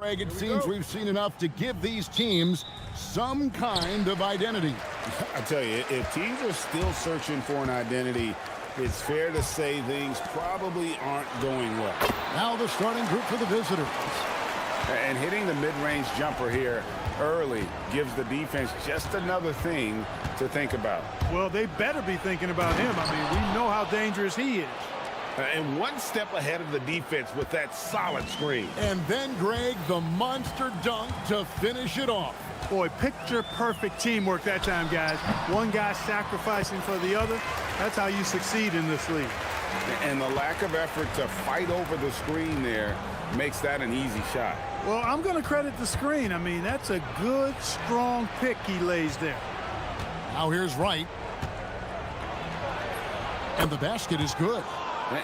Greg, it seems we've seen enough to give these teams some kind of identity. I tell you, if teams are still searching for an identity, it's fair to say things probably aren't going well. Now the starting group for the visitors. And hitting the mid-range jumper here early gives the defense just another thing to think about. Well, they better be thinking about him. I mean, we know how dangerous he is. And one step ahead of the defense with that solid screen. And then, Greg, the monster dunk to finish it off. Boy, picture-perfect teamwork that time, guys. One guy sacrificing for the other. That's how you succeed in this league. And the lack of effort to fight over the screen there makes that an easy shot. Well, I'm going to credit the screen. I mean, that's a good, strong pick he lays there. Now here's Wright. And the basket is good.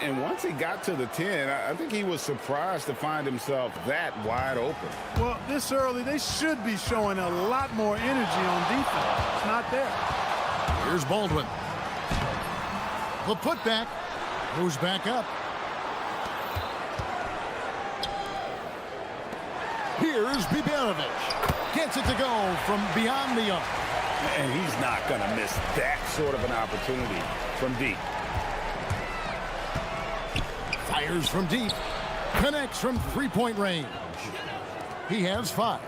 And once he got to the 10, I think he was surprised to find himself that wide open. Well, this early, they should be showing a lot more energy on defense. It's not there. Here's Baldwin. The putback goes back up. Here's Biberovic. Gets it to go from beyond the arc. And he's not going to miss that sort of an opportunity from deep. Fires from deep. Connects from three-point range. He has 5.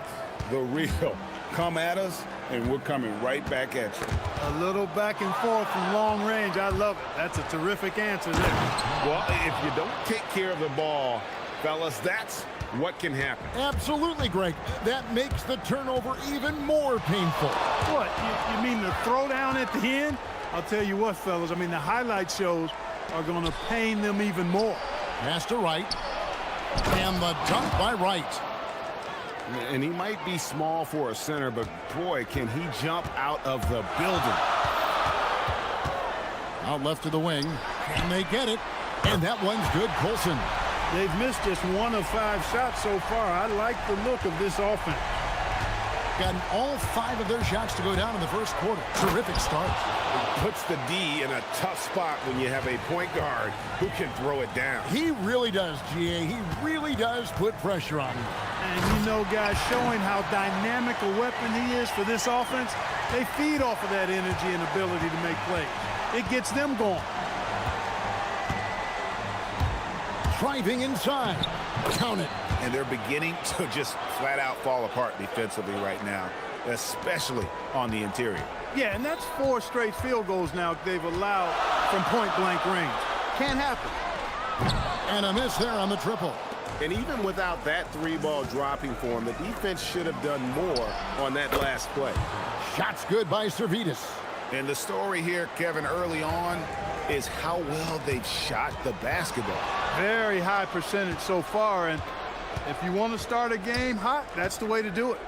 The real come at us, and we're coming right back at you. A little back and forth from long range. I love it. That's a terrific answer there. Well, if you don't take care of the ball, fellas, that's what can happen. Absolutely, Greg. That makes the turnover even more painful. What? You mean the throwdown at the end? I'll tell you what, fellas. I mean, the highlight shows are going to pain them even more. Pass to Wright. And the dunk by Wright. And he might be small for a center, but boy, can he jump out of the building. Out left to the wing. And they get it. And that one's good, Colson. They've missed just 1 of 5 shots so far. I like the look of this offense. Gotten all 5 of their shots to go down in the first quarter. Terrific start. It puts the D in a tough spot when you have a point guard who can throw it down. He really does, GA. He really does put pressure on him. And you know, guys, showing how dynamic a weapon he is for this offense, they feed off of that energy and ability to make plays. It gets them going. Driving inside. Count it. And they're beginning to just flat out fall apart defensively right now, especially on the interior. Yeah, and that's 4 straight field goals now they've allowed from point-blank range. Can't happen. And a miss there on the triple. And even without that 3-ball dropping for him, the defense should have done more on that last play. Shots good by Servetus. And the story here, Kevin, early on is how well they've shot the basketball. Very high percentage so far, and if you want to start a game hot, that's the way to do it.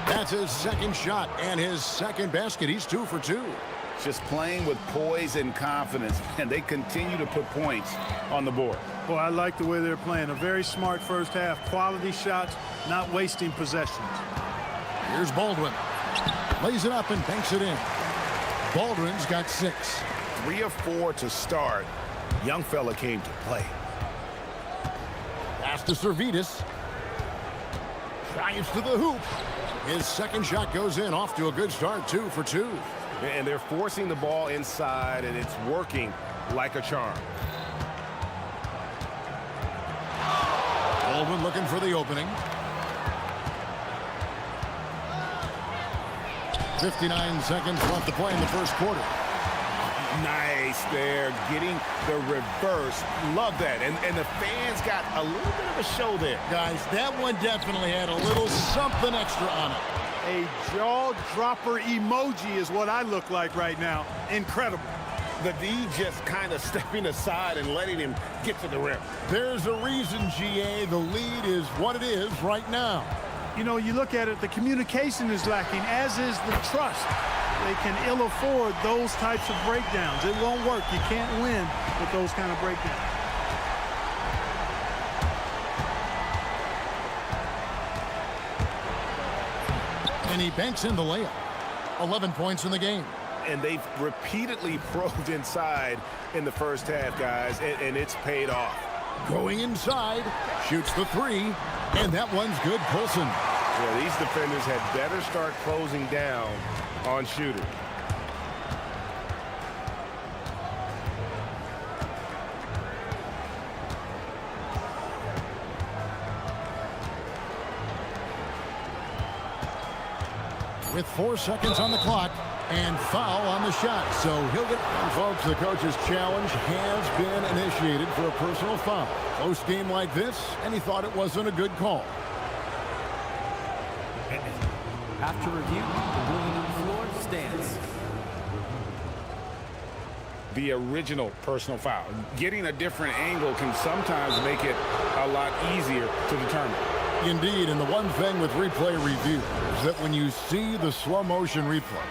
That's his second shot and his second basket. He's 2 for 2. Just playing with poise and confidence, and they continue to put points on the board. Boy, I like the way they're playing. A very smart first half. Quality shots, not wasting possessions. Here's Baldwin. Lays it up and banks it in. Baldwin's got 6. 3 of 4 to start. Young fella came to play. Pass to Servetus. Drives to the hoop. His second shot goes in, off to a good start, 2 for 2. And they're forcing the ball inside, and it's working like a charm. Baldwin looking for the opening. 59 seconds left to play in the first quarter. Nice there, getting the reverse. Love that. And the fans got a little bit of a show there. Guys, that one definitely had a little something extra on it. A jaw-dropper emoji is what I look like right now. Incredible. The D just kind of stepping aside and letting him get to the rim. There's a reason, GA, the lead is what it is right now. You know, you look at it, the communication is lacking, as is the trust. They can ill afford those types of breakdowns. It won't work. You can't win with those kind of breakdowns. And he banks in the layup. 11 points in the game. And they've repeatedly probed inside in the first half, guys, and it's paid off. Going inside, shoots the three, and that one's good, Colson. Yeah, these defenders had better start closing down on shooters. With 4 seconds on the clock, and foul on the shot. So he'll get... And folks, the coach's challenge has been initiated for a personal foul. Close game like this, and he thought it wasn't a good call. After review, the ruling on the floor stands. The original personal foul. Getting a different angle can sometimes make it a lot easier to determine. Indeed, and the one thing with replay review is that when you see the slow motion replays,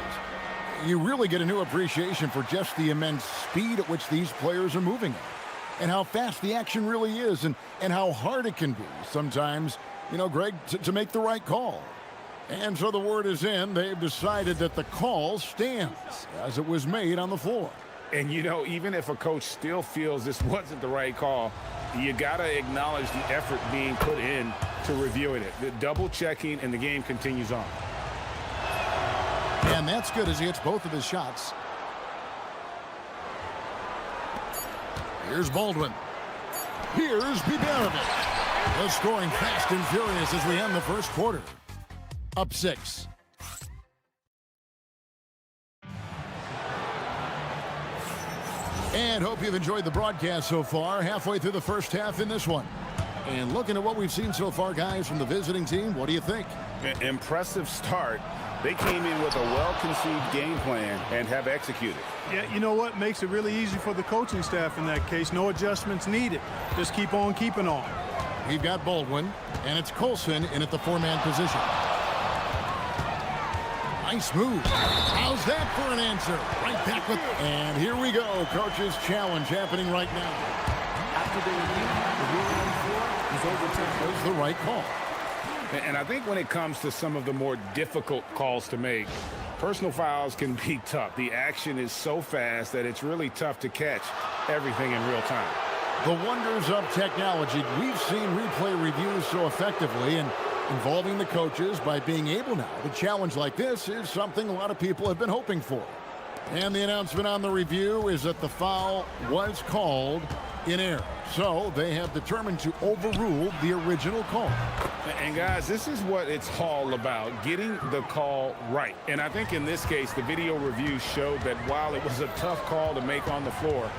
you really get a new appreciation for just the immense speed at which these players are moving at, and how fast the action really is, and how hard it can be sometimes, you know, Greg, to make the right call. And so the word is in. They've decided that the call stands as it was made on the floor. And, you know, even if a coach still feels this wasn't the right call, you got to acknowledge the effort being put in to reviewing it. The double checking, and the game continues on. And that's good as he hits both of his shots. Here's Baldwin. Here's Biberovic. The scoring fast and furious as we end the first quarter. Up 6. And hope you've enjoyed the broadcast so far. Halfway through the first half in this one. And looking at what we've seen so far, guys, from the visiting team, what do you think? Impressive start. They came in with a well-conceived game plan and have executed. Yeah, you know what? Makes it really easy for the coaching staff in that case. No adjustments needed. Just keep on keeping on. We've got Baldwin, and it's Colson in at the 4-man position. Nice move. How's that for an answer? Right back with... And here we go. Coach's challenge happening right now. After the review, the ruling on the floor is overturned. That was the right call. And I think when it comes to some of the more difficult calls to make, personal fouls can be tough. The action is so fast that it's really tough to catch everything in real time. The wonders of technology. We've seen replay reviews so effectively, and involving the coaches by being able now to challenge like this is something a lot of people have been hoping for. And the announcement on the review is that the foul was called in error. So they have determined to overrule the original call. And guys, this is what it's all about, getting the call right. And I think in this case, the video review showed that while it was a tough call to make on the floor,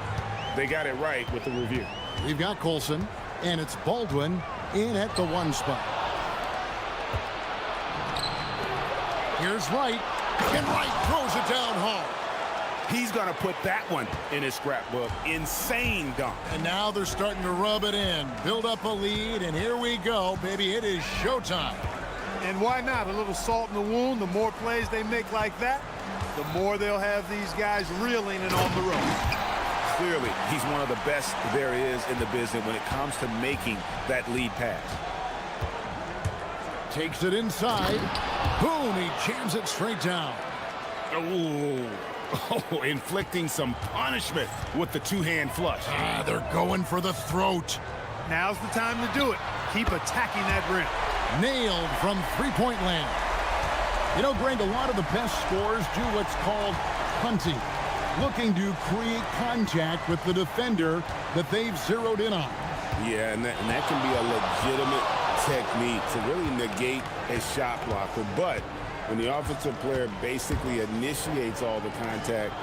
they got it right with the review. We've got Colson, and it's Baldwin in at the 1 spot. Here's Wright, and Wright throws it down hard. He's going to put that one in his scrapbook. Insane dunk. And now they're starting to rub it in, build up a lead, and here we go, baby. It is showtime. And why not? A little salt in the wound. The more plays they make like that, the more they'll have these guys reeling and on the road. Clearly, he's one of the best there is in the business when it comes to making that lead pass. Takes it inside. Boom, he jams it straight down. Oh, inflicting some punishment with the two-hand flush. They're going for the throat. Now's the time to do it. Keep attacking that rim. Nailed from three-point land. You know, Greg, a lot of the best scorers do what's called hunting, looking to create contact with the defender that they've zeroed in on. Yeah, and that can be a legitimate technique to really negate a shot blocker. But when the offensive player basically initiates all the contact,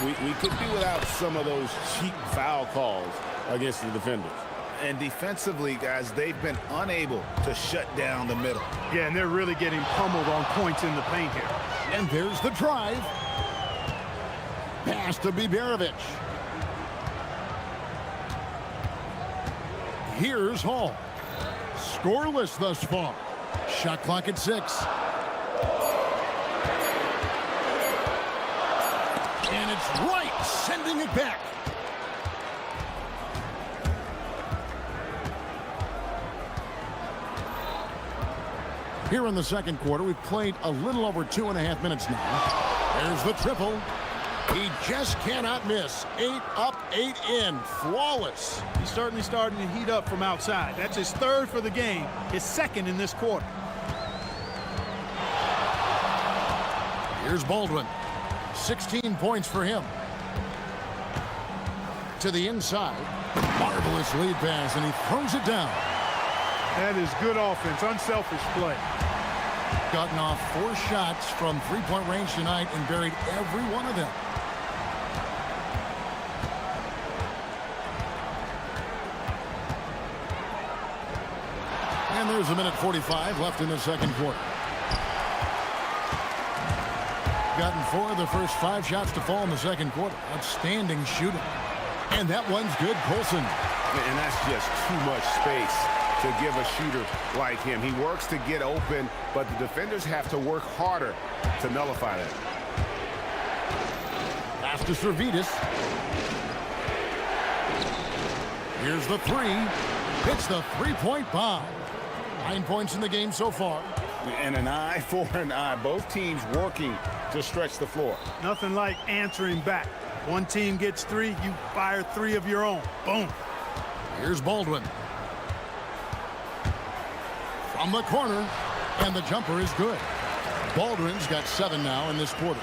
we could do without some of those cheap foul calls against the defenders. And defensively, guys, they've been unable to shut down the middle. Yeah, and they're really getting pummeled on points in the paint here. And there's the drive. Pass to Biberovic. Here's Hall. Scoreless thus far. Shot clock at 6. And it's Wright sending it back. Here in the second quarter, we've played a little over 2.5 minutes now. There's the triple. He just cannot miss. 8 up, 8 in. Flawless. He's certainly starting to heat up from outside. That's his third for the game, his second in this quarter. Here's Baldwin. 16 points for him. To the inside. Marvelous lead pass, and he throws it down. That is good offense, unselfish play. Gotten off 4 shots from three-point range tonight and buried every one of them. And there's a minute 45 left in the second quarter. Gotten 4 of the first 5 shots to fall in the second quarter. Outstanding shooting. And that one's good, Colson. And that's just too much space to give a shooter like him. He works to get open, but the defenders have to work harder to nullify that. Pass to Servidis. Here's the 3. Hits the three-point bomb. 9 points in the game so far. And an eye for an eye. Both teams working to stretch the floor. Nothing like answering back. One team gets 3, you fire 3 of your own. Boom. Here's Baldwin. From the corner, and the jumper is good. Baldwin's got 7 now in this quarter.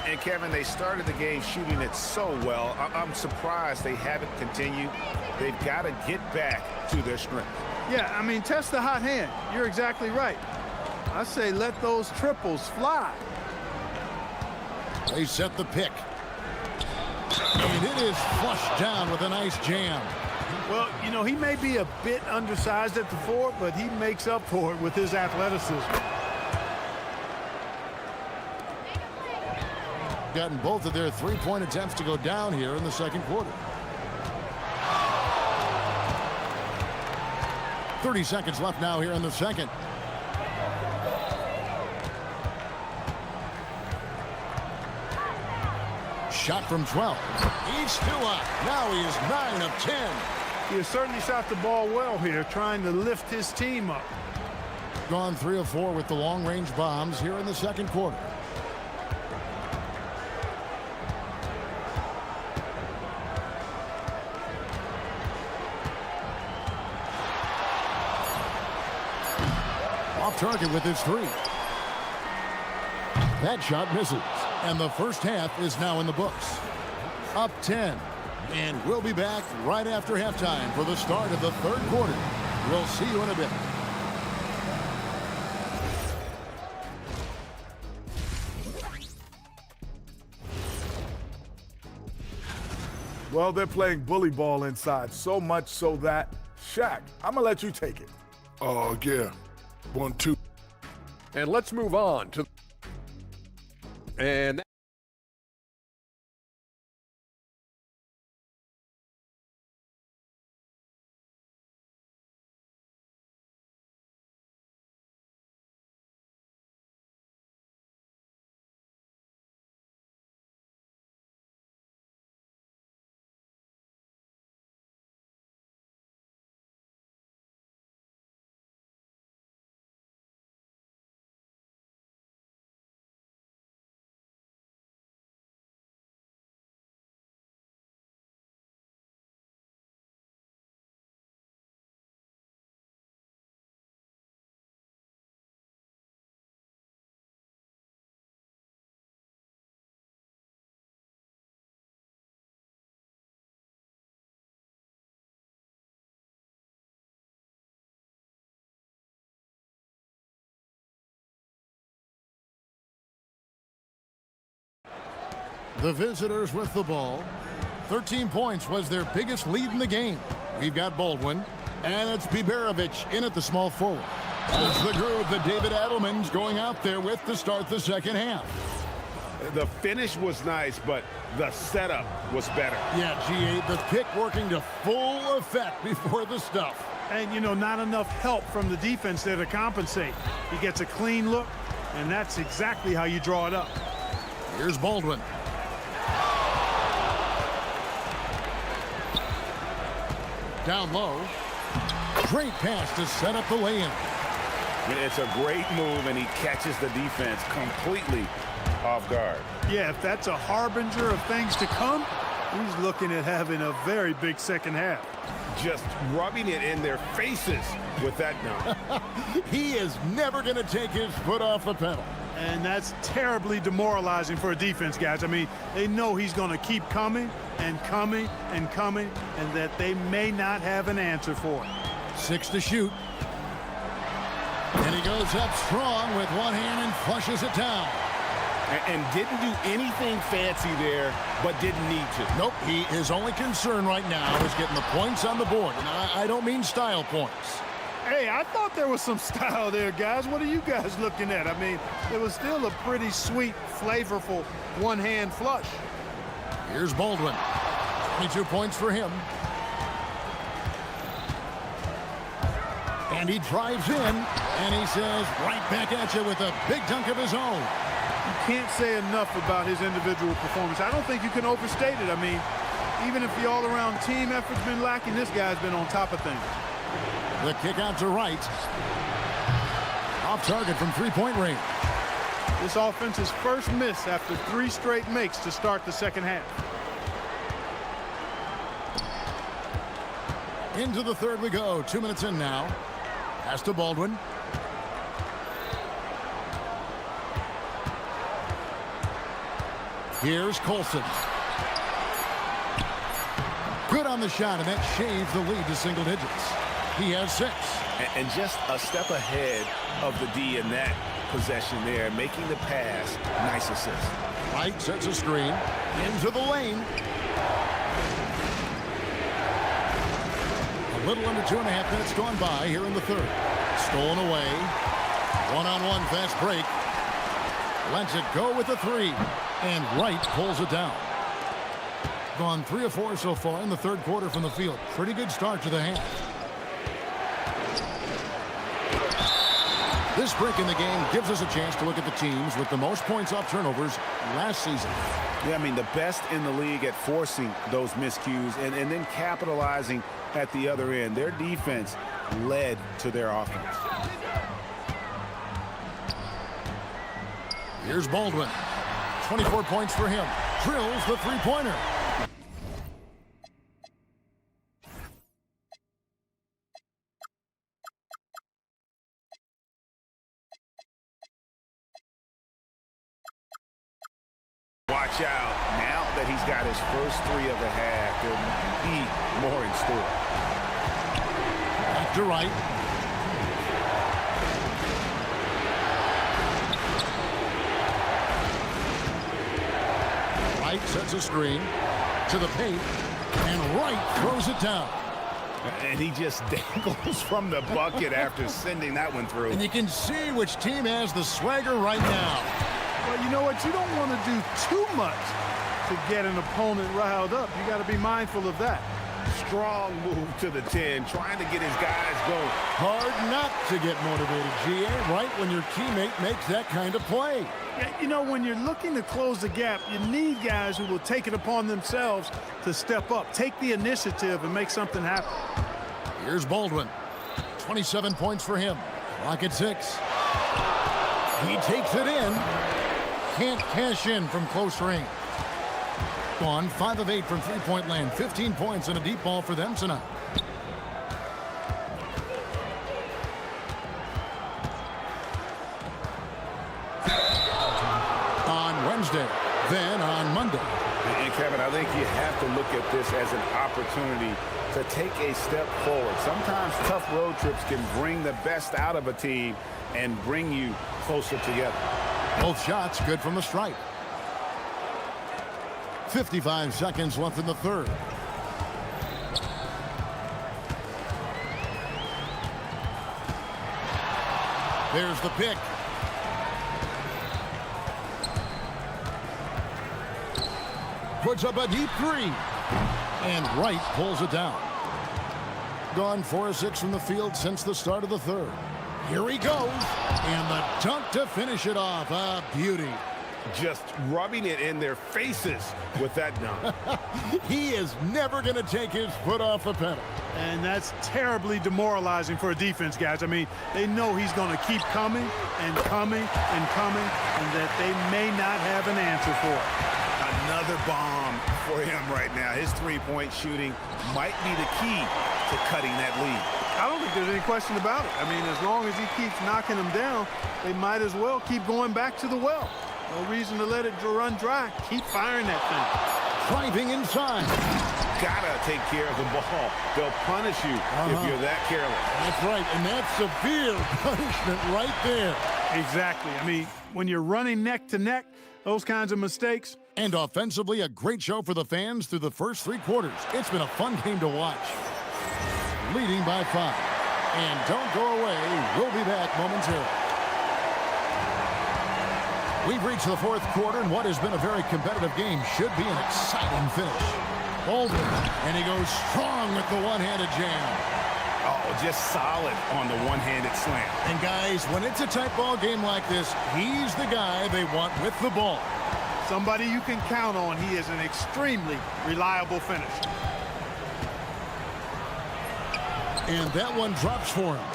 And Kevin, they started the game shooting it so well. I'm surprised they haven't continued. They've got to get back to their strength. Yeah, I mean, test the hot hand. You're exactly right. I say let those triples fly. They set the pick. And it is flushed down with a nice jam. Well, you know, he may be a bit undersized at the 4, but he makes up for it with his athleticism. Gotten both of their three-point attempts to go down here in the second quarter. 30 seconds left now here in the second. Shot from 12. He's still up. Now he is 9 of 10. He has certainly shot the ball well here, trying to lift his team up. Gone 3 of 4 with the long-range bombs here in the second quarter. Off target with his 3. That shot misses. And the first half is now in the books. Up 10. And we'll be back right after halftime for the start of the third quarter. We'll see you in a bit. Well, they're playing bully ball inside, so much so that, Shaq, I'm going to let you take it. Oh, yeah. 1, 2. And let's move on to... And... The visitors with the ball. 13 points was their biggest lead in the game. We've got Baldwin, and it's Biberovic in at the small forward. It's the groove that David Adelman's going out there with to start the second half. The finish was nice, but the setup was better. Yeah, G8, the pick working to full effect before the stuff. And, you know, not enough help from the defense there to compensate. He gets a clean look, and that's exactly how you draw it up. Here's Baldwin. Down low. Great pass to set up the lay-in. It's a great move, and he catches the defense completely off guard. Yeah, if that's a harbinger of things to come, he's looking at having a very big second half. Just rubbing it in their faces with that dunk. He is never going to take his foot off the pedal. And that's terribly demoralizing for a defense, guys. I mean, they know he's going to keep coming and coming and coming, and that they may not have an answer for it. 6 to shoot. And he goes up strong with one hand and flushes it down. And didn't do anything fancy there, but didn't need to. Nope, his only concern right now is getting the points on the board. And I don't mean style points. Hey, I thought there was some style there, guys. What are you guys looking at? I mean, it was still a pretty sweet, flavorful one-hand flush. Here's Baldwin. 22 points for him. And he drives in, and he says right back at you with a big dunk of his own. You can't say enough about his individual performance. I don't think you can overstate it. I mean, even if the all-around team effort's been lacking, this guy's been on top of things. The kick out to right. Off target from three-point range. This offense's first miss after 3 straight makes to start the second half. Into the third we go. 2 minutes in now. Pass to Baldwin. Here's Colson. Good on the shot, and that shaves the lead to single digits. He has 6. And just a step ahead of the D in that possession there, making the pass. Nice assist. Wright sets a screen. Into the lane. A little under 2.5 minutes gone by here in the third. Stolen away. One-on-one fast break. Lets it go with the 3. And Wright pulls it down. Gone 3 of 4 so far in the third quarter from the field. Pretty good start to the half. This break in the game gives us a chance to look at the teams with the most points off turnovers last season. Yeah, I mean, the best in the league at forcing those miscues and then capitalizing at the other end. Their defense led to their offense. Here's Baldwin. 24 points for him. Drills the three-pointer. Watch out. Now that he's got his first 3 of the half, there'll be more in store. Back to Wright. Wright sets a screen to the paint, and Wright throws it down. And he just dangles from the bucket after sending that one through. And you can see which team has the swagger right now. Well, you know what? You don't want to do too much to get an opponent riled up. You got to be mindful of that. Strong move to the 10, trying to get his guys going. Hard not to get motivated, GA, right when your teammate makes that kind of play. Yeah, you know, when you're looking to close the gap, you need guys who will take it upon themselves to step up, take the initiative, and make something happen. Here's Baldwin. 27 points for him. Clock at 6. He takes it in. Can't cash in from close range. On 5 of 8 from three-point land. 15 points and a deep ball for them tonight. On Wednesday, then on Monday. And Kevin, I think you have to look at this as an opportunity to take a step forward. Sometimes tough road trips can bring the best out of a team and bring you closer together. Both shots good from the stripe. 55 seconds left in the third. There's the pick. Puts up a deep 3. And Wright pulls it down. Gone 4 of 6 from the field since the start of the third. Here he goes. And the dunk to finish it off. A beauty. Just rubbing it in their faces with that dunk. He is never going to take his foot off the pedal. And that's terribly demoralizing for a defense, guys. I mean, they know he's going to keep coming and coming and coming, and that they may not have an answer for it. Another bomb for him right now. His three-point shooting might be the key to cutting that lead. I don't think there's any question about it. I mean, as long as he keeps knocking them down, they might as well keep going back to the well. No reason to let it run dry. Keep firing that thing. Driving inside. Gotta take care of the ball. They'll punish you if you're that careless. That's right, and that's severe punishment right there. Exactly. I mean, when you're running neck to neck, those kinds of mistakes. And offensively, a great show for the fans through the first three quarters. It's been a fun game to watch. Leading by 5. And don't go away. We'll be back momentarily. We've reached the fourth quarter, and what has been a very competitive game should be an exciting finish. Baldwin, and he goes strong with the one-handed jam. Oh, just solid on the one-handed slam. And guys, when it's a tight ball game like this, he's the guy they want with the ball. Somebody you can count on. He is an extremely reliable finisher. And that one drops for him.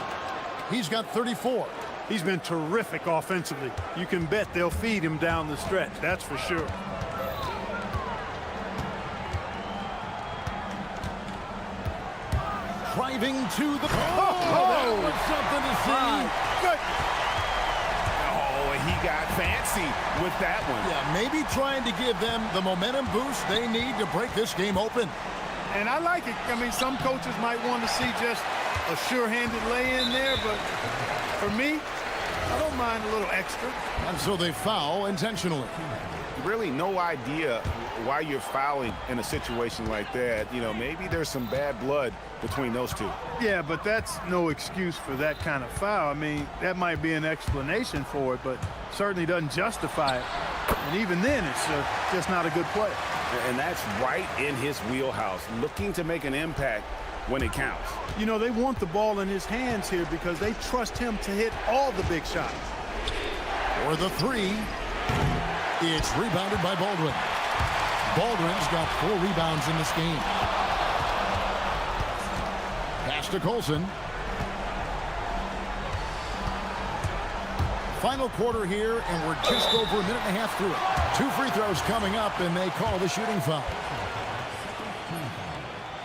He's got 34. He's been terrific offensively. You can bet they'll feed him down the stretch, that's for sure. Driving to the... Oh, that was something to see. Good. Oh, and he got fancy with that one. Yeah, maybe trying to give them the momentum boost they need to break this game open. And I like it. I mean, some coaches might want to see just a sure-handed lay-in there, but for me, I don't mind a little extra. And so they foul intentionally. Really no idea why you're fouling in a situation like that. You know, maybe there's some bad blood between those two. Yeah, but that's no excuse for that kind of foul. I mean, that might be an explanation for it, but certainly doesn't justify it. And even then, it's just not a good play. And that's right in his wheelhouse, looking to make an impact when it counts. You know, they want the ball in his hands here because they trust him to hit all the big shots. For the 3, it's rebounded by Baldwin. Baldwin's got 4 rebounds in this game. Pass to Colson. Final quarter here, and we're just over a minute and a half through it. 2 free throws coming up, and they call the shooting foul.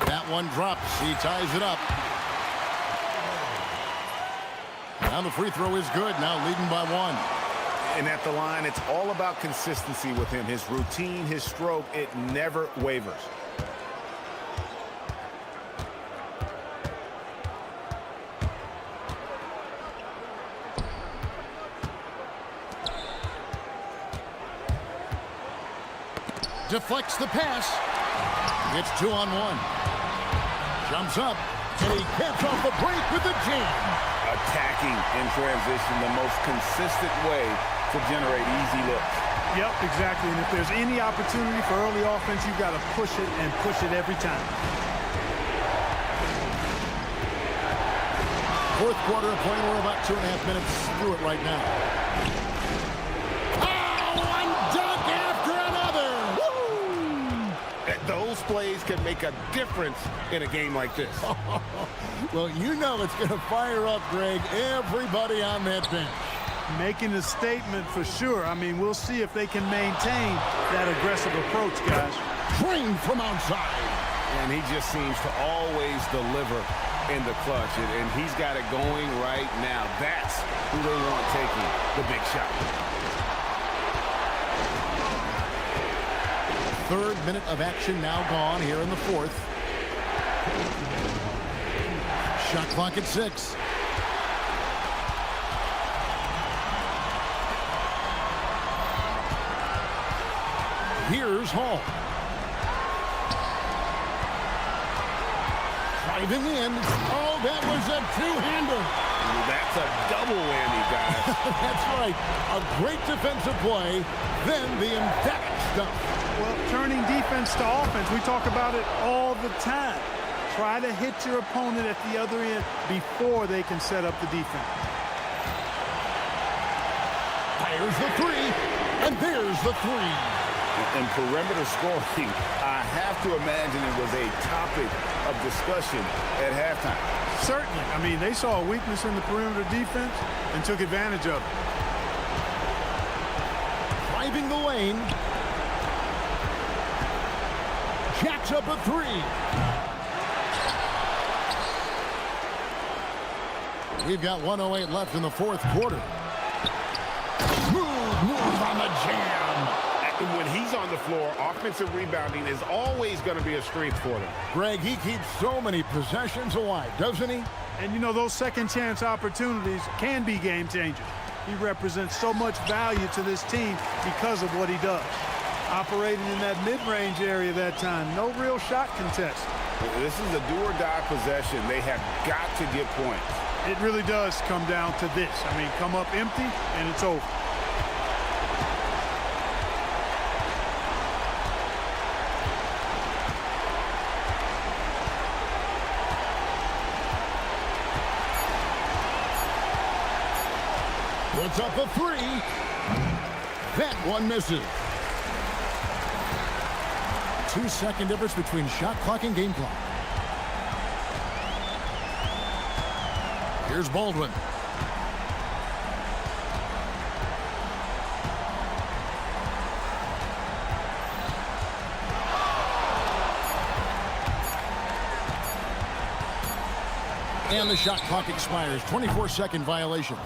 That one drops. He ties it up. Now the free throw is good. Now leading by 1. And at the line, it's all about consistency with him. His routine, his stroke, it never wavers. Deflects the pass. It's 2-on-1. Jumps up, and he gets off the break with the jam. Attacking in transition, the most consistent way to generate easy looks. Yep, exactly. And if there's any opportunity for early offense, you've got to push it and push it every time. Fourth quarter of play. We're about 2.5 minutes through it right now. Oh, one dunk after another. Woo! Those plays can make a difference in a game like this. Well, you know it's going to fire up, Greg, everybody on that bench. Making a statement for sure. I mean, we'll see if they can maintain that aggressive approach, guys. Trained from outside. And he just seems to always deliver in the clutch. And he's got it going right now. That's who they want taking the big shot. 3rd minute of action now gone here in the 4th. Shot clock at 6. Here's Hall. Driving in. Oh, that was a 2-hander. That's a double whammy, guys. That's right. A great defensive play, then the emphatic stuff. Well, turning defense to offense, we talk about it all the time. Try to hit your opponent at the other end before they can set up the defense. Fires the 3, and there's the 3. And perimeter scoring, I have to imagine it was a topic of discussion at halftime. Certainly. I mean, they saw a weakness in the perimeter defense and took advantage of it. Driving the lane. Jacks up a three. We've got 1:08 left in the fourth quarter. Smooth move on the jam. And when he's on the floor, offensive rebounding is always going to be a strength for them. Greg, he keeps so many possessions alive, doesn't he? And, you know, those second chance opportunities can be game changers. He represents so much value to this team because of what he does. Operating in that mid-range area that time. No real shot contest. This is a do-or-die possession. They have got to get points. It really does come down to this. I mean, come up empty, and it's over. Puts up a three. That one misses. 2-second difference between shot clock and game clock. Here's Baldwin. And the shot clock expires. 24-second violation.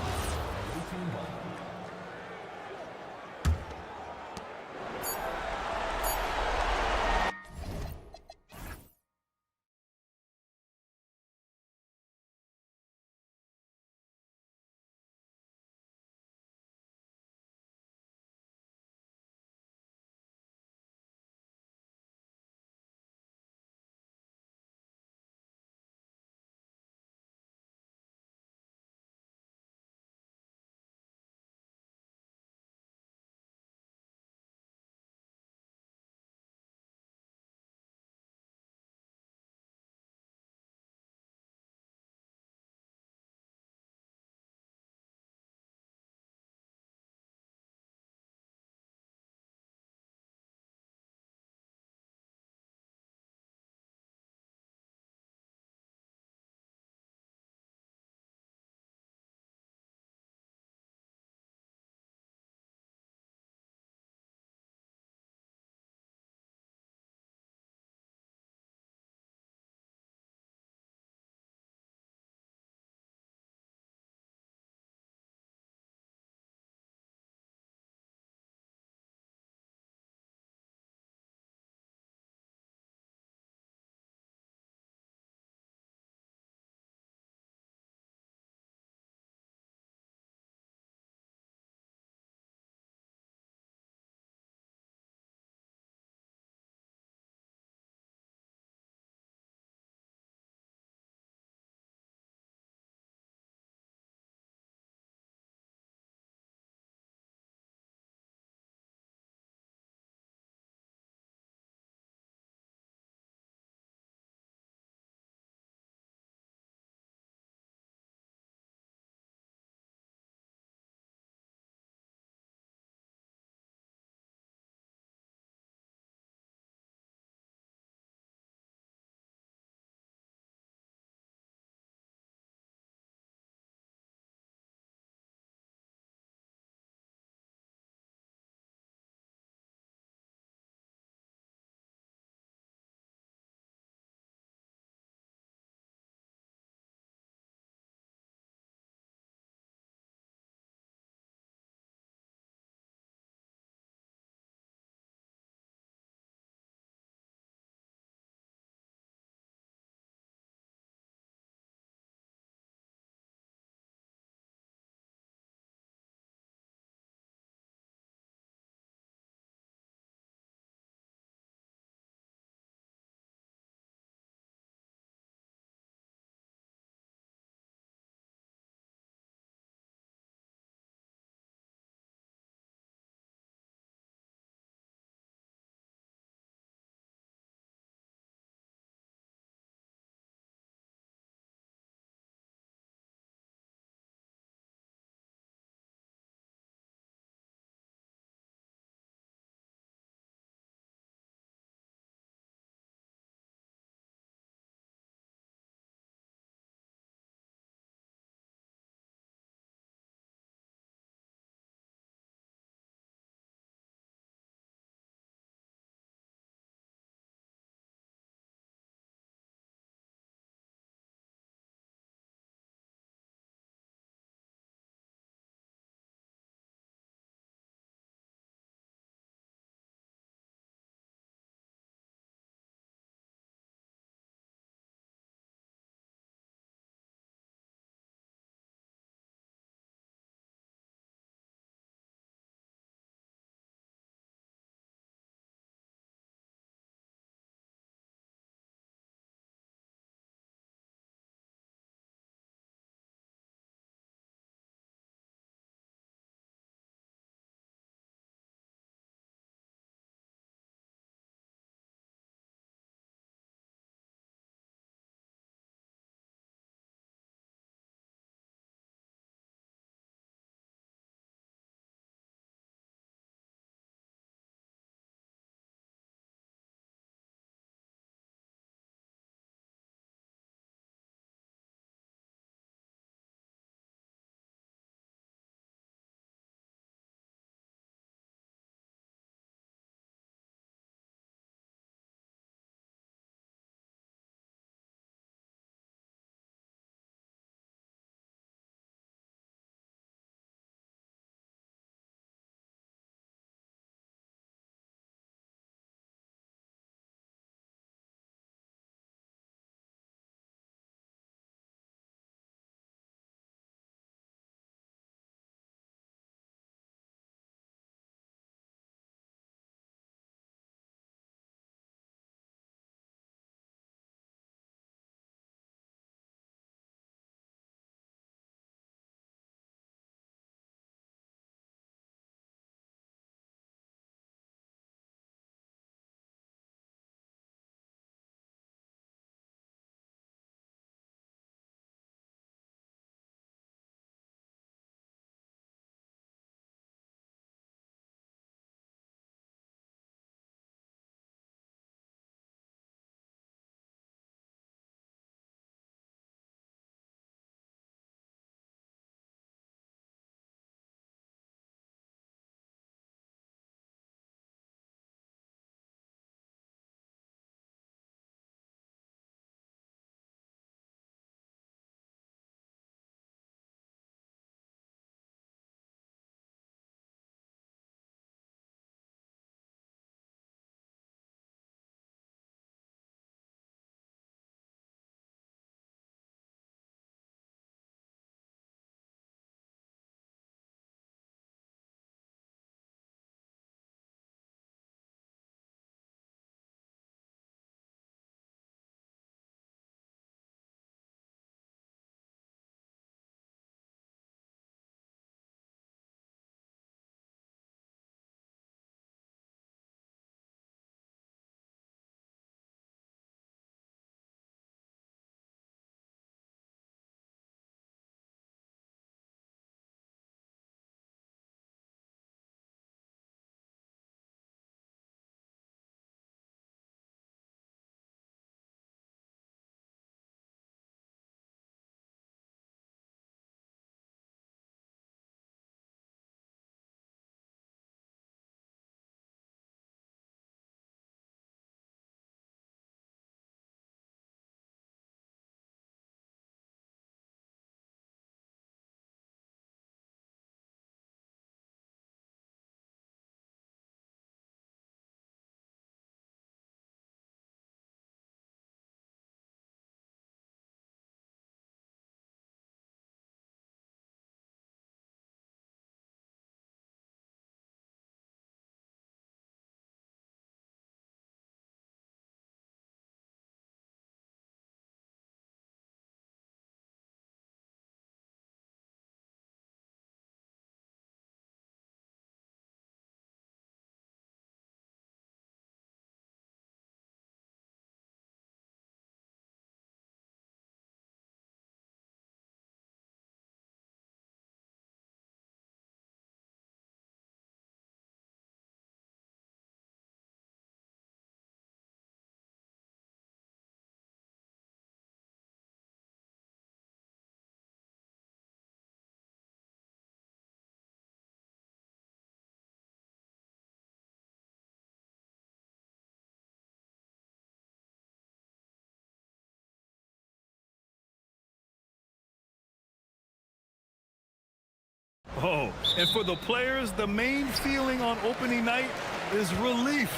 And for the players, the main feeling on opening night is relief.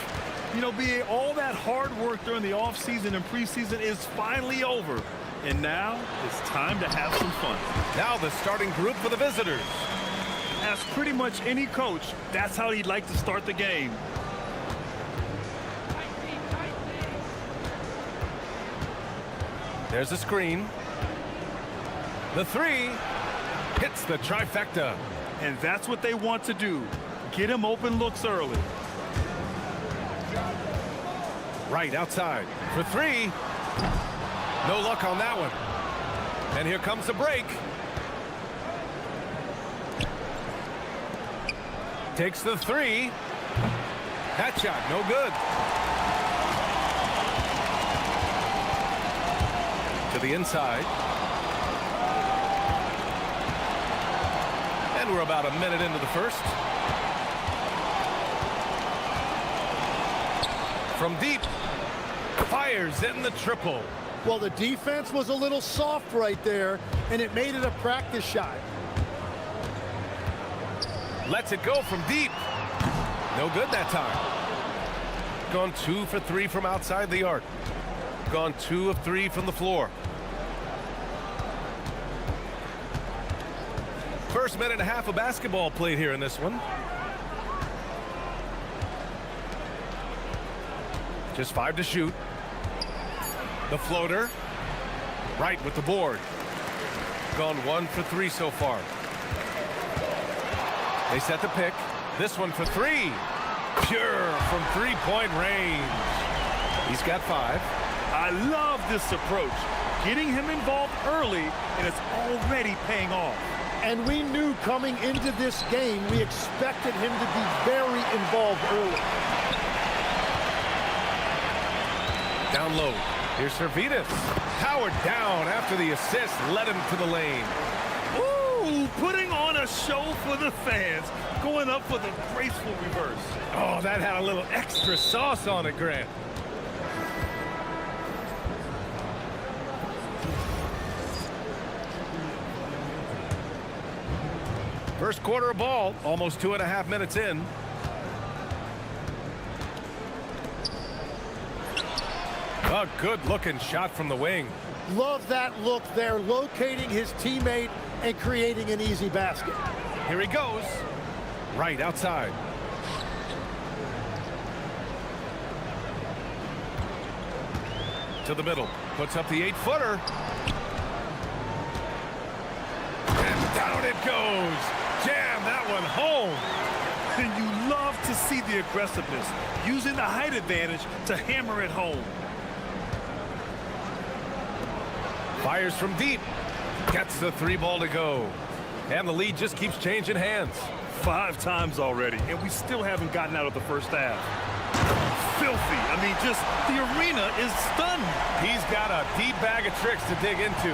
You know, all that hard work during the offseason and preseason is finally over. And now it's time to have some fun. Now the starting group for the visitors. Ask pretty much any coach, that's how he'd like to start the game. There's a screen. The three hits the trifecta. And that's what they want to do. Get him open looks early. Right outside for three. No luck on that one. And here comes the break. Takes the three. That shot, no good. To the inside. And we're about a minute into the first. From deep. Fires in the triple. Well, the defense was a little soft right there, and it made it a practice shot. Lets it go from deep. No good that time. Gone 2 for 3 from outside the arc. Gone 2 of 3 from the floor. First minute and a half of basketball played here in this one. Just 5 to shoot. The floater. Right with the board. Gone 1 for 3 so far. They set the pick. This one for 3. Pure from three-point range. He's got 5. I love this approach. Getting him involved early, and it's already paying off. And we knew coming into this game, we expected him to be very involved early. Down low. Here's Servetus. Powered down after the assist led him to the lane. Ooh, putting on a show for the fans. Going up for the graceful reverse. Oh, that had a little extra sauce on it, Grant. First quarter of ball, almost 2.5 minutes in. A good-looking shot from the wing. Love that look there, locating his teammate and creating an easy basket. Here he goes. Right outside. To the middle. Puts up the 8-footer. And down it goes. Jam that one home. And you love to see the aggressiveness, using the height advantage to hammer it home. Fires from deep. Gets the 3-ball to go. And the lead just keeps changing hands. 5 times already, and we still haven't gotten out of the first half. Filthy. I mean, just the arena is stunned. He's got a deep bag of tricks to dig into.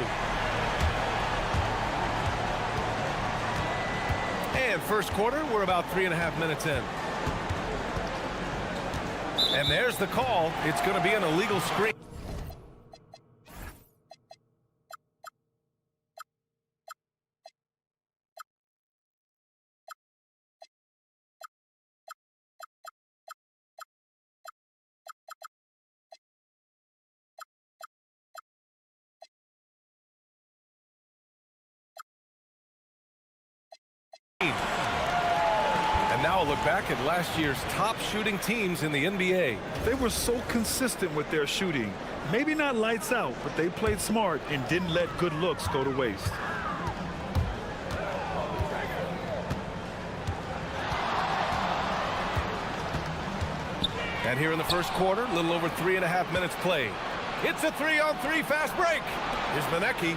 And first quarter, we're about 3.5 minutes in. And there's the call. It's going to be an illegal screen. And now a look back at last year's top shooting teams in the NBA. They were so consistent with their shooting. Maybe not lights out, but they played smart and didn't let good looks go to waste. And here in the first quarter, a little over 3.5 minutes played. It's a 3-on-3 fast break. Here's Manecki,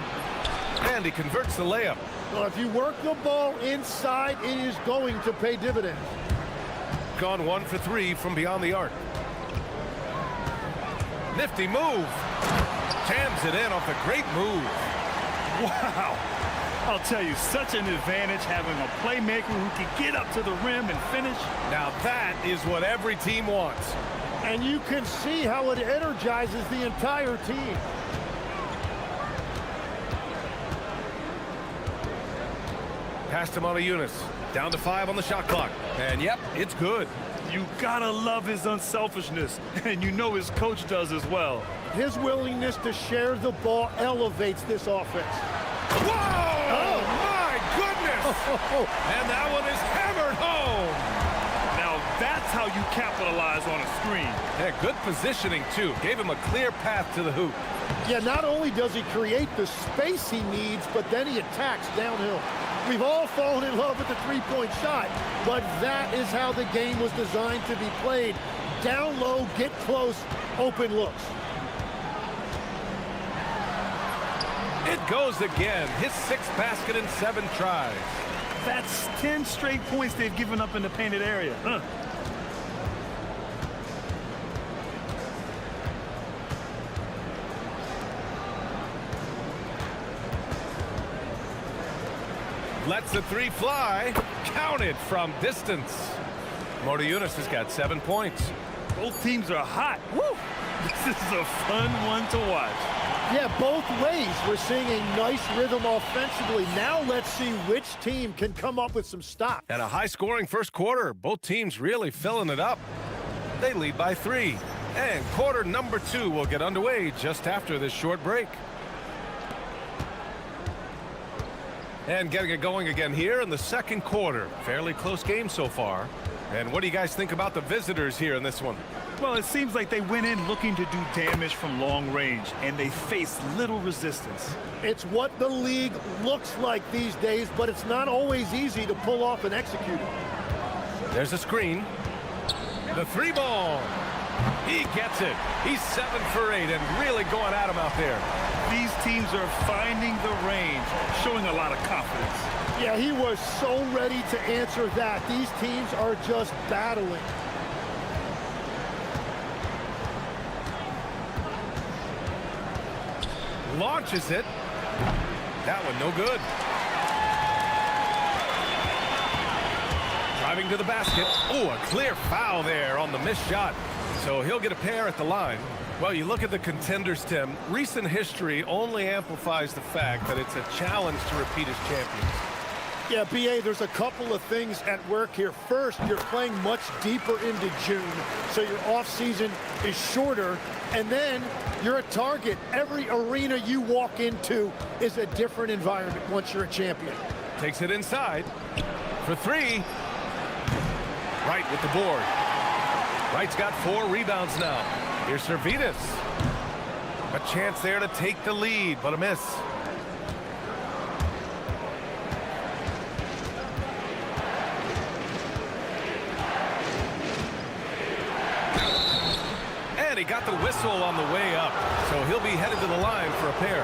and he converts the layup. Well, if you work the ball inside, it is going to pay dividends. Gone 1 for 3 from beyond the arc. Nifty move. Jams it in off a great move. Wow. I'll tell you, such an advantage having a playmaker who can get up to the rim and finish. Now that is what every team wants. And you can see how it energizes the entire team. Past him on a Eunice. Down to 5 on the shot clock. And yep, it's good. You gotta love his unselfishness, and you know his coach does as well. His willingness to share the ball elevates this offense. Whoa! Oh, my goodness! And that one is hammered home. Now that's how you capitalize on a screen. Yeah, good positioning, too. Gave him a clear path to the hoop. Yeah, not only does he create the space he needs, but then he attacks downhill. We've all fallen in love with the three-point shot, but that is how the game was designed to be played. Down low, get close, open looks. It goes again. His 6th basket in 7 tries. That's 10 straight points they've given up in the painted area. Huh. Lets the 3 fly. Counted from distance. Mota Eunice has got 7 points. Both teams are hot. Woo! This is a fun one to watch. Yeah, both ways. We're seeing a nice rhythm offensively. Now let's see which team can come up with some stops. And a high-scoring first quarter. Both teams really filling it up. They lead by 3. And quarter number 2 will get underway just after this short break. And getting it going again here in the second quarter. Fairly close game so far. And what do you guys think about the visitors here in this one? Well, it seems like they went in looking to do damage from long range, and they faced little resistance. It's what the league looks like these days, but it's not always easy to pull off and execute it. There's a screen. The 3 ball. He gets it. He's 7 for 8 and really going at him out there. These teams are finding the range, showing a lot of confidence. Yeah, he was so ready to answer that. These teams are just battling. Launches it. That one no good. Driving to the basket. Oh, a clear foul there on the missed shot. So he'll get a pair at the line. Well, you look at the contenders, Tim. Recent history only amplifies the fact that it's a challenge to repeat as champions. Yeah, B.A., there's a couple of things at work here. First, you're playing much deeper into June, so your offseason is shorter. And then you're a target. Every arena you walk into is a different environment once you're a champion. Takes it inside for 3. Wright with the board. Wright's got 4 rebounds now. Here's Servetus. A chance there to take the lead, but a miss. And he got the whistle on the way up, so he'll be headed to the line for a pair.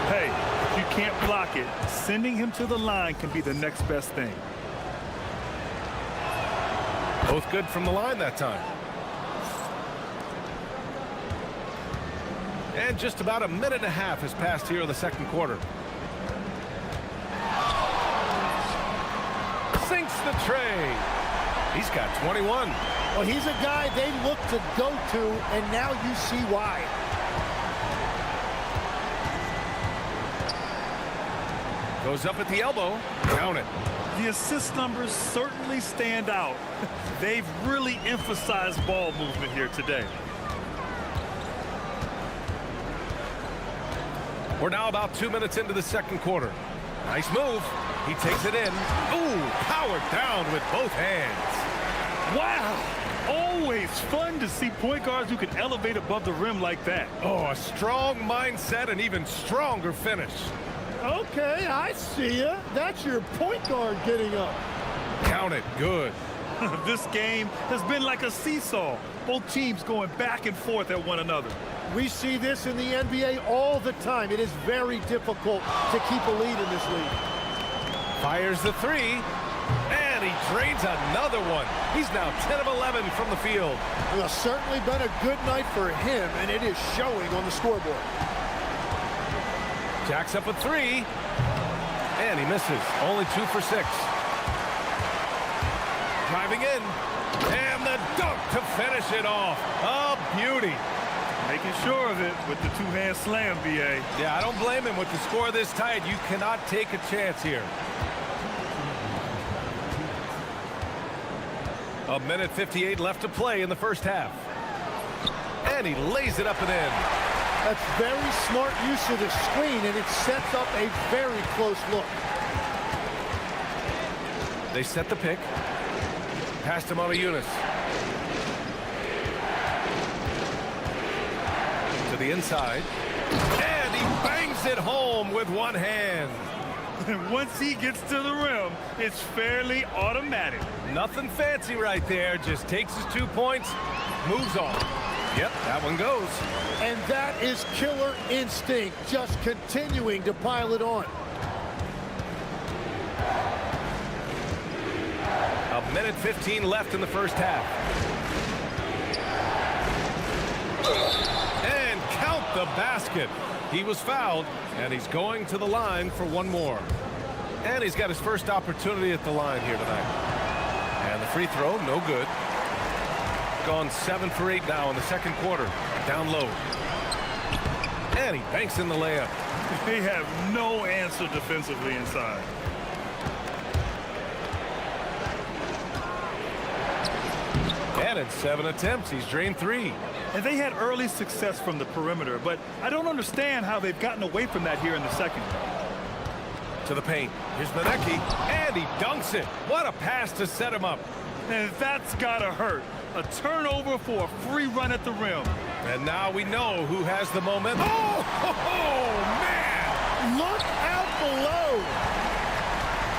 Hey, if you can't block it, sending him to the line can be the next best thing. Both good from the line that time. And just about a minute and a half has passed here in the second quarter. Sinks the tray. He's got 21. Well, he's a guy they look to go to, and now you see why. Goes up at the elbow. Count it. The assist numbers certainly stand out. They've really emphasized ball movement here today. We're now about 2 minutes into the second quarter. Nice move. He takes it in. Ooh, powered down with both hands. Wow. Always fun to see point guards who can elevate above the rim like that. Oh, a strong mindset and even stronger finish. Okay, I see ya. That's your point guard getting up. Count it. Good. This game has been like a seesaw. Both teams going back and forth at one another. We see this in the NBA all the time. It is very difficult to keep a lead in this league. Fires the 3. And he drains another one. He's now 10 of 11 from the field. Well, certainly been a good night for him, and it is showing on the scoreboard. Jacks up a 3. And he misses. Only 2 for 6. Driving in. And the dunk to finish it off. A beauty. Making sure of it with the two-hand slam, B.A. Yeah, I don't blame him. With the score this tight, you cannot take a chance here. A minute 58 left to play in the first half. And he lays it up and in. That's very smart use of the screen, and it sets up a very close look. They set the pick. Past him on a Eunice. To the inside. And he bangs it home with one hand. And once he gets to the rim, it's fairly automatic. Nothing fancy right there. Just takes his 2 points, moves on. Yep, that one goes. And that is killer instinct, just continuing to pile it on. A minute 15 left in the first half. And count the basket. He was fouled, and he's going to the line for one more. And he's got his first opportunity at the line here tonight. And the free throw, no good. Gone 7 for 8 now in the second quarter. Down low. And he banks in the layup. They have no answer defensively inside. And in 7 attempts, he's drained 3. And they had early success from the perimeter, but I don't understand how they've gotten away from that here in the second. To the paint. Here's Manecki, and he dunks it. What a pass to set him up. And that's gotta hurt. A turnover for a free run at the rim. And now we know who has the momentum. Oh, man! Look out below.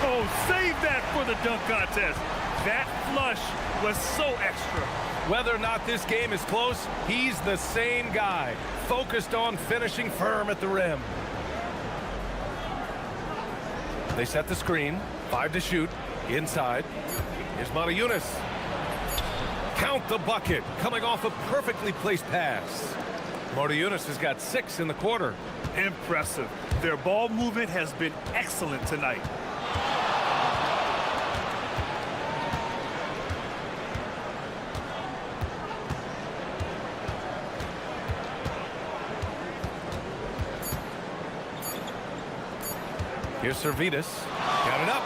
Oh, save that for the dunk contest. That flush was so extra. Whether or not this game is close, he's the same guy, focused on finishing firm at the rim. They set the screen, 5 to shoot, inside. Here's Matajunas. Count the bucket, coming off a perfectly placed pass. Matajunas has got 6 in the quarter. Impressive. Their ball movement has been excellent tonight. Here's Servetus. Got it up.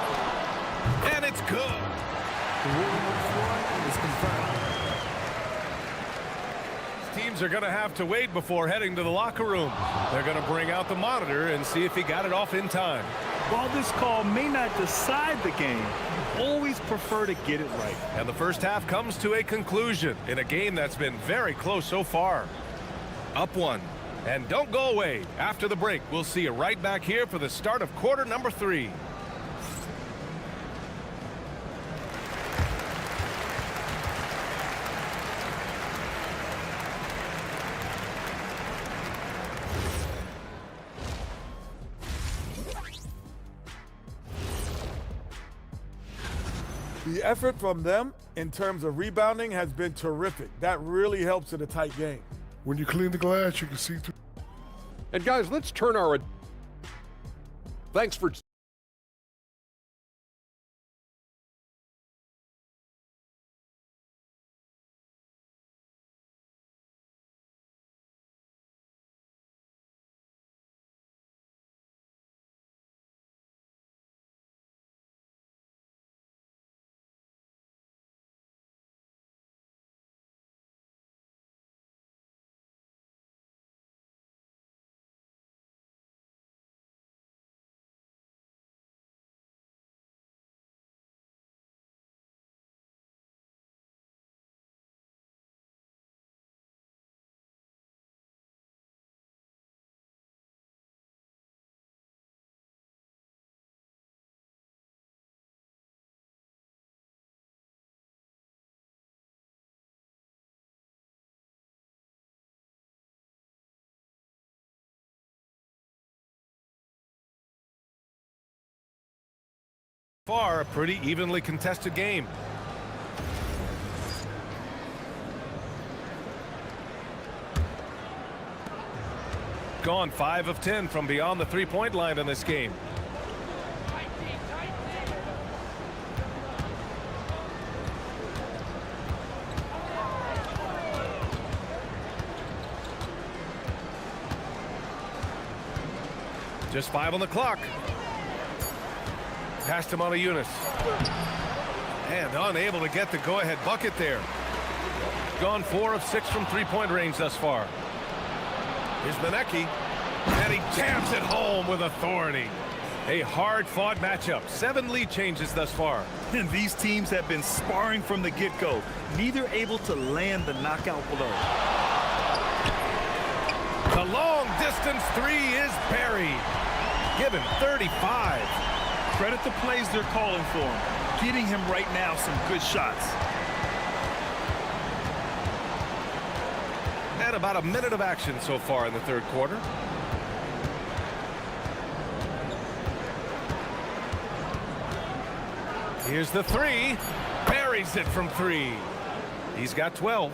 And it's good. The ruling on the floor is confirmed. Teams are going to have to wait before heading to the locker room. They're going to bring out the monitor and see if he got it off in time. While this call may not decide the game, you always prefer to get it right. And the first half comes to a conclusion in a game that's been very close so far. Up 1. And don't go away. After the break, we'll see you right back here for the start of quarter number 3. The effort from them in terms of rebounding has been terrific. That really helps in a tight game. When you clean the glass, you can see through. And guys, let's turn our... Thanks for... Far a pretty evenly contested game. Gone 5 of 10 from beyond the three-point line in this game. Just 5 on the clock. Passed him on a Eunice. And unable to get the go-ahead bucket there. Gone 4 of 6 from three-point range thus far. Here's Manecki. And he jams it home with authority. A hard-fought matchup. 7 lead changes thus far. And these teams have been sparring from the get-go. Neither able to land the knockout blow. The long-distance three is buried. Give him 35. Credit the plays they're calling for him. Getting him right now some good shots. And about a minute of action so far in the third quarter. Here's the three. Buries it from 3. He's got 12.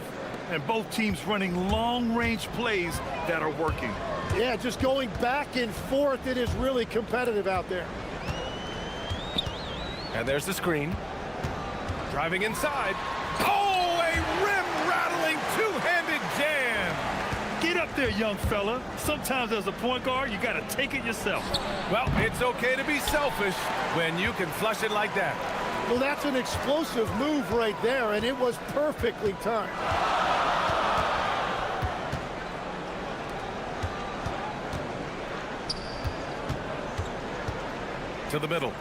And both teams running long-range plays that are working. Yeah, just going back and forth. It is really competitive out there. And there's the screen. Driving inside. Oh, a rim-rattling two-handed jam. Get up there, young fella. Sometimes as a point guard, you got to take it yourself. Well, it's okay to be selfish when you can flush it like that. Well, that's an explosive move right there, and it was perfectly timed. To the middle.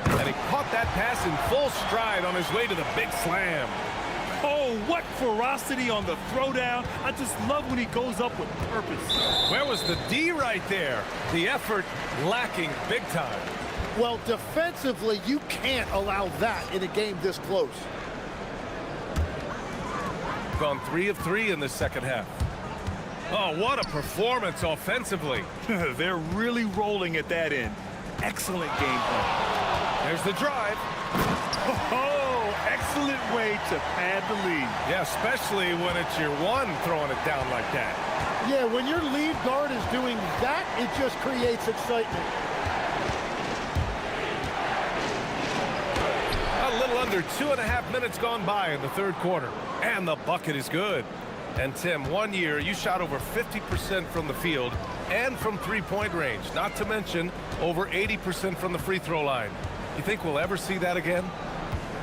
And he caught that pass in full stride on his way to the big slam. Oh, what ferocity on the throwdown. I just love when he goes up with purpose. Where was the D right there? The effort lacking big time. Well, defensively, you can't allow that in a game this close. Gone 3 of 3 in the second half. Oh, what a performance offensively. They're really rolling at that end. Excellent game plan. There's the drive. Oh, excellent way to pad the lead. Yeah, especially when it's your one throwing it down like that. Yeah, when your lead guard is doing that, it just creates excitement. A little under 2.5 minutes gone by in the third quarter. And the bucket is good. And Tim, 1 year, you shot over 50% from the field and from three-point range, not to mention over 80% from the free throw line. You think we'll ever see that again?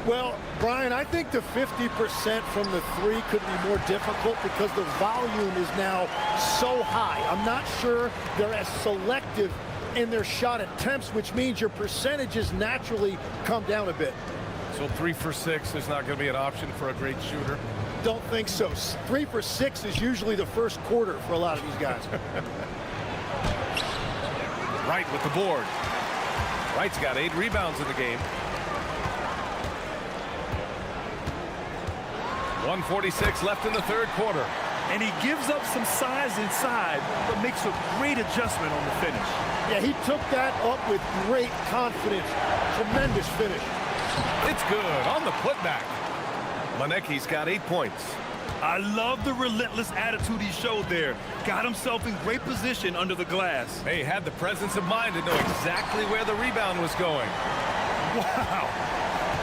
Well, Brian, I think the 50% from the 3 could be more difficult because the volume is now so high. I'm not sure they're as selective in their shot attempts, which means your percentages naturally come down a bit. So 3 for 6 is not going to be an option for a great shooter? Don't think so. 3 for 6 is usually the first quarter for a lot of these guys. Wright with the board. Wright's got 8 rebounds in the game. 1:46 left in the third quarter. And he gives up some size inside, but makes a great adjustment on the finish. Yeah, he took that up with great confidence. Tremendous finish. It's good on the putback. Manecki's got 8 points. I love the relentless attitude he showed there. Got himself in great position under the glass. He had the presence of mind to know exactly where the rebound was going. Wow.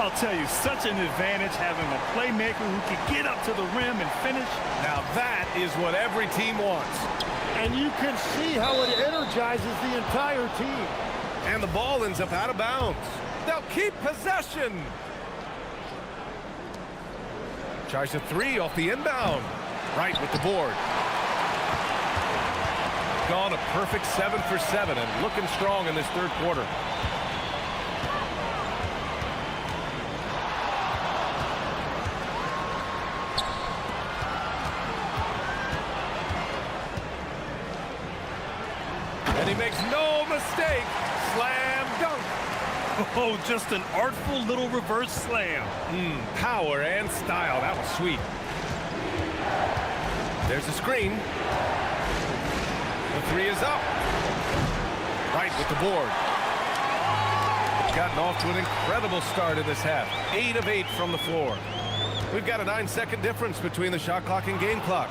I'll tell you, such an advantage having a playmaker who can get up to the rim and finish. Now that is what every team wants. And you can see how it energizes the entire team. And the ball ends up out of bounds. They'll keep possession. Tries a 3 off the inbound. Wright with the board. Gone a perfect 7 for 7 and looking strong in this third quarter. And he makes no mistake. Slam dunk. Oh, just an artful little reverse slam. Power and style. That was sweet. There's the screen. The 3 is up. Wright with the board. Gotten off to an incredible start in this half. 8 of 8 from the floor. We've got a 9-second difference between the shot clock and game clock.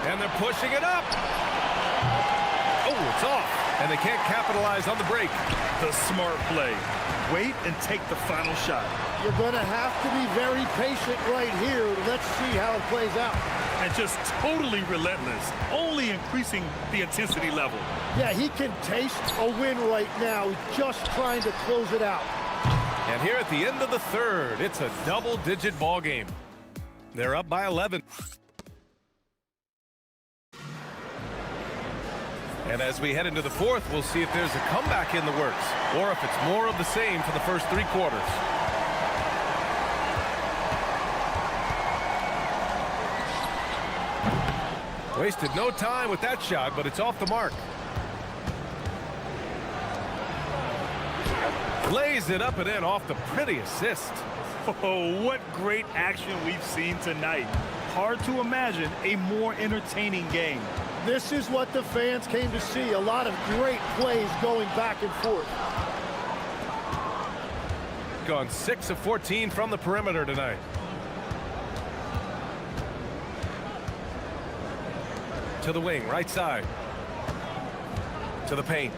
And they're pushing it up. Oh, it's off. And they can't capitalize on the break. The smart play. Wait and take the final shot. You're going to have to be very patient right here. Let's see how it plays out. And just totally relentless, only increasing the intensity level. Yeah, he can taste a win right now, just trying to close it out. And here at the end of the third, it's a double-digit ball game. They're up by 11. And as we head into the fourth, we'll see if there's a comeback in the works, or if it's more of the same for the first three quarters. Wasted no time with that shot, but it's off the mark. Lays it up and in off the pretty assist. Oh, what great action we've seen tonight. Hard to imagine a more entertaining game. This is what the fans came to see. A lot of great plays going back and forth. Gone 6 of 14 from the perimeter tonight. To the wing, right side. To the paint.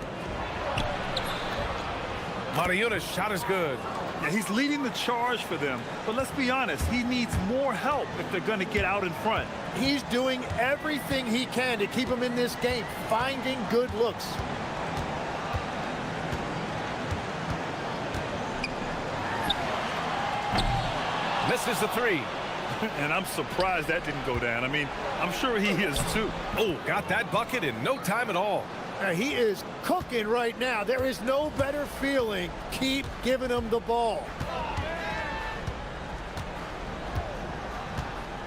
Mariuna's shot is good. Yeah, he's leading the charge for them, but let's be honest, he needs more help if they're going to get out in front. He's doing everything he can to keep him in this game, finding good looks. Misses the three. And I'm surprised that didn't go down. I mean, I'm sure he is too. Oh, got that bucket in no time at all. He is cooking right now. There is no better feeling. Keep giving him the ball.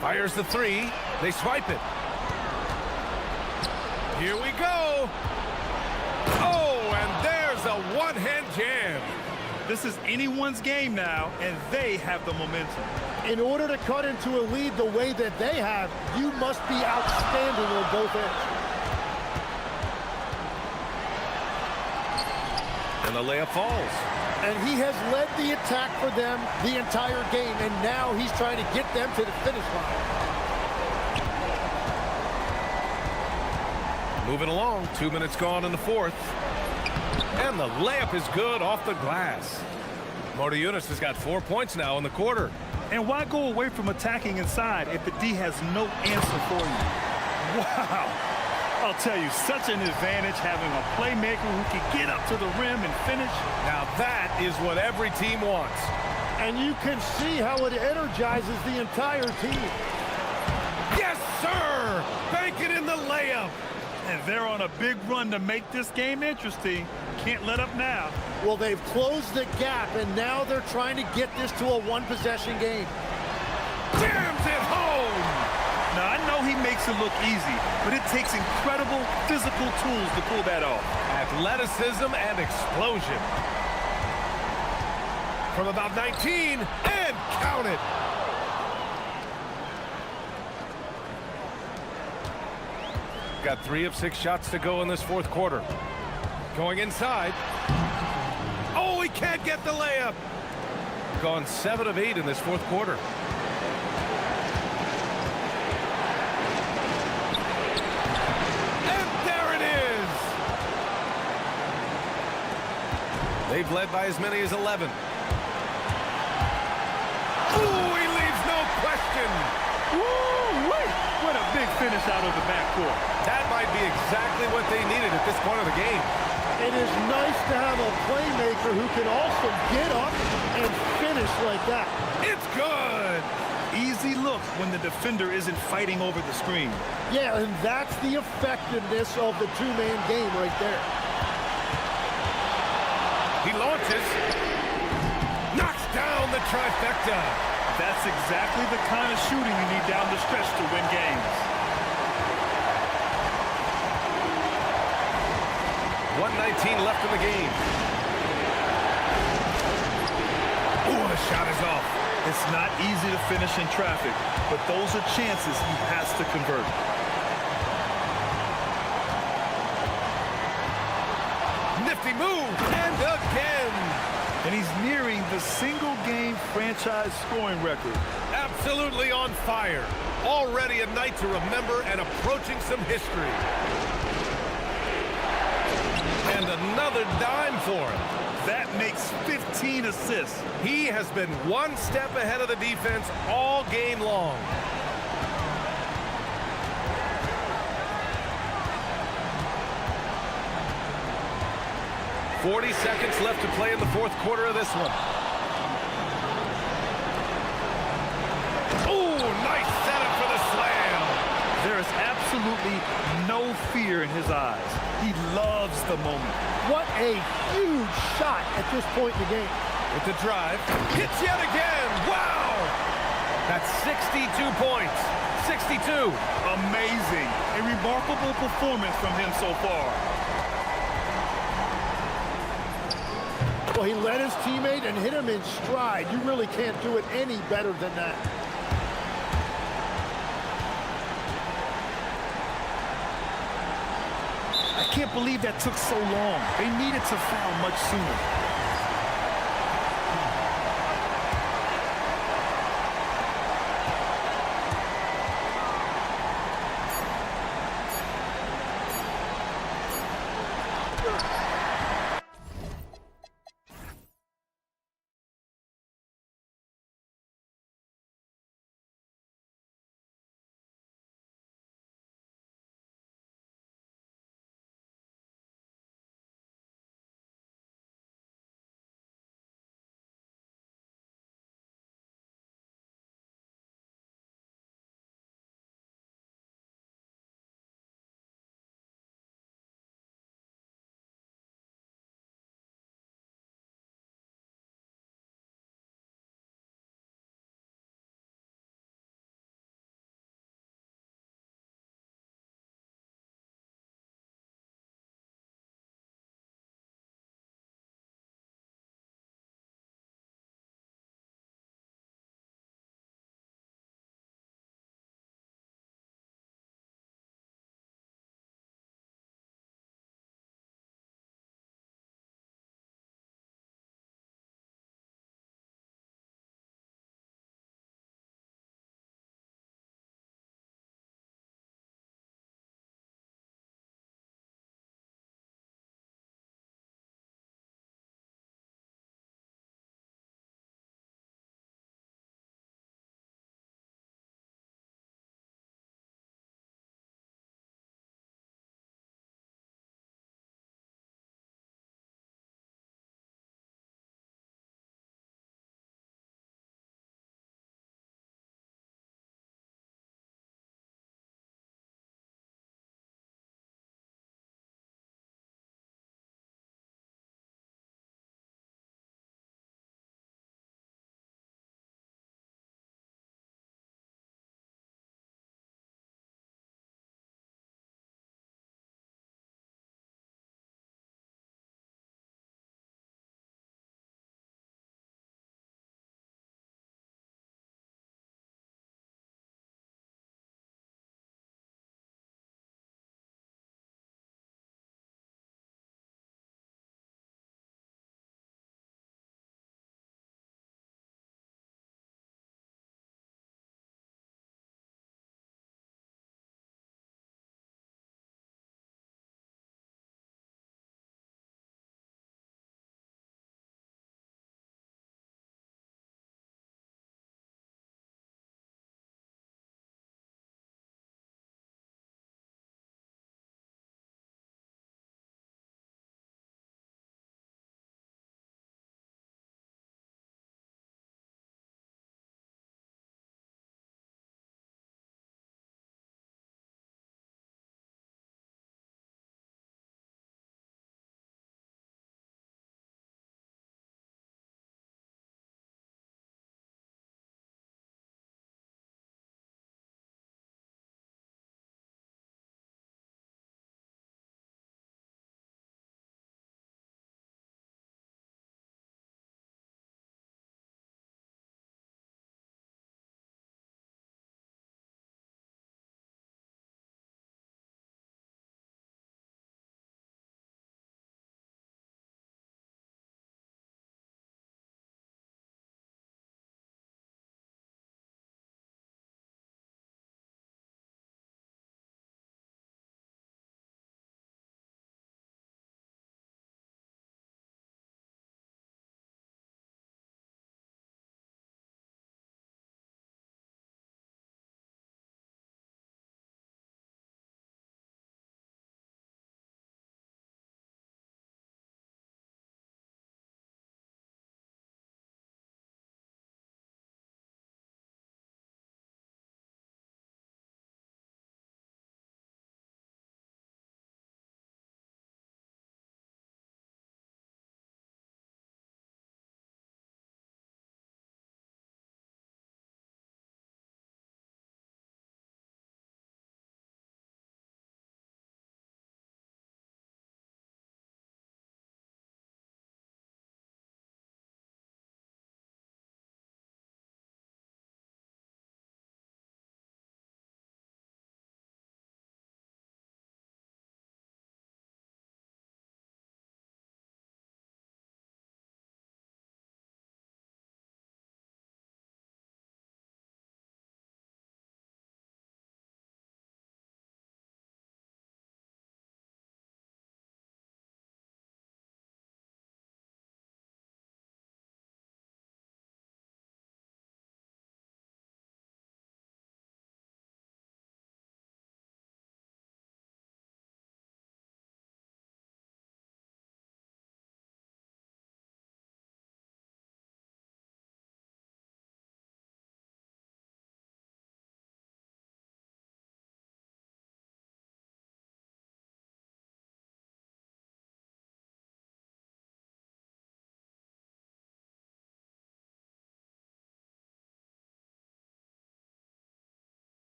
Fires the three. They swipe it. Here we go. Oh, and there's a one-hand jam. This is anyone's game now, and they have the momentum. In order to cut into a lead the way that they have, you must be outstanding on both ends. And the layup falls. And he has led the attack for them the entire game, and now he's trying to get them to the finish line. Moving along, 2 minutes gone in the fourth. And the layup is good off the glass. Mariunas has got 4 points now in the quarter. And why go away from attacking inside if the D has no answer for you? Wow. I'll tell you, such an advantage having a playmaker who can get up to the rim and finish. Now that is what every team wants. And you can see how it energizes the entire team. Yes, sir! Bank it in the layup. And they're on a big run to make this game interesting. Can't let up now. Well, they've closed the gap, and now they're trying to get this to a one-possession game. Jams it home! Now, I know he makes it look easy, but it takes incredible physical tools to pull that off. Athleticism and explosion. From about 19, and count it! Got 3 of 6 shots to go in this fourth quarter. Going inside. Oh, he can't get the layup. Gone 7 of 8 in this fourth quarter. And there it is. They've led by as many as 11. Ooh, he leaves no question. Woo-wee! What a big finish out of the backcourt. That might be exactly what they needed at this point of the game. It is nice to have a playmaker who can also get up and finish like that. It's good. Easy look when the defender isn't fighting over the screen. Yeah, and that's the effectiveness of the two-man game right there. He launches. Knocks down the trifecta. That's exactly the kind of shooting you need down the stretch to win games. 1:19 left in the game. Ooh, the shot is off. It's not easy to finish in traffic, but those are chances he has to convert. Nifty move, and again. And he's nearing the single-game franchise scoring record. Absolutely on fire. Already a night to remember and approaching some history. And another dime for him. That makes 15 assists. He has been one step ahead of the defense all game long. "40 seconds left to play in the fourth quarter of this one." Oh, nice setup for the slam. There is absolutely no fear in his eyes. He loves the moment. What a huge shot at this point in the game. With the drive, hits yet again. Wow! That's 62 points. 62. Amazing. A remarkable performance from him so far. Well, he led his teammate and hit him in stride. You really can't do it any better than that. I can't believe that took so long. They needed to foul much sooner.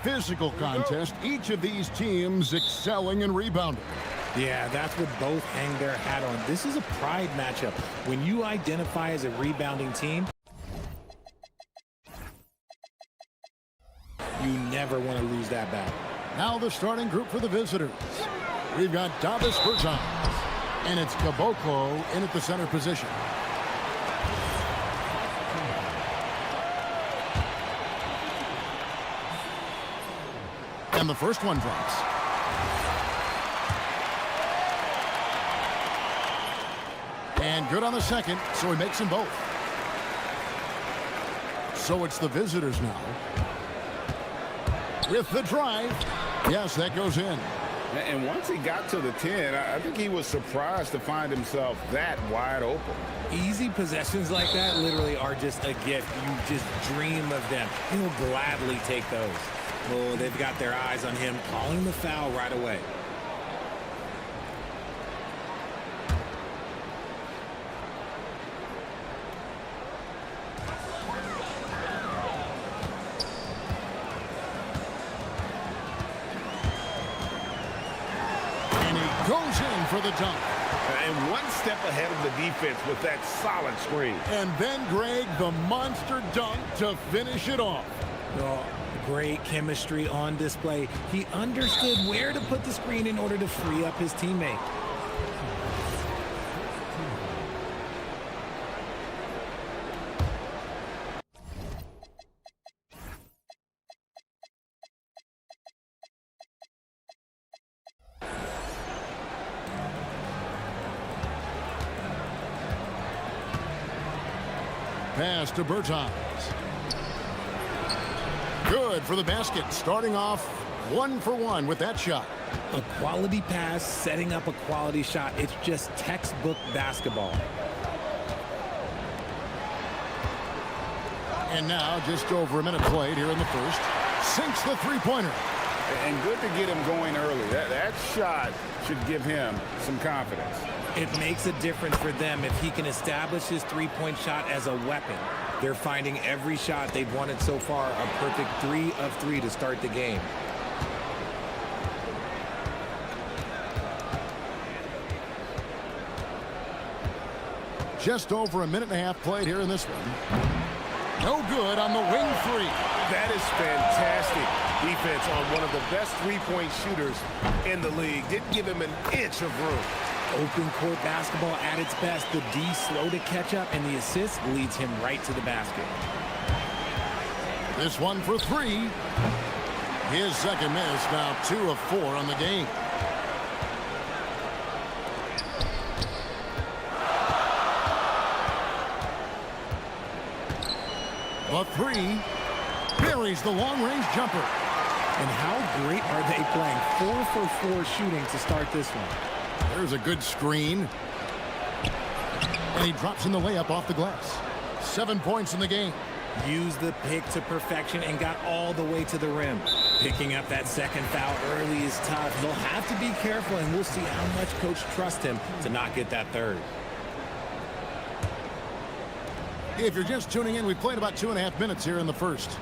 physical contest, each of these teams excelling in rebounding. Yeah, that's what both hang their hat on. This is a pride matchup. When you identify as a rebounding team, you never want to lose that battle. Now the starting group for the visitors. We've got Davis Bertans, and it's Caboclo in at the center position. And the first one drops. And good on the second, so he makes them both. So it's the visitors now. With the drive. Yes, that goes in. And once he got to the 10, I think he was surprised to find himself that wide open. Easy possessions like that literally are just a gift. You just dream of them. He'll gladly take those. Oh, they've got their eyes on him, calling the foul right away. Goes in for the dunk. And one step ahead of the defense with that solid screen. And then, Greg, the monster dunk to finish it off. Oh, great chemistry on display. He understood where to put the screen in order to free up his teammate. Pass to Bertans. Good for the basket, starting off 1 for 1 with that shot. A quality pass, setting up a quality shot. It's just textbook basketball. And now just over a minute played here in the first. Sinks the three-pointer. And good to get him going early. That shot should give him some confidence. It makes a difference for them if he can establish his three-point shot as a weapon. They're finding every shot they've wanted so far a perfect 3 of 3 to start the game. Just over a minute and a half played here in this one. No good on the wing three. That is fantastic defense on one of the best three-point shooters in the league. Didn't give him an inch of room. Open court basketball at its best. The D slow to catch up, and the assist leads him right to the basket. This one for 3. His second miss, now 2 of 4 on the game. The 3 buries the long-range jumper. And how great are they playing? 4 for 4 shooting to start this one. There's a good screen. And he drops in the layup off the glass. 7 points in the game. Used the pick to perfection and got all the way to the rim. Picking up that second foul early is tough. He'll have to be careful, and we'll see how much coach trusts him to not get that third. If you're just tuning in, we played about 2.5 minutes here in the first.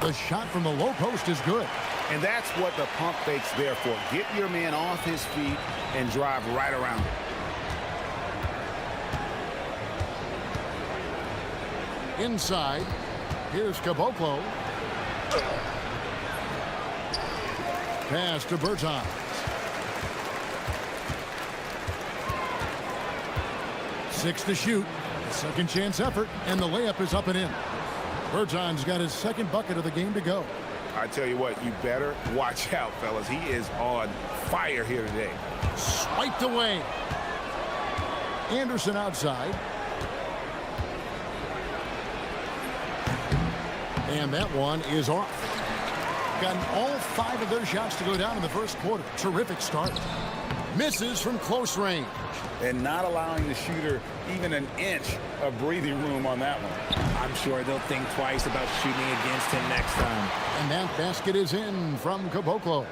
The shot from the low post is good. And that's what the pump fake's there for. Get your man off his feet and drive right around it. Inside, here's Caboclo. Pass to Bertans. Six to shoot. Second chance effort, and the layup is up and in. Bertans got his second bucket of the game to go. I tell you what, you better watch out, fellas. He is on fire here today. Swiped away. Anderson outside. And that one is off. Gotten all 5 of their shots to go down in the first quarter. Terrific start. Misses from close range. And not allowing the shooter even an inch of breathing room on that one. I'm sure they'll think twice about shooting against him next time. And that basket is in from Caboclo.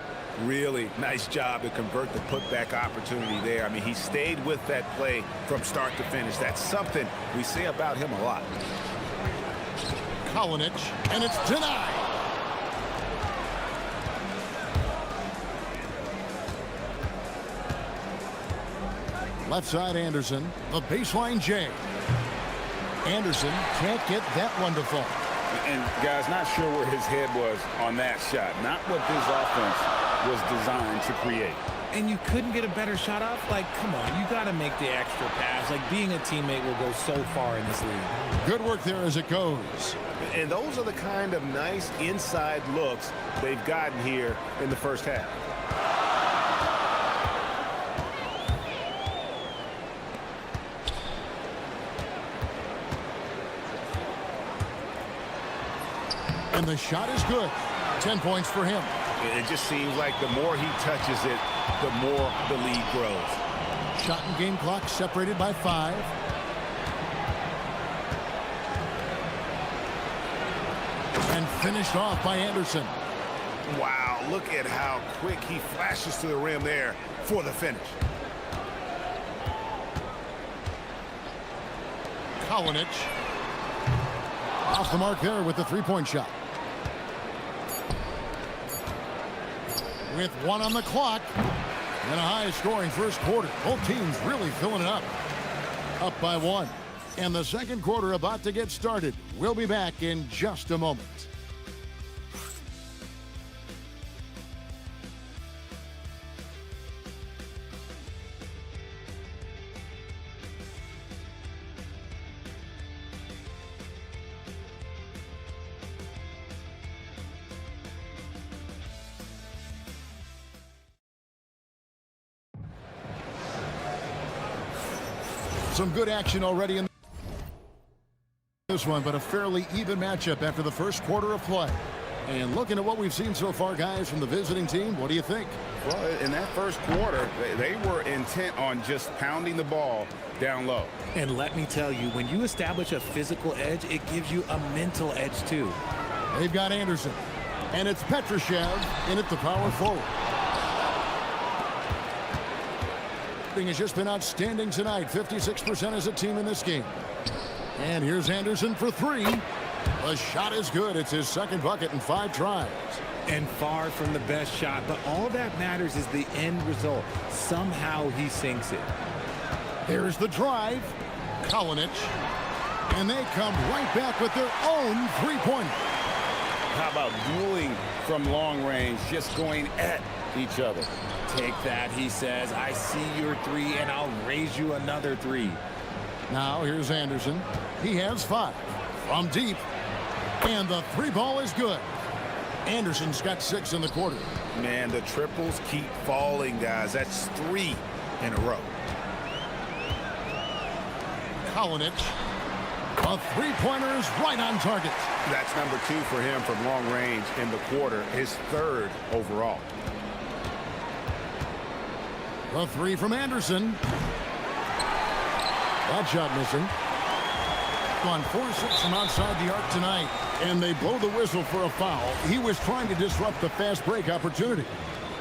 Really nice job to convert the putback opportunity there. I mean, he stayed with that play from start to finish. That's something we say about him a lot. Kalinic, and it's denied. Left side Anderson, the baseline J. Anderson can't get that one to fall. And guys, not sure where his head was on that shot. Not what this offense was designed to create. And you couldn't get a better shot off? Like, come on, you got to make the extra pass. Like, being a teammate will go so far in this league. Good work there as it goes. And those are the kind of nice inside looks they've gotten here in the first half. And the shot is good. 10 points for him. It just seems like the more he touches it, the more the lead grows. Shot and game clock separated by 5. And finished off by Anderson. Wow, look at how quick he flashes to the rim there for the finish. Kalinic. Off the mark there with the three-point shot. With 1 on the clock and a high-scoring first quarter. Both teams really filling it up. Up by 1. And the second quarter about to get started. We'll be back in just a moment. Some good action already in this one, but a fairly even matchup after the first quarter of play. And looking at what we've seen so far, guys, from the visiting team, what do you think? Well, in that first quarter, they were intent on just pounding the ball down low. And let me tell you, when you establish a physical edge, it gives you a mental edge, too. They've got Anderson, and it's Petrushev in at the power forward. Has just been outstanding tonight. 56% as a team in this game. And here's Anderson for 3. The shot is good. It's his second bucket in 5 tries. And far from the best shot, but all that matters is the end result. Somehow he sinks it. There's the drive. Kalinic. And they come right back with their own three-pointer. How about dueling from long range, just going at each other? Take that, he says. I see your 3, and I'll raise you another 3. Now here's Anderson. He has 5 from deep. And the 3 ball is good. Anderson's got 6 in the quarter. Man, the triples keep falling, guys. That's 3 in a row. Kalinic. A three-pointer is right on target. That's number 2 for him from long range in the quarter. His 3rd overall. The 3 from Anderson. That shot missing. On 4-6 from outside the arc tonight. And they blow the whistle for a foul. He was trying to disrupt the fast break opportunity.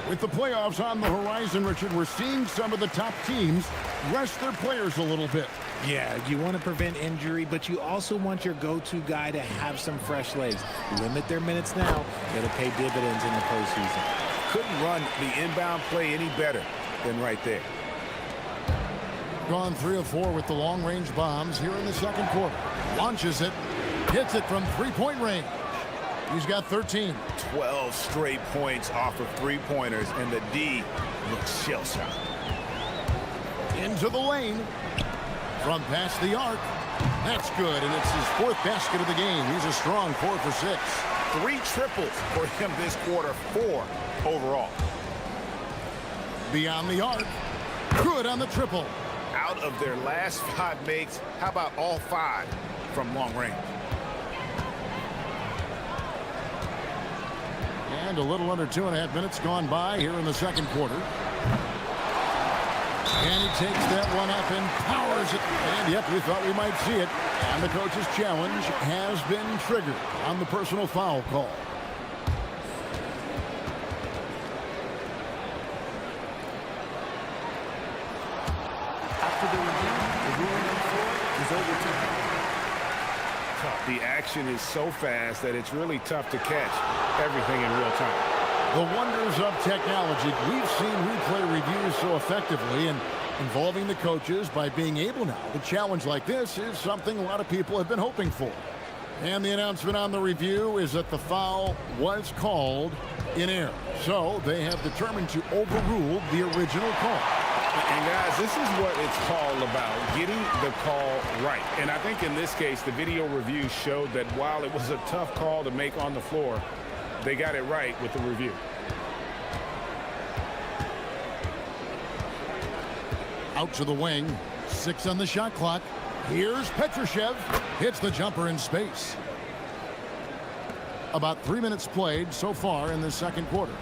With the playoffs on the horizon, Richard, we're seeing some of the top teams rest their players a little bit. Yeah, you want to prevent injury, but you also want your go-to guy to have some fresh legs. Limit their minutes now. It'll pay dividends in the postseason. Couldn't run the inbound play any better than right there. Gone 3 of 4 with the long-range bombs here in the second quarter. Launches it. Hits it from three-point range. He's got 13. 12 straight points off of three-pointers, and the D looks shell-shocked. Into the lane. From past the arc. That's good, and it's his 4th basket of the game. He's a strong 4 for 6. 3 triples for him this quarter, 4 overall. Beyond the arc. Good on the triple. Out of their last 5 makes, how about all 5 from long range? And a little under 2.5 minutes gone by here in the second quarter. And he takes that one up and powers it. And yep, we thought we might see it. And the coach's challenge has been triggered on the personal foul call. is overturned. The action is so fast that it's really tough to catch everything in real time. The wonders of technology. We've seen replay reviews so effectively, and involving the coaches by being able now to challenge like this is something a lot of people have been hoping for. And the announcement on the review is that the foul was called in error. So they have determined to overrule the original call. And guys, this is what it's all about, getting the call right. And I think in this case, the video review showed that while it was a tough call to make on the floor, they got it right with the review. Out to the wing, 6 on the shot clock. Here's Petrushev, hits the jumper in space. About 3 minutes played so far in the second quarter.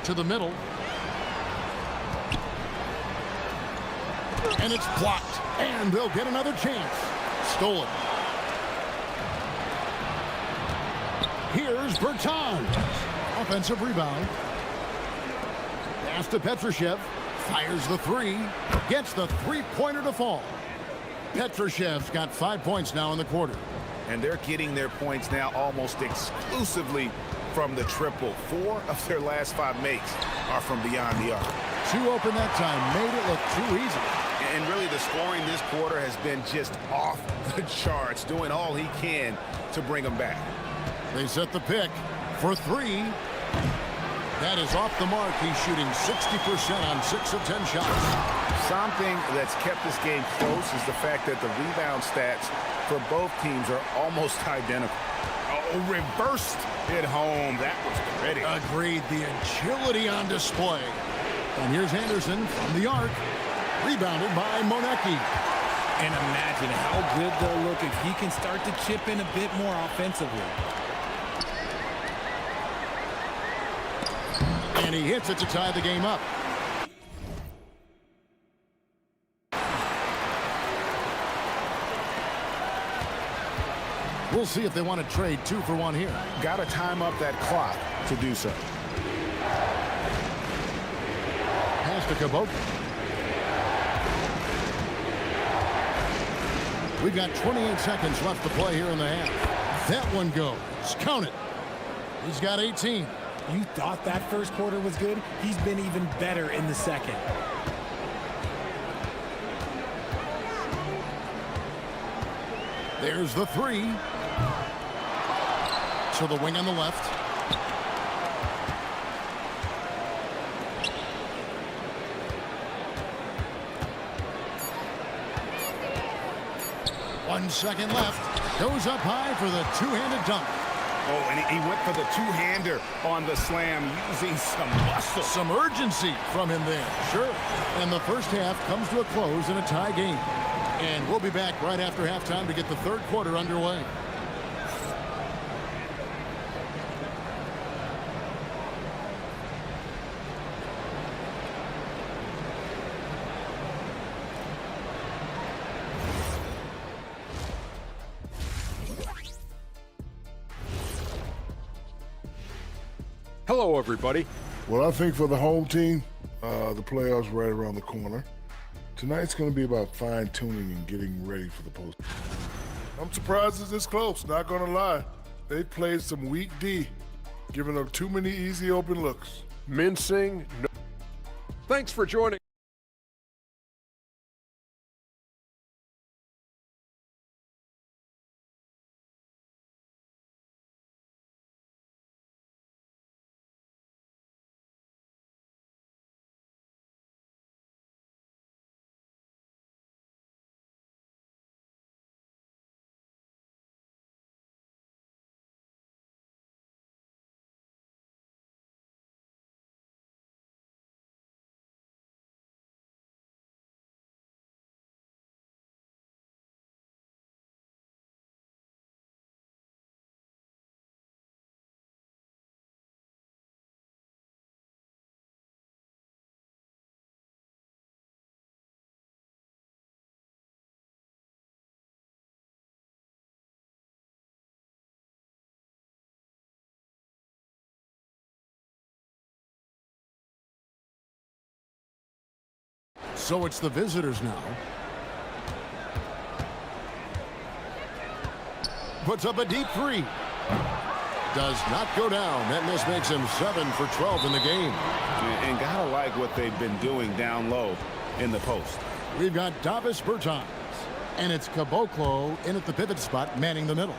To the middle. And it's blocked. And they'll get another chance. Stolen. Here's Bertans. Offensive rebound. Pass to Petrushev. Fires the three. Gets the three-pointer to fall. Petrushev's got 5 points now in the quarter. And they're getting their points now almost exclusively from the triple. 4 of their last 5 makes are from beyond the arc. 2 open that time. Made it look too easy. And really the scoring this quarter has been just off the charts, doing all he can to bring them back. They set the pick for 3. That is off the mark. He's shooting 60% on 6 of 10 shots. Something that's kept this game close is the fact that the rebound stats for both teams are almost identical. Oh, reversed it home. That was pretty. Agreed. The agility on display. And here's Anderson from the arc. Rebounded by Monecki. And imagine how good they'll look if he can start to chip in a bit more offensively. And he hits it to tie the game up. We'll see if they want to trade 2 for 1 here. Got to time up that clock to do so. Pass to Kubota. We've got 28 seconds left to play here in the half. That one goes. Count it. He's got 18. You thought that first quarter was good? He's been even better in the second. There's the 3. To the wing on the left. One second left. Goes up high for the two-handed dunk. Oh, and he went for the two-hander on the slam, using some muscle. Some urgency from him there. Sure. And the first half comes to a close in a tie game. And we'll be back right after halftime to get the third quarter underway. Hello, everybody. Well, I think for the home team, the playoffs right around the corner. Tonight's going to be about fine-tuning and getting ready for the post. I'm surprised it's this close, not going to lie. They played some weak D, giving up too many easy open looks. Mincing. No. Thanks for joining. So it's the visitors now. Puts up a deep three. Does not go down. That miss makes him 7 for 12 in the game. And gotta like what they've been doing down low in the post. We've got Davis Bertans. And it's Caboclo in at the pivot spot, manning the middle.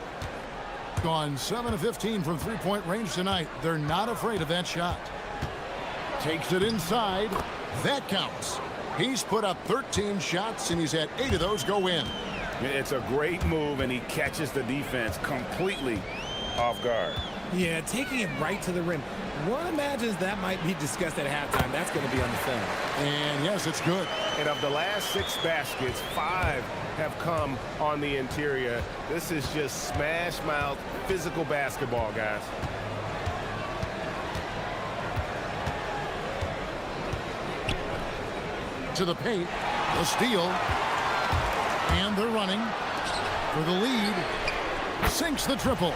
Gone 7 of 15 from three-point range tonight. They're not afraid of that shot. Takes it inside. That counts. He's put up 13 shots, and he's had 8 of those go in. It's a great move, and he catches the defense completely off guard. Yeah, taking it right to the rim. One imagines that might be discussed at halftime. That's going to be on the film. And yes, it's good. And of the last 6 baskets, 5 have come on the interior. This is just smash mouth physical basketball, guys. To the paint, the steal, and they're running for the lead. Sinks the triple.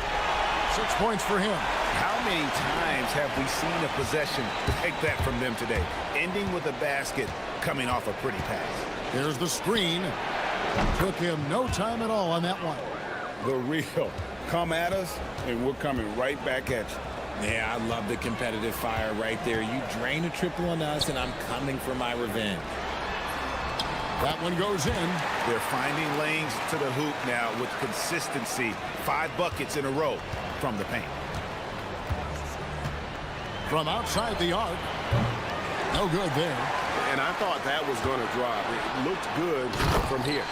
6 points for him. How many times have we seen a possession like that from them today? Ending with a basket, coming off a pretty pass. There's the screen. Took him no time at all on that one. The real. Come at us, and we're coming right back at you. Yeah, I love the competitive fire right there. You drain a triple on us, and I'm coming for my revenge. That one goes in. They're finding lanes to the hoop now with consistency. 5 buckets in a row from the paint. From outside the arc. No good there. And I thought that was going to drop. It looked good from here.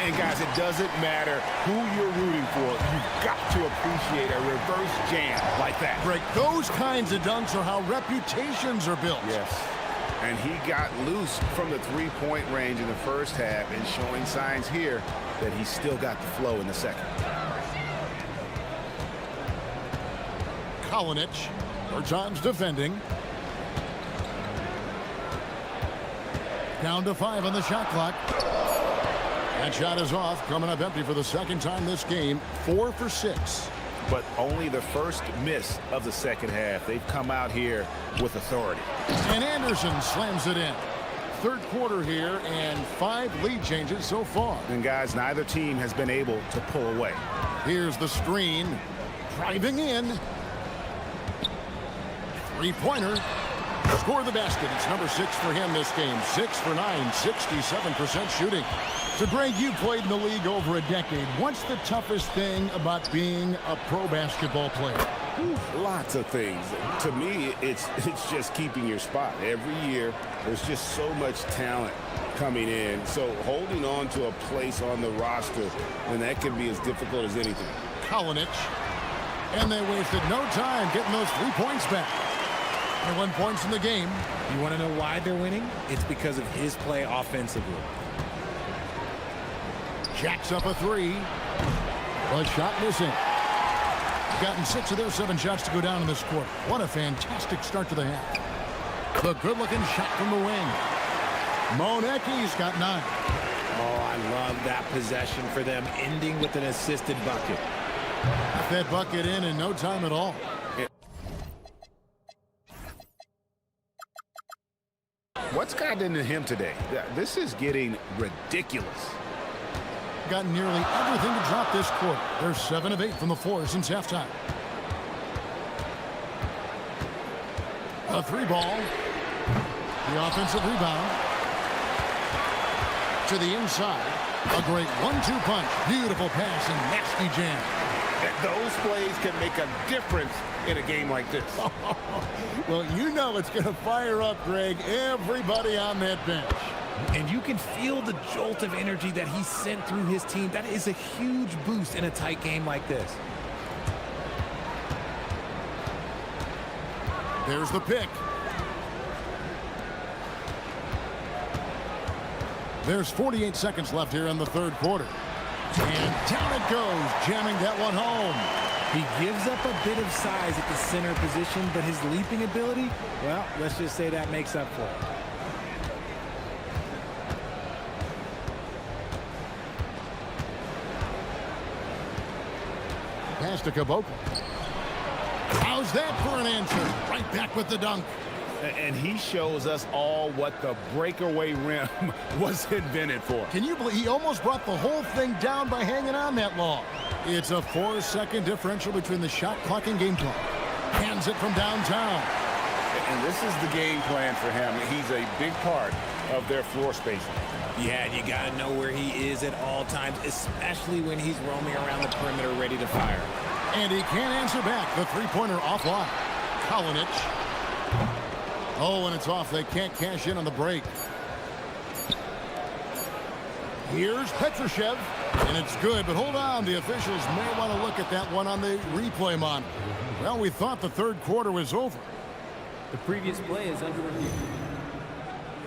And guys, it doesn't matter who you're rooting for. You've got to appreciate a reverse jam like that. Greg, those kinds of dunks are how reputations are built. Yes. And he got loose from the three-point range in the first half and showing signs here that he's still got the flow in the second. Kalinic. Bertans defending. Down to 5 on the shot clock. That shot is off, coming up empty for the second time this game. 4 for 6. But only the first miss of the second half. They've come out here with authority. And Anderson slams it in. Third quarter here, and 5 lead changes so far. And guys, neither team has been able to pull away. Here's the screen. Driving in. Three-pointer. Score the basket. It's number 6 for him this game. 6 for 9, 67% shooting. So, Greg, you played in the league over a decade. What's the toughest thing about being a pro basketball player? Lots of things. To me, it's just keeping your spot. Every year, there's just so much talent coming in. So holding on to a place on the roster, and that can be as difficult as anything. Kalinic. And they wasted no time getting those 3 points back. 21 points in the game. You want to know why they're winning? It's because of his play offensively. Jacks up a 3. A shot missing. Gotten 6 of their 7 shots to go down in this quarter. What a fantastic start to the half. The good-looking shot from the wing. Monecki's got 9. Oh, I love that possession for them, ending with an assisted bucket. Got that bucket in no time at all. What's gotten into him today? This is getting ridiculous. Got nearly everything to drop this quarter. They're 7 of 8 from the floor since halftime. A 3-ball. The offensive rebound. To the inside. A great 1-2 punch. Beautiful pass and nasty jam. Those plays can make a difference in a game like this. Well, you know it's going to fire up, Greg, everybody on that bench. And you can feel the jolt of energy that he sent through his team. That is a huge boost in a tight game like this. There's the pick. There's 48 seconds left here in the third quarter. And down it goes, jamming that one home. He gives up a bit of size at the center position, but his leaping ability, well, let's just say that makes up for it. Pass to Caboclo. How's that for an answer? Right back with the dunk. And he shows us all what the breakaway rim was invented for. Can you believe he almost brought the whole thing down by hanging on that long? It's a 4-second differential between the shot clock and game clock. Hands it from downtown. And this is the game plan for him. He's a big part of their floor spacing. Yeah, you got to know where he is at all times, especially when he's roaming around the perimeter ready to fire. And he can't answer back. The three-pointer offline. Kalinic. Oh, and it's off. They can't cash in on the break. Here's Petrushev. And it's good, but hold on. The officials may want to look at that one on the replay monitor. Well, we thought the third quarter was over. The previous play is under review.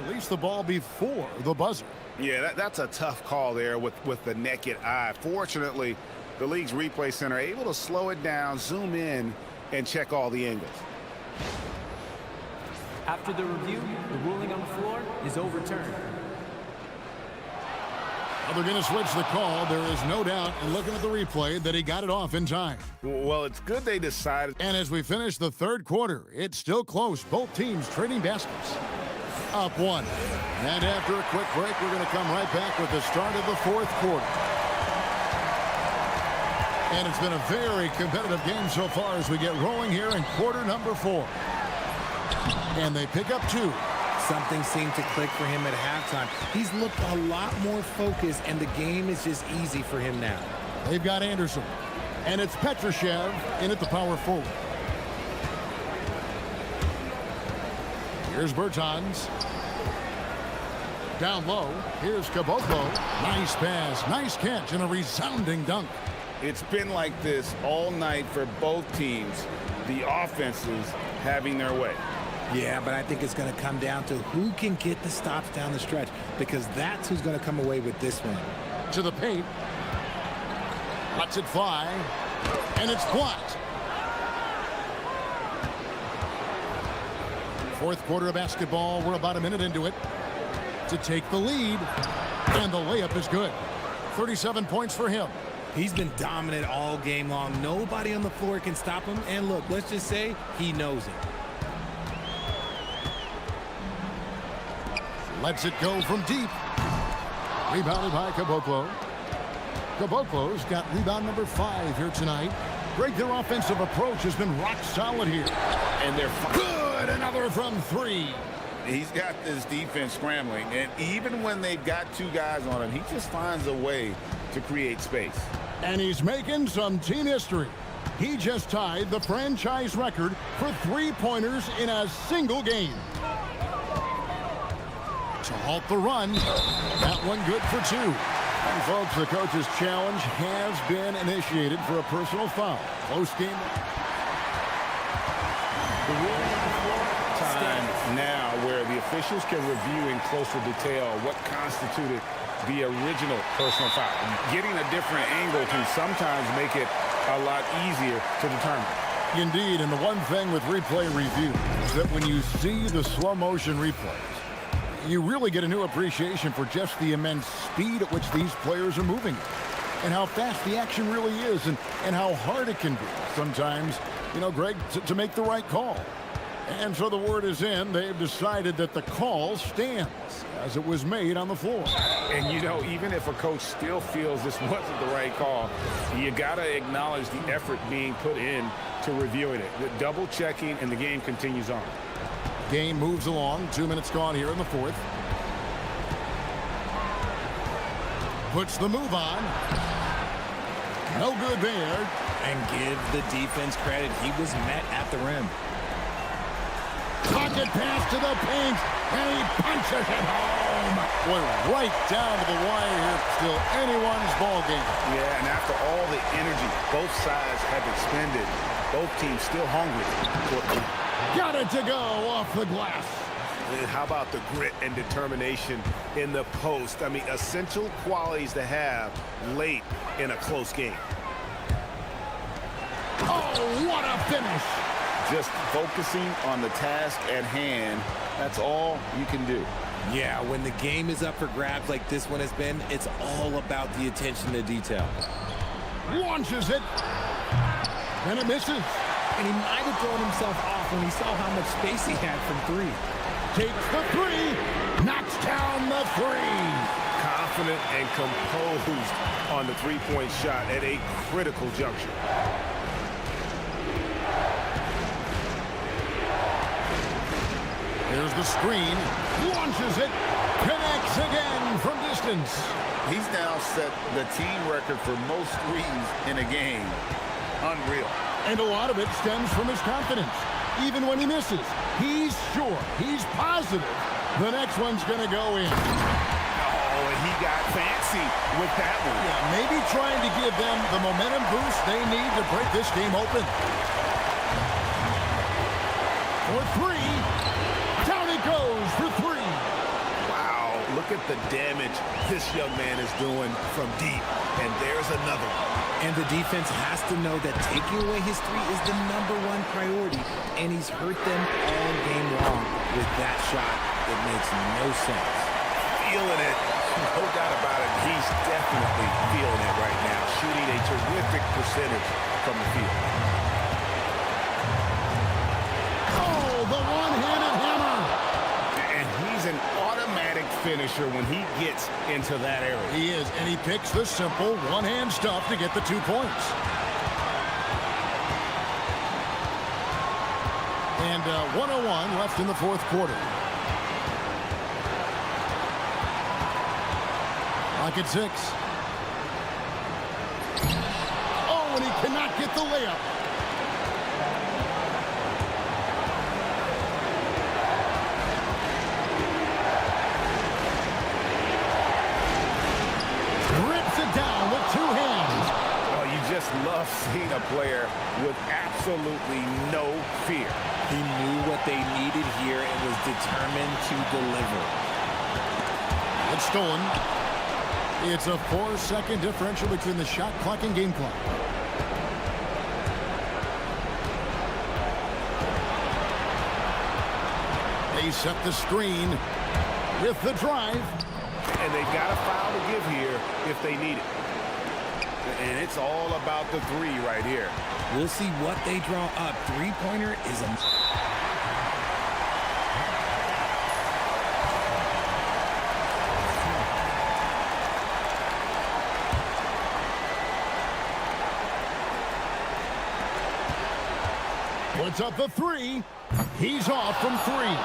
Release the ball before the buzzer. Yeah, that's a tough call there with the naked eye. Fortunately, the league's replay center able to slow it down, zoom in, and check all the angles. After the review, the ruling on the floor is overturned. Well, they're going to switch the call. There is no doubt, in looking at the replay, that he got it off in time. Well, it's good they decided. And as we finish the third quarter, it's still close. Both teams trading baskets. Up one. And after a quick break, we're going to come right back with the start of the fourth quarter. And it's been a very competitive game so far as we get rolling here in quarter number 4. And they pick up 2. Something seemed to click for him at halftime. He's looked a lot more focused, and the game is just easy for him now. They've got Anderson. And it's Petrushev in at the power forward. Here's Bertans. Down low. Here's Caboclo. Nice pass. Nice catch and a resounding dunk. It's been like this all night for both teams. The offenses having their way. Yeah, but I think it's going to come down to who can get the stops down the stretch, because that's who's going to come away with this one. To the paint. Lets it fly. And it's blocked. Fourth quarter of basketball. We're about a minute into it. To take the lead. And the layup is good. 37 points for him. He's been dominant all game long. Nobody on the floor can stop him. And look, let's just say he knows it. Lets it go from deep. Rebounded by Caboclo. Caboclo's got rebound number 5 here tonight. Greg, their offensive approach has been rock solid here. And they're good. Another from 3. He's got this defense scrambling, and even when they've got 2 guys on him, he just finds a way to create space. And he's making some team history. He just tied the franchise record for 3-pointers in a single game. To halt the run. That one good for 2. And folks, the coach's challenge has been initiated for a personal foul. Close game. The ruling on the floor time now where the officials can review in closer detail what constituted the original personal foul. Getting a different angle can sometimes make it a lot easier to determine. Indeed, and the one thing with replay review is that when you see the slow motion replays, you really get a new appreciation for just the immense speed at which these players are moving and how fast the action really is and how hard it can be sometimes, you know, Greg, to make the right call. And so the word is in. They've decided that the call stands as it was made on the floor. And, you know, even if a coach still feels this wasn't the right call, you got to acknowledge the effort being put in to reviewing it. The double checking, and the game continues on. Game moves along. 2 minutes gone here in the fourth. Puts the move on. No good there. And give the defense credit. He was met at the rim. Pocket pass to the paint, and he punches it home. Went right down to the wire here. Still anyone's ball game. Yeah, and after all the energy both sides have expended, both teams still hungry. Got it to go off the glass. How about the grit and determination in the post? I mean, essential qualities to have late in a close game. Oh, what a finish. Just focusing on the task at hand, that's all you can do. Yeah, when the game is up for grabs like this one has been, it's all about the attention to detail. Launches it. And it misses. And he might have thrown himself off when he saw how much space he had from three. Takes the three, knocks down the three. Confident and composed on the three-point shot at a critical juncture. Here's the screen, launches it, connects again from distance. He's now set the team record for most threes in a game. Unreal. And a lot of it stems from his confidence. Even when he misses, he's sure, he's positive the next one's going to go in. Oh, and he got fancy with that one. Yeah, maybe trying to give them the momentum boost they need to break this game open. For three, down it goes for three. Wow, look at the damage this young man is doing from deep. And there's another one. And the defense has to know that taking away his three is the #1 priority, and he's hurt them all game long with that shot. It makes no sense. Feeling it, no doubt about it. He's definitely feeling it right now, shooting a terrific percentage from the field. Oh, the one-handed hammer. And he's an automatic finisher when he gets into that area. He is, and he picks the simple one-hand stuff to get the 2 points. And 1:01 left in the fourth quarter. Lock at 6. Oh, and he cannot get the layup. Rips it down with 2 hands. Oh, you just love seeing a player with absolutely no fear. He knew what they needed here and was determined to deliver. It's stolen. It's a 4-second differential between the shot clock and game clock. They set the screen with the drive. And they've got a foul to give here if they need it. And it's all about the three right here. We'll see what they draw up. Three-pointer is a... Puts up the three. He's off from 3.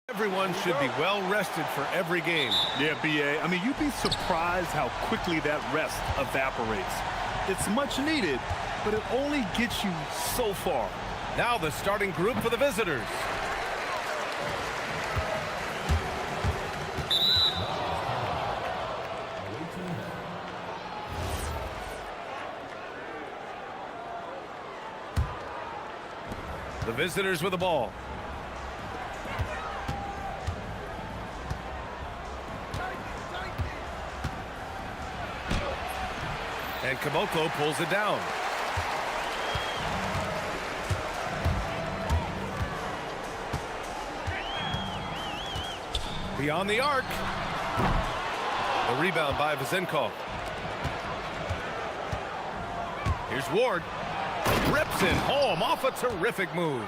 Everyone should be well rested for every game. Yeah, BA. I mean, you'd be surprised how quickly that rest evaporates. It's much needed, but it only gets you so far. Now the starting group for the visitors. The visitors with the ball. And Caboclo pulls it down. Beyond the arc. The rebound by Vezenkov. Here's Ward. Rips it home off a terrific move.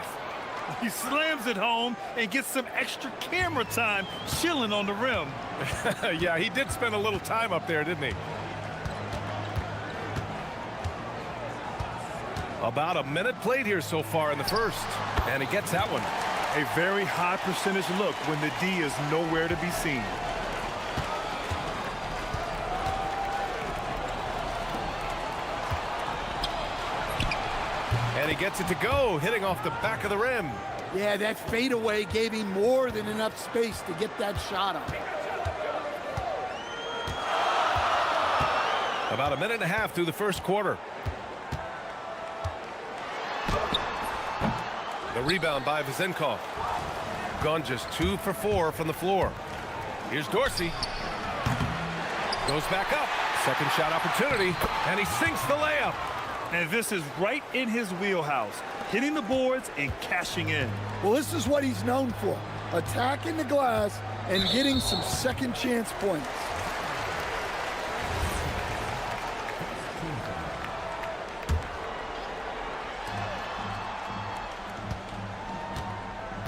He slams it home and gets some extra camera time chilling on the rim. Yeah, he did spend a little time up there, didn't he? About a minute played here so far in the first, and he gets that one. A very high percentage look when the D is nowhere to be seen. And he gets it to go, hitting off the back of the rim. Yeah, that fadeaway gave him more than enough space to get that shot up. About a minute and a half through the first quarter. The rebound by Vezenkov. Gone just 2 for 4 from the floor. Here's Dorsey. Goes back up. Second shot opportunity, and he sinks the layup. And this is right in his wheelhouse, hitting the boards and cashing in. Well, this is what he's known for, attacking the glass and getting some second chance points.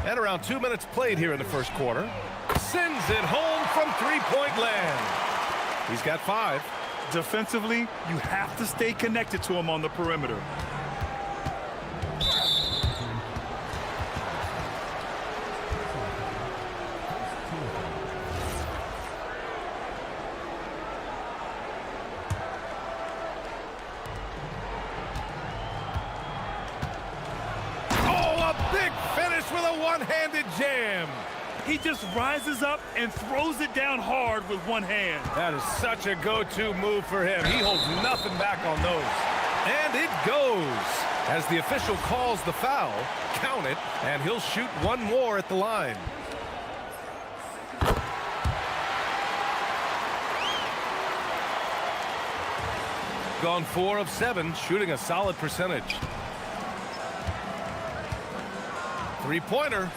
And around 2 minutes played here in the first quarter. Sends it home from three-point land. He's got 5. Defensively, you have to stay connected to him on the perimeter. Oh, a big finish with a one-handed jam. He just rises up and throws it down hard with one hand. That is such a go-to move for him. He holds nothing back on those. And it goes. As the official calls the foul, count it, and he'll shoot one more at the line. Gone 4 of 7, shooting a solid percentage. Three-pointer.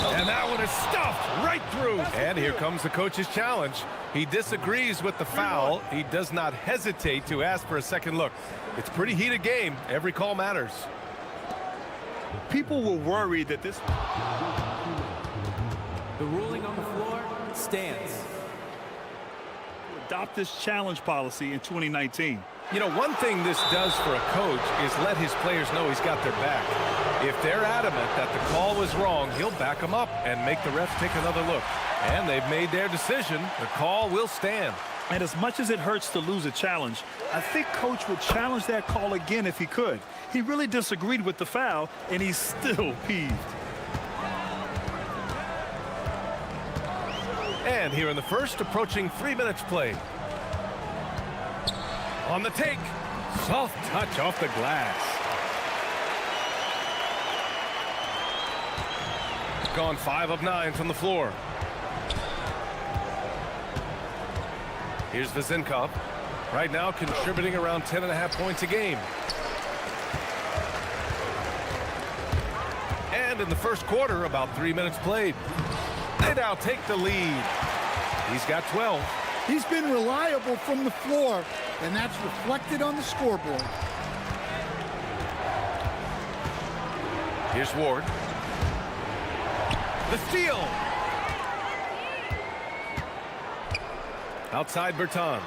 And that one is stuffed right through. And here comes the coach's challenge. He disagrees with the foul. He does not hesitate to ask for a second look. It's a pretty heated game. Every call matters. People were worried that this... The ruling on the floor stands. Adopt this challenge policy in 2019. You know, one thing this does for a coach is let his players know he's got their back. If they're adamant that the call was wrong, he'll back them up and make the refs take another look. And they've made their decision. The call will stand. And as much as it hurts to lose a challenge, I think Coach would challenge that call again if he could. He really disagreed with the foul, and he's still peeved. And here in the first, approaching 3 minutes played. On the take, soft touch off the glass. Gone 5 of 9 from the floor. Here's Vezenkov. Right now contributing around 10.5 points a game. And in the first quarter, about 3 minutes played. They now take the lead. He's got 12. He's been reliable from the floor, and that's reflected on the scoreboard. Here's Ward. The steal. Outside Bertans.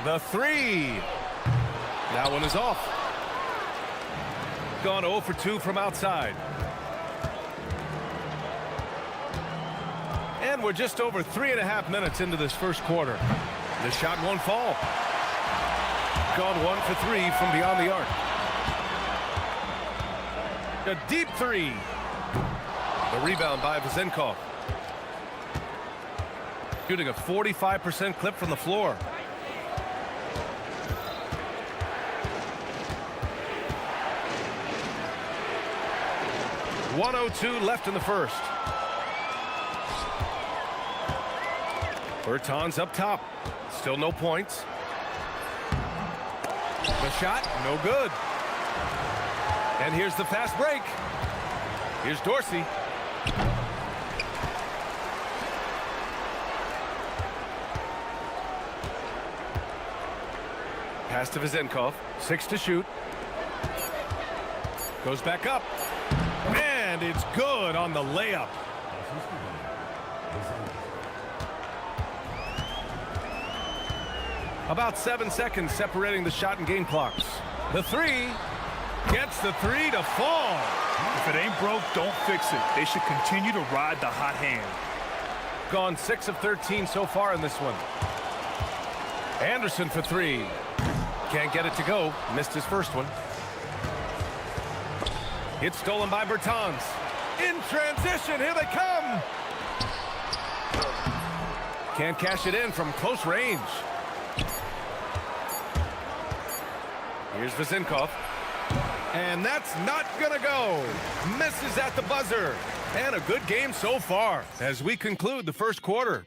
The 3. That one is off. Gone 0 for 2 from outside. And we're just over 3.5 minutes into this first quarter. The shot won't fall. Gone 1 for 3 from beyond the arc. A deep three. The rebound by Vezenkov. Shooting a 45% clip from the floor. .102 left in the first. Bertans up top. Still no points. The shot, no good. And here's the fast break. Here's Dorsey. Pass to Vezenkov. 6 to shoot. Goes back up. And it's good on the layup. About 7 seconds separating the shot and game clocks. The three gets the three to fall. If it ain't broke, don't fix it. They should continue to ride the hot hand. Gone 6 of 13 so far in this one. Anderson for three. Can't get it to go. Missed his first one. It's stolen by Bertans. In transition, here they come. Can't cash it in from close range. Here's Vezenkov. And that's not gonna go. Misses at the buzzer. And a good game so far as we conclude the first quarter.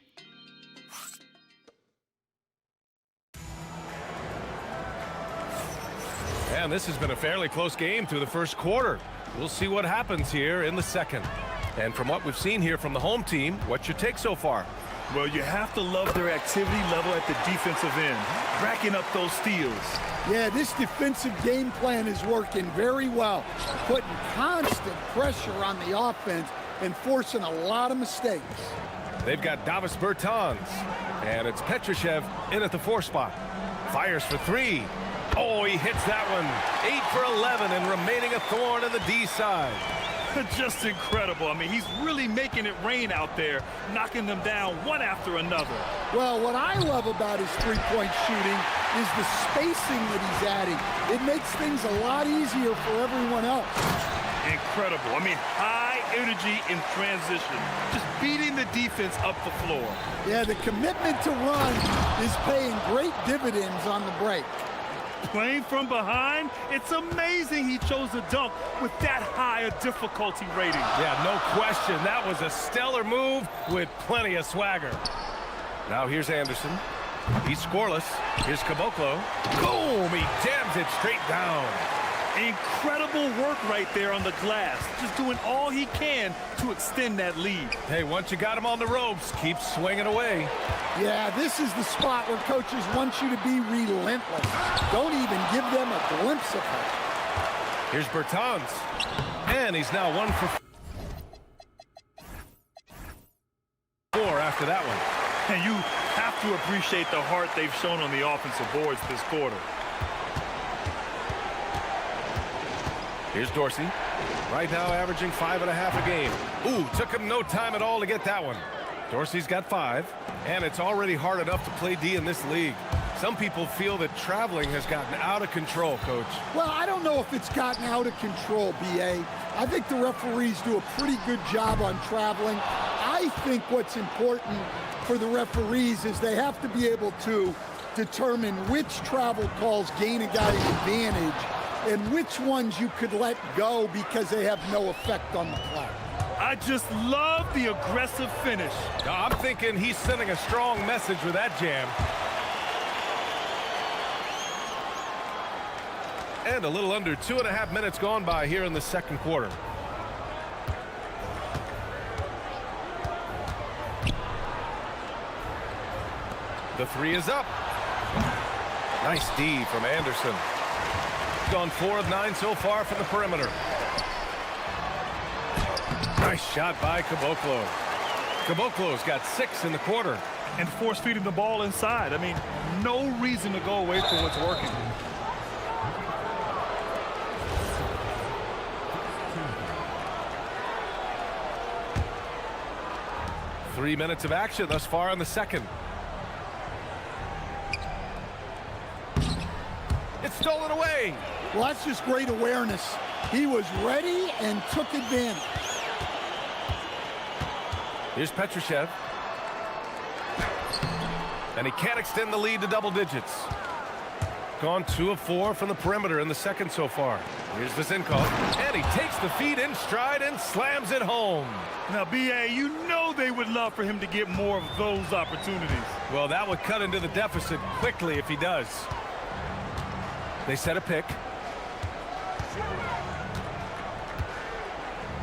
And this has been a fairly close game through the first quarter. We'll see what happens here in the second. And from what we've seen here from the home team, what's your take so far? Well, you have to love their activity level at the defensive end, racking up those steals. Yeah, this defensive game plan is working very well, putting constant pressure on the offense and forcing a lot of mistakes. They've got Davis Bertans, and it's Petrushev in at the 4 spot. Fires for three. Oh, he hits that one. 8 for 11 and remaining a thorn in the D side. Just incredible. I mean, he's really making it rain out there, knocking them down one after another. Well, what I love about his three-point shooting is the spacing that he's adding. It makes things a lot easier for everyone else. Incredible. I mean, high energy in transition, just beating the defense up the floor. Yeah, the commitment to run is paying great dividends on the break. Playing from behind, it's amazing he chose to dunk with that high a difficulty rating. Yeah, no question. That was a stellar move with plenty of swagger. Now here's Anderson. He's scoreless. Here's Caboclo. Boom! He jams it straight down. Incredible work right there on the glass. Just doing all he can to extend that lead. Hey, once you got him on the ropes, keep swinging away. Yeah, this is the spot where coaches want you to be relentless. Don't even give them a glimpse of it. Here's Bertans. And he's now 1 for 4 after that one. And you have to appreciate the heart they've shown on the offensive boards this quarter. Here's Dorsey. Right now averaging 5.5 a game. Ooh, took him no time at all to get that one. Dorsey's got 5, and it's already hard enough to play D in this league. Some people feel that traveling has gotten out of control, Coach. Well, I don't know if it's gotten out of control, B.A. I think the referees do a pretty good job on traveling. I think what's important for the referees is they have to be able to determine which travel calls gain a guy advantage and which ones you could let go because they have no effect on the play. I just love the aggressive finish. I'm thinking he's sending a strong message with that jam. And a little under 2.5 minutes gone by here in the second quarter. The three is up. Nice D from Anderson. Gone 4 of 9 so far from the perimeter. Nice shot by Caboclo. Caboclo's got 6 in the quarter. And force-feeding the ball inside. I mean, no reason to go away from what's working. 3 minutes of action thus far in the second. It's stolen away. Well, that's just great awareness. He was ready and took advantage. Here's Petrushev. And he can't extend the lead to double digits. Gone 2 of 4 from the perimeter in the second so far. Here's Vezenkov, and he takes the feed in stride and slams it home. Now, B.A., you know they would love for him to get more of those opportunities. Well, that would cut into the deficit quickly if he does. They set a pick.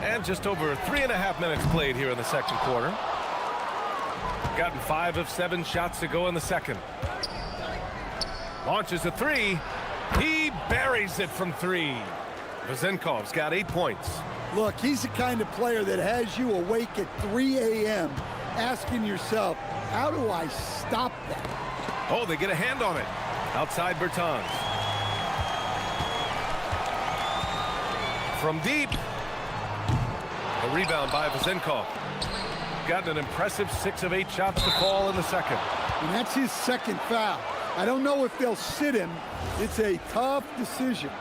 And just over 3.5 minutes played here in the second quarter. Gotten 5 of 7 shots to go in the second. Launches a 3. He buries it from 3. Vezenkov's got 8 points. Look, he's the kind of player that has you awake at 3 a.m. asking yourself, how do I stop that? Oh, they get a hand on it. Outside Bertans. From deep. A rebound by Vezenkov. Gotten an impressive 6 of 8 shots to fall in the second. And that's his second foul. I don't know if they'll sit him. It's a tough decision.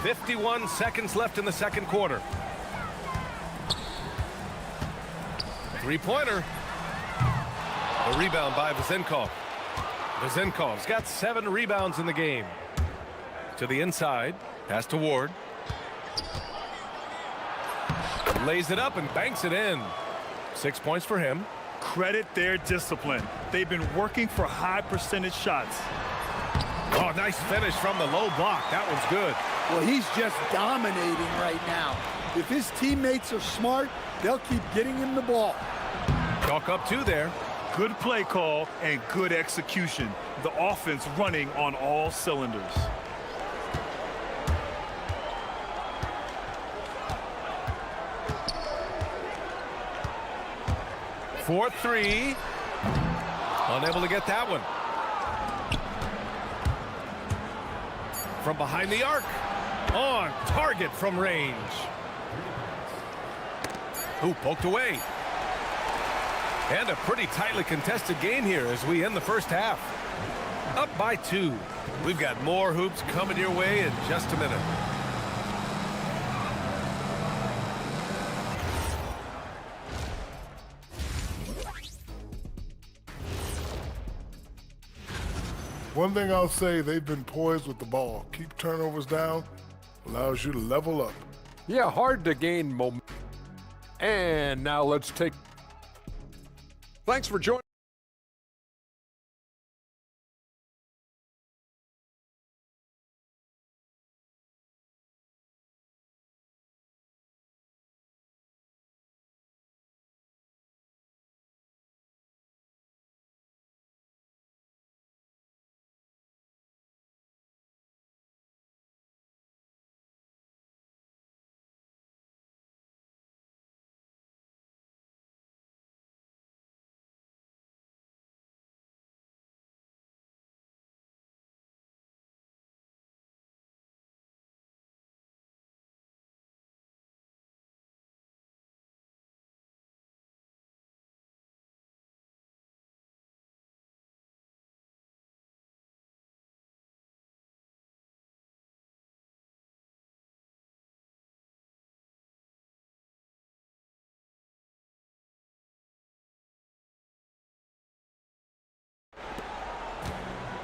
.51 seconds left in the second quarter. Three-pointer. A rebound by Vezenkov. Vezenkov's got 7 rebounds in the game. To the inside. Pass to Ward. Lays it up and banks it in. 6 points for him. Credit their discipline. They've been working for high percentage shots. Oh, nice finish from the low block. That one's good. Well, he's just dominating right now. If his teammates are smart, they'll keep getting him the ball. Chalk up 2 there. Good play call and good execution. The offense running on all cylinders. For 3. Unable to get that one. From behind the arc. On target from range. Ooh, poked away. And a pretty tightly contested game here as we end the first half. Up by 2. We've got more hoops coming your way in just a minute. One thing I'll say, they've been poised with the ball. Keep turnovers down, allows you to level up. Yeah, hard to gain momentum. And now let's take... Thanks for joining.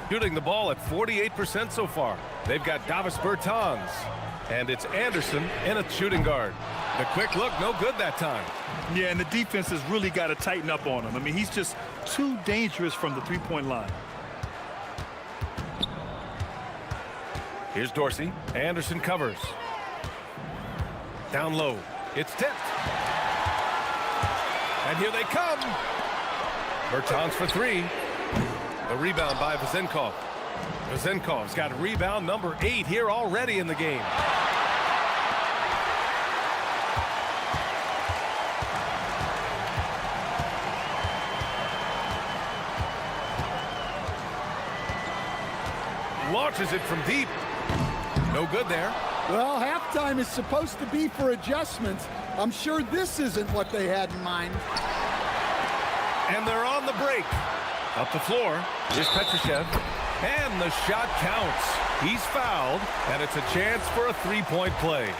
Shooting the ball at 48% so far. They've got Davis Bertans. And it's Anderson in a shooting guard. The quick look, no good that time. Yeah, and the defense has really got to tighten up on him. I mean, he's just too dangerous from the three-point line. Here's Dorsey. Anderson covers. Down low. It's tipped. And here they come. Bertans for 3. The rebound by Vezenkov. Vezenkov's got rebound number 8 here already in the game. Launches it from deep. No good there. Well, halftime is supposed to be for adjustments. I'm sure this isn't what they had in mind. And they're on the break. Up the floor. Here's Petrushev. And the shot counts. He's fouled, and it's a chance for a three-point play.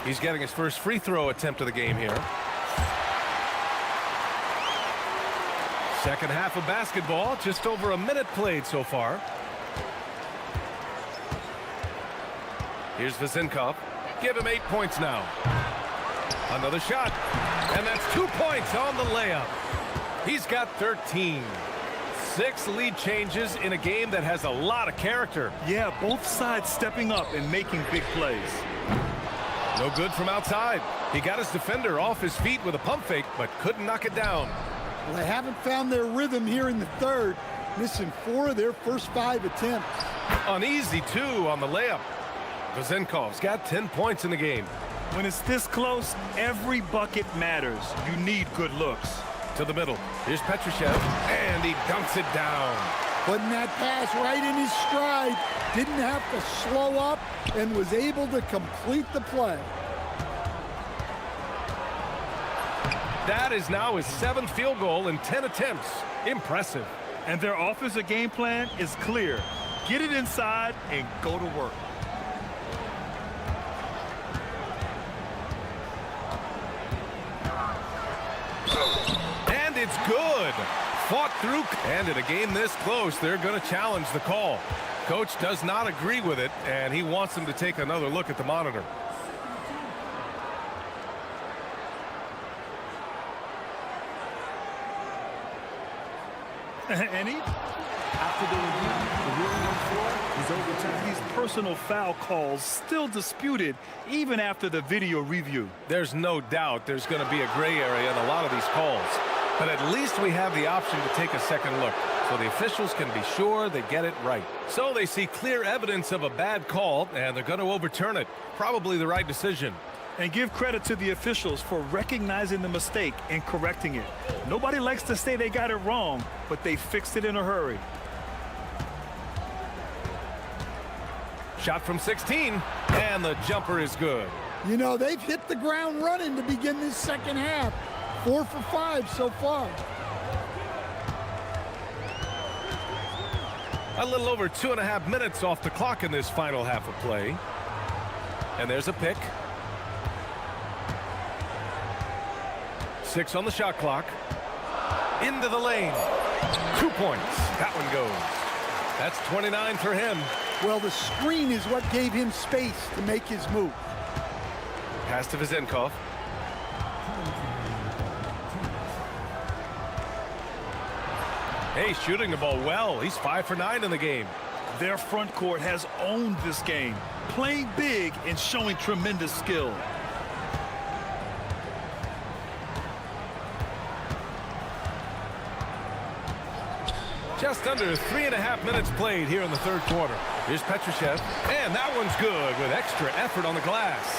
He's getting his first free throw attempt of the game here. Second half of basketball, just over a minute played so far. Here's Vezinkov. Give him 8 points now. Another shot. And that's 2 points on the layup. He's got 13. 6 lead changes in a game that has a lot of character. Yeah, both sides stepping up and making big plays. No good from outside. He got his defender off his feet with a pump fake, but couldn't knock it down. Well, they haven't found their rhythm here in the third, missing 4 of their first 5 attempts. Uneasy, too, on the layup. Vezinkov's got 10 points in the game. When it's this close, every bucket matters. You need good looks. To the middle. Here's Petrushev, and he dunks it down. Putting that pass right in his stride. Didn't have to slow up and was able to complete the play. That is now his 7th field goal in 10 attempts. Impressive. And their offensive game plan is clear. Get it inside and go to work. And it's good. Fought through. And in a game this close, they're going to challenge the call. Coach does not agree with it, and he wants them to take another look at the monitor. And after the review, the ruling on the floor is overturned. These personal foul calls still disputed even after the video review. There's no doubt there's going to be a gray area in a lot of these calls. But at least we have the option to take a second look, so the officials can be sure they get it right. So they see clear evidence of a bad call, and they're going to overturn it. Probably the right decision. And give credit to the officials for recognizing the mistake and correcting it. Nobody likes to say they got it wrong, but they fixed it in a hurry. Shot from 16, and the jumper is good. You know, they've hit the ground running to begin this second half. 4 for 5 so far. A little over 2.5 minutes off the clock in this final half of play. And there's a pick. 6 on the shot clock. Into the lane. 2 points. That one goes. That's 29 for him. Well, the screen is what gave him space to make his move. Pass to Vezinkov. Hey, shooting the ball well. He's 5 for 9 in the game. Their front court has owned this game, playing big and showing tremendous skill. Just under 3.5 minutes played here in the third quarter. Here's Petrushev, and that one's good with extra effort on the glass.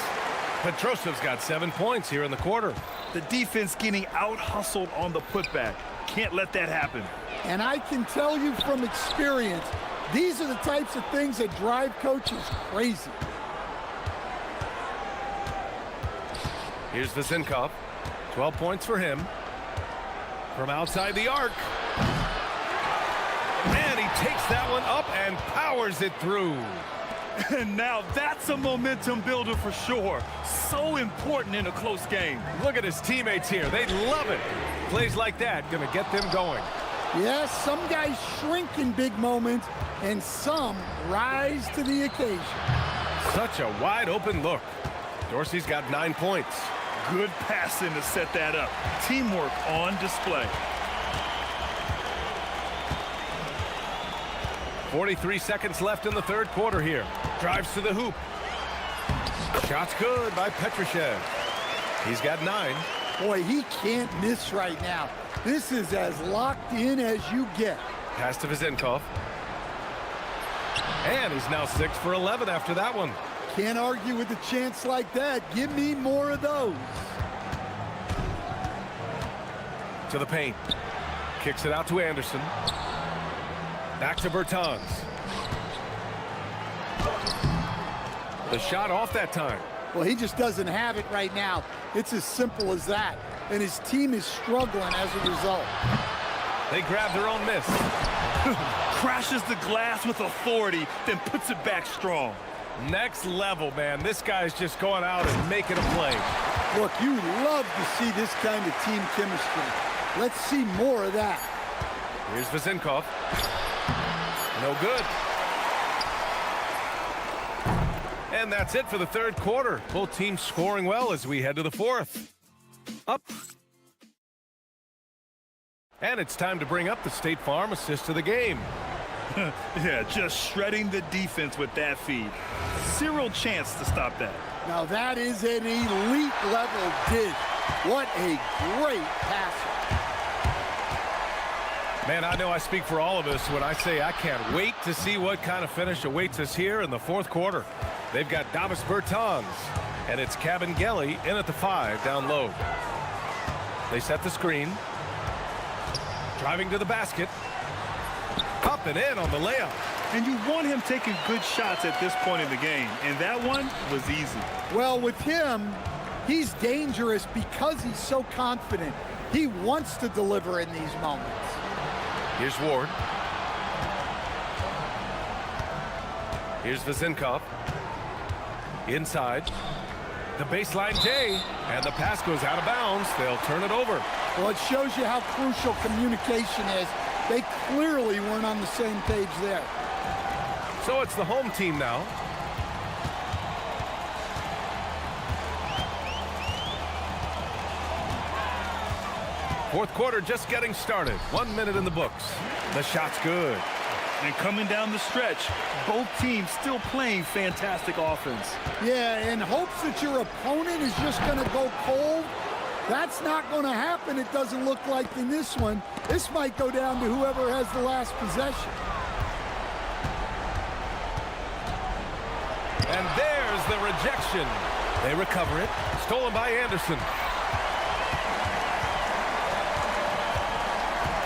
Petrosev's got 7 points here in the quarter. The defense getting out-hustled on the putback. Can't let that happen. And I can tell you from experience, these are the types of things that drive coaches crazy. Here's Vezinkov. 12 points for him. From outside the arc. And he takes that one up and powers it through. And now that's a momentum builder for sure. So important in a close game. Look at his teammates here. They love it. Plays like that going to get them going. Yes, some guys shrink in big moments, and some rise to the occasion. Such a wide open look. Dorsey's got 9 points. Good passing to set that up. Teamwork on display. 43 seconds left in the third quarter here. Drives to the hoop. Shot's good by Petrushev. He's got 9. Boy, he can't miss right now. This is as locked in as you get. Pass to Vezinkov. And he's now 6 for 11 after that one. Can't argue with a chance like that. Give me more of those. To the paint. Kicks it out to Anderson. Back to Bertans. The shot off that time. Well, he just doesn't have it right now. It's as simple as that. And his team is struggling as a result. They grab their own miss. Crashes the glass with authority, then puts it back strong. Next level, man. This guy's just going out and making a play. Look, you love to see this kind of team chemistry. Let's see more of that. Here's Vezinkov. No good. And that's it for the third quarter. Both teams scoring well as we head to the fourth. Up. And it's time to bring up the State Farm assist of the game. Yeah, just shredding the defense with that feed. Zero chance to stop that. Now that is an elite level dish. What a great passer. Man, I know I speak for all of us when I say I can't wait to see what kind of finish awaits us here in the fourth quarter. They've got Davis Bertans, and it's Cabangeli in at the 5 down low. They set the screen. Driving to the basket. Up and in on the layup. And you want him taking good shots at this point in the game, and that one was easy. Well, with him, he's dangerous because he's so confident. He wants to deliver in these moments. Here's Ward. Here's Vezinkov. Inside. The baseline J, and the pass goes out of bounds. They'll turn it over. Well, it shows you how crucial communication is. They clearly weren't on the same page there. So it's the home team now. Fourth quarter just getting started. 1 minute in the books. The shot's good. And coming down the stretch, both teams still playing fantastic offense. Yeah, in hopes that your opponent is just going to go cold. That's not going to happen, it doesn't look like in this one. This might go down to whoever has the last possession. And there's the rejection. They recover it. Stolen by Anderson.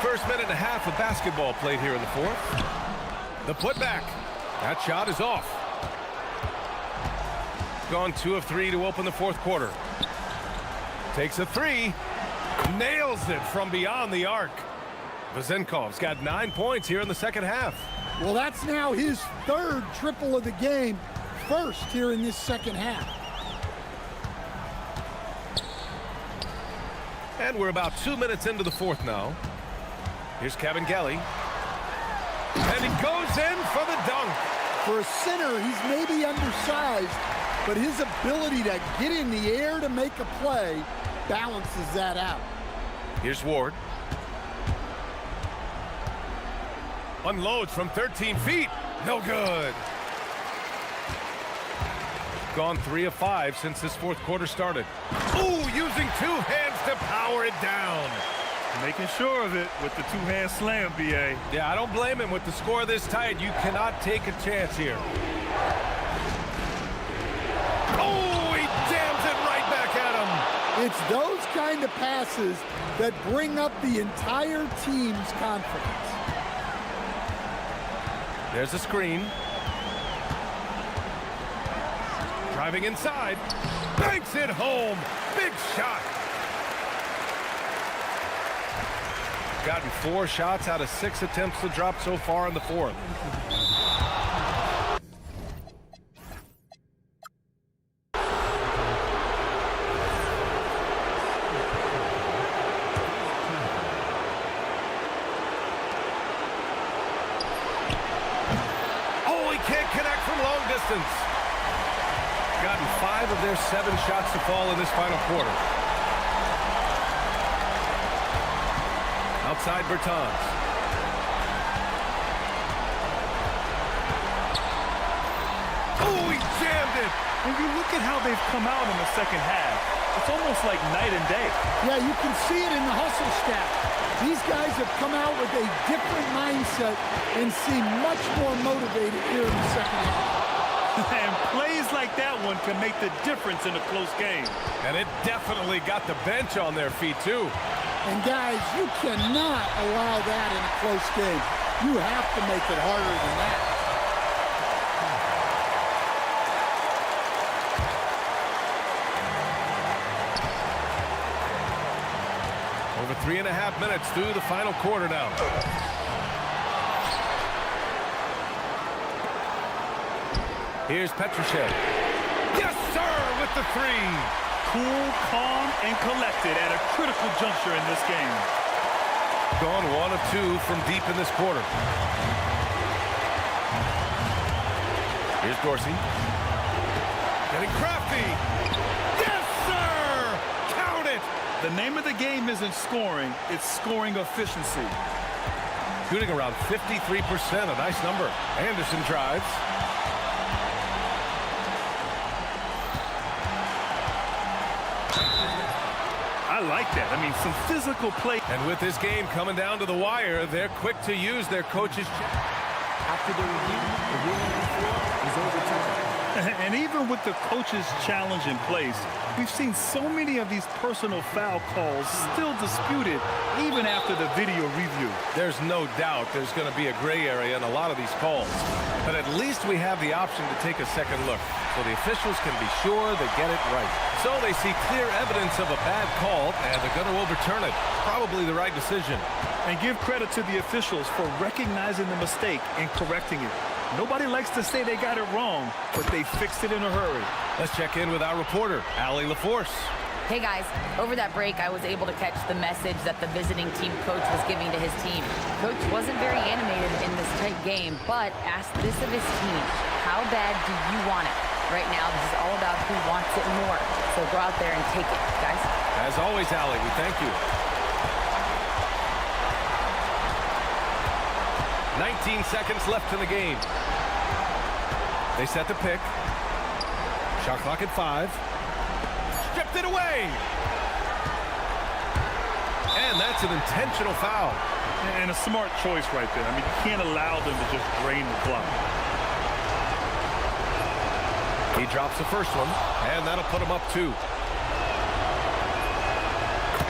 First minute and a half of basketball played here in the fourth. The putback. That shot is off. Gone 2 of 3 to open the fourth quarter. Takes a 3. Nails it from beyond the arc. Vezinkov's got 9 points here in the second half. Well, that's now his third triple of the game. First here in this second half. And we're about 2 minutes into the fourth now. Here's Cabangeli. And he goes in for the dunk. For a center, he's maybe undersized, but his ability to get in the air to make a play balances that out. Here's Ward. Unloads from 13 feet. No good. Gone 3 of 5 since this fourth quarter started. Ooh, using 2 hands to power it down. Making sure of it with the 2-hand slam, B.A. Yeah, I don't blame him. With the score this tight, you cannot take a chance here. Oh, he jams it right back at him. It's those kind of passes that bring up the entire team's confidence. There's a screen. Driving inside. Banks it home. Big shot. Gotten 4 shots out of 6 attempts to drop so far in the fourth. Oh, he can't connect from long distance. Gotten 5 of their 7 shots to fall in this final quarter. Outside Bertans. Oh, he jammed it. When you look at how they've come out in the second half, it's almost like night and day. Yeah, you can see it in the hustle stat. These guys have come out with a different mindset and seem much more motivated here in the second half. And plays like that one can make the difference in a close game. And it definitely got the bench on their feet, too. And guys, you cannot allow that in a close game. You have to make it harder than that. 3.5 minutes through the final quarter now. Here's Petrushev. Yes, sir, with the three. Cool, calm, and collected at a critical juncture in this game. Gone 1 of 2 from deep in this quarter. Here's Dorsey. Getting crafty. Yes, sir! Count it! The name of the game isn't scoring, it's scoring efficiency. Shooting around 53%, a nice number. Anderson drives. I like that. I mean, some physical play. And with this game coming down to the wire, they're quick to use their coach's check. After the review, the ruling on the floor is overturned. And even with the coach's challenge in place, we've seen so many of these personal foul calls still disputed even after the video review. There's no doubt there's going to be a gray area in a lot of these calls. But at least we have the option to take a second look, so the officials can be sure they get it right. So they see clear evidence of a bad call, and they're going to overturn it. Probably the right decision. And give credit to the officials for recognizing the mistake and correcting it. Nobody likes to say they got it wrong, but they fixed it in a hurry. Let's check in with our reporter, Allie LaForce. Hey guys, over that break I was able to catch the message that the visiting team coach was giving to his team. Coach wasn't very animated in this tight game, but asked this of his team: how bad do you want it? Right now this is all about who wants it more. So go out there and take it, guys. As always, Allie, we thank you. 19 seconds left in the game. They set the pick. Shot clock at 5. Stripped it away. And that's an intentional foul. And a smart choice right there. I mean, you can't allow them to just drain the clock. He drops the first one, and that'll put him up 2.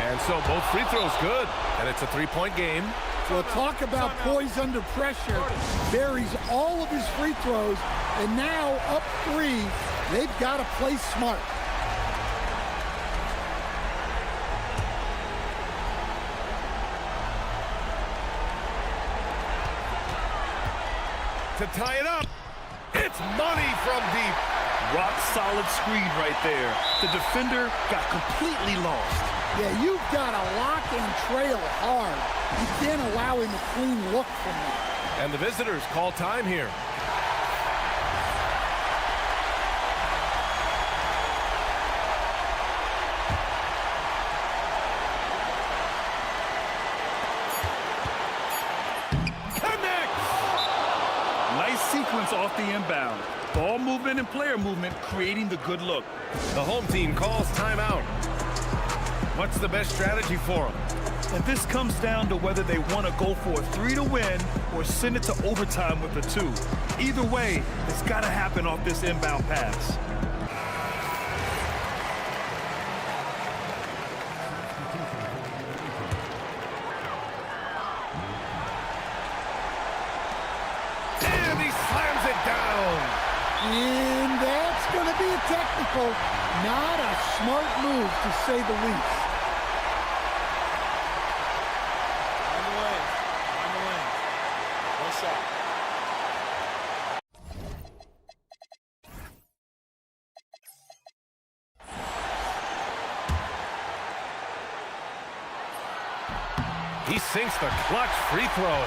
And so both free throws good, and it's a 3-point game. Well, talk about poise under pressure. Buries all of his free throws, and now up 3. They've got to play smart. To tie it up, it's money from deep. Rock solid screen right there. The defender got completely lost. Yeah, you've got to lock and trail hard. You can't allow him a clean look from that. And the visitors call time here. Connects! Nice sequence off the inbound. Ball movement and player movement creating the good look. The home team calls timeout. What's the best strategy for them? And this comes down to whether they want to go for a 3 to win or send it to overtime with a 2. Either way, it's got to happen off this inbound pass. And he slams it down. And that's going to be a technical. Not a smart move, to say the least. He sinks the clutch free throw.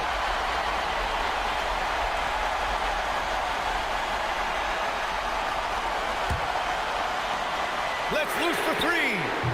Let's loose the 3.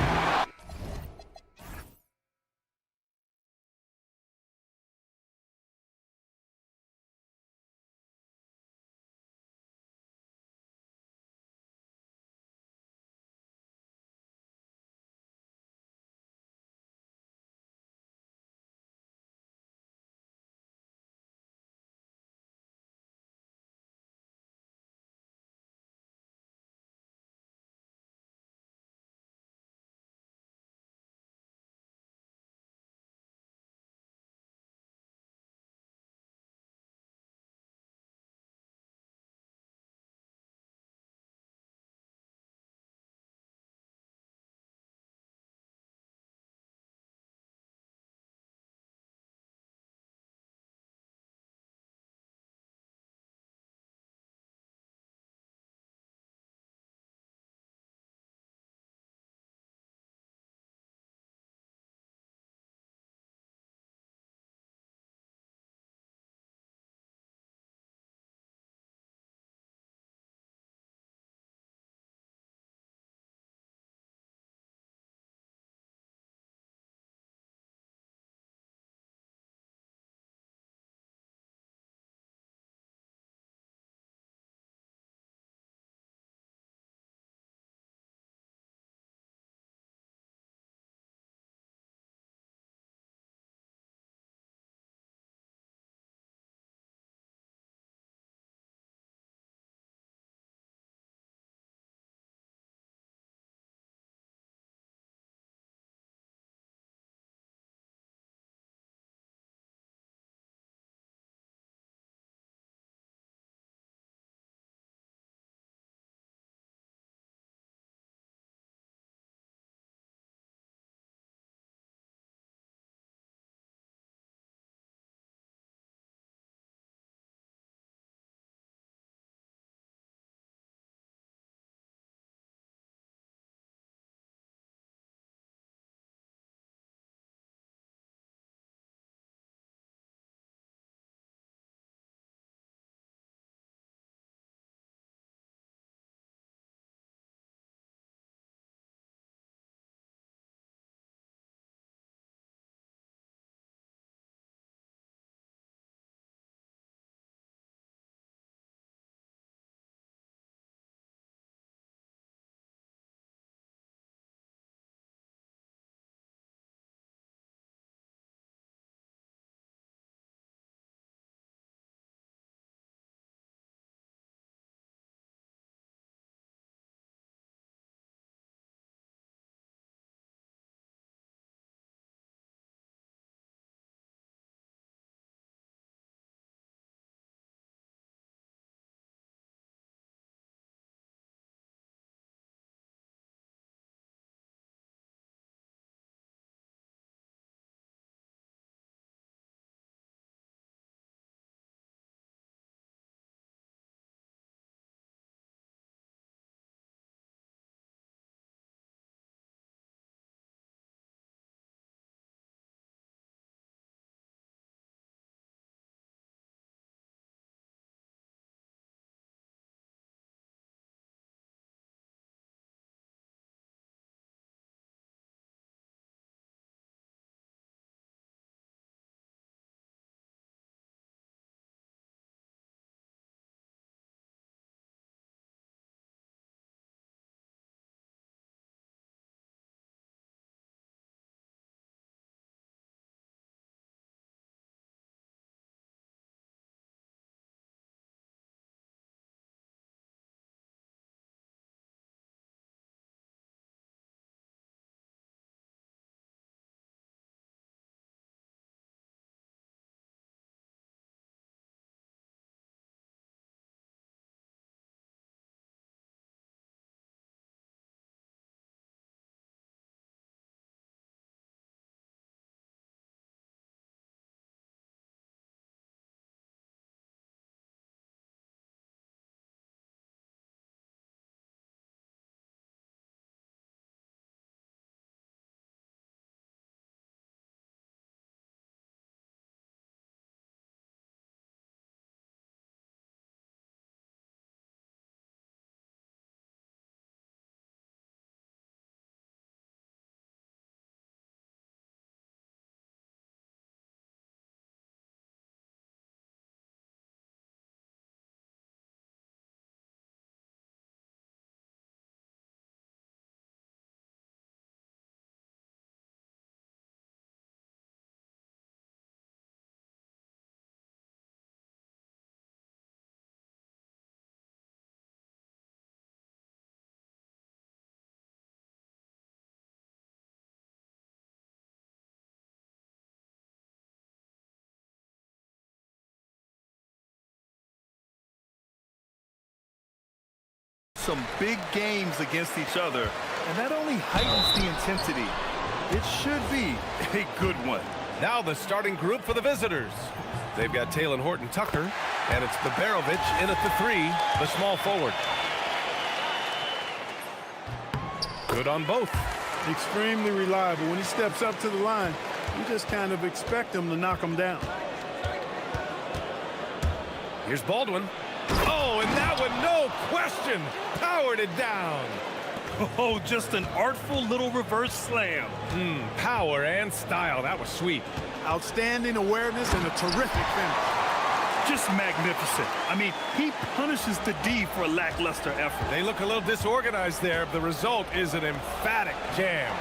some big games against each other, and that only heightens the intensity. It should be a good one. Now the starting group for the visitors. They've got Talon Horton-Tucker, and it's Babarovich in at the 3, the small forward. Good on both. Extremely reliable. When he steps up to the line, you just kind of expect him to knock him down. Here's Baldwin. Oh, and that one, no question, powered it down. Oh, just an artful little reverse slam. Power and style, that was sweet. Outstanding awareness and a terrific finish. Just magnificent. I mean, he punishes the D for a lackluster effort. They look a little disorganized there. The result is an emphatic jam.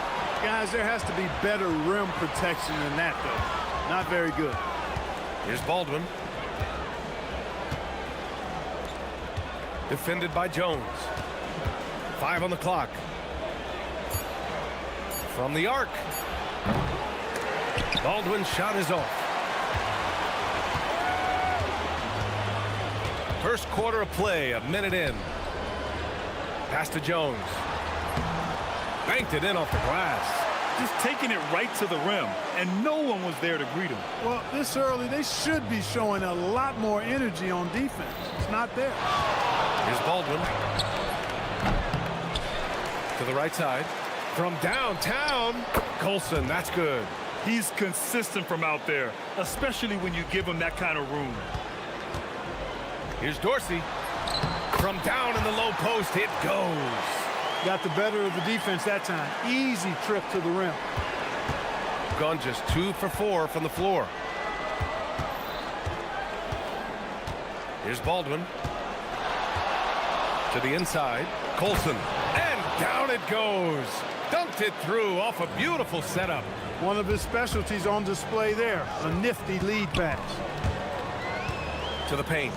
Guys, there has to be better rim protection than that, though. Not very good. Here's Baldwin. Defended by Jones. 5 on the clock. From the arc. Baldwin's shot is off. First quarter of play, a minute in. Pass to Jones. Banked it in off the glass. Just taking it right to the rim, and no one was there to greet him. Well, this early, they should be showing a lot more energy on defense. It's not there. Here's Baldwin. To the right side. From downtown, Colson, that's good. He's consistent from out there, especially when you give him that kind of room. Here's Dorsey. From down in the low post, it goes. Got the better of the defense that time. Easy trip to the rim. Gone just 2 for 4 from the floor. Here's Baldwin. To the inside. Colson. And down it goes. Dunked it through off a beautiful setup. One of his specialties on display there. A nifty lead pass. To the paint.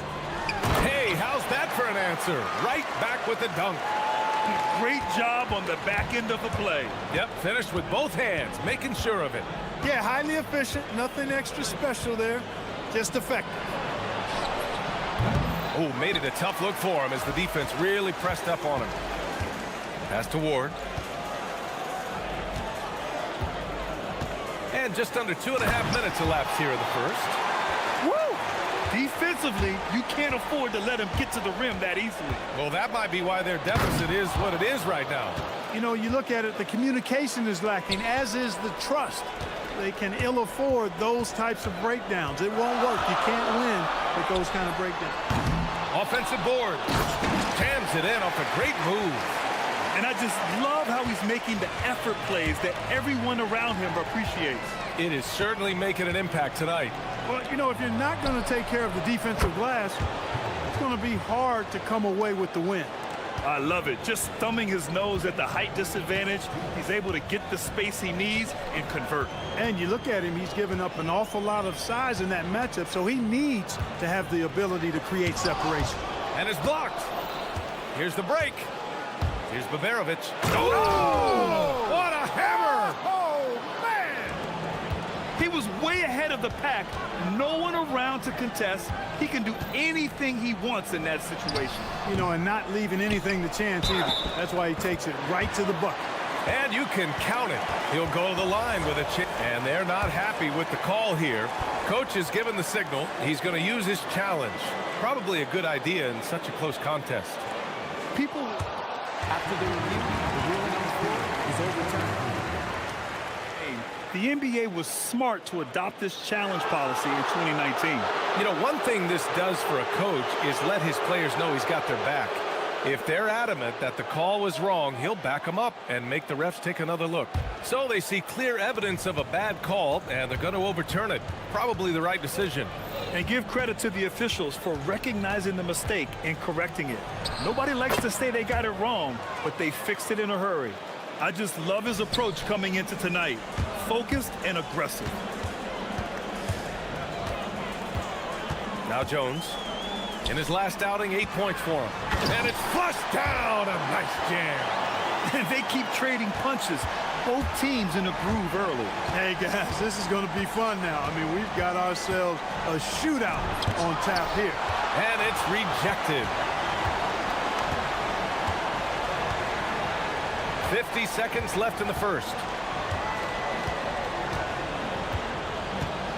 Hey, how's that for an answer? Right back with the dunk. Great job on the back end of the play. Yep, finished with both hands, making sure of it. Yeah, highly efficient. Nothing extra special there. Just effective. Oh, made it a tough look for him as the defense really pressed up on him. Pass to Ward. And just under 2.5 minutes elapsed here in the first. Woo! Defensively, you can't afford to let him get to the rim that easily. Well, that might be why their deficit is what it is right now. You know, you look at it, the communication is lacking, as is the trust. They can ill afford those types of breakdowns. It won't work. You can't win with those kind of breakdowns. Offensive board. Jams it in off a great move. And I just love how he's making the effort plays that everyone around him appreciates. It is certainly making an impact tonight. Well, you know, if you're not going to take care of the defensive glass, it's going to be hard to come away with the win. I love it. Just thumbing his nose at the height disadvantage, he's able to get the space he needs and convert. And you look at him, he's given up an awful lot of size in that matchup, so he needs to have the ability to create separation. And it's blocked. Here's the break. Here's Babarovich. Oh! What a hammer! Oh, man! He was way ahead of the pack. No one around to contest. He can do anything he wants in that situation. You know, and not leaving anything to chance either. That's why he takes it right to the bucket. And you can count it. He'll go to the line with a chip. And they're not happy with the call here. Coach has given the signal. He's going to use his challenge. Probably a good idea in such a close contest. People, after the review, the ruling on the floor is overturned. The NBA was smart to adopt this challenge policy in 2019. You know, one thing this does for a coach is let his players know he's got their back. If they're adamant that the call was wrong, he'll back them up and make the refs take another look. So they see clear evidence of a bad call, and they're going to overturn it. Probably the right decision. And give credit to the officials for recognizing the mistake and correcting it. Nobody likes to say they got it wrong, but they fixed it in a hurry. I just love his approach coming into tonight. Focused and aggressive. Now Jones. In his last outing, 8 points for him. And it's flushed down. A nice jam. And they keep trading punches. Both teams in a groove early. Hey, guys, this is going to be fun now. I mean, we've got ourselves a shootout on tap here. And it's rejected. 50 seconds left in the first.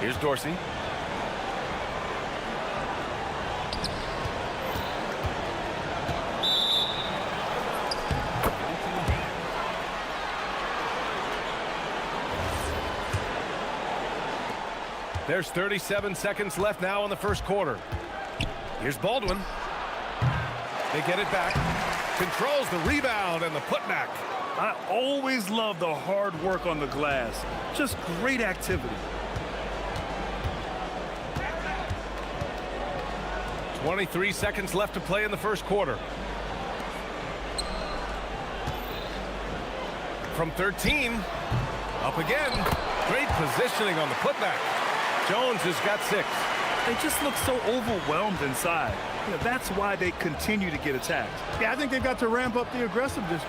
Here's Dorsey. There's 37 seconds left now in the first quarter. Here's Baldwin. They get it back. Controls the rebound and the putback. I always love the hard work on the glass. Just great activity. 23 seconds left to play in the first quarter. From 13, up again. Great positioning on the putback. Jones has got 6. They just look so overwhelmed inside. That's why they continue to get attacked. Yeah, I think they've got to ramp up the aggressiveness.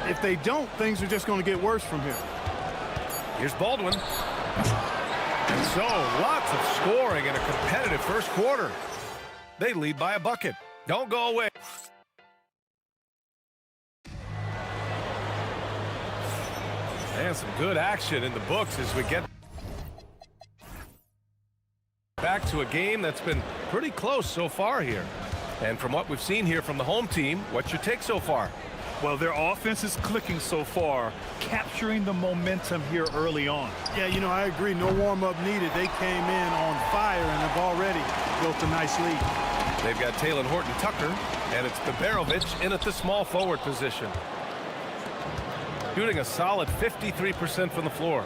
If they don't, things are just going to get worse from here. Here's Baldwin. And so, lots of scoring in a competitive first quarter. They lead by a bucket. Don't go away. And some good action in the books as we get back to a game that's been pretty close so far here. And from what we've seen here from the home team, what's your take so far? Well, their offense is clicking so far, capturing the momentum here early on. Yeah, you know, I agree. No warm-up needed. They came in on fire and have already built a nice lead. They've got Taylor Horton-Tucker, and it's Beberovich in at the small forward position. Shooting a solid 53% from the floor.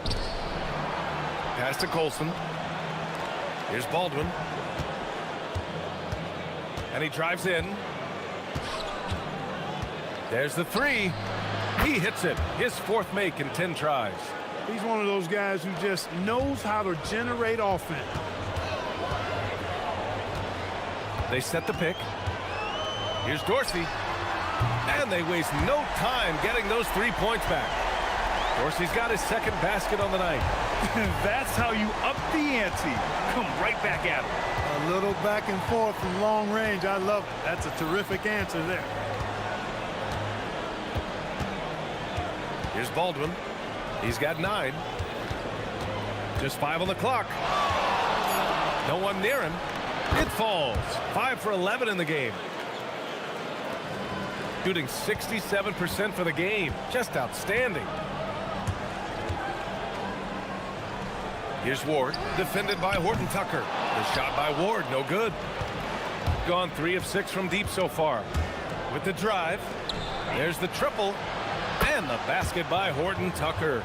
Pass to Colson. Here's Baldwin. And he drives in. There's the 3. He hits it. His 4th make in 10 tries. He's one of those guys who just knows how to generate offense. They set the pick. Here's Dorsey. And they waste no time getting those 3 points back. Dorsey's got his 2nd basket on the night. That's how you up the ante. Come right back at him. A little back and forth from long range. I love it. That's a terrific answer there. Here's Baldwin. He's got 9. Just 5 on the clock. No one near him. It falls. 5 for 11 in the game. Shooting 67% for the game. Just outstanding. Here's Ward, defended by Horton-Tucker. The shot by Ward, no good. Gone 3 of 6 from deep so far. With the drive, there's the triple, and the basket by Horton-Tucker.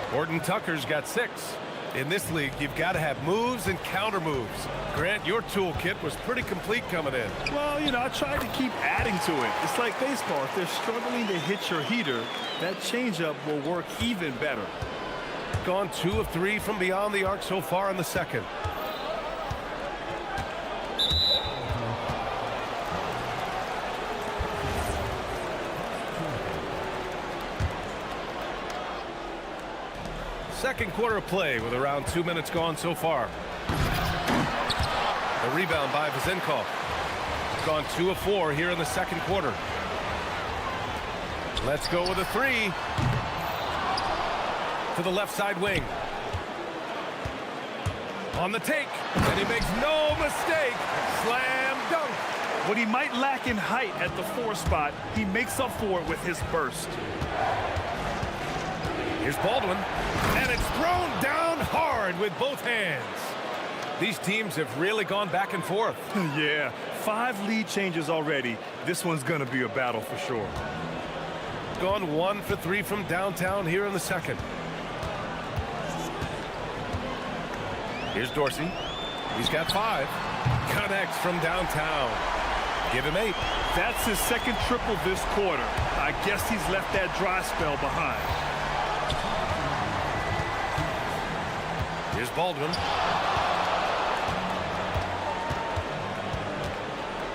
Horton-Tucker's got 6. In this league, you've got to have moves and counter moves. Grant, your toolkit was pretty complete coming in. Well, you know, I tried to keep adding to it. It's like baseball. If they're struggling to hit your heater, that changeup will work even better. Gone 2 of 3 from beyond the arc so far in the second. Second quarter of play with around 2 minutes gone so far. A rebound by Vezenkov. Gone 2 of 4 here in the second quarter. Let's go with a 3. To the left side wing. On the take. And he makes no mistake. Slam dunk. What he might lack in height at the 4 spot, he makes up for it with his burst. Here's Baldwin. And it's thrown down hard with both hands. These teams have really gone back and forth. Yeah, 5 lead changes already. This one's going to be a battle for sure. Gone 1 for 3 from downtown here in the second. Here's Dorsey. He's got 5. Connects from downtown. Give him 8. That's his 2nd triple this quarter. I guess he's left that dry spell behind. Here's Baldwin.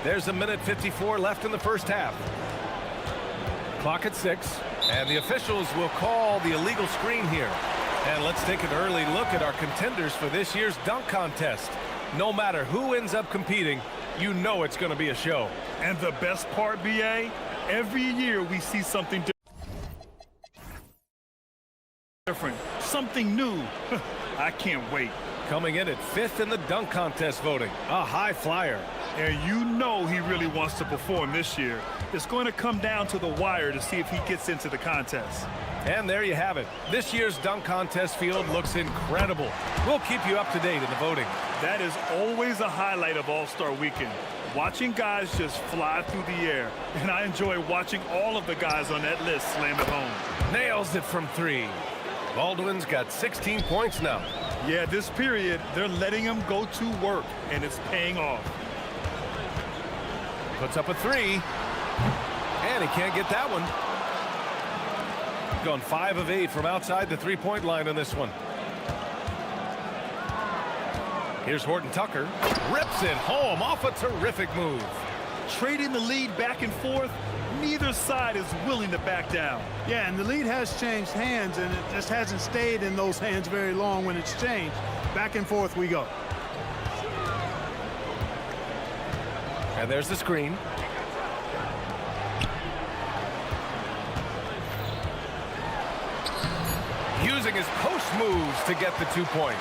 There's a minute 54 left in the first half. Clock at 6. And the officials will call the illegal screen here. And let's take an early look at our contenders for this year's dunk contest. No matter who ends up competing, you know it's going to be a show. And the best part, BA, every year we see something different. something new. I can't wait. Coming in at 5th in the dunk contest voting. A high flyer. And you know he really wants to perform this year. It's going to come down to the wire to see if he gets into the contest. And there you have it. This year's dunk contest field looks incredible. We'll keep you up to date in the voting. That is always a highlight of All-Star Weekend. Watching guys just fly through the air. And I enjoy watching all of the guys on that list slam it home. Nails it from 3. Baldwin's got 16 points now. Yeah, this period, they're letting him go to work, and it's paying off. Puts up a 3. And he can't get that one. Gone 5 of 8 from outside the three-point line on this one. Here's Horton Tucker. Rips it home off a terrific move. Trading the lead back and forth, neither side is willing to back down. Yeah, and the lead has changed hands, and it just hasn't stayed in those hands very long when it's changed. Back and forth we go. And there's the screen. Using his post moves to get the 2 points.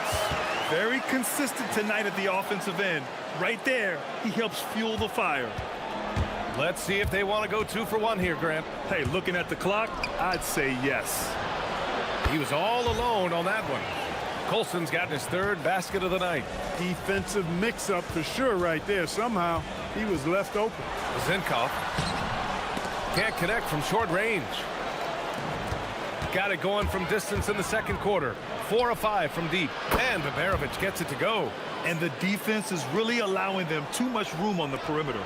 Very consistent tonight at the offensive end. Right there, he helps fuel the fire. Let's see if they want to go 2 for 1 here, Grant. Hey, looking at the clock, I'd say yes. He was all alone on that one. Colson's gotten his 3rd basket of the night. Defensive mix-up for sure right there. Somehow he was left open. Zinkov can't connect from short range. Got it going from distance in the second quarter. 4 of 5 from deep. And Babarovic gets it to go. And the defense is really allowing them too much room on the perimeter.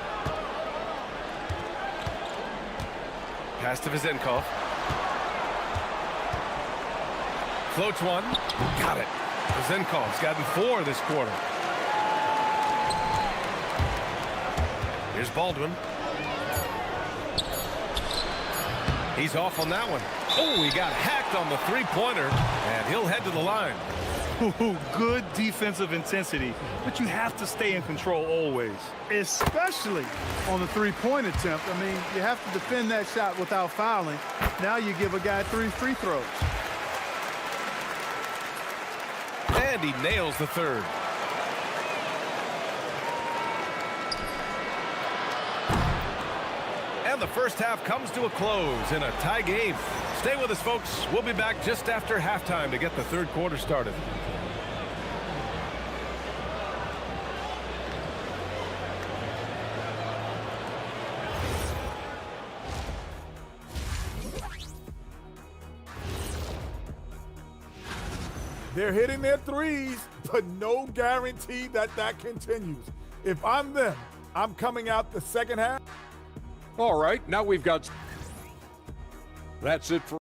Pass to Zinkov. Floats one. Got it. Zinkov's gotten 4 this quarter. Here's Baldwin. He's off on that one. Oh, he got hacked on the three-pointer, and he'll head to the line. Good defensive intensity, but you have to stay in control always. Especially on the three-point attempt. I mean, you have to defend that shot without fouling. Now you give a guy 3 free throws. And he nails the 3rd. And the first half comes to a close in a tie game. Stay with us, folks. We'll be back just after halftime to get the 3rd quarter started. They're hitting their threes, but no guarantee that that continues. If I'm them, I'm coming out the second half. All right, now we've got... That's it for...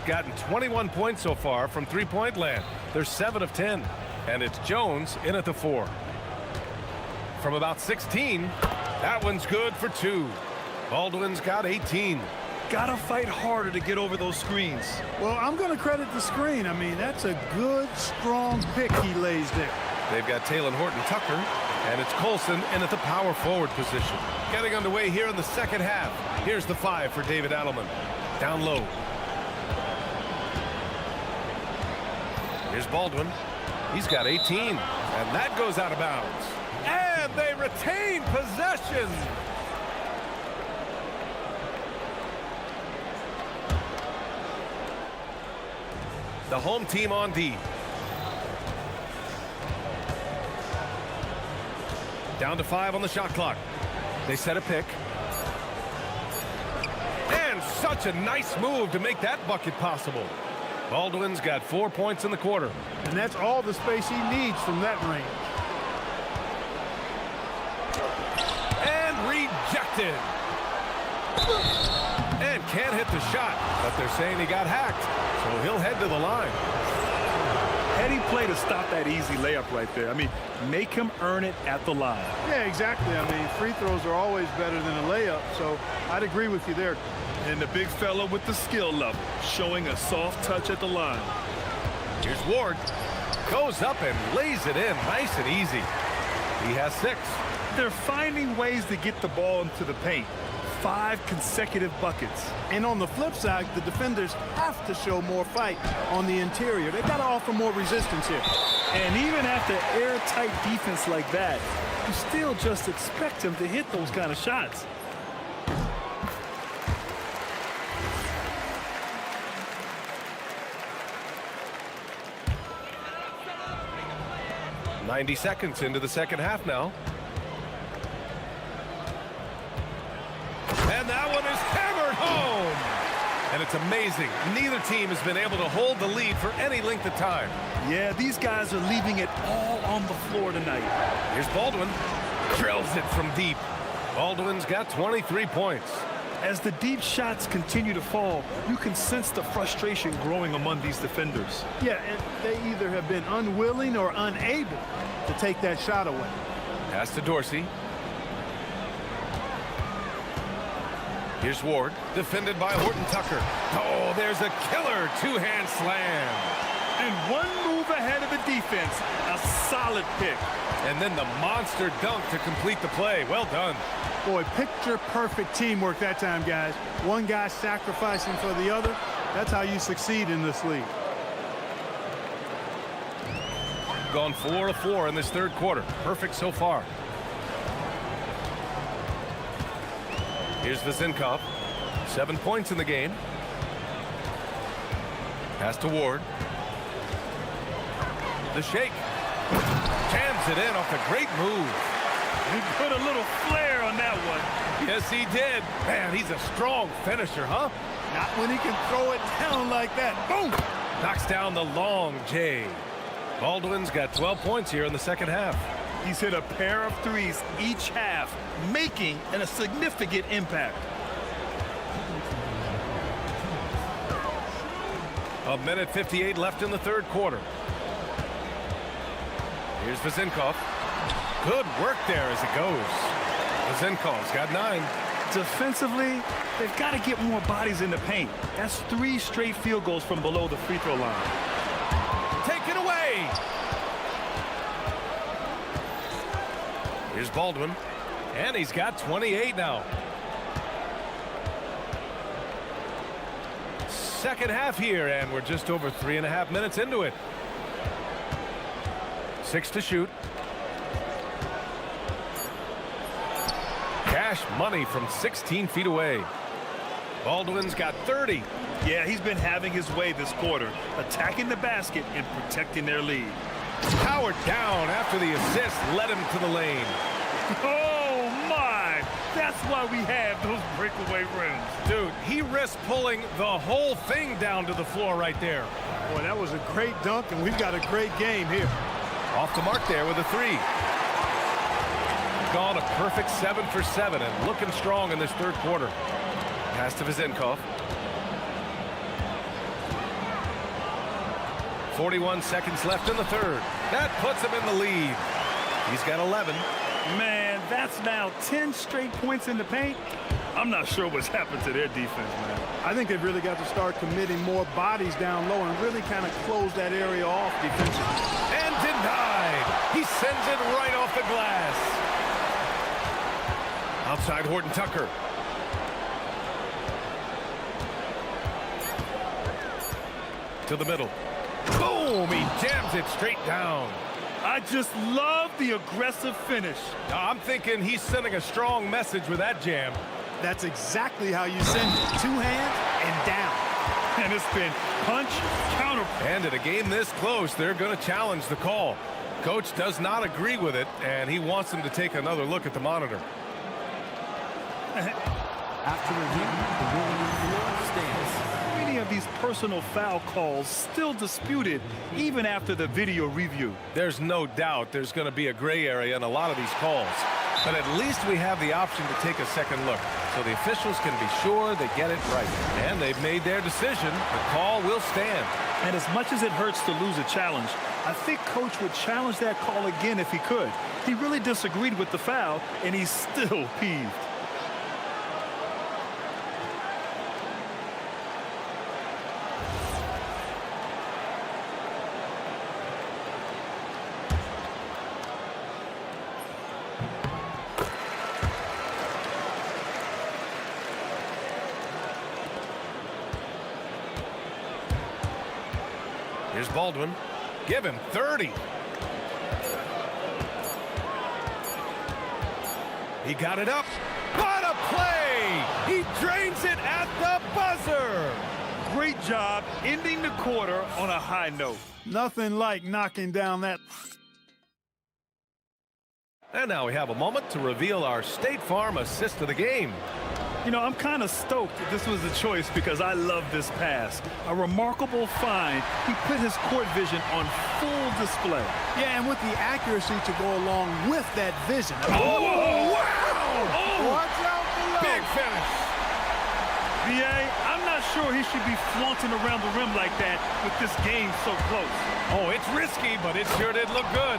Gotten 21 points so far from three-point land. They're 7 of 10. And it's Jones in at the 4. From about 16, that one's good for 2. Baldwin's got 18. Gotta fight harder to get over those screens. Well, I'm going to credit the screen. I mean, that's a good, strong pick he lays there. They've got Taylor Horton Tucker, and it's Colson in at the power forward position. Getting underway here in the second half. Here's the 5 for David Adelman. Down low. Here's Baldwin. He's got 18, and that goes out of bounds. And they retain possession. The home team on D. Down to 5 on the shot clock. They set a pick. And such a nice move to make that bucket possible. Baldwin's got 4 points in the quarter. And that's all the space he needs from that range. And rejected. And can't hit the shot, but they're saying he got hacked, so he'll head to the line. Heady play to stop that easy layup right there. I mean, make him earn it at the line. Yeah, exactly. I mean, free throws are always better than a layup, so I'd agree with you there. And the big fella with the skill level, showing a soft touch at the line. Here's Ward. Goes up and lays it in nice and easy. He has 6. They're finding ways to get the ball into the paint. 5 consecutive buckets. And on the flip side, the defenders have to show more fight on the interior. They've got to offer more resistance here. And even after airtight defense like that, you still just expect him to hit those kind of shots. .90 seconds into the second half now. And that one is hammered home. And it's amazing. Neither team has been able to hold the lead for any length of time. Yeah, these guys are leaving it all on the floor tonight. Here's Baldwin. Drills it from deep. Baldwin's got 23 points. As the deep shots continue to fall, you can sense the frustration growing among these defenders. Yeah, and they either have been unwilling or unable to take that shot away. Pass to Dorsey. Here's Ward, defended by Horton Tucker. Oh, there's a killer two-hand slam. And one move ahead of the defense, a solid pick. And then the monster dunk to complete the play. Well done. Boy, picture-perfect teamwork that time, guys. One guy sacrificing for the other. That's how you succeed in this league. Gone 4 of 4 in this third quarter. Perfect so far. Here's Vizinkov. 7 points in the game. Pass to Ward. The shake. Jams it in off a great move. He put a little flair on that one. Yes, he did. Man, he's a strong finisher, huh? Not when he can throw it down like that. Boom! Knocks down the long J. Baldwin's got 12 points here in the second half. He's hit a pair of threes each half, making a significant impact. A minute 58 left in the third quarter. Here's Vizinkov. Good work there as it goes. Vizinkov's got 9. Defensively, they've got to get more bodies in the paint. That's 3 straight field goals from below the free throw line. Take it away. Here's Baldwin. And he's got 28 now. Second half here, and we're just over 3.5 minutes into it. 6 to shoot. Cash money from 16 feet away. Baldwin's got 30. Yeah, he's been having his way this quarter, attacking the basket and protecting their lead. Powered down after the assist led him to the lane. Oh, my! That's why we have those breakaway rims. Dude, he risked pulling the whole thing down to the floor right there. Boy, that was a great dunk, and we've got a great game here. Off the mark there with a 3. Gone a perfect 7 for 7 and looking strong in this third quarter. Pass to Vizinkov. 41 seconds left in the third. That puts him in the lead. He's got 11. Man, that's now 10 straight points in the paint. I'm not sure what's happened to their defense, man. I think they've really got to start committing more bodies down low and really kind of close that area off defensively. And denied. He sends it right off the glass. Outside Horton Tucker. To the middle. Boom! He jams it straight down. I just love the aggressive finish. I'm thinking he's sending a strong message with that jam. That's exactly how you send it. Two hands and down. And it's been punch, counter. And in a game this close, they're going to challenge the call. Coach does not agree with it, and he wants them to take another look at the monitor. After review, the ruling on the floor stands. Many of these personal foul calls still disputed even after the video review. There's no doubt there's going to be a gray area in a lot of these calls. But at least we have the option to take a second look, so the officials can be sure they get it right. And they've made their decision. The call will stand. And as much as it hurts to lose a challenge, I think Coach would challenge that call again if he could. He really disagreed with the foul, and he's still peeved. Here's Baldwin. Give him 30. He got it up. What a play! He drains it at the buzzer. Great job ending the quarter on a high note. Nothing like knocking down that. And now we have a moment to reveal our State Farm assist of the game. You know, I'm kind of stoked that this was a choice because I love this pass. A remarkable find. He put his court vision on full display. Yeah, and with the accuracy to go along with that vision. Oh, wow! Oh, watch out below. Big finish. BA, I'm not sure he should be flaunting around the rim like that with this game so close. Oh, it's risky, but it sure did look good.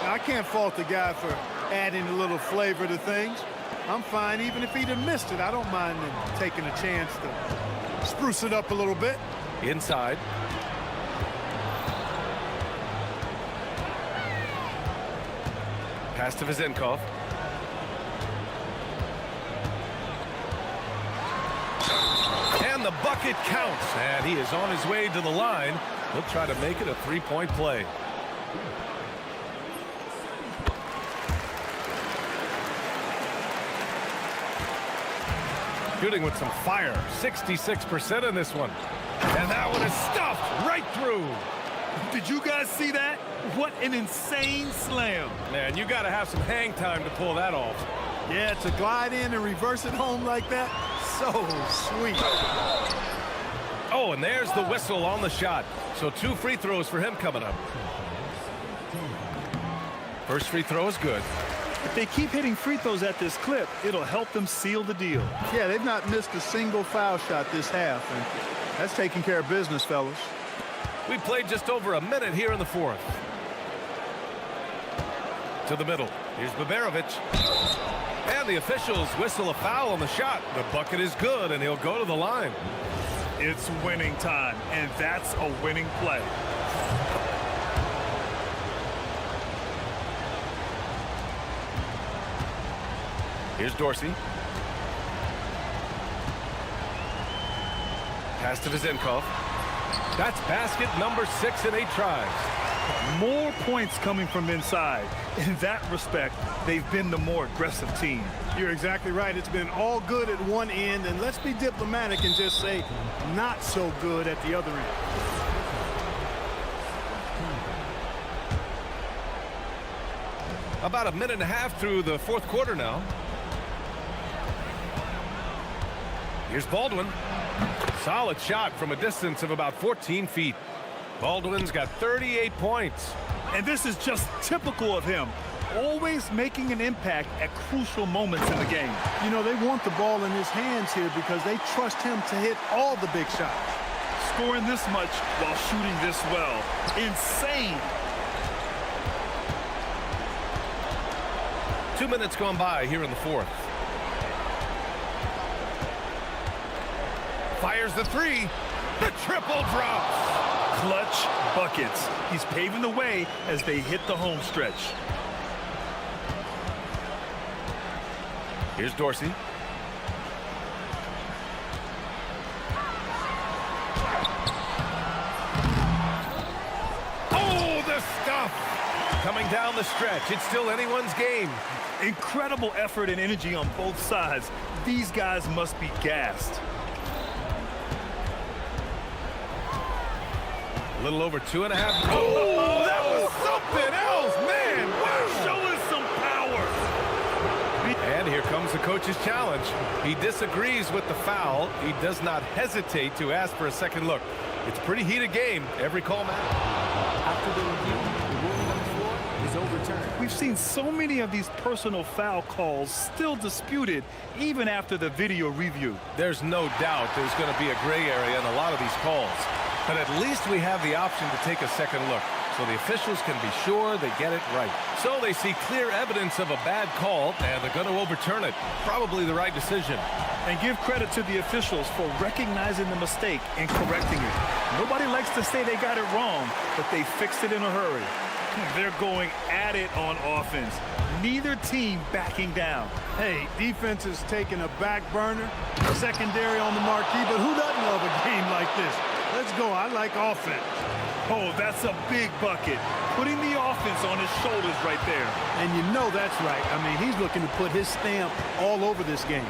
I can't fault the guy for adding a little flavor to things. I'm fine even if he'd have missed it. I don't mind him taking a chance to spruce it up a little bit. Inside. Pass to Vizenkov. And the bucket counts. And he is on his way to the line. He'll try to make it a three-point play. Shooting with some fire. 66% in this one. And that one is stuffed right through. Did you guys see that? What an insane slam. Man, you got to have some hang time to pull that off. Yeah, to glide in and reverse it home like that, so sweet. Oh, and there's the whistle on the shot. So 2 free throws for him coming up. First free throw is good. If they keep hitting free throws at this clip, it'll help them seal the deal. Yeah, they've not missed a single foul shot this half, and that's taking care of business, fellas. We played just over a minute here in the fourth. To the middle. Here's Baberovic. And the officials whistle a foul on the shot. The bucket is good, and he'll go to the line. It's winning time, and that's a winning play. Here's Dorsey. Pass to Vizenkov. That's basket number 6 in 8 tries. More points coming from inside. In that respect, they've been the more aggressive team. You're exactly right. It's been all good at one end, and let's be diplomatic and just say not so good at the other end. About a minute and a half through the fourth quarter now. Here's Baldwin. Solid shot from a distance of about 14 feet. Baldwin's got 38 points. And this is just typical of him. Always making an impact at crucial moments in the game. You know, they want the ball in his hands here because they trust him to hit all the big shots. Scoring this much while shooting this well. Insane. 2 minutes gone by here in the fourth. Fires the three. The triple drops. Clutch buckets. He's paving the way as they hit the home stretch. Here's Dorsey. Oh, the stuff! Coming down the stretch. It's still anyone's game. Incredible effort and energy on both sides. These guys must be gassed. A little over 2.5. Oh, that was something else, man. Wow. Show us some power. And here comes the coach's challenge. He disagrees with the foul. He does not hesitate to ask for a second look. It's a pretty heated game. Every call matters. After the review, the ruling on the floor is overturned. We've seen so many of these personal foul calls still disputed even after the video review. There's no doubt there's going to be a gray area in a lot of these calls. But at least we have the option to take a second look, so the officials can be sure they get it right. So they see clear evidence of a bad call, and they're going to overturn it. Probably the right decision. And give credit to the officials for recognizing the mistake and correcting it. Nobody likes to say they got it wrong, but they fixed it in a hurry. They're going at it on offense. Neither team backing down. Hey, defense is taking a back burner, secondary on the marquee, but who doesn't love a game like this? Let's go. I like offense. Oh, that's a big bucket. Putting the offense on his shoulders right there. And you know that's right. I mean, he's looking to put his stamp all over this game.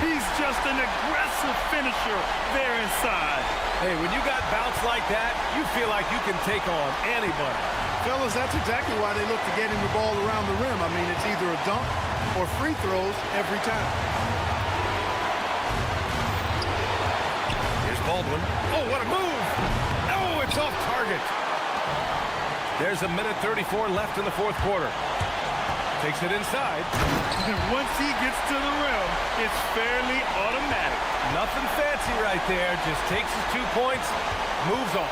He's just an aggressive finisher there inside. Hey, when you got bounce like that, you feel like you can take on anybody. Fellas, that's exactly why they look to getting the ball around the rim. I mean, it's either a dunk or free throws every time. Here's Baldwin. Oh, what a move! Oh, it's off target. There's a minute 34 left in the fourth quarter. Takes it inside. And once he gets to the rim, it's fairly automatic. Nothing fancy right there. Just takes his 2 points, moves on.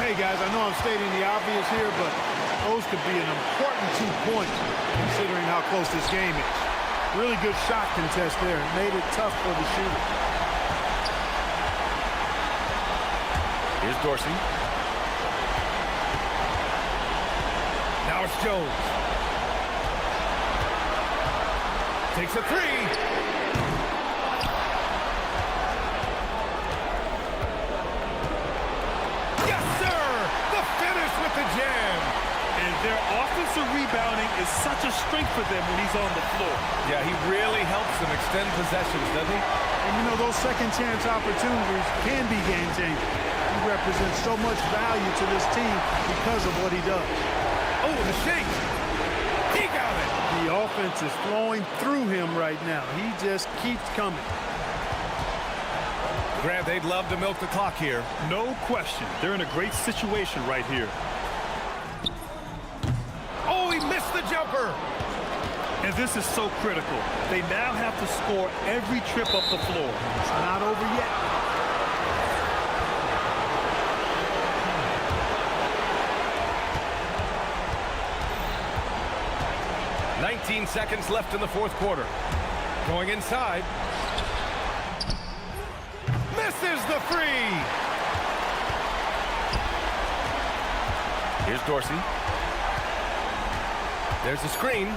Hey, guys, I know I'm stating the obvious here, but those could be an important 2 points considering how close this game is. Really good shot contest there. Made it tough for the shooter. Here's Dorsey. Now it's Jones. Takes a three. Yes, sir! The finish with the jam. And their offensive rebounding is such a strength for them when he's on the floor. Yeah, he really helps them extend possessions, doesn't he? And you know, those second chance opportunities can be game changers. He represents so much value to this team because of what he does. Oh, the shake. He got it. The offense is flowing through him right now. He just keeps coming. Grant, they'd love to milk the clock here. No question. They're in a great situation right here. Oh, he missed the jumper. And this is so critical. They now have to score every trip up the floor. It's not over yet. "19 seconds left in the fourth quarter. Going inside. Misses the three. Here's Dorsey. There's the screen.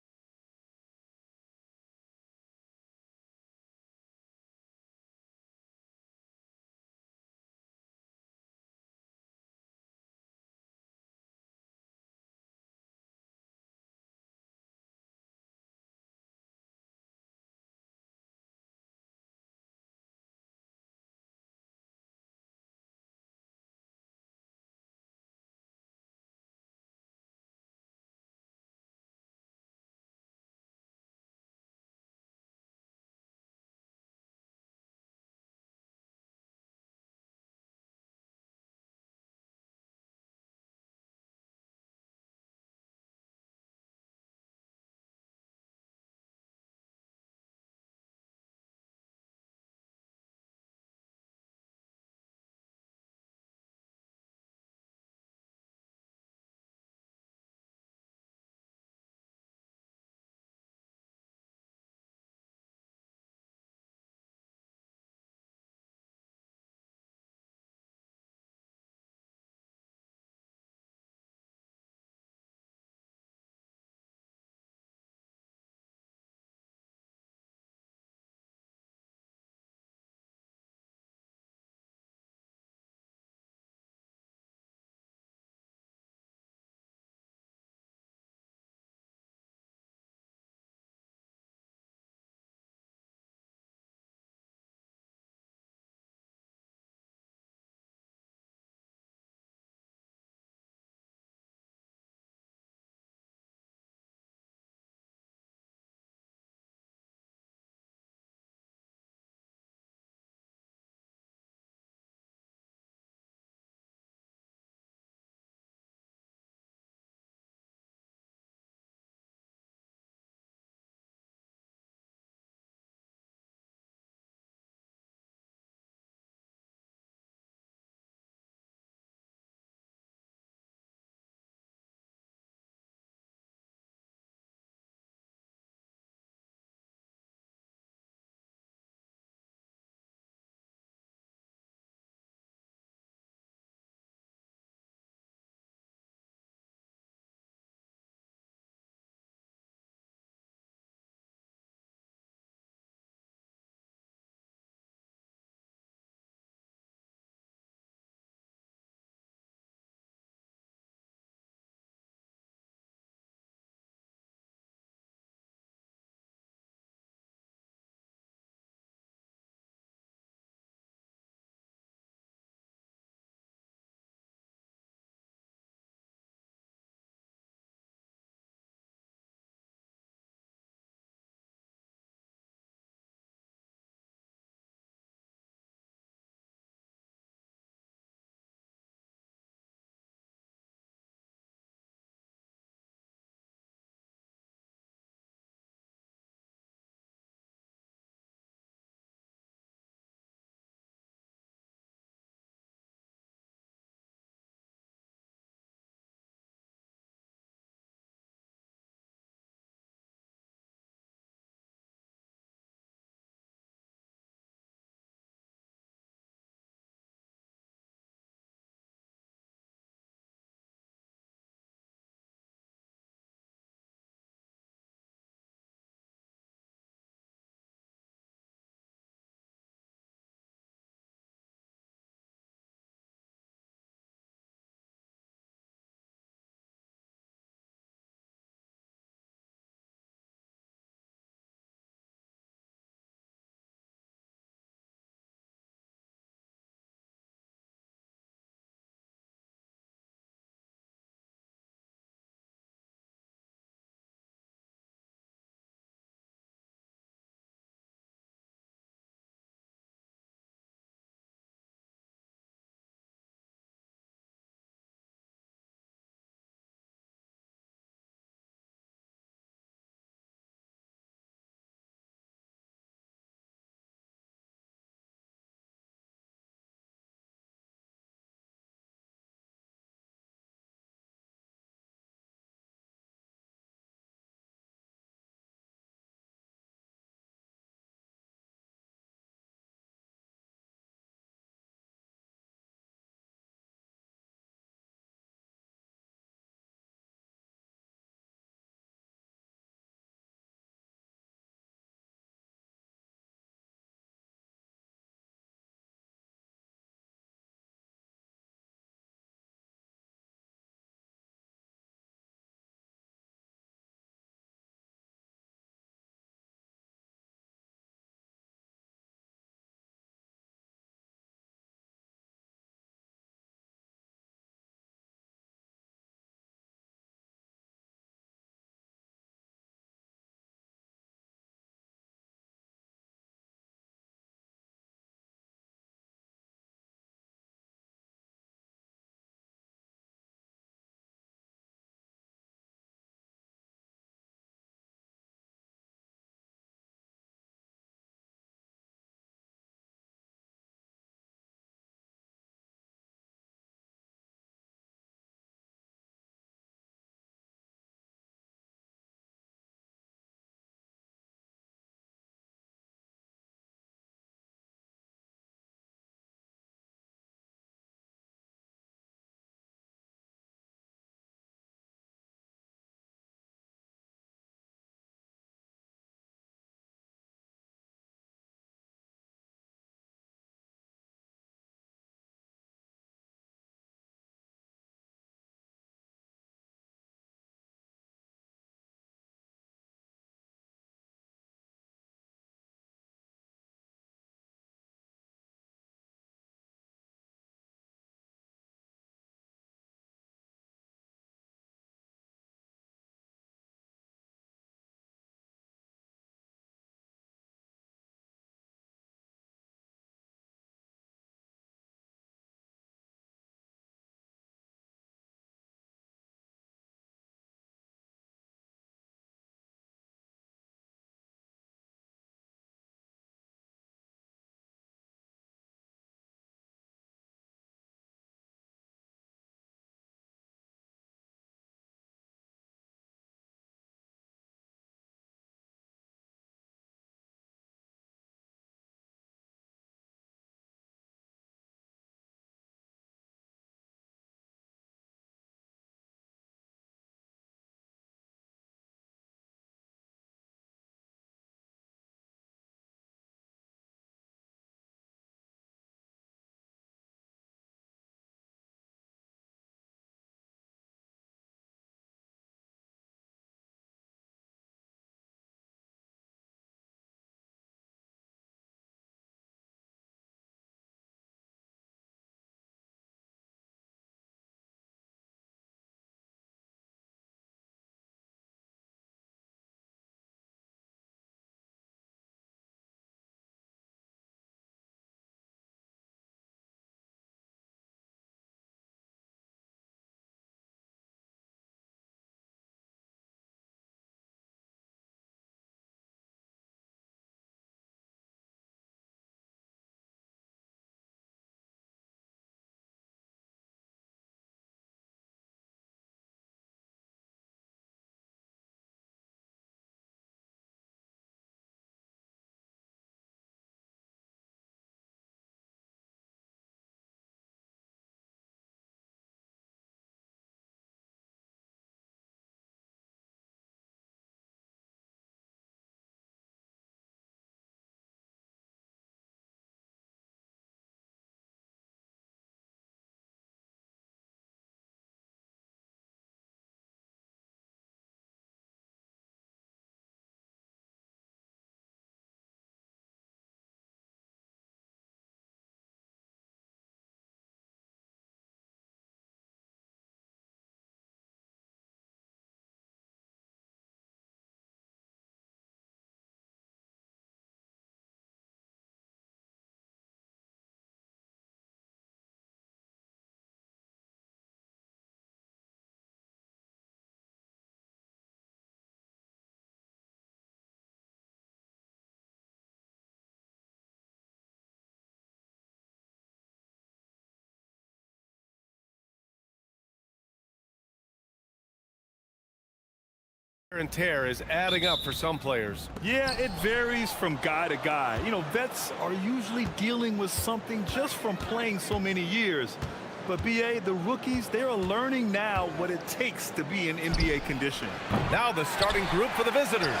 Wear and tear is adding up for some players. Yeah, it varies from guy to guy. You know, vets are usually dealing with something just from playing so many years. But, B.A., the rookies, they are learning now what it takes to be in NBA condition. Now the starting group for the visitors.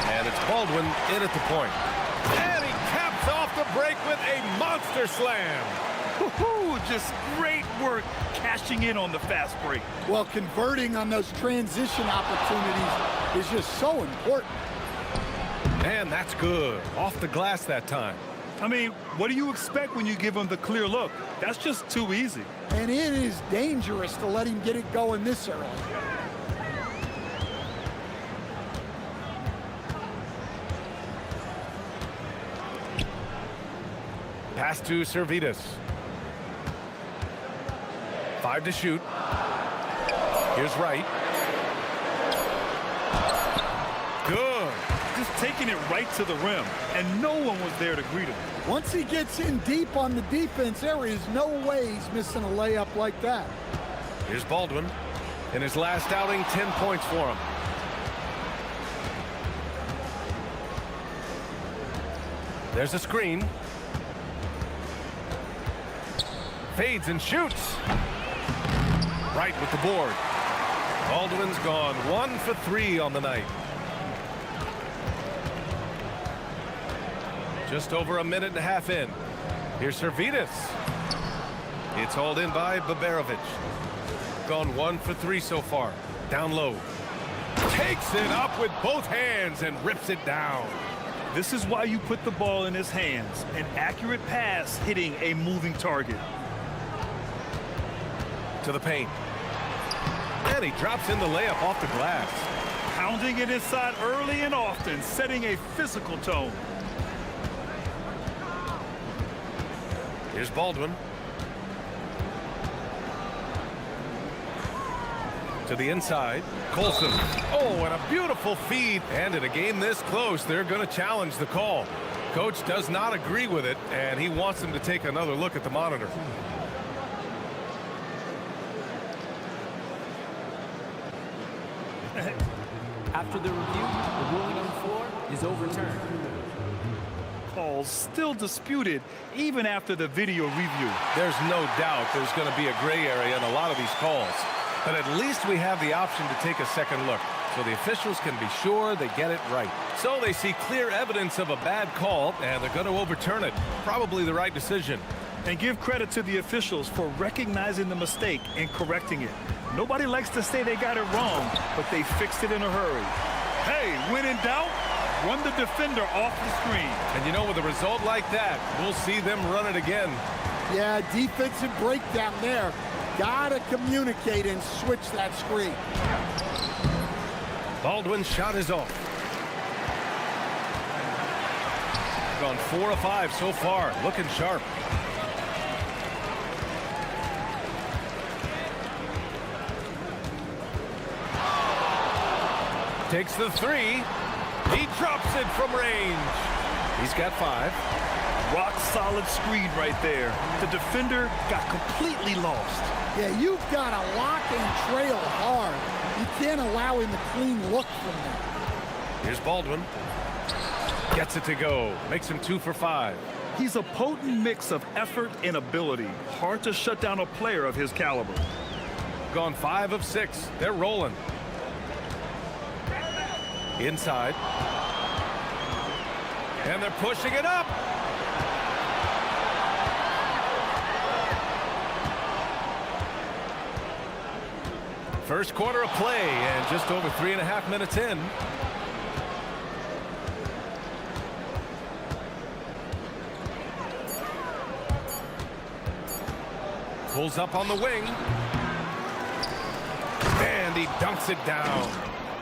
And it's Baldwin in at the point. And he caps off the break with a monster slam. Woohoo! Just great work cashing in on the fast break. Well, converting on those transition opportunities is just so important. And that's good. Off the glass that time. I mean, what do you expect when you give him the clear look? That's just too easy. And it is dangerous to let him get it going this early. Pass to Servetus. 5 to shoot. Here's Wright. Good. Just taking it right to the rim, and no one was there to greet him. Once he gets in deep on the defense, there is no way he's missing a layup like that. Here's Baldwin. In his last outing, 10 points for him. There's a screen. Fades and shoots. Right with the board. Baldwin's gone 1 for 3 on the night. Just over a minute and a half in. Here's Servetus. It's hauled in by Baberovic. Gone 1 for 3 so far. Down low. Takes it up with both hands and rips it down. This is why you put the ball in his hands. An accurate pass hitting a moving target. To the paint. And he drops in the layup off the glass. Pounding it inside early and often, setting a physical tone. Here's Baldwin. To the inside. Colson. Oh, and a beautiful feed. And in a game this close, they're going to challenge the call. Coach does not agree with it, and he wants them to take another look at the monitor. After the review, the ruling on the floor is overturned. Calls still disputed even after the video review. There's no doubt there's going to be a gray area in a lot of these calls. But at least we have the option to take a second look, so the officials can be sure they get it right. So they see clear evidence of a bad call, and they're going to overturn it. Probably the right decision. And give credit to the officials for recognizing the mistake and correcting it. Nobody likes to say they got it wrong, but they fixed it in a hurry. Hey, when in doubt, run the defender off the screen. And you know, with a result like that, we'll see them run it again. Yeah, defensive breakdown there. Gotta communicate and switch that screen. Baldwin's shot is off. Gone 4 of 5 so far, looking sharp. Takes the 3. He drops it from range. He's got 5. Rock solid screen right there. The defender got completely lost. Yeah, you've got to lock and trail hard. You can't allow him a clean look from there. Here's Baldwin. Gets it to go. Makes him 2 for 5. He's a potent mix of effort and ability. Hard to shut down a player of his caliber. Gone 5 of 6. They're rolling. Inside. And they're pushing it up. First quarter of play, and just over 3.5 minutes in. Pulls up on the wing. And he dunks it down.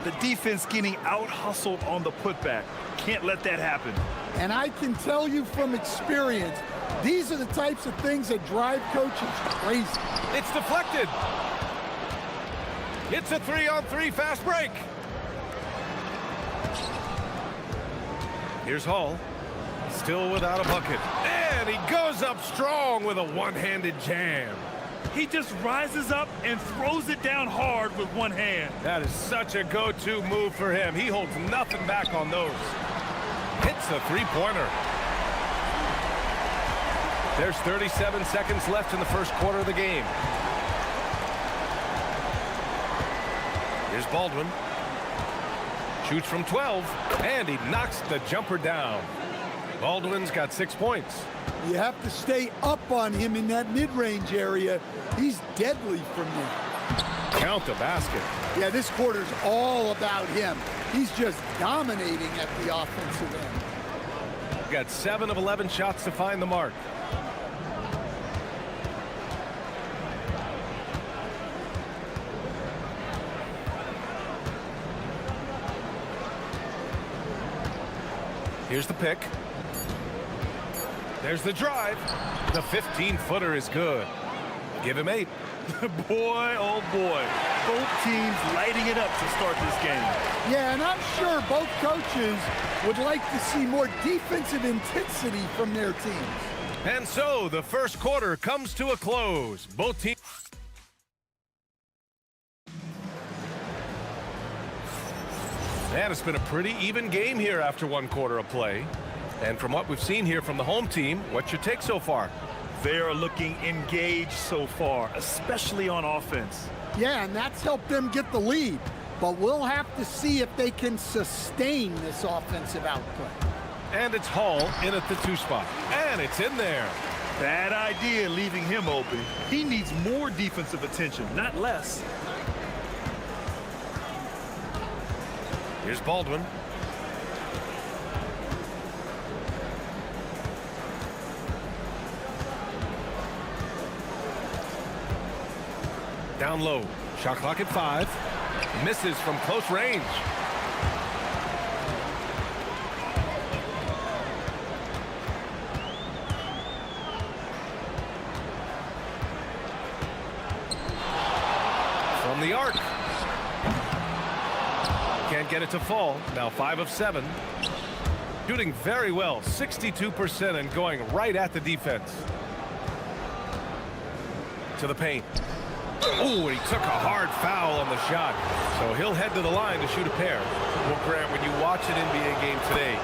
The defense getting out-hustled on the putback. Can't let that happen. And I can tell you from experience, these are the types of things that drive coaches crazy. It's deflected. It's a 3-on-3 fast break. Here's Hall. Still without a bucket. And he goes up strong with a one-handed jam. He just rises up and throws it down hard with one hand. That is such a go-to move for him. He holds nothing back on those. Hits a three-pointer. There's 37 seconds left in the first quarter of the game. Here's Baldwin. Shoots from 12, and he knocks the jumper down. Baldwin's got 6 points. You have to stay up on him in that mid-range area. He's deadly from there. Count the basket. Yeah, this quarter's all about him. He's just dominating at the offensive end. Got 7 of 11 shots to find the mark. Here's the pick. There's the drive. The 15-footer is good. Give him 8. Boy, oh boy. Both teams lighting it up to start this game. Yeah, and I'm sure both coaches would like to see more defensive intensity from their teams. And so the first quarter comes to a close. Both teams. And it's been a pretty even game here after one quarter of play. And from what we've seen here from the home team, what's your take so far? They are looking engaged so far, especially on offense. Yeah, and that's helped them get the lead. But we'll have to see if they can sustain this offensive output. And it's Hall in at the 2 spot. And it's in there. Bad idea leaving him open. He needs more defensive attention, not less. Here's Baldwin. Down low. Shot clock at 5. Misses from close range. From the arc. Can't get it to fall. Now 5 of 7. Shooting very well. 62% and going right at the defense. To the paint. Oh, he took a hard foul on the shot. So he'll head to the line to shoot a pair. Well, Grant, when you watch an NBA game today,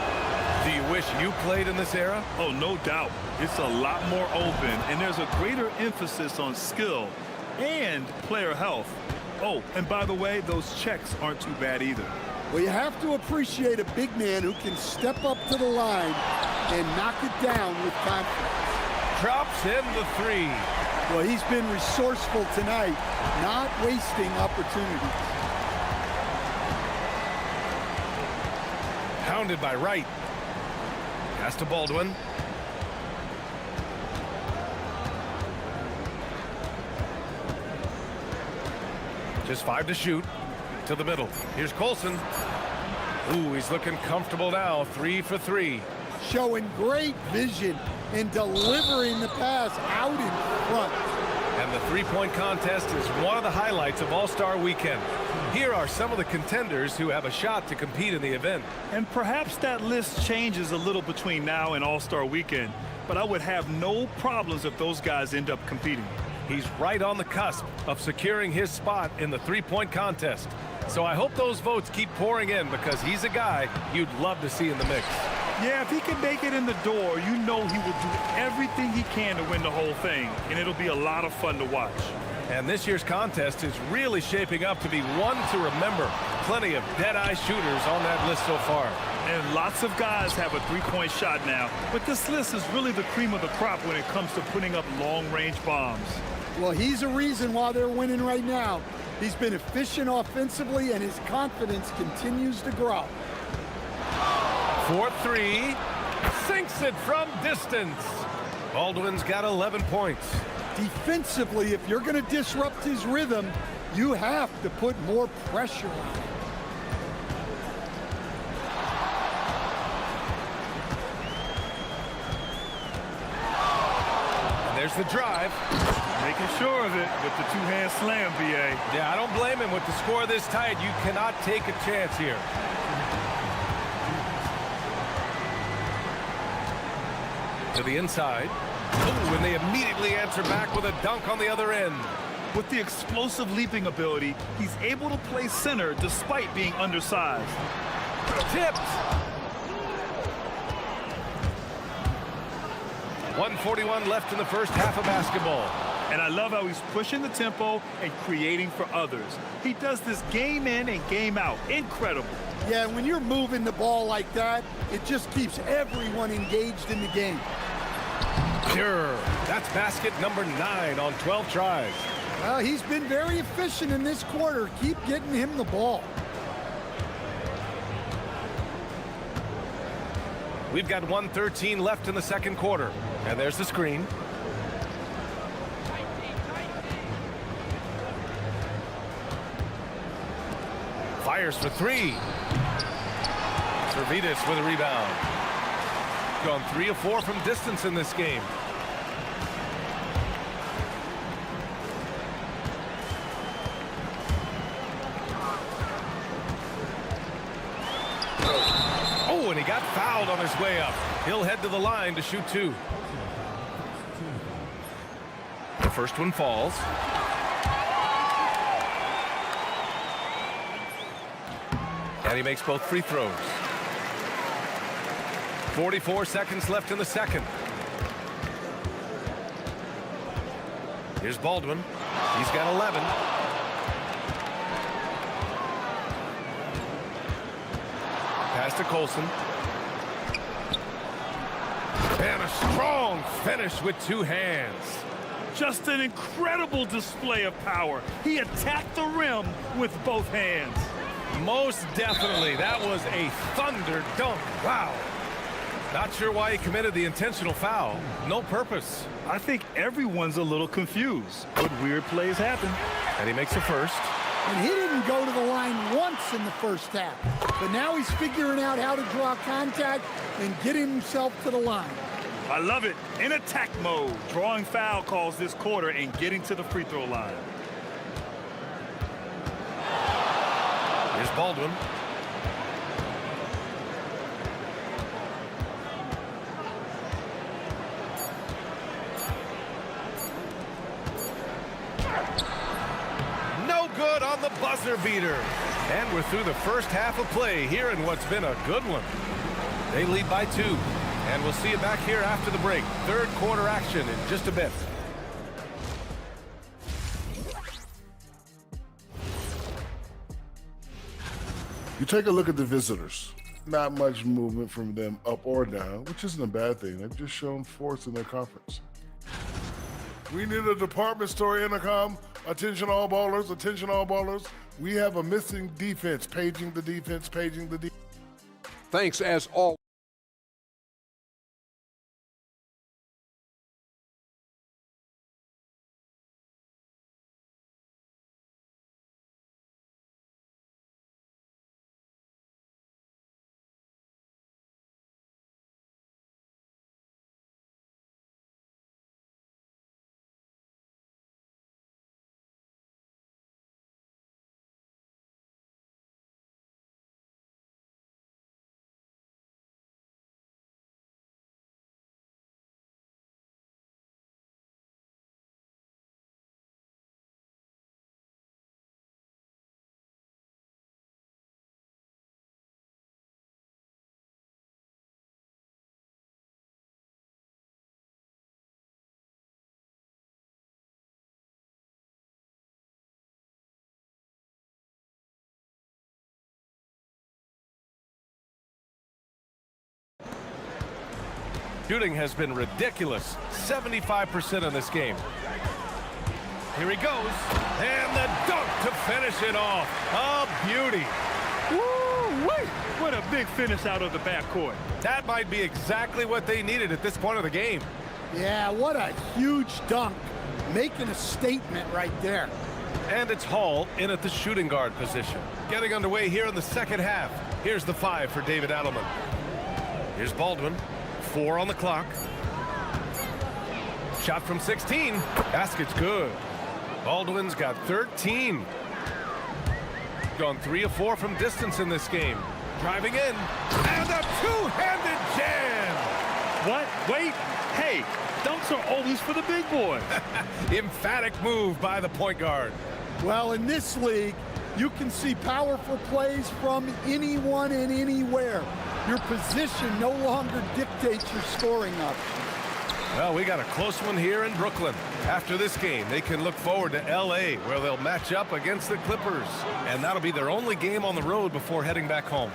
do you wish you played in this era? Oh, no doubt. It's a lot more open, and there's a greater emphasis on skill and player health. Oh, and by the way, those checks aren't too bad either. Well, you have to appreciate a big man who can step up to the line and knock it down with confidence. Drops in the 3. Well, he's been resourceful tonight, not wasting opportunities. Pounded by Wright. Pass to Baldwin. Just 5 to shoot. To the middle. Here's Colson. Ooh, he's looking comfortable now. 3 for 3. Showing great vision and delivering the pass out in front. And the 3-point contest is one of the highlights of All-Star Weekend. Here are some of the contenders who have a shot to compete in the event. And perhaps that list changes a little between now and All-Star Weekend, but I would have no problems if those guys end up competing. He's right on the cusp of securing his spot in the 3-point contest. So I hope those votes keep pouring in because he's a guy you'd love to see in the mix. Yeah, if he can make it in the door, you know he will do everything he can to win the whole thing, and it'll be a lot of fun to watch. And this year's contest is really shaping up to be one to remember. Plenty of dead-eye shooters on that list so far. And lots of guys have a 3-point shot now, but this list is really the cream of the crop when it comes to putting up long-range bombs. Well, he's a reason why they're winning right now. He's been efficient offensively, and his confidence continues to grow. 4-3, sinks it from distance. Baldwin's got 11 points. Defensively, if you're going to disrupt his rhythm, you have to put more pressure on him. And there's the drive. Making sure of it with the 2-hand slam, BA. Yeah, I don't blame him. With the score this tight, you cannot take a chance here. To the inside. Oh, and they immediately answer back with a dunk on the other end. With the explosive leaping ability, he's able to play center despite being undersized. Tipped. 1:41 left in the first half of basketball. And I love how he's pushing the tempo and creating for others. He does this game in and game out. Incredible. Yeah, when you're moving the ball like that, it just keeps everyone engaged in the game. Sure. That's basket number 9 on 12 tries. Well, he's been very efficient in this quarter. Keep getting him the ball. We've got 1:13 left in the second quarter. And there's the screen. Fires for 3. Servidis with a rebound. Gone 3 of 4 from distance in this game. Oh, and he got fouled on his way up. He'll head to the line to shoot 2. The first one falls. And he makes both free throws. 44 seconds left in the second. Here's Baldwin. He's got 11. Pass to Colson. And a strong finish with 2 hands. Just an incredible display of power. He attacked the rim with both hands. Most definitely. That was a thunder dunk. Wow. Not sure why he committed the intentional foul. No purpose. I think everyone's a little confused, but weird plays happen. And he makes the first. And he didn't go to the line once in the first half. But now he's figuring out how to draw contact and get himself to the line. I love it. In attack mode, drawing foul calls this quarter and getting to the free throw line. Here's Baldwin. No good on the buzzer beater. And we're through the first half of play here in what's been a good one. They lead by 2. And we'll see you back here after the break. Third quarter action in just a bit. You take a look at the visitors. Not much movement from them up or down, which isn't a bad thing. They've just shown force in their conference. We need a department store, Intercom. Attention all ballers, attention all ballers. We have a missing defense. Paging the defense, paging the defense. Thanks as all. Shooting has been ridiculous. 75% in this game. Here he goes. And the dunk to finish it off. A beauty. Woo-wee! What a big finish out of the backcourt. That might be exactly what they needed at this point of the game. Yeah, what a huge dunk. Making a statement right there. And it's Hall in at the shooting guard position. Getting underway here in the second half. Here's the 5 for David Adelman. Here's Baldwin. 4 on the clock. Shot from 16. Basket's good. Baldwin's got 13. Gone 3 of 4 from distance in this game. Driving in. And a two-handed jam. What? Wait. Hey, dunks are always for the big boys. Emphatic move by the point guard. Well, in this league, you can see powerful plays from anyone and anywhere. Your position no longer dictates your scoring options. Well, we got a close one here in Brooklyn. After this game, they can look forward to L.A., where they'll match up against the Clippers. And that'll be their only game on the road before heading back home.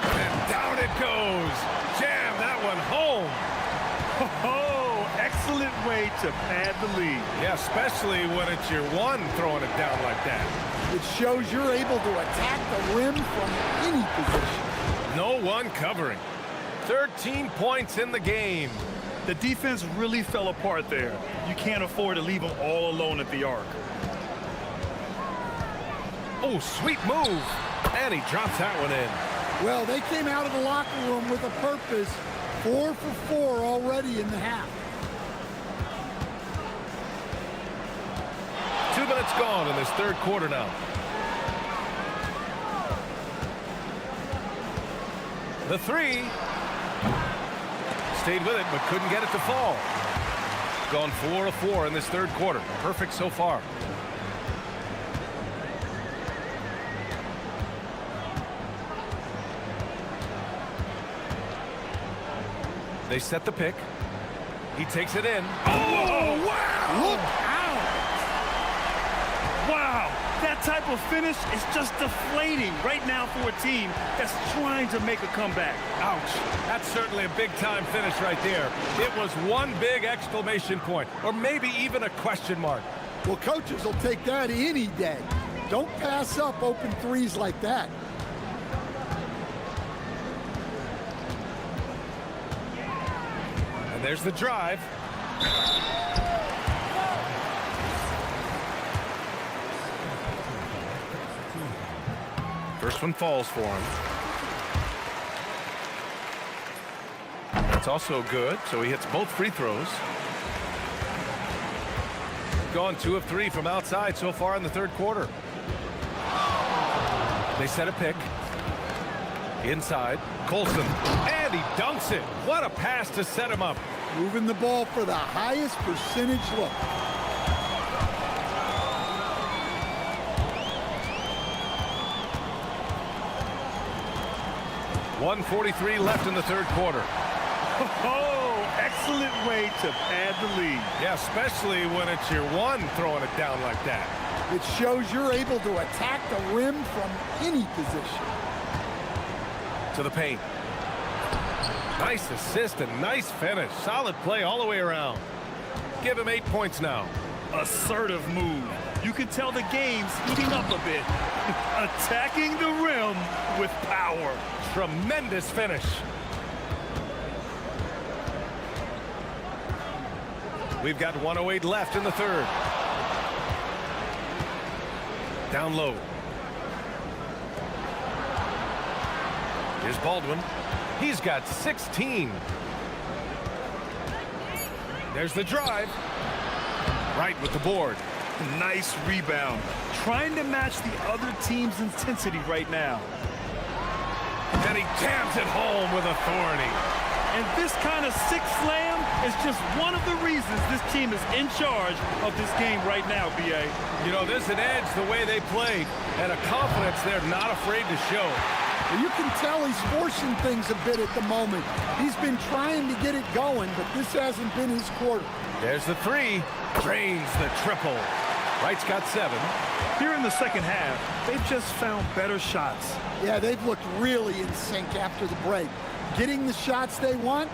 And down it goes. Jam that one home. Oh, excellent way to pad the lead. Yeah, especially when it's your one throwing it down like that. It shows you're able to attack the rim from any position. No one covering. 13 points in the game. The defense really fell apart there. You can't afford to leave them all alone at the arc. Oh, sweet move. And he drops that one in. Well, they came out of the locker room with a purpose. 4 for 4 already in the half. 2 minutes gone in this third quarter now. The three. Stayed with it, but couldn't get it to fall. Gone 4 of 4 in this third quarter. Perfect so far. They set the pick. He takes it in. Oh, wow! Look out! Wow, that type of finish is just deflating right now for a team that's trying to make a comeback. Ouch. That's certainly a big-time finish right there. It was one big exclamation point, or maybe even a question mark. Well, coaches will take that any day. Don't pass up open threes like that. And there's the drive. First one falls for him. That's also good, so he hits both free throws. Gone 2 of 3 from outside so far in the third quarter. They set a pick. Inside, Colson, and he dunks it. What a pass to set him up. Moving the ball for the highest percentage look. .143 left in the third quarter. Oh, excellent way to pad the lead. Yeah, especially when it's your one throwing it down like that. It shows you're able to attack the rim from any position. To the paint. Nice assist and nice finish. Solid play all the way around. Give him 8 points now. Assertive move. You can tell the game's heating up a bit. Attacking the rim with power. Tremendous finish. We've got 1:08 left in the third. Down low. Here's Baldwin. He's got 16. There's the drive. Right with the board. Nice rebound. Trying to match the other team's intensity right now. And he jams it home with authority. And this kind of sick slam is just one of the reasons this team is in charge of this game right now, B.A. You know, there's an edge the way they played and a confidence they're not afraid to show. You can tell he's forcing things a bit at the moment. He's been trying to get it going, but this hasn't been his quarter. There's the three. Drains the triple. Wright's got 7. Here in the second half, they've just found better shots. Yeah, they've looked really in sync after the break. Getting the shots they want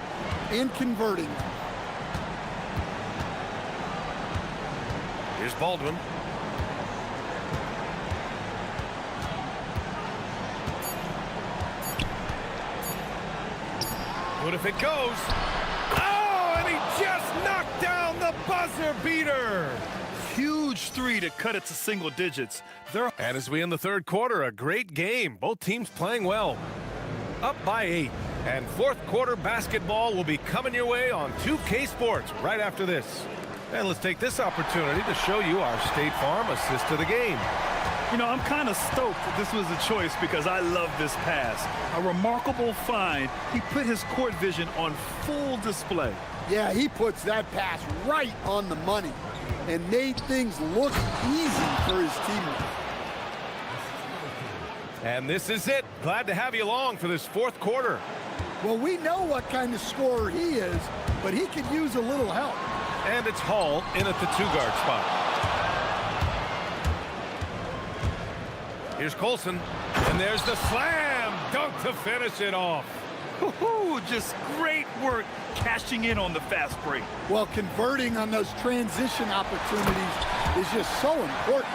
and converting them. Here's Baldwin. What if it goes? Oh, and he just knocked down the buzzer beater. Huge three to cut it to single digits. And as we end the third quarter, a great game. Both teams playing well. Up by 8. And fourth quarter basketball will be coming your way on 2K Sports right after this. And let's take this opportunity to show you our State Farm assist to the game. You know, I'm kind of stoked that this was a choice because I love this pass. A remarkable find. He put his court vision on full display. Yeah, he puts that pass right on the money and made things look easy for his teammates. And this is it. Glad to have you along for this fourth quarter. Well, we know what kind of scorer he is, but he could use a little help. And it's Hall in at the two-guard spot. Here's Colson, and there's the slam dunk to finish it off. Woohoo! Just great work cashing in on the fast break. Well, converting on those transition opportunities is just so important.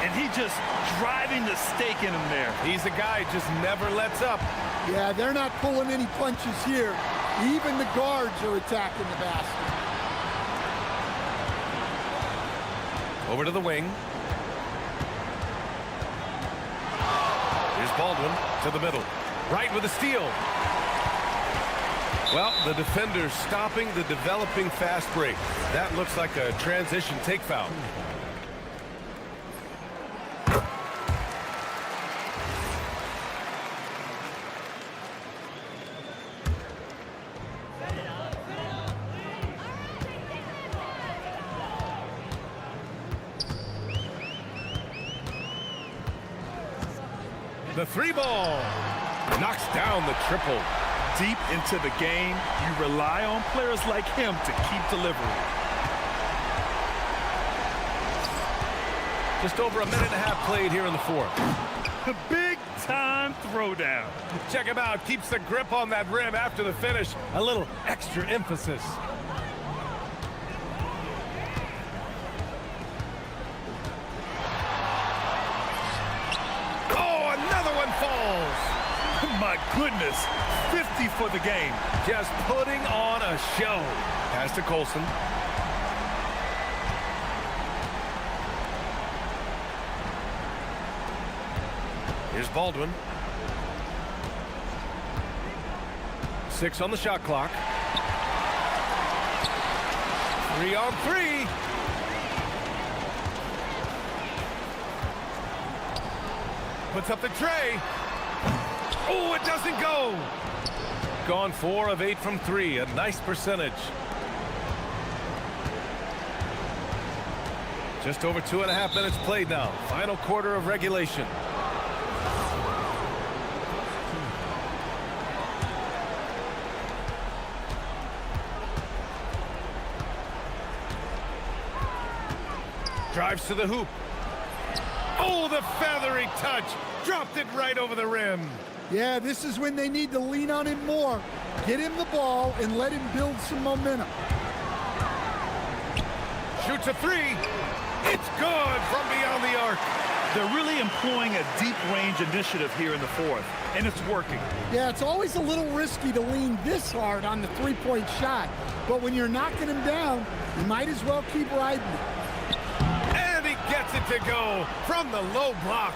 And he just driving the stake in him there. He's a guy who just never lets up. Yeah, they're not pulling any punches here. Even the guards are attacking the basket. Over to the wing. Here's Baldwin to the middle. Right with a steal. Well, the defender stopping the developing fast break. That looks like a transition take foul. The three ball knocks down the triple. Deep into the game, you rely on players like him to keep delivering. Just over a minute and a half played here in the fourth. A big-time throwdown. Check him out. Keeps the grip on that rim after the finish. A little extra emphasis. Oh, another one falls. My goodness, 50 for the game. Just putting on a show. Pass to Colson. Here's Baldwin. 6 on the shot clock. 3 on 3. Puts up the tray. Oh, it doesn't go. Gone 4 of 8 from 3. A nice percentage. Just over 2.5 minutes played now. Final quarter of regulation. Drives to the hoop. Oh, the feathery touch. Dropped it right over the rim. Yeah, this is when they need to lean on him more. Get him the ball and let him build some momentum. Shoots a 3. It's good from beyond the arc. They're really employing a deep range initiative here in the fourth, and it's working. Yeah, it's always a little risky to lean this hard on the three-point shot, but when you're knocking him down, you might as well keep riding it. And he gets it to go from the low block.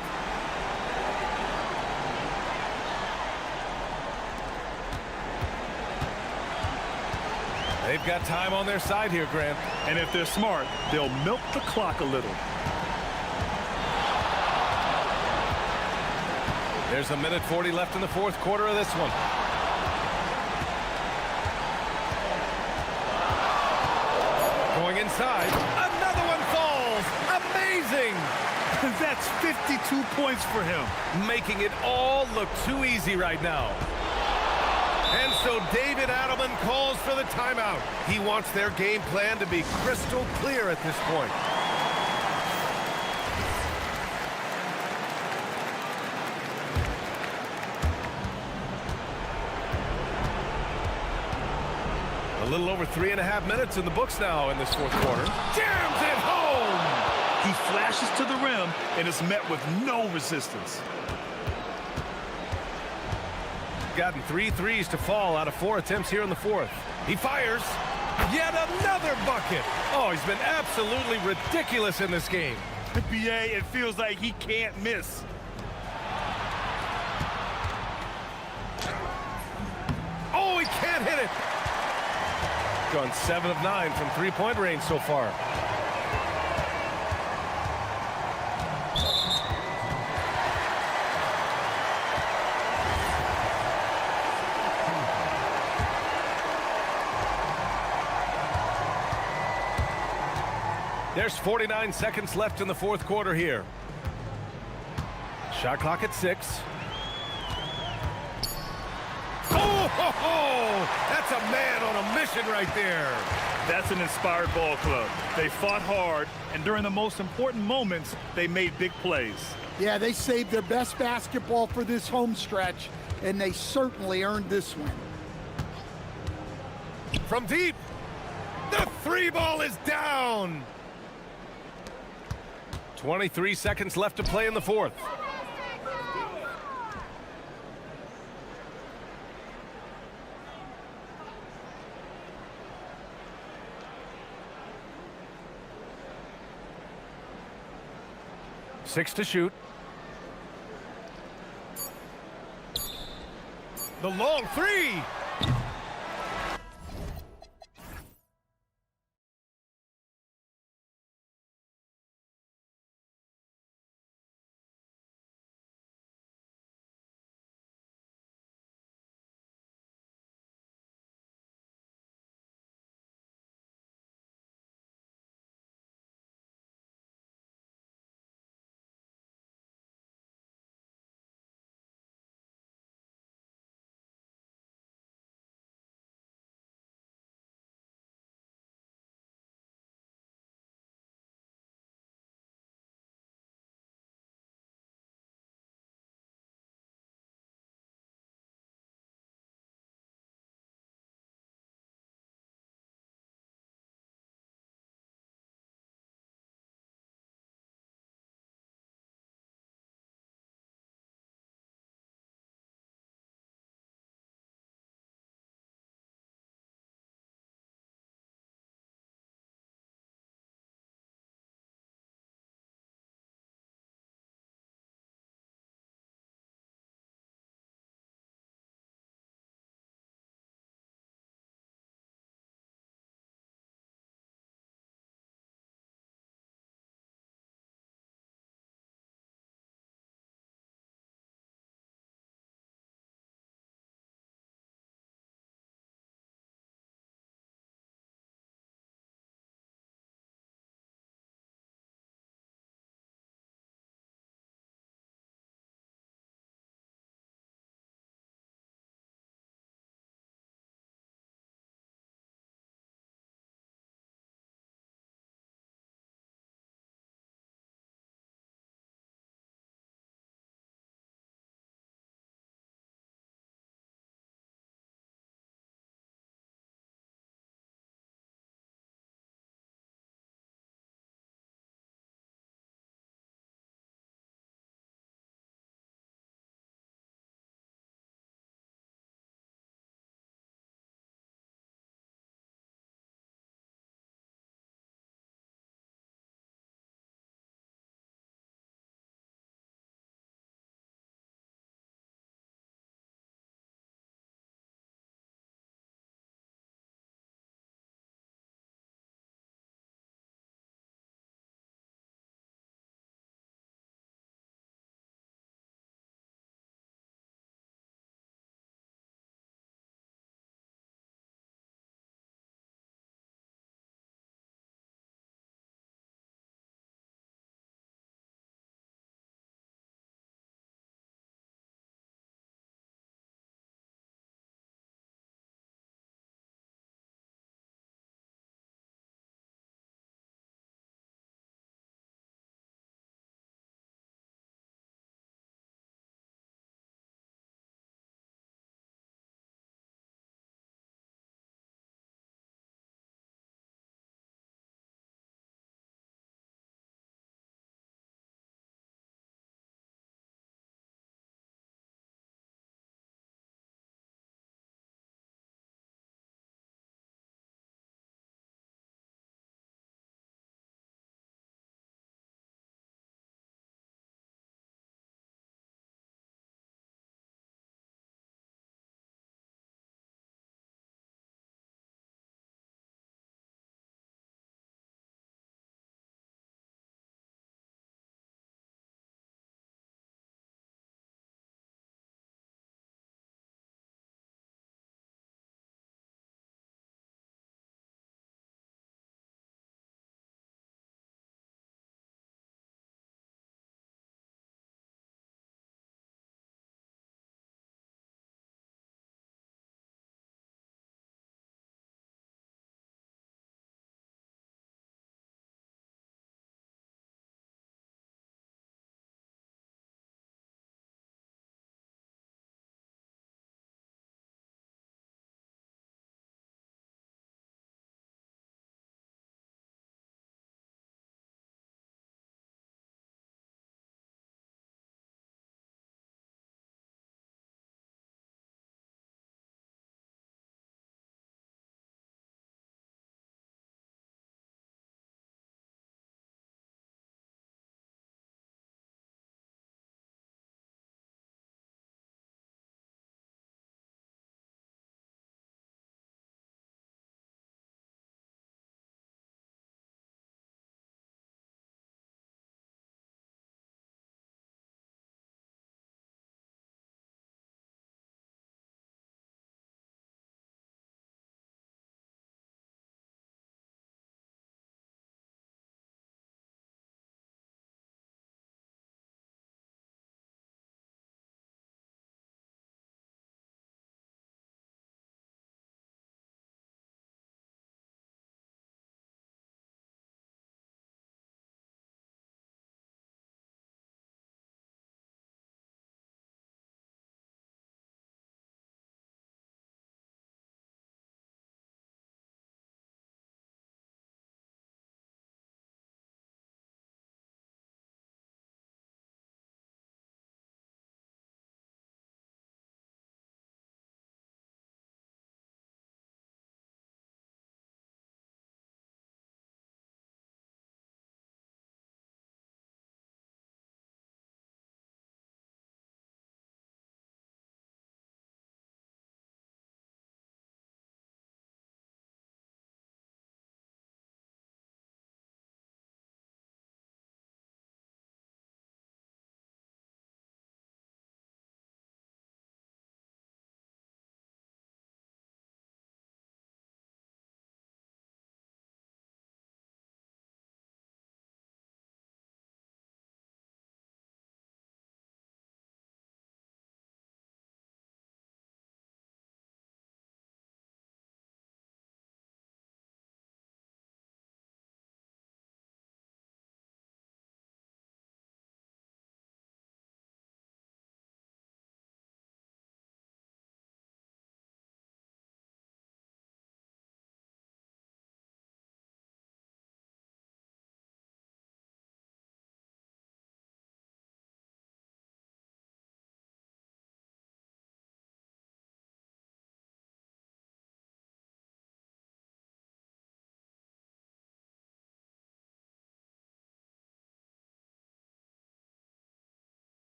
They've got time on their side here, Grant. And if they're smart, they'll milk the clock a little. There's a minute 40 left in the fourth quarter of this one. Going inside. Another one falls. Amazing. That's 52 points for him. Making it all look too easy right now. And so David Adelman calls for the timeout. He wants their game plan to be crystal clear at this point. A little over 3.5 minutes in the books now in this fourth quarter. Jams it home! He flashes to the rim and is met with no resistance. Gotten 3 threes to fall out of 4 attempts here in the fourth. He fires. Yet another bucket. Oh, he's been absolutely ridiculous in this game. BA, it feels like he can't miss. Oh, he can't hit it. Gone 7 of 9 from three-point range so far. There's 49 seconds left in the fourth quarter here. Shot clock at 6. Oh, that's a man on a mission right there. That's an inspired ball club. They fought hard, and during the most important moments, they made big plays. Yeah, they saved their best basketball for this home stretch, and they certainly earned this win. From deep, the three ball is down. 23 seconds left to play in the fourth. Six to shoot. The long three.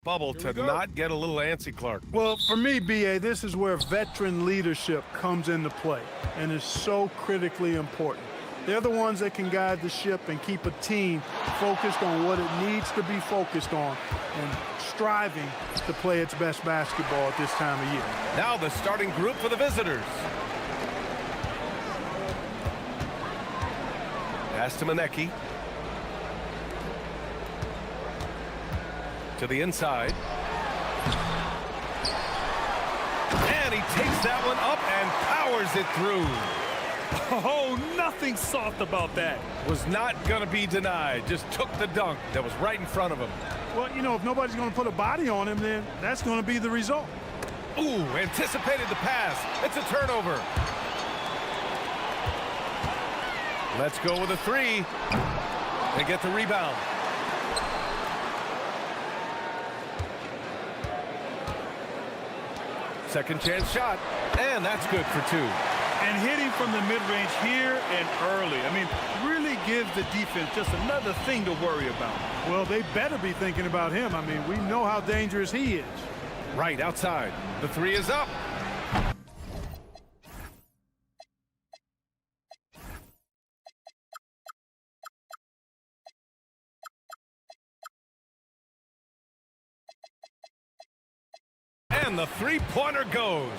bubble to not get a little antsy, Clark. Well, for me, B.A., this is where veteran leadership comes into play and is so critically important. They're the ones that can guide the ship and keep a team focused on what it needs to be focused on and striving to play its best basketball at this time of year. Now the starting group for the visitors. Pass to Manecki. To the inside. And he takes that one up and powers it through. Oh, nothing soft about that. Was not going to be denied. Just took the dunk that was right in front of him. Well, you know, if nobody's going to put a body on him, then that's going to be the result. Ooh, anticipated the pass. It's a turnover. Let's go with a three. They get the rebound. Second chance shot, and that's good for two. And hitting from the mid-range here and early. I mean, really gives the defense just another thing to worry about. Well, they better be thinking about him. I mean, we know how dangerous he is. Right outside. The three is up. And the three-pointer goes.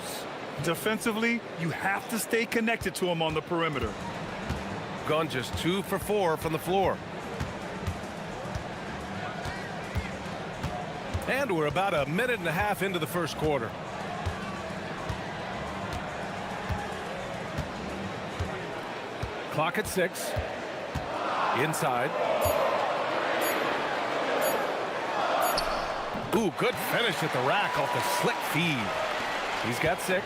Defensively, you have to stay connected to him on the perimeter. Gone just 2 for 4 from the floor. And we're about a minute and a half into the first quarter. Clock at 6. Inside. Ooh, good finish at the rack off the slick feed. He's got 6.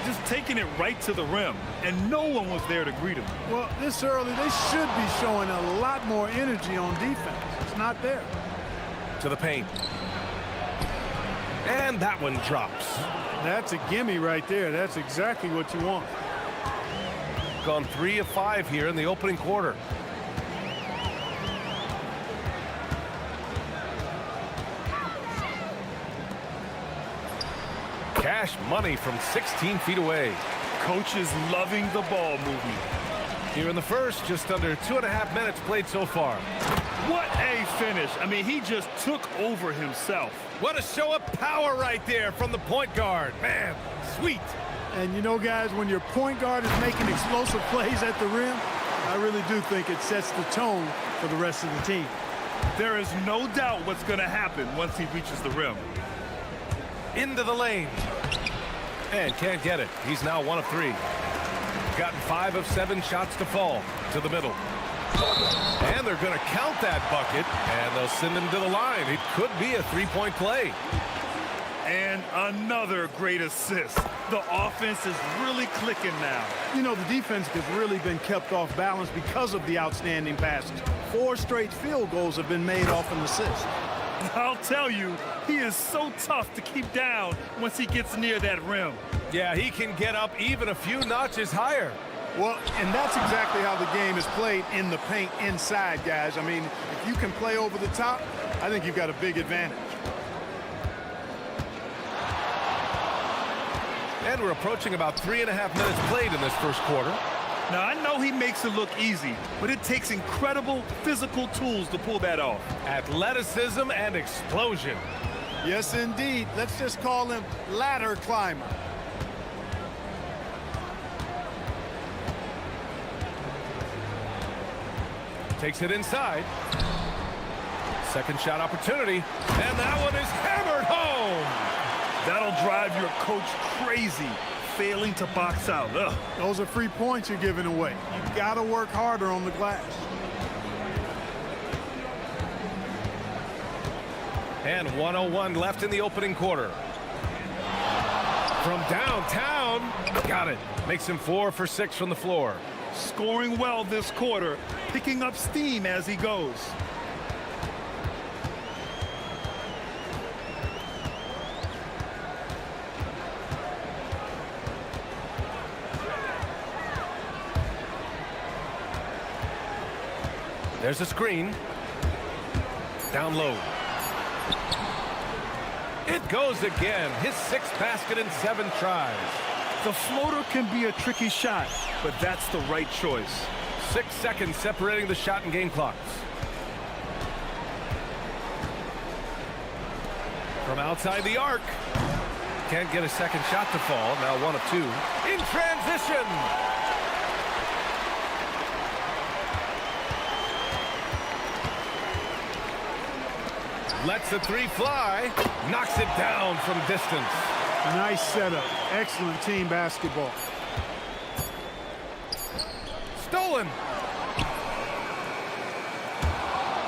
Just taking it right to the rim, and no one was there to greet him. Well, this early, they should be showing a lot more energy on defense. It's not there. To the paint. And that one drops. That's a gimme right there. That's exactly what you want. Gone 3 of 5 here in the opening quarter. Cash money from 16 feet away. Coach is loving the ball movement. Here in the first, just under 2.5 minutes played so far. What a finish. I mean, he just took over himself. What a show of power right there from the point guard. Man, sweet. And you know, guys, when your point guard is making explosive plays at the rim, I really do think it sets the tone for the rest of the team. There is no doubt what's going to happen once he reaches the rim. Into the lane. And can't get it. He's now 1 of 3. Gotten 5 of 7 shots to fall to the middle. And they're going to count that bucket, and they'll send him to the line. It could be a three-point play. And another great assist. The offense is really clicking now. You know, the defense has really been kept off balance because of the outstanding passes. 4 straight field goals have been made off an assist. I'll tell you, he is so tough to keep down once he gets near that rim. Yeah, he can get up even a few notches higher. Well, and that's exactly how the game is played in the paint inside, guys. I mean, if you can play over the top, I think you've got a big advantage. And we're approaching about 3.5 minutes played in this first quarter. Now, I know he makes it look easy, but it takes incredible physical tools to pull that off. Athleticism and explosion. Yes, indeed. Let's just call him ladder climber. Takes it inside. Second shot opportunity. And that one is hammered home. That'll drive your coach crazy, failing to box out. Ugh. Those are free points you're giving away. You've got to work harder on the glass. And 1:01 left in the opening quarter. From downtown, got it. Makes him 4 for 6 from the floor. Scoring well this quarter, picking up steam as he goes. There's a screen. Down low. it goes again. His 6th basket in 7 tries. The floater can be a tricky shot, but that's the right choice. 6 seconds separating the shot and game clocks. From outside the arc. Can't get a second shot to fall. Now 1 of 2. In transition. Lets the 3 fly. Knocks it down from distance. Nice setup. Excellent team basketball. Stolen.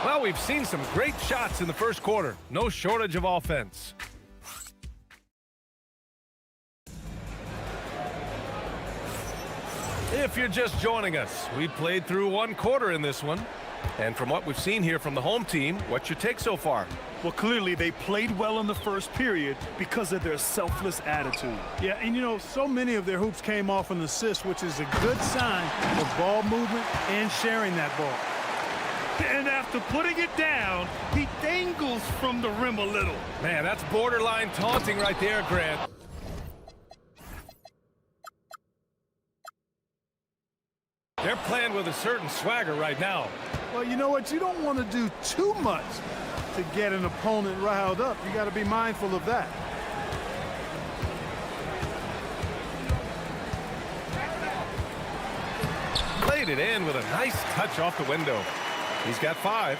Well, we've seen some great shots in the first quarter. No shortage of offense. If you're just joining us, we played through 1 quarter in this one. And from what we've seen here from the home team, what's your take so far? Well, clearly they played well in the first period because of their selfless attitude. Yeah, and you know, so many of their hoops came off an assist, which is a good sign of ball movement and sharing that ball. And after putting it down, he dangles from the rim a little. Man, that's borderline taunting right there, Grant. They're playing with a certain swagger right now. Well, you know what? You don't want to do too much to get an opponent riled up. You got to be mindful of that. Played it in with a nice touch off the window. He's got 5.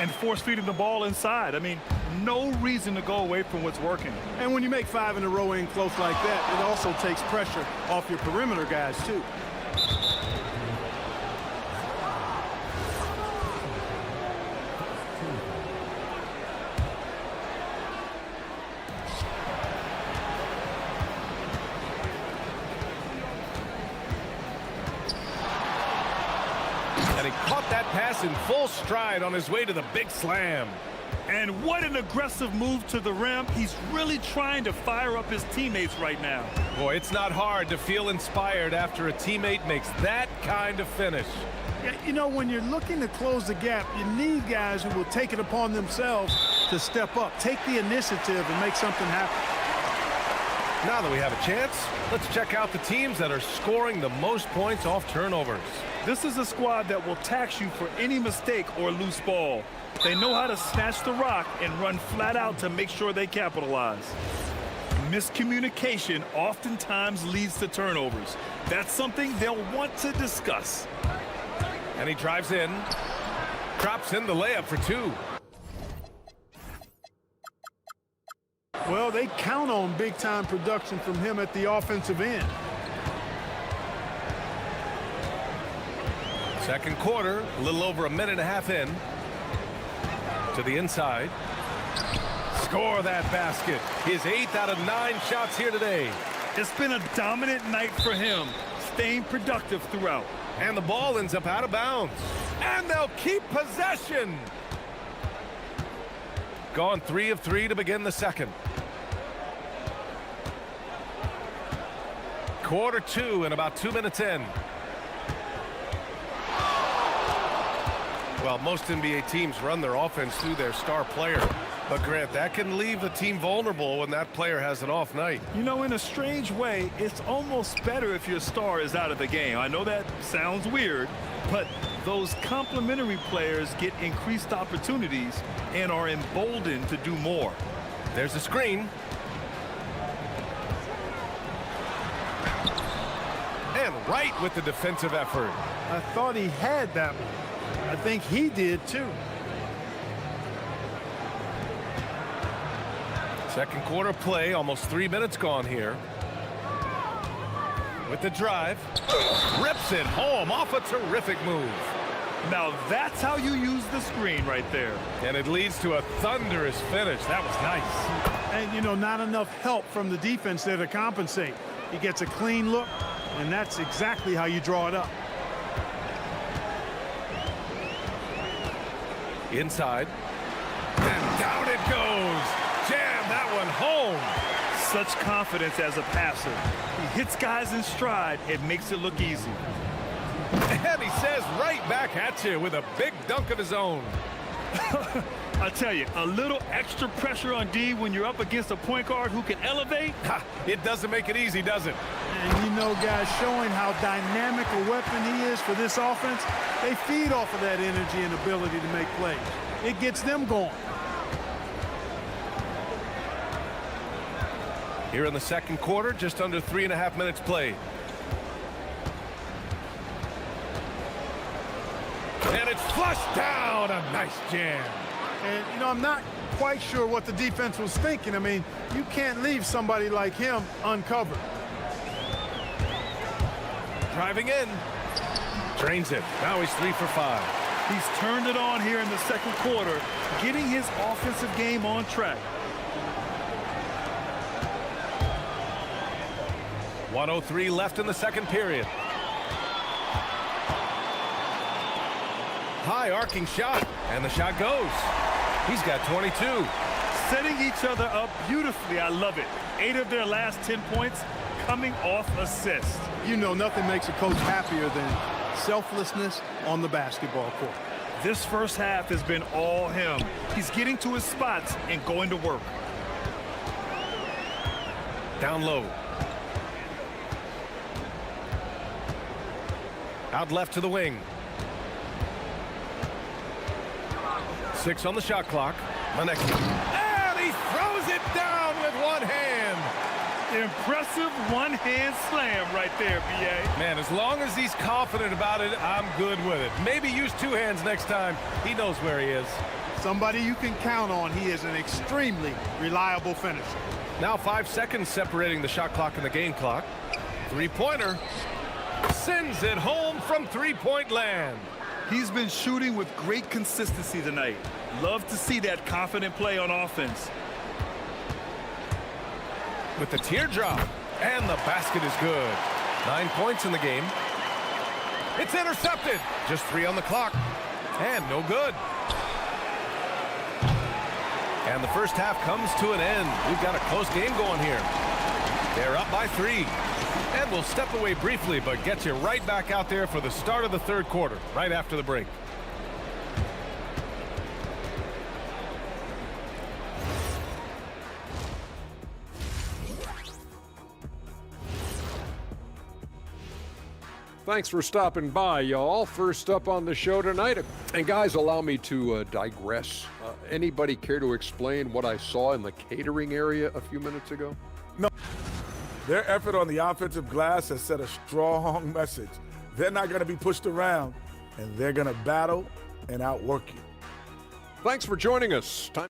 And force-feeding the ball inside. I mean, no reason to go away from what's working. And when you make 5 in a row in close like that, it also takes pressure off your perimeter guys, too. And he caught that pass in full stride on his way to the big slam. And what an aggressive move to the rim. He's really trying to fire up his teammates right now. Boy, it's not hard to feel inspired after a teammate makes that kind of finish. Yeah, you know, when you're looking to close the gap, you need guys who will take it upon themselves to step up, take the initiative, and make something happen. Now that we have a chance, let's check out the teams that are scoring the most points off turnovers. This is a squad that will tax you for any mistake or loose ball. They know how to snatch the rock and run flat out to make sure they capitalize. Miscommunication oftentimes leads to turnovers. That's something they'll want to discuss. And he drives in, drops in the layup for 2. Well, they count on big-time production from him at the offensive end. Second quarter, a little over a minute and a half in. To the inside. Score that basket. His 8th out of 9 shots here today. It's been a dominant night for him, staying productive throughout. And the ball ends up out of bounds. And they'll keep possession. Gone 3 of 3 to begin the second. Quarter 2 and about 2 minutes in. Well, most NBA teams run their offense through their star player. But, Grant, that can leave the team vulnerable when that player has an off night. You know, in a strange way, it's almost better if your star is out of the game. I know that sounds weird, but those complementary players get increased opportunities and are emboldened to do more. There's a screen. And right with the defensive effort. I thought he had that one. I think he did, too. Second quarter play, almost 3 minutes gone here. With the drive. Rips it home off a terrific move. Now that's how you use the screen right there. And it leads to a thunderous finish. That was nice. And, you know, not enough help from the defense there to compensate. He gets a clean look, and that's exactly how you draw it up. Inside. And down it goes. Jam that one home. Such confidence as a passer. He hits guys in stride. It makes it look easy. And he says right back at you with a big dunk of his own. I tell you, a little extra pressure on D when you're up against a point guard who can elevate. Ha, it doesn't make it easy, does it? And you know, guys, showing how dynamic a weapon he is for this offense, they feed off of that energy and ability to make plays. It gets them going. Here in the second quarter, just under 3.5 minutes played. And it's flushed down. A nice jam. And, you know, I'm not quite sure what the defense was thinking. I mean, you can't leave somebody like him uncovered. Driving in. Drains it. Now he's 3 for 5. He's turned it on here in the second quarter, getting his offensive game on track. 1:03 left in the second period. High arcing shot, and the shot goes. He's got 22. Setting each other up beautifully. I love it. 8 of their last 10 points coming off assists. You know, nothing makes a coach happier than selflessness on the basketball court. This first half has been all him. He's getting to his spots and going to work. Down low. Out left to the wing. 6 on the shot clock. Maneki. And he throws it down with one hand. Impressive one-hand slam right there, B.A. Man, as long as he's confident about it, I'm good with it. Maybe use 2 hands next time. He knows where he is. Somebody you can count on. He is an extremely reliable finisher. Now 5 seconds separating the shot clock and the game clock. 3-pointer. Sends it home from 3-point land. He's been shooting with great consistency tonight. Love to see that confident play on offense. With the teardrop, and the basket is good. 9 points in the game. It's intercepted. Just 3 on the clock, and no good. And the first half comes to an end. We've got a close game going here. They're up by 3. And we'll step away briefly, but get you right back out there for the start of the third quarter, right after the break. Thanks for stopping by, y'all. First up on the show tonight. And guys, allow me to digress. Anybody care to explain what I saw in the catering area a few minutes ago? No. Their effort on the offensive glass has set a strong message. They're not going to be pushed around, and they're going to battle and outwork you. Thanks for joining us. Time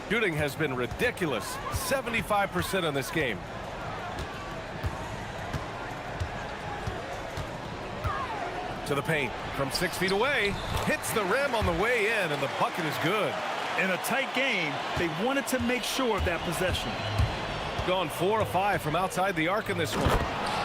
Shooting has been ridiculous. 75% in this game. To the paint from 6 feet away. Hits the rim on the way in, and the bucket is good. In a tight game, they wanted to make sure of that possession. Gone 4 of 5 from outside the arc in this one.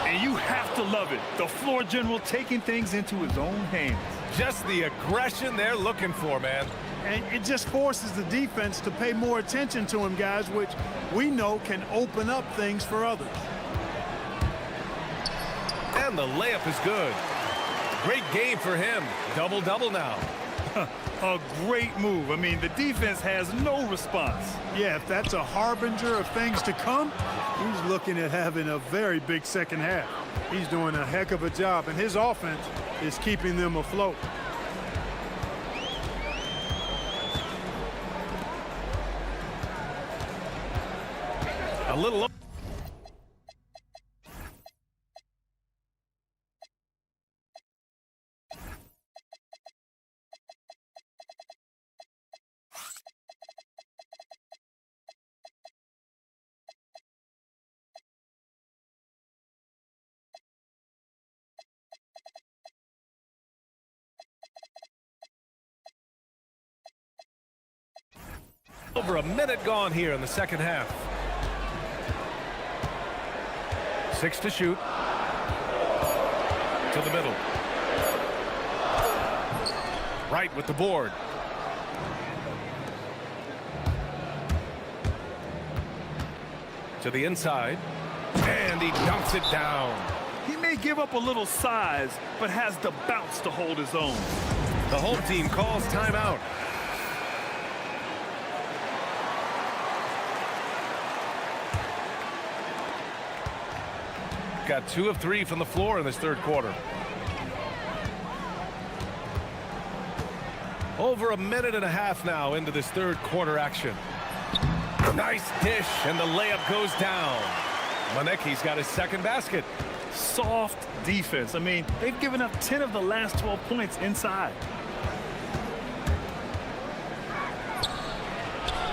And you have to love it. The floor general taking things into his own hands. Just the aggression they're looking for, man. And it just forces the defense to pay more attention to him, guys, which we know can open up things for others. And the layup is good. Great game for him. Double-double now. A great move. I mean, the defense has no response. Yeah, if that's a harbinger of things to come, he's looking at having a very big second half. He's doing a heck of a job, and his offense is keeping them afloat. A little. Over a minute gone here in the second half. 6 to shoot. To the middle. Right with the board. To the inside. And he dumps it down. He may give up a little size, but has the bounce to hold his own. The home team calls timeout. Got 2 of 3 from the floor in this third quarter. Over a minute and a half now into this third quarter action. Nice dish, and the layup goes down. Moneki's got his second basket. Soft defense. I mean, they've given up 10 of the last 12 points inside.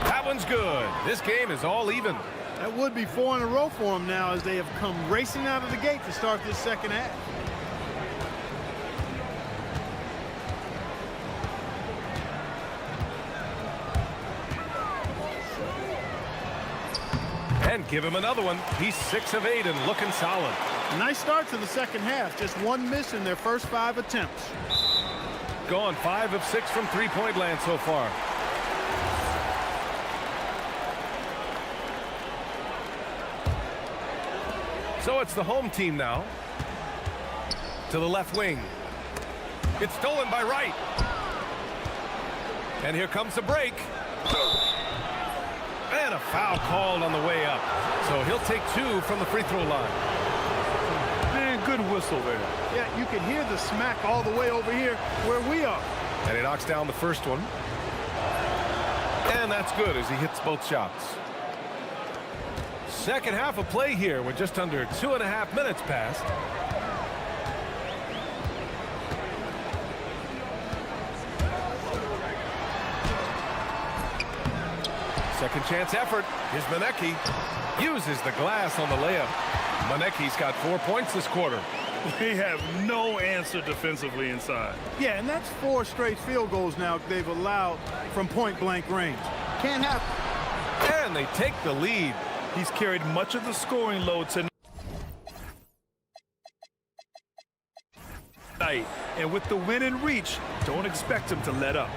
That one's good. This game is all even. That would be 4 in a row for them now as they have come racing out of the gate to start this second half. And give him another one. He's 6 of 8 and looking solid. Nice start to the second half. Just one miss in their first 5 attempts. Gone 5 of 6 from three-point land so far. So it's the home team now. To the left wing. It's stolen by Wright. And here comes the break. And a foul called on the way up. So he'll take 2 from the free throw line. Man, good whistle there. Yeah, you can hear the smack all the way over here where we are. And he knocks down the first one. And that's good as he hits both shots. Second half of play here with just under 2.5 minutes passed. Second chance effort. Here's Moneki. Uses the glass on the layup. Moneki's got 4 points this quarter. They have no answer defensively inside. Yeah, and that's 4 straight field goals now they've allowed from point-blank range. Can't happen. And they take the lead. He's carried much of the scoring load tonight. And with the win in reach, don't expect him to let up.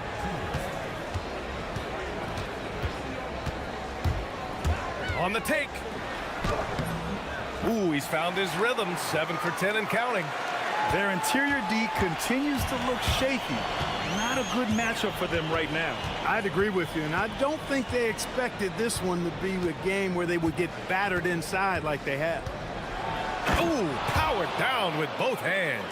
On the take. Ooh, he's found his rhythm. 7 for 10 and counting. Their interior D continues to look shaky. Not a good matchup for them right now. I'd agree with you, and I don't think they expected this one to be a game where they would get battered inside like they have. Ooh, powered down with both hands.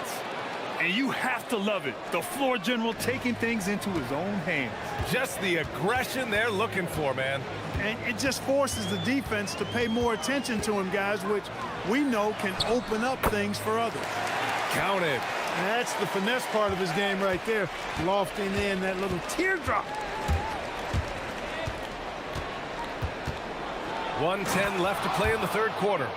And you have to love it. The floor general taking things into his own hands. Just the aggression they're looking for, man. And it just forces the defense to pay more attention to him, guys, which we know can open up things for others. Counted. And that's the finesse part of his game right there, lofting in that little teardrop. 1:10 left to play in the third quarter.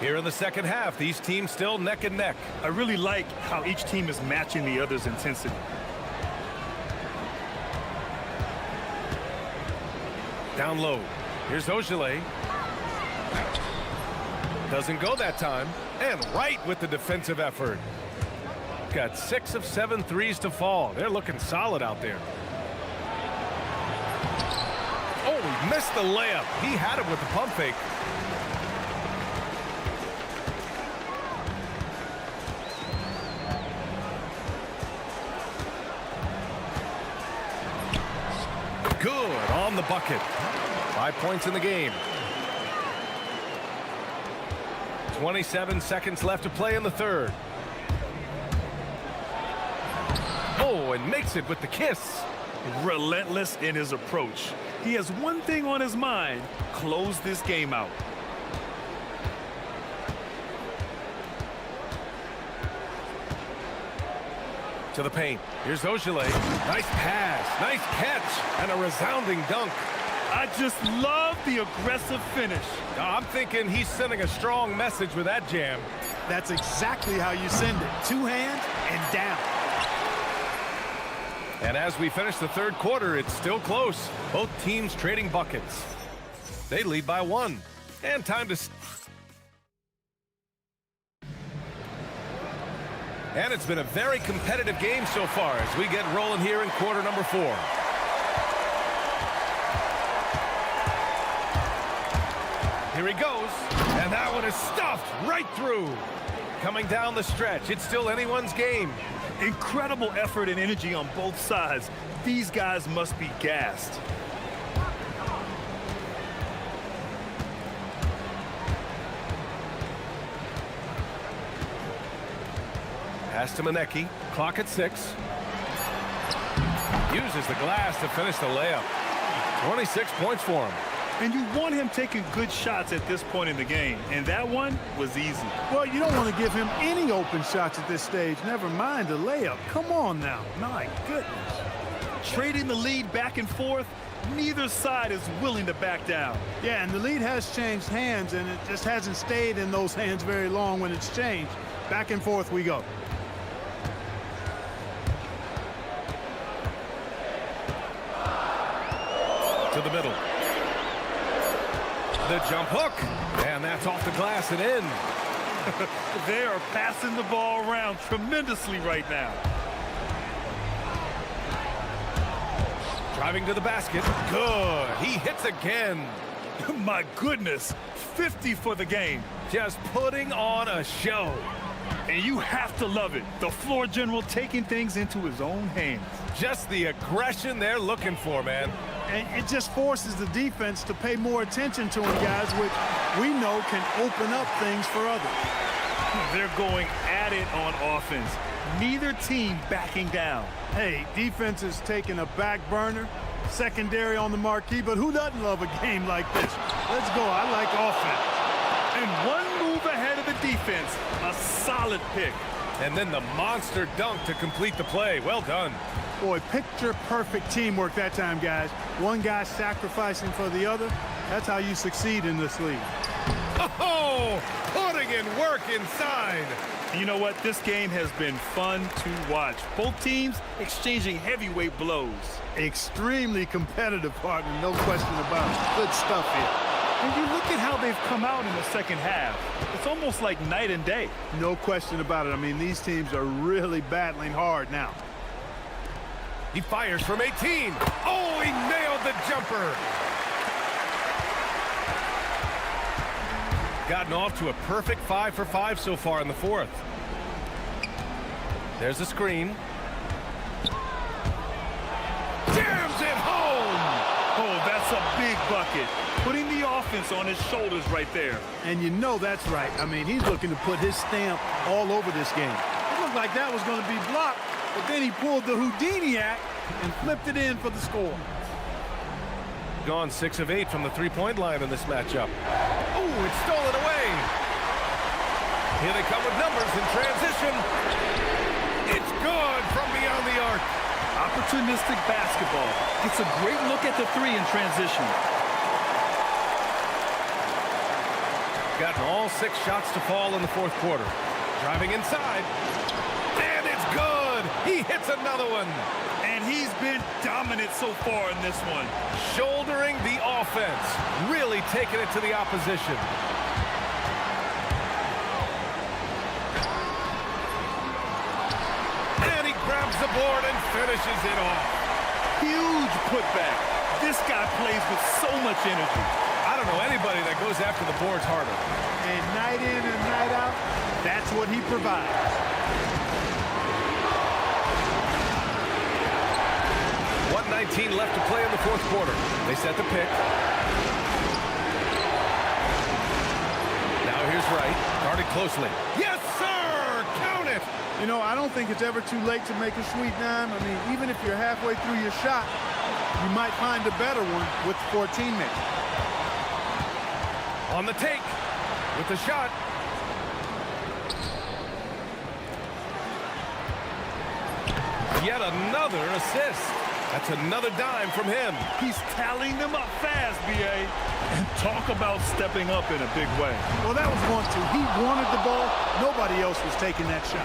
Here in the second half, these teams still neck and neck. I really like how each team is matching the other's intensity. Down low. Here's Ogilvy. Doesn't go that time. And right with the defensive effort. Got 6 of 7 threes to fall. They're looking solid out there. Oh, he missed the layup. He had it with the pump fake. Good on the bucket. 5 points in the game. 27 seconds left to play in the third. Oh, and makes it with the kiss. Relentless in his approach. He has one thing on his mind: close this game out. To the paint. Here's Ojale. Nice pass. Nice catch. And a resounding dunk. I just love the aggressive finish. I'm thinking he's sending a strong message with that jam. That's exactly how you send it. Two hands and down. And as we finish the third quarter, it's still close. Both teams trading buckets. They lead by 1. And time to... And it's been a very competitive game so far as we get rolling here in quarter number 4. Here he goes, and that one is stuffed right through. Coming down the stretch, it's still anyone's game. Incredible effort and energy on both sides. These guys must be gassed. Pass to Manecki. Clock at 6. Uses the glass to finish the layup. 26 points for him. And you want him taking good shots at this point in the game. And that one was easy. Well, you don't want to give him any open shots at this stage. Never mind the layup. Come on now. My goodness. Trading the lead back and forth, neither side is willing to back down. Yeah, and the lead has changed hands, and it just hasn't stayed in those hands very long when it's changed. Back and forth we go. To the middle. The jump hook, and that's off the glass and in. They are passing the ball around tremendously right now. Driving to the basket. Good. He hits again. My goodness. 50 for the game. Just putting on a show. And you have to love it. The floor general taking things into his own hands. Just the aggression they're looking for, man. And it just forces the defense to pay more attention to him, guys, which we know can open up things for others. They're going at it on offense. Neither team backing down. Hey, defense is taking a back burner, secondary on the marquee, but who doesn't love a game like this? Let's go. I like offense. And one move ahead of the defense. A solid pick. And then the monster dunk to complete the play. Well done. Boy, picture-perfect teamwork that time, guys. One guy sacrificing for the other. That's how you succeed in this league. Oh, putting in work inside. You know what? This game has been fun to watch. Both teams exchanging heavyweight blows. Extremely competitive, partner, no question about it. Good stuff here. And you look at how they've come out in the second half. It's almost like night and day. No question about it. I mean, these teams are really battling hard now. He fires from 18. Oh, he nailed the jumper. Gotten off to a perfect 5 for 5 so far in the fourth. There's a screen. Jams it home. Oh, that's a big bucket. Putting the offense on his shoulders right there. And you know that's right. I mean, he's looking to put his stamp all over this game. It looked like that was going to be blocked, but then he pulled the Houdini act and flipped it in for the score. Gone 6 of 8 from the three-point line in this matchup. Oh, it's stolen away. Here they come with numbers in transition. It's good from beyond the arc. Opportunistic basketball. Gets a great look at the three in transition. Gotten all 6 shots to fall in the fourth quarter. Driving inside. And it's good. He hits another one. And he's been dominant so far in this one. Shouldering the offense. Really taking it to the opposition. And he grabs the board and finishes it off. Huge putback. This guy plays with so much energy. I don't know anybody that goes after the boards harder. And night in and night out, that's what he provides. 1:19 left to play in the fourth quarter. They set the pick. Now here's Wright. Guarded closely. Yes, sir! Count it! You know, I don't think it's ever too late to make a sweet dime. I mean, even if you're halfway through your shot, you might find a better one with 4 teammates. On the take with the shot. Yet another assist. That's another dime from him. He's tallying them up fast, B.A. And talk about stepping up in a big way. Well, that was 1-2. He wanted the ball. Nobody else was taking that shot.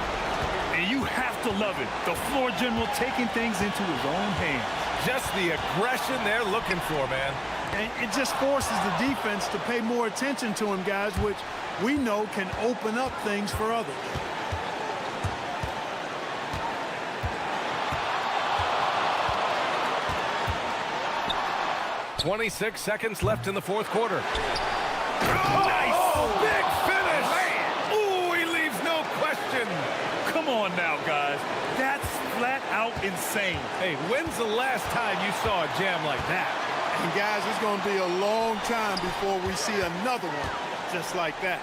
And you have to love it. The floor general taking things into his own hands. Just the aggression they're looking for, man. And it just forces the defense to pay more attention to him, guys, which we know can open up things for others. 26 seconds left in the fourth quarter. Nice! Oh, big finish! Ooh, he leaves no question. Come on now, guys. That's flat out insane. Hey, when's the last time you saw a jam like that? And guys, it's going to be a long time before we see another one just like that.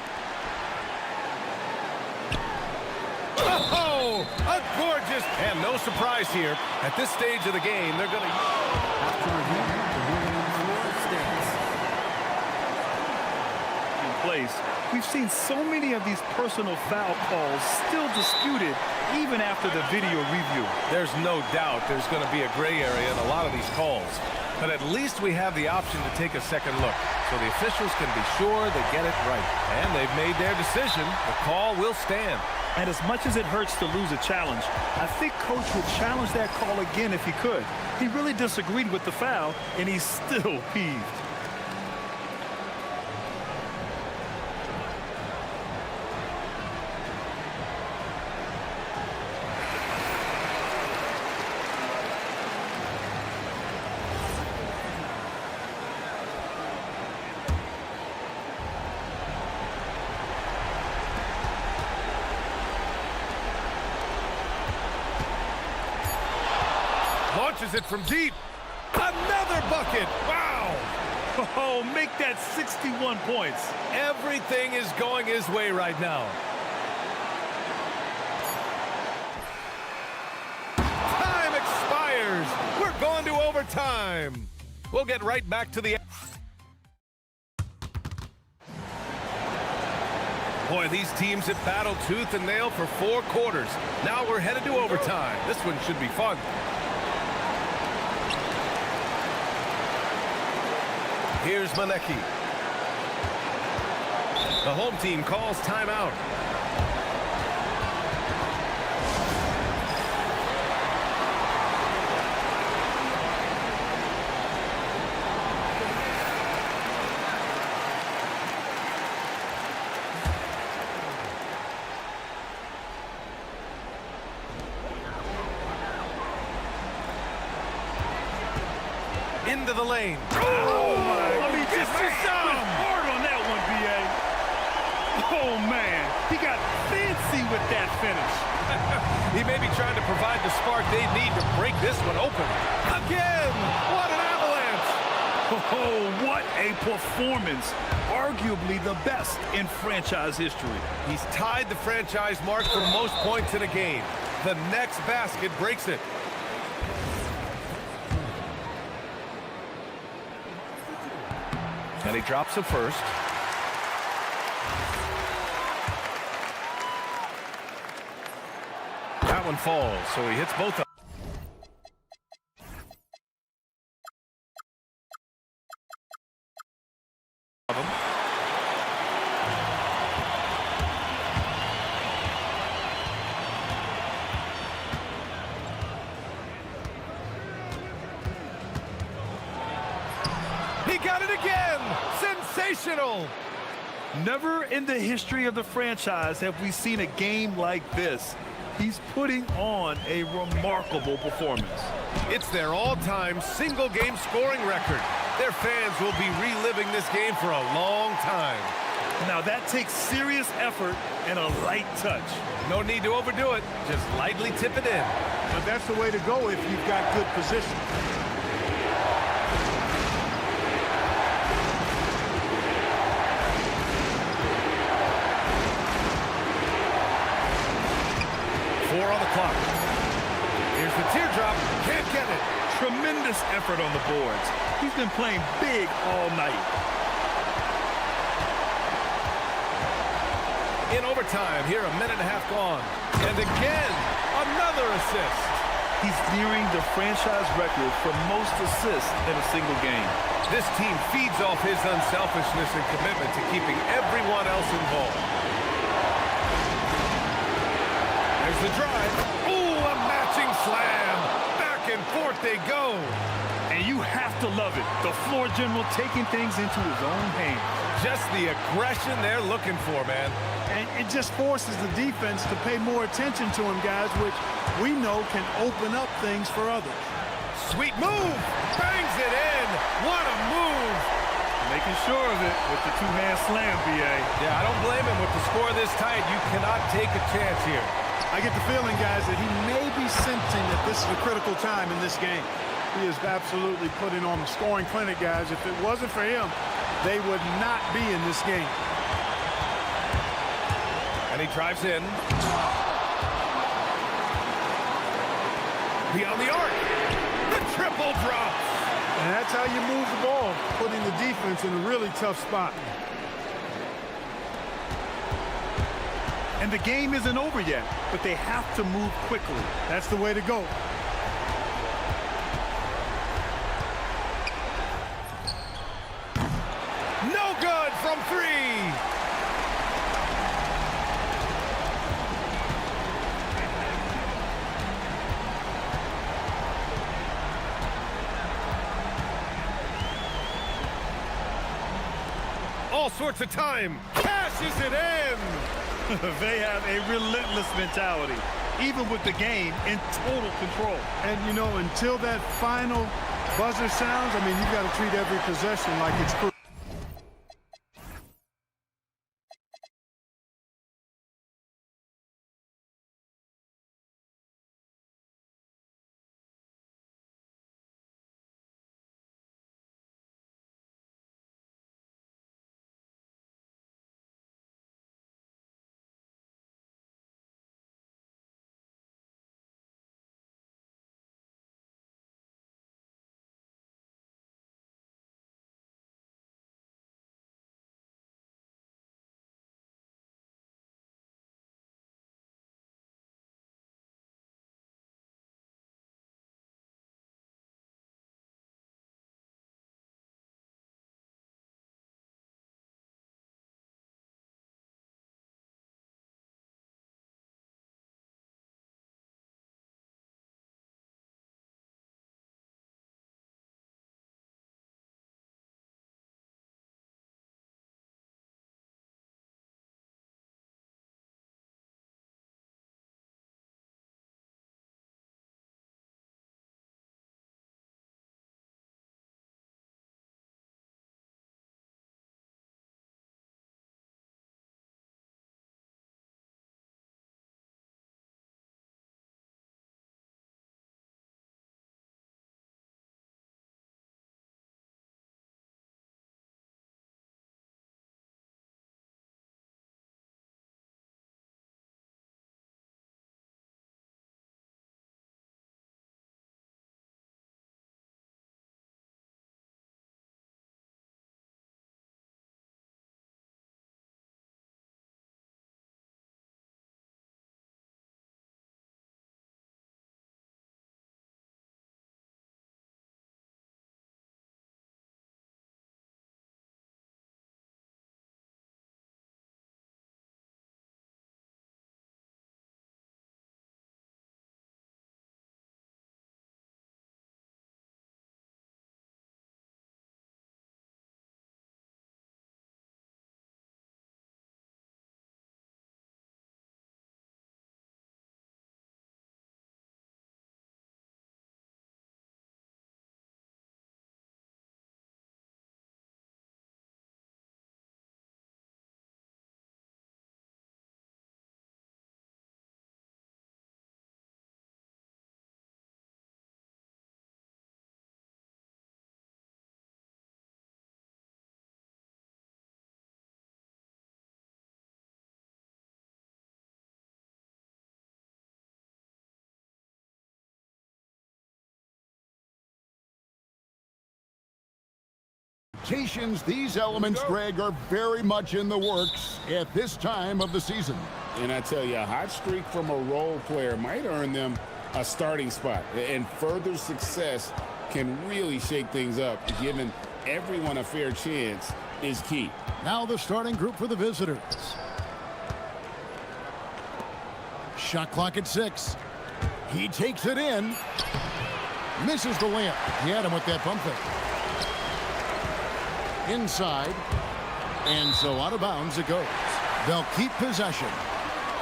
Oh, a gorgeous, and no surprise here. At this stage of the game, they're going to... After review, the ruling on the floor stands. In place, we've seen so many of these personal foul calls still disputed even after the video review. There's no doubt there's going to be a gray area in a lot of these calls. But at least we have the option to take a second look, so the officials can be sure they get it right. And they've made their decision. The call will stand. And as much as it hurts to lose a challenge, I think Coach would challenge that call again if he could. He really disagreed with the foul, and he's still peeved. Launches it from deep. Another bucket. Wow. Oh, make that 61 points. Everything is going his way right now. Time expires. We're going to overtime. We'll get right back to the... Boy, these teams have battled tooth and nail for 4 quarters. Now we're headed to overtime. This one should be fun. Here's Manecki. The home team calls timeout. Into the lane. Oh, my. I mean, just hard on that one, B.A. Oh, man. He got fancy with that finish. He may be trying to provide the spark they need to break this one open. Again! What an avalanche! Oh, what a performance. Arguably the best in franchise history. He's tied the franchise mark for most points in a game. The next basket breaks it. And he drops it first. That one falls, so he hits both of them. He got it again! Sensational! Never in the history of the franchise have we seen a game like this. He's putting on a remarkable performance. It's their all-time single-game scoring record. Their fans will be reliving this game for a long time. Now that takes serious effort and a light touch. No need to overdo it. Just lightly tip it in. But that's the way to go if you've got good position. Four on the clock. Here's the teardrop. Can't get it. Tremendous effort on the boards. He's been playing big all night. In overtime, here a minute and a half gone. And again, another assist. He's nearing the franchise record for most assists in a single game. This team feeds off his unselfishness and commitment to keeping everyone else involved. There's the drive. Ooh, a matching slam. Back and forth they go. And you have to love it. The floor general taking things into his own hands. Just the aggression they're looking for, man. And it just forces the defense to pay more attention to him, guys, which we know can open up things for others. Sweet move. Bangs it in. What a move. Making sure of it with the two-hand slam, B.A. Yeah, I don't blame him. With the score this tight, you cannot take a chance here. I get the feeling, guys, that he may be sensing that this is a critical time in this game. He is absolutely putting on the scoring clinic, guys. If it wasn't for him, they would not be in this game. And he drives in. Beyond the arc. The triple drops. And that's how you move the ball, putting the defense in a really tough spot. And the game isn't over yet, but they have to move quickly. That's the way to go. No good from three. All sorts of time. Cashes it in. They have a relentless mentality, even with the game in total control. And, you know, until that final buzzer sounds, I mean, you've got to treat every possession like it's crucial. These elements, Greg, are very much in the works at this time of the season. And I tell you, a hot streak from a role player might earn them a starting spot. And further success can really shake things up. Giving everyone a fair chance is key. Now the starting group for the visitors. Shot clock at 6. He takes it in. Misses the layup. He had him with that pump fake. Inside. And so out of bounds it goes. They'll keep possession.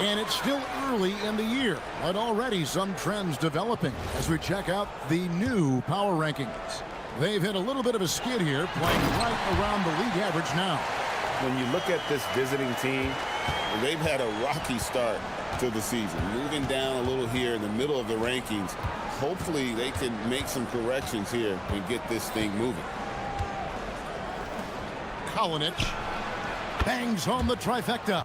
And it's still early in the year, but already some trends developing as we check out the new power rankings. They've hit a little bit of a skid here, playing right around the league average now. When you look at this visiting team, they've had a rocky start to the season, moving down a little here in the middle of the rankings. Hopefully they can make some corrections here and get this thing moving. Kalinic bangs home the trifecta.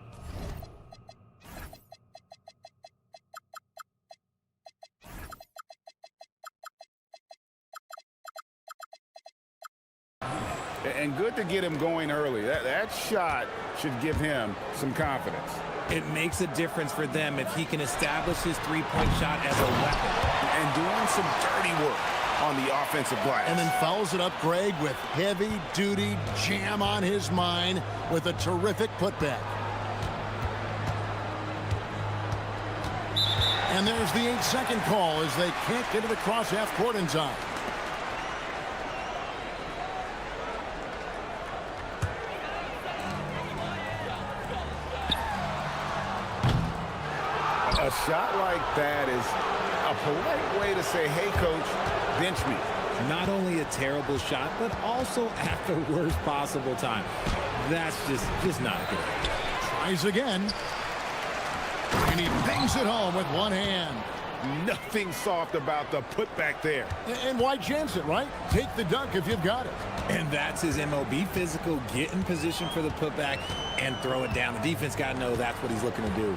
And good to get him going early. That shot should give him some confidence. It makes a difference for them if he can establish his three-point shot as a weapon. And doing some dirty work on the offensive glass. And then fouls it up, Greg, with heavy-duty jam on his mind with a terrific putback. And there's the 8-second call as they can't get to the cross half court in time. A shot like that is a polite way to say, hey, coach, bench me. Not only a terrible shot, but also at the worst possible time. That's just not good. Tries again. And he bangs it home with one hand. Nothing soft about the putback there. And why chance it, right? Take the dunk if you've got it. And that's his MO. Be physical, get in position for the putback, and throw it down. The defense got to know that's what he's looking to do.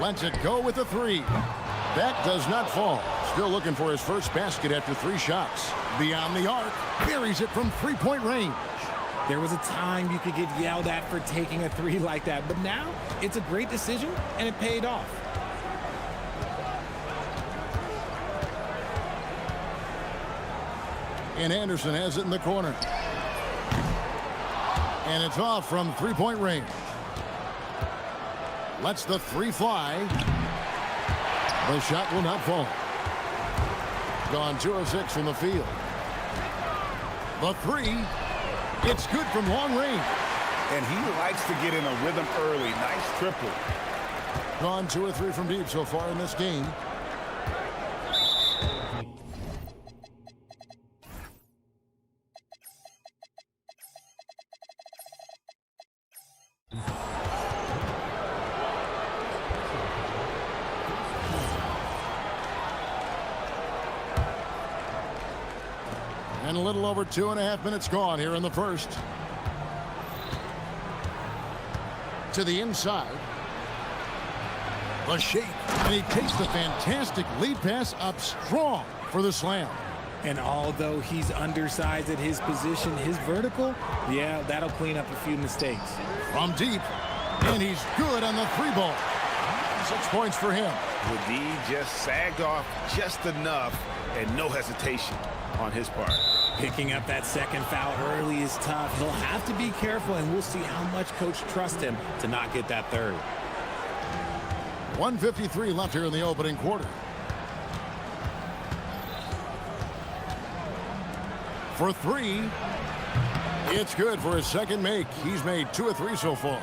Lets it go with a 3. That does not fall. Still looking for his first basket after 3 shots. Beyond the arc, buries it from 3-point range. There was a time you could get yelled at for taking a 3 like that, but now it's a great decision, and it paid off. And Anderson has it in the corner. And it's off from 3-point range. Lets the 3 fly. The shot will not fall. Gone 2 of 6 from the field. The 3. It's good from long range. And he likes to get in a rhythm early. Nice triple. Gone 2 of 3 from deep so far in this game. And a little over 2.5 minutes gone here in the first. To the inside. The shake. And he takes the fantastic lead pass up strong for the slam. And although he's undersized at his position, his vertical, yeah, that'll clean up a few mistakes. From deep. And he's good on the 3 ball. 6 points for him. The D just sagged off just enough and no hesitation on his part. Picking up that second foul early is tough. He'll have to be careful, and we'll see how much coach trusts him to not get that third. 1:53 left here in the opening quarter. For 3. It's good for his second make. He's made 2 of 3 so far.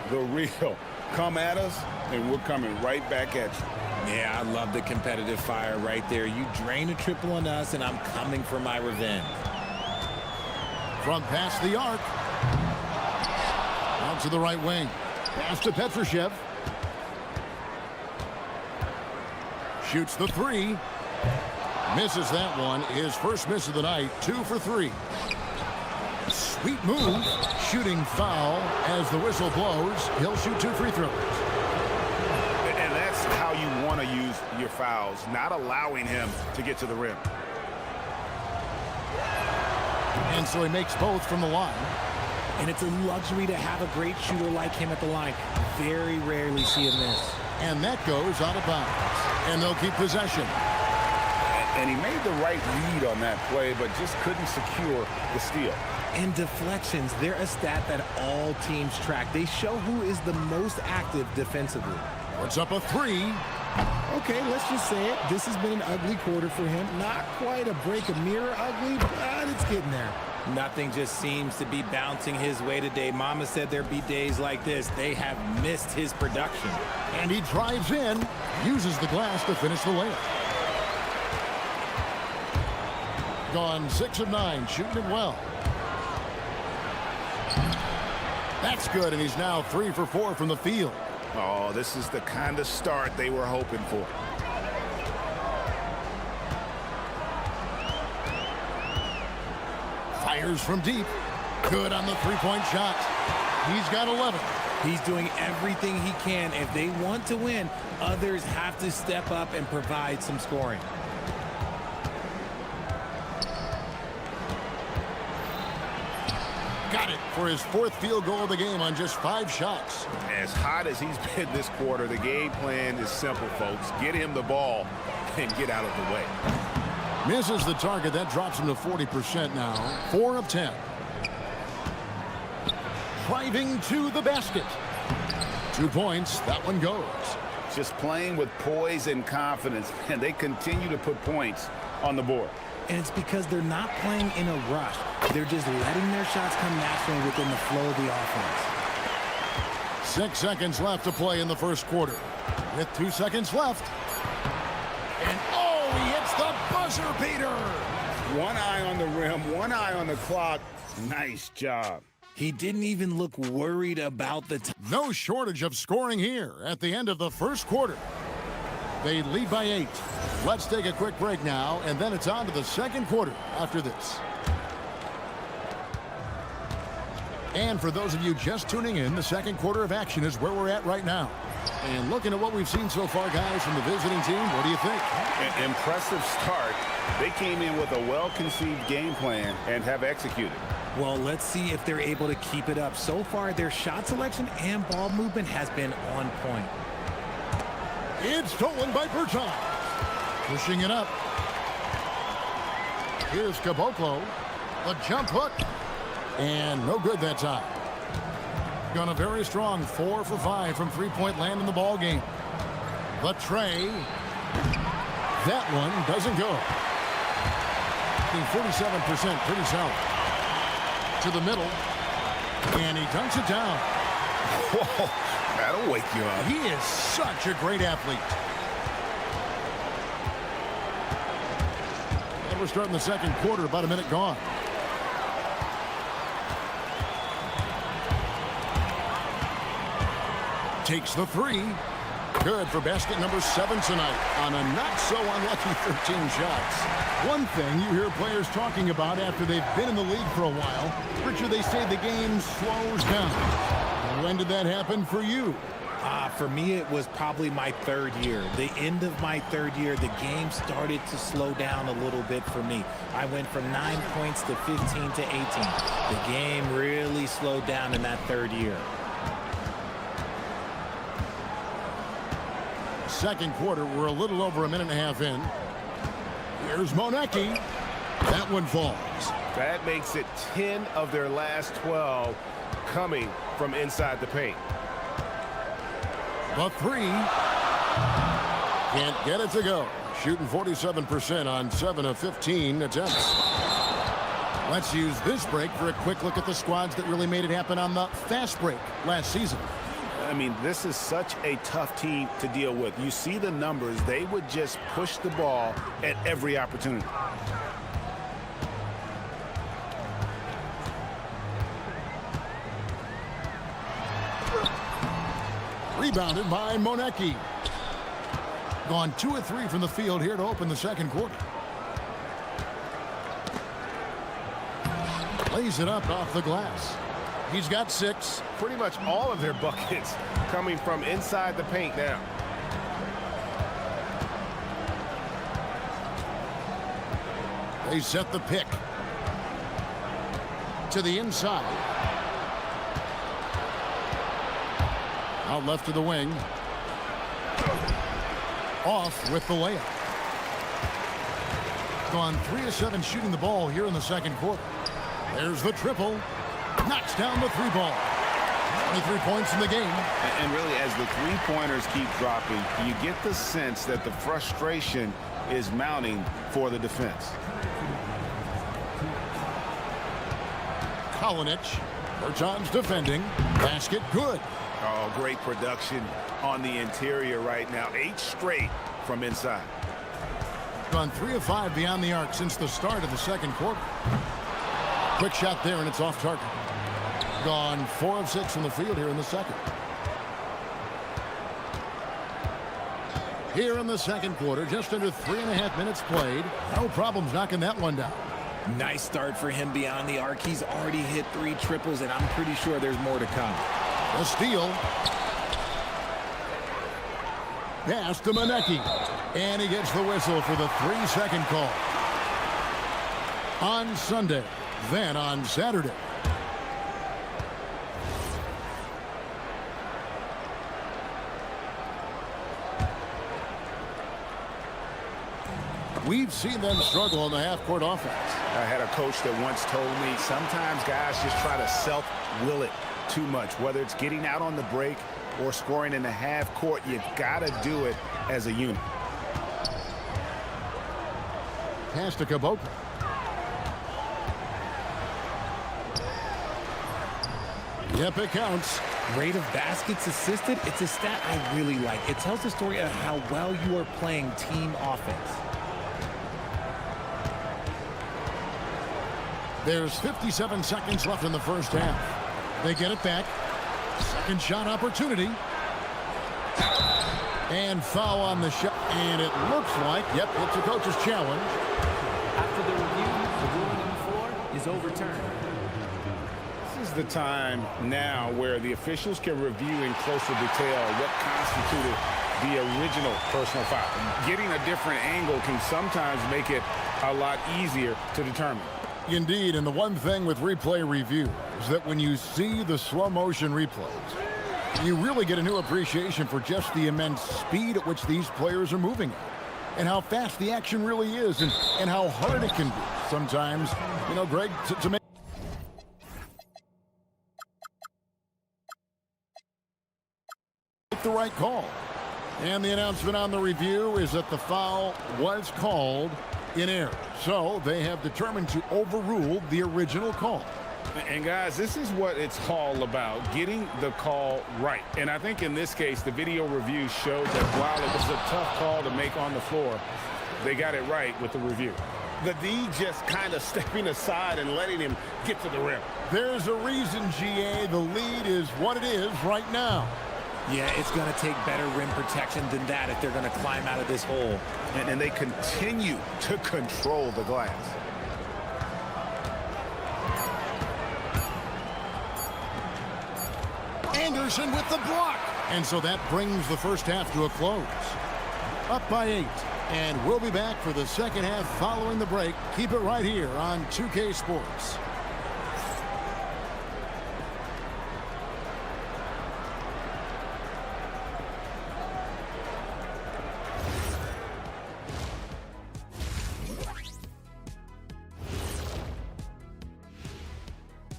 The real. Come at us, and we're coming right back at you. Yeah, I love the competitive fire right there. You drain a triple on us, and I'm coming for my revenge. From past the arc. Out to the right wing. Pass to Petrushev. Shoots the 3. Misses that one. His first miss of the night. 2 for 3. Sweet move. Shooting foul as the whistle blows. He'll shoot 2 free throws. And that's how you want to use your fouls, not allowing him to get to the rim. And so he makes both from the line. And it's a luxury to have a great shooter like him at the line. Very rarely see him miss. And that goes out of bounds. And they'll keep possession. And he made the right read on that play, but just couldn't secure the steal. And deflections, they're a stat that all teams track. They show who is the most active defensively. Puts up a three. Okay, let's just say it. This has been an ugly quarter for him. Not quite a break a mirror ugly, but it's getting there. Nothing just seems to be bouncing his way today. Mama said there'd be days like this. They have missed his production. And he drives in, uses the glass to finish the layup. Gone 6 of 9, shooting it well. That's good, and he's now 3 for 4 from the field. Oh, this is the kind of start they were hoping for. Fires from deep. Good on the three-point shot. He's got 11. He's doing everything he can. If they want to win, others have to step up and provide some scoring. Got it for his 4th field goal of the game on just 5 shots. As hot as he's been this quarter, the game plan is simple, folks. Get him the ball and get out of the way. Misses the target. That drops him to 40% now. 4 of 10. Driving to the basket. 2 points. That one goes. Just playing with poise and confidence, and they continue to put points on the board. And it's because they're not playing in a rush. They're just letting their shots come naturally within the flow of the offense. 6 seconds left to play in the first quarter. With 2 seconds left. And oh, he hits the buzzer beater. One eye on the rim, one eye on the clock. Nice job. He didn't even look worried about the time. No shortage of scoring here at the end of the first quarter. They lead by 8. Let's take a quick break now, and then it's on to the second quarter after this. And for those of you just tuning in, the second quarter of action is where we're at right now. And looking at what we've seen so far, guys, from the visiting team, what do you think? An impressive start. They came in with a well-conceived game plan and have executed. Well, let's see if they're able to keep it up. So far, their shot selection and ball movement has been on point. It's stolen by Berton. Pushing it up. Here's Caboclo. A jump hook. And no good that time. Gone a very strong 4 for 5 from three-point land in the ball game. The tray. That one doesn't go. 47%, pretty solid. To the middle. And he dunks it down. Whoa, that'll wake you up. He is such a great athlete. And we're starting the second quarter, about a minute gone. Takes the three. Good for basket number 7 tonight on a not-so-unlucky 13 shots. One thing you hear players talking about after they've been in the league for a while, Richard, they say the game slows down. When did that happen for you? For me, it was probably my 3rd year. The end of my 3rd year, the game started to slow down a little bit for me. I went from 9 points to 15 to 18. The game really slowed down in that 3rd year. Second quarter, we're a little over a minute and a half in. Here's Monecki. That one falls. That makes it 10 of their last 12 coming from inside the paint. The three. Can't get it to go. Shooting 47% on 7 of 15 attempts. Let's use this break for a quick look at the squads that really made it happen on the fast break last season. I mean, this is such a tough team to deal with. You see the numbers. They would just push the ball at every opportunity. Rebounded by Monecki. Gone 2 of 3 from the field here to open the second quarter. Lays it up off the glass. He's got 6. Pretty much all of their buckets coming from inside the paint now. They set the pick. To the inside. Out left to the wing. Off with the layup. Gone 3 of 7 shooting the ball here in the second quarter. There's the triple. Knocks down the three ball. 23 points in the game. And really, as the three-pointers keep dropping, you get the sense that the frustration is mounting for the defense. Kalinic. Bertans defending. Basket good. Oh, great production on the interior right now. 8 straight from inside. Gone 3 of 5 beyond the arc since the start of the second quarter. Quick shot there, and it's off target. Gone 4 of 6 from the field here in the second. Here in the second quarter, just under 3.5 minutes played. No problems knocking that one down. Nice start for him beyond the arc. He's already hit 3 triples, and I'm pretty sure there's more to come. A steal. Pass to Manecki. And he gets the whistle for the 3-second call. On Sunday, then on Saturday. We've seen them struggle on the half-court offense. I had a coach that once told me sometimes guys just try to self-will it too much. Whether it's getting out on the break or scoring in the half court, you gotta do it as a unit. Pass to Kaboka. Yep, it counts. Rate of baskets assisted, it's a stat I really like. It tells the story of how well you are playing team offense. There's 57 seconds left in the first half. They get it back. Second shot opportunity. And foul on the shot. And it looks like, yep, it's a coach's challenge. After the review, the ruling on the floor is overturned. This is the time now where the officials can review in closer detail what constituted the original personal foul. Getting a different angle can sometimes make it a lot easier to determine. Indeed, and the one thing with replay review is that when you see the slow motion replays, you really get a new appreciation for just the immense speed at which these players are moving at, and how fast the action really is, and how hard it can be sometimes, you know, Greg, to make the right call. And the announcement on the review is that the foul was called in error. So they have determined to overrule the original call. And guys, this is what it's all about, getting the call right. And I think in this case, the video review showed that while it was a tough call to make on the floor, they got it right with the review. The D just kind of stepping aside and letting him get to the rim. There's a reason, GA, the lead is what it is right now. Yeah, it's going to take better rim protection than that if they're going to climb out of this hole. And they continue to control the glass. Anderson with the block. And so that brings the first half to a close. Up by 8. And we'll be back for the second half following the break. Keep it right here on 2K Sports.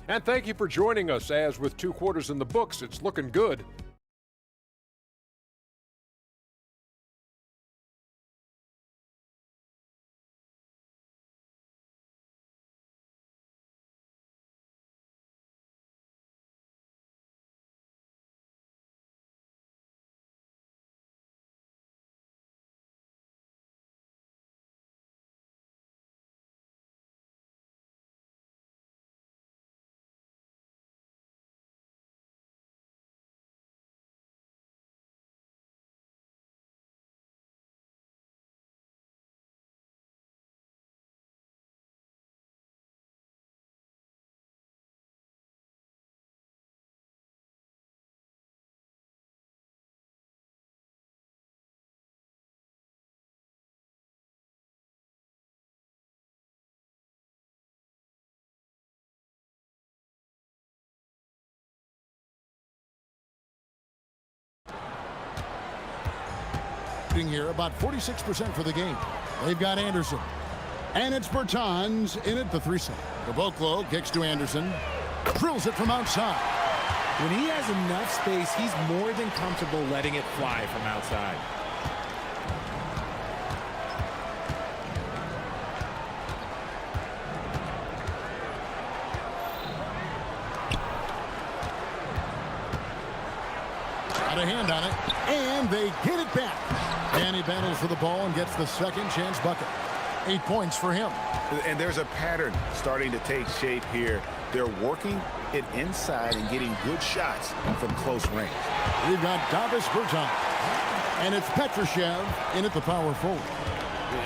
And thank you for joining us. As with 2 quarters in the books, it's looking good. shooting here, about 46% for the game. They've got Anderson. And it's Bertans in at the 3-set. Caboclo kicks to Anderson. Drills it from outside. When he has enough space, he's more than comfortable letting it fly from outside. Got a hand on it, and they get it back. Danny battles for the ball and gets the second chance bucket. 8 points for him. And there's a pattern starting to take shape here. They're working it inside and getting good shots from close range. We've got Davis Bertans, and it's Petrushev in at the power forward.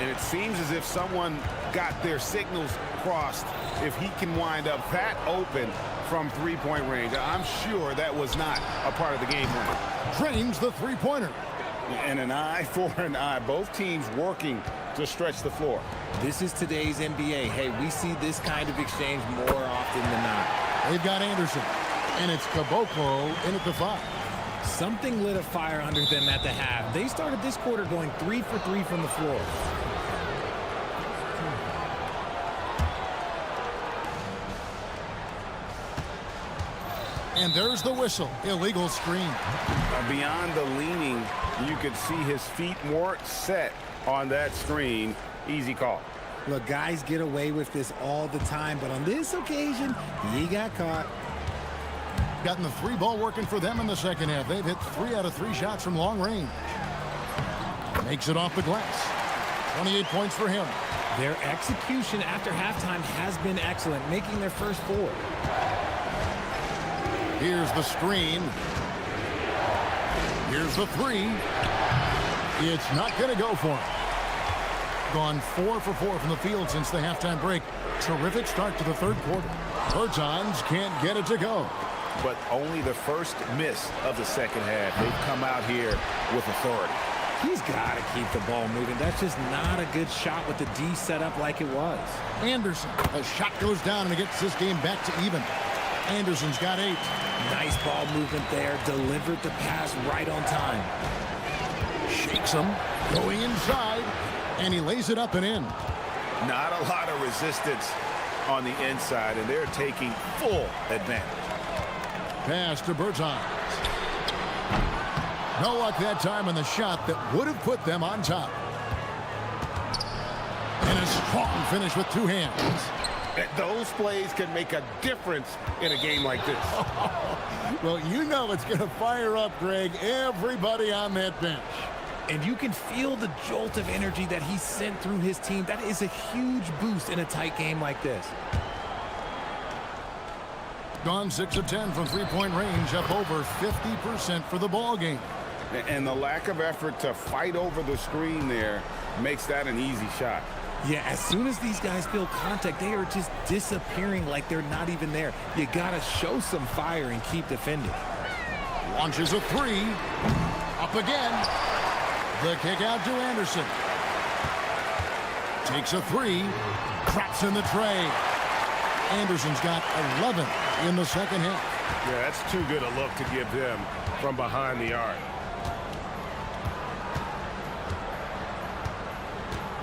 And it seems as if someone got their signals crossed if he can wind up that open from three-point range. I'm sure that was not a part of the game plan. Drains the three-pointer. And an eye for an eye. Both teams working to stretch the floor. This is today's NBA. Hey, we see this kind of exchange more often than not. They've got Anderson, and it's Caboclo in at the 5. Something lit a fire under them at the half. They started this quarter going 3 for 3 from the floor. And there's the whistle. Illegal screen. Beyond the leaning, you could see his feet more set on that screen. Easy call. Look, guys get away with this all the time, but on this occasion, he got caught. Gotten the 3-ball working for them in the second half. They've hit 3 out of 3 shots from long range. Makes it off the glass. 28 points for him. Their execution after halftime has been excellent, making their first 4. Here's the screen. Here's the 3. It's not going to go for him. Gone 4 for 4 from the field since the halftime break. Terrific start to the third quarter. Bertans can't get it to go. But only the first miss of the second half. They've come out here with authority. He's got to keep the ball moving. That's just not a good shot with the D set up like it was. Anderson. A shot goes down and it gets this game back to even. Anderson's got 8. Nice ball movement there. Delivered the pass right on time. Shakes him. Going inside. And he lays it up and in. Not a lot of resistance on the inside, and they're taking full advantage. Pass to Bertans. No luck that time on the shot that would have put them on top. And a strong finish with 2 hands. Those plays can make a difference in a game like this. Well, you know it's going to fire up, Greg, everybody on that bench. And you can feel the jolt of energy that he sent through his team. That is a huge boost in a tight game like this. Gone 6 of 10 from 3-point range, up over 50% for the ball game. And the lack of effort to fight over the screen there makes that an easy shot. Yeah, as soon as these guys feel contact, they are just disappearing like they're not even there. You got to show some fire and keep defending. Launches a 3. Up again. The kick out to Anderson. Takes a 3. Drops in the tray. Anderson's got 11 in the second half. Yeah, that's too good a look to give them from behind the arc.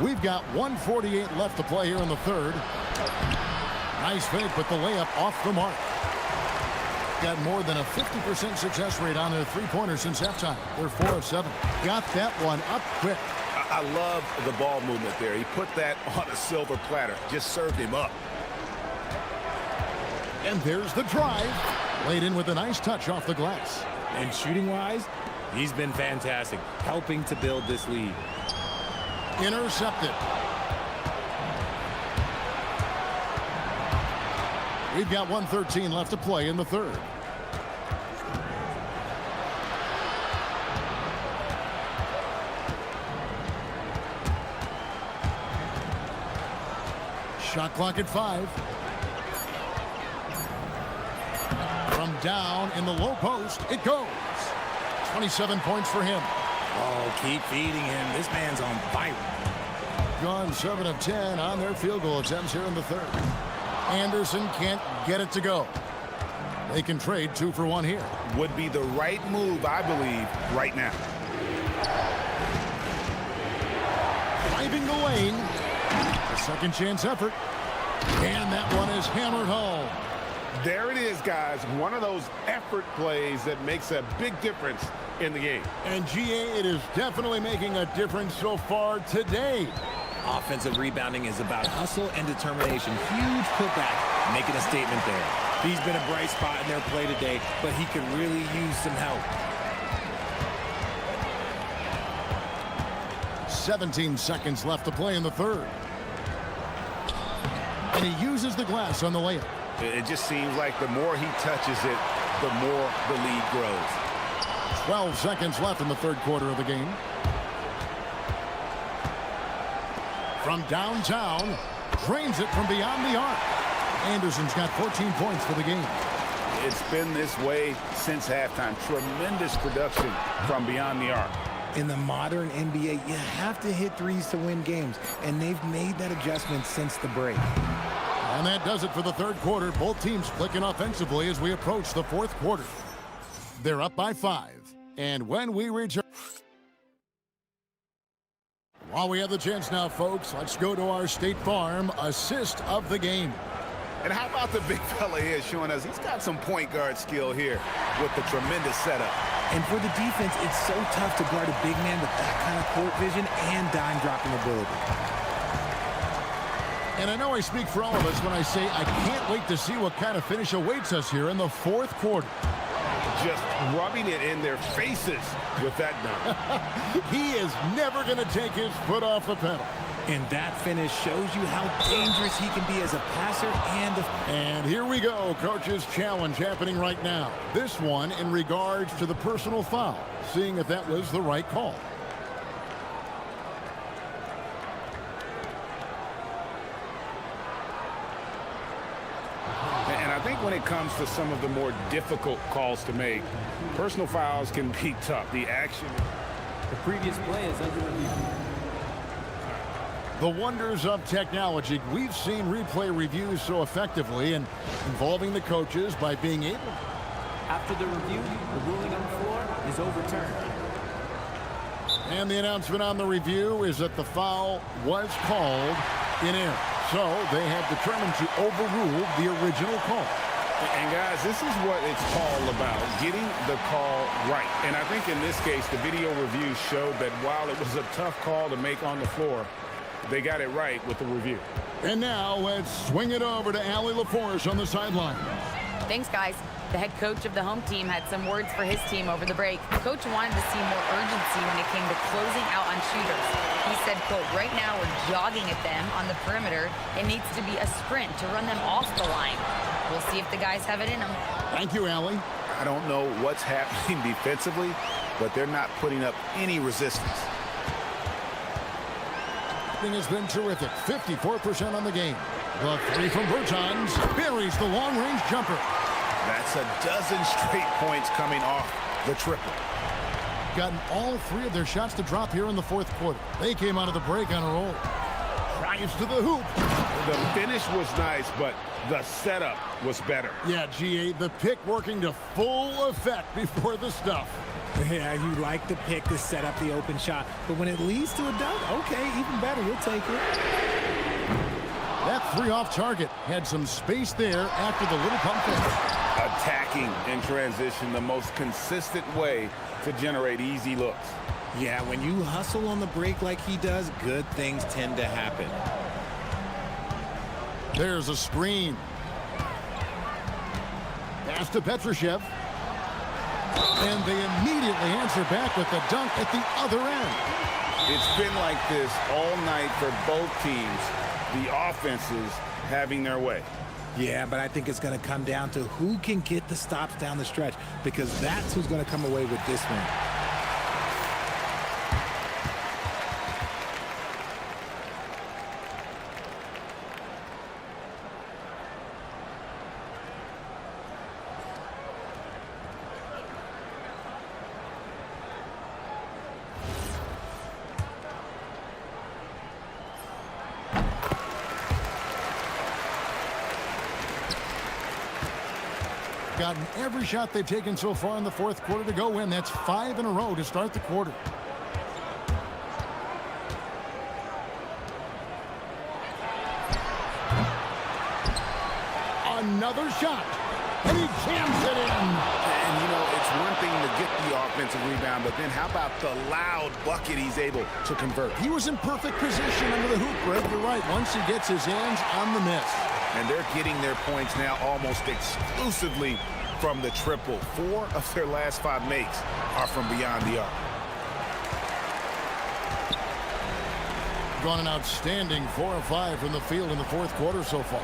We've got 1:48 left to play here in the third. Nice fake, but the layup off the mark. Got more than a 50% success rate on their 3-pointer since halftime. They're 4 of 7. Got that one up quick. I love the ball movement there. He put that on a silver platter. Just served him up. And there's the drive. Laid in with a nice touch off the glass. And shooting-wise, he's been fantastic, helping to build this lead. Intercepted. We've got 1:13 left to play in the third. Shot clock at 5. From down in the low post, it goes. 27 points for him. Oh, keep feeding him. This man's on fire. Gone 7 of 10 on their field goal attempts here in the third. Anderson can't get it to go. They can trade 2 for 1 here. Would be the right move, I believe, right now. driving the lane. A second chance effort. And that one is hammered home. There it is, guys. One of those effort plays that makes a big difference in the game. And GA, it is definitely making a difference so far today. Offensive rebounding is about hustle and determination. Huge putback, making a statement there. He's been a bright spot in their play today, but he could really use some help. 17 seconds left to play in the third. And he uses the glass on the layup. It just seems like the more he touches it, the more the lead grows. 12 seconds left in the third quarter of the game. From downtown, drains it from beyond the arc. Anderson's got 14 points for the game. It's been this way since halftime. Tremendous production from beyond the arc. In the modern NBA, you have to hit threes to win games, and they've made that adjustment since the break. And that does it for the third quarter. Both teams clicking offensively as we approach the fourth quarter. They're up by 5. And when we return... While we have the chance now, folks, let's go to our State Farm assist of the game. And how about the big fella here showing us he's got some point guard skill here with the tremendous setup. And for the defense, it's so tough to guard a big man with that kind of court vision and dime-dropping ability. And I know I speak for all of us when I say I can't wait to see what kind of finish awaits us here in the fourth quarter. Just rubbing it in their faces with that dunk. He is never going to take his foot off the pedal. And that finish shows you how dangerous he can be as a passer and a... And here we go, coach's challenge happening right now. This one in regards to the personal foul, seeing if that was the right call. And I think when it comes to some of the more difficult calls to make, personal fouls can be tough. The action... The previous play is under review. The wonders of technology. We've seen replay reviews so effectively and involving the coaches by being able... After the review, the ruling on the floor is overturned. And the announcement on the review is that the foul was called in error. So they have determined to overrule the original call. And guys, this is what it's all about, getting the call right. And I think in this case, the video review showed that while it was a tough call to make on the floor, they got it right with the review. And now let's swing it over to Allie LaForce on the sideline. Thanks, guys. The head coach of the home team had some words for his team over the break. Coach wanted to see more urgency when it came to closing out on shooters. He said, quote, right now we're jogging at them on the perimeter. It needs to be a sprint to run them off the line. We'll see if the guys have it in them. Thank you, Allie. I don't know what's happening defensively, but they're not putting up any resistance. Has been terrific. 54% on the game. The three from Bertans buries the long-range jumper. That's a dozen straight points coming off the triple. Gotten all 3 of their shots to drop here in the fourth quarter. They came out of the break on a roll. Drives to the hoop. The finish was nice, but the setup was better. Yeah, GA, the pick working to full effect before the stuff. Yeah, you like the pick to set up the open shot, but when it leads to a dunk, okay, even better, you'll take it. That 3 off target had some space there after the little pump fake. Attacking in transition, the most consistent way to generate easy looks. Yeah, when you hustle on the break like he does, good things tend to happen. There's a screen. Pass to Petrushev. And they immediately answer back with the dunk at the other end. It's been like this all night for both teams. The offenses having their way. Yeah, but I think it's going to come down to who can get the stops down the stretch, because that's who's going to come away with this one. Gotten every shot they've taken so far in the fourth quarter to go in. That's 5 in a row to start the quarter. Another shot. And he jams it in. And, you know, it's one thing to get the offensive rebound, but then how about the loud bucket he's able to convert? He was in perfect position under the hoop, Greg. You're right. Once he gets his hands on the miss. And they're getting their points now almost exclusively from the triple. 4 of their last 5 makes are from beyond the arc. Gone an outstanding 4 of 5 from the field in the fourth quarter so far.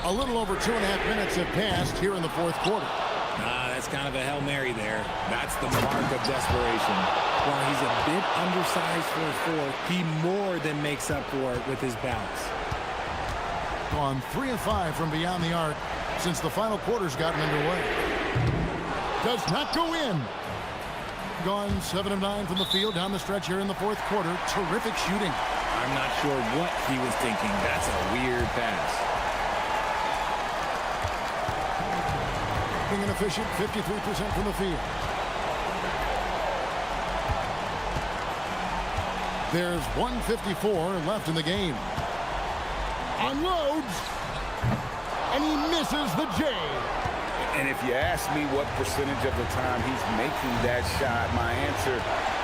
A little over 2.5 minutes have passed here in the fourth quarter. That's kind of a Hail Mary there. That's the mark of desperation. While he's a bit undersized for a 4, he more than makes up for it with his bounce. Gone 3 of 5 from beyond the arc since the final quarter's gotten underway. Does not go in. Gone 7 of 9 from the field down the stretch here in the fourth quarter. Terrific shooting. I'm not sure what he was thinking. That's a weird pass. Being an efficient 53% from the field. There's 1:54 left in the game. Unloads. And he misses the J. And if you ask me what percentage of the time he's making that shot, my answer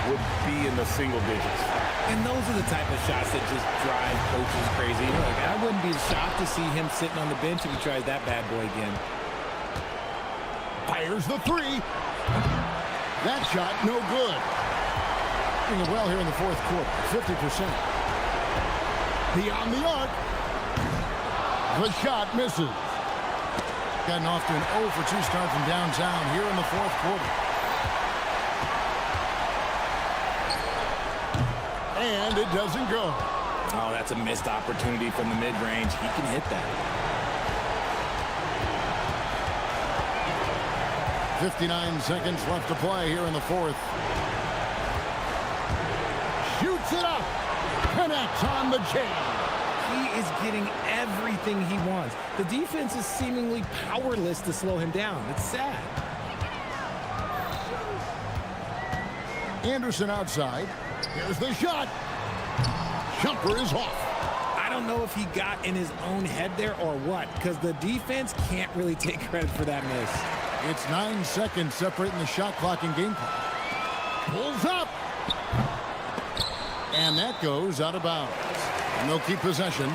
would be in the single digits. And those are the type of shots that just drive coaches crazy. Like, I wouldn't be shocked to see him sitting on the bench if he tries that bad boy again. Fires the 3. That shot, no good. Doing it well here in the fourth quarter, 50%. Beyond the arc. The shot misses. Gotten off to an 0 for 2 start from downtown here in the fourth quarter. And it doesn't go. Oh, that's a missed opportunity from the mid-range. He can hit that. 59 seconds left to play here in the fourth. Shoots it up. Connects on the J. He is getting everything he wants. The defense is seemingly powerless to slow him down. It's sad. Anderson outside. Here's the shot. Jumper is off. I don't know if he got in his own head there or what, because the defense can't really take credit for that miss. It's 9 seconds separating the shot clock and game clock. Pulls up. And that goes out of bounds. And they'll keep possession.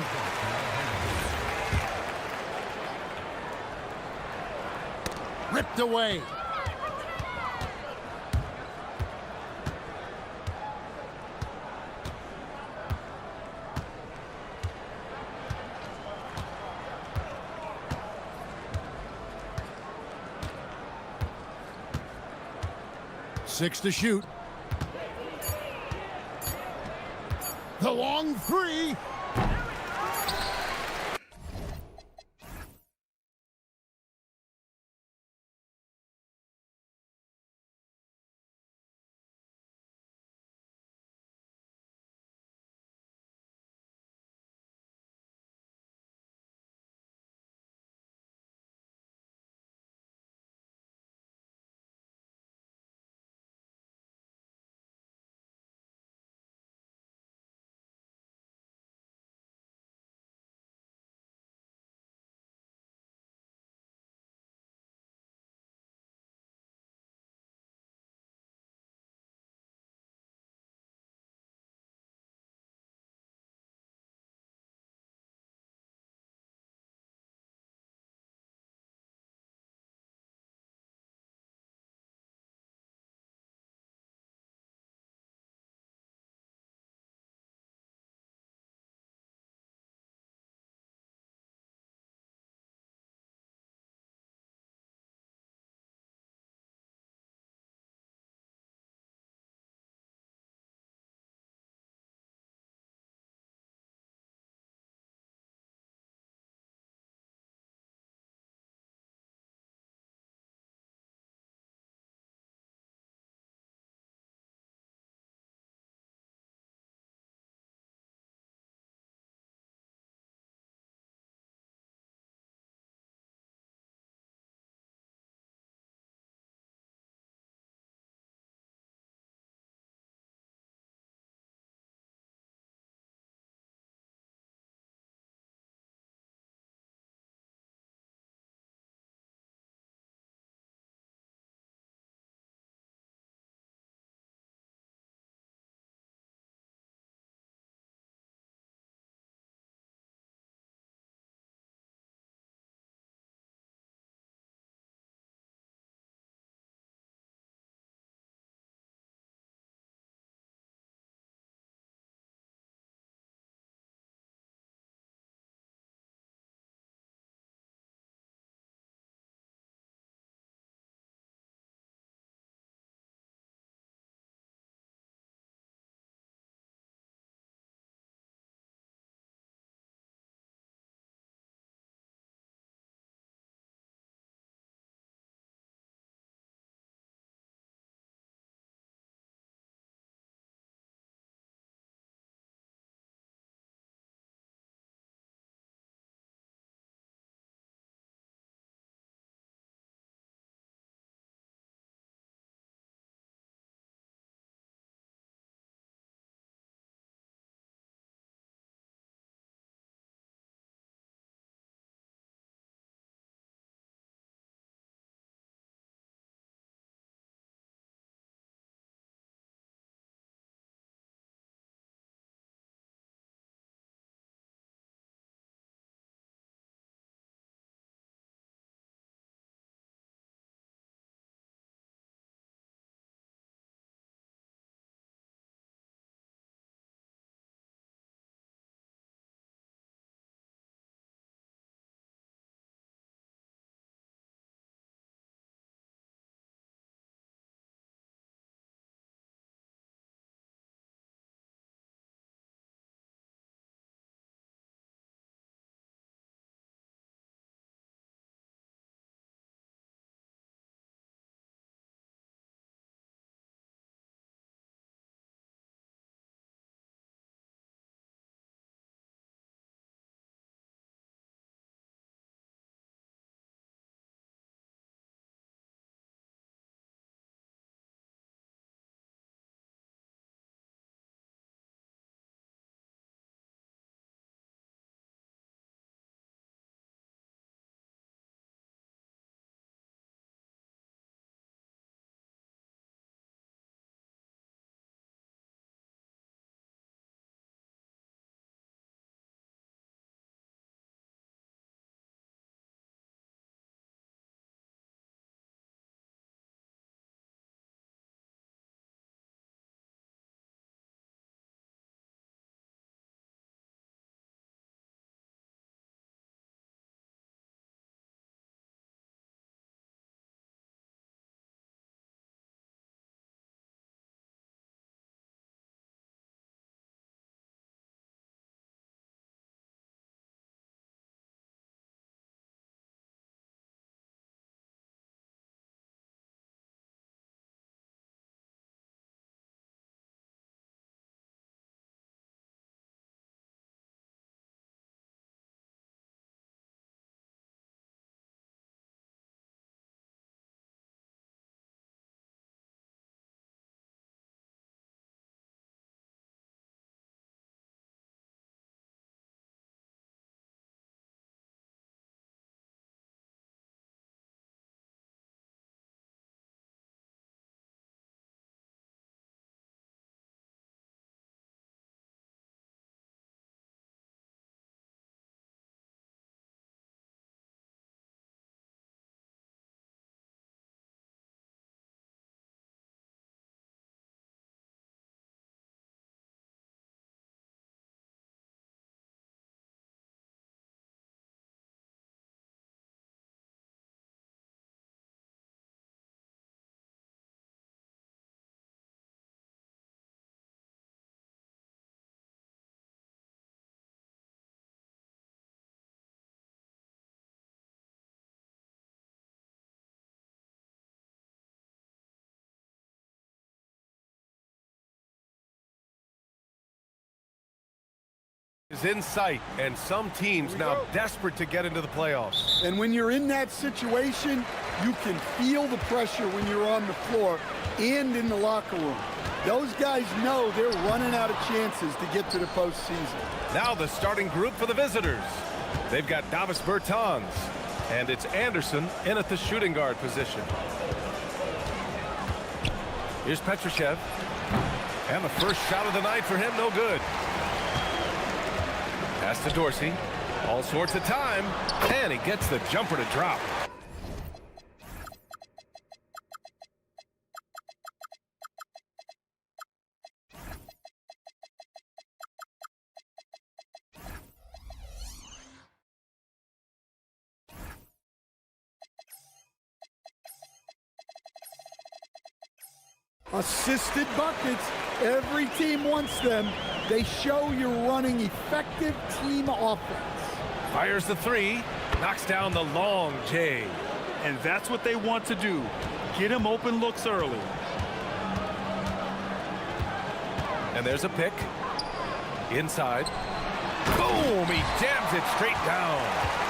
Ripped away. Six to shoot. The long 3. is in sight, and some teams now desperate to get into the playoffs. And when you're in that situation, you can feel the pressure when you're on the floor and in the locker room. Those guys know they're running out of chances to get to the postseason. Now the starting group for the visitors. They've got Davis Bertans, and it's Anderson in at the shooting guard position. Here's Petrushev, and the first shot of the night for him, no good. Pass to Dorsey, all sorts of time, and he gets the jumper to drop. Assisted buckets. Every team wants them. They show you're running effective team offense. Fires the three, knocks down the long J. And that's what they want to do. Get him open looks early. And there's a pick. Inside. Boom! He jams it straight down.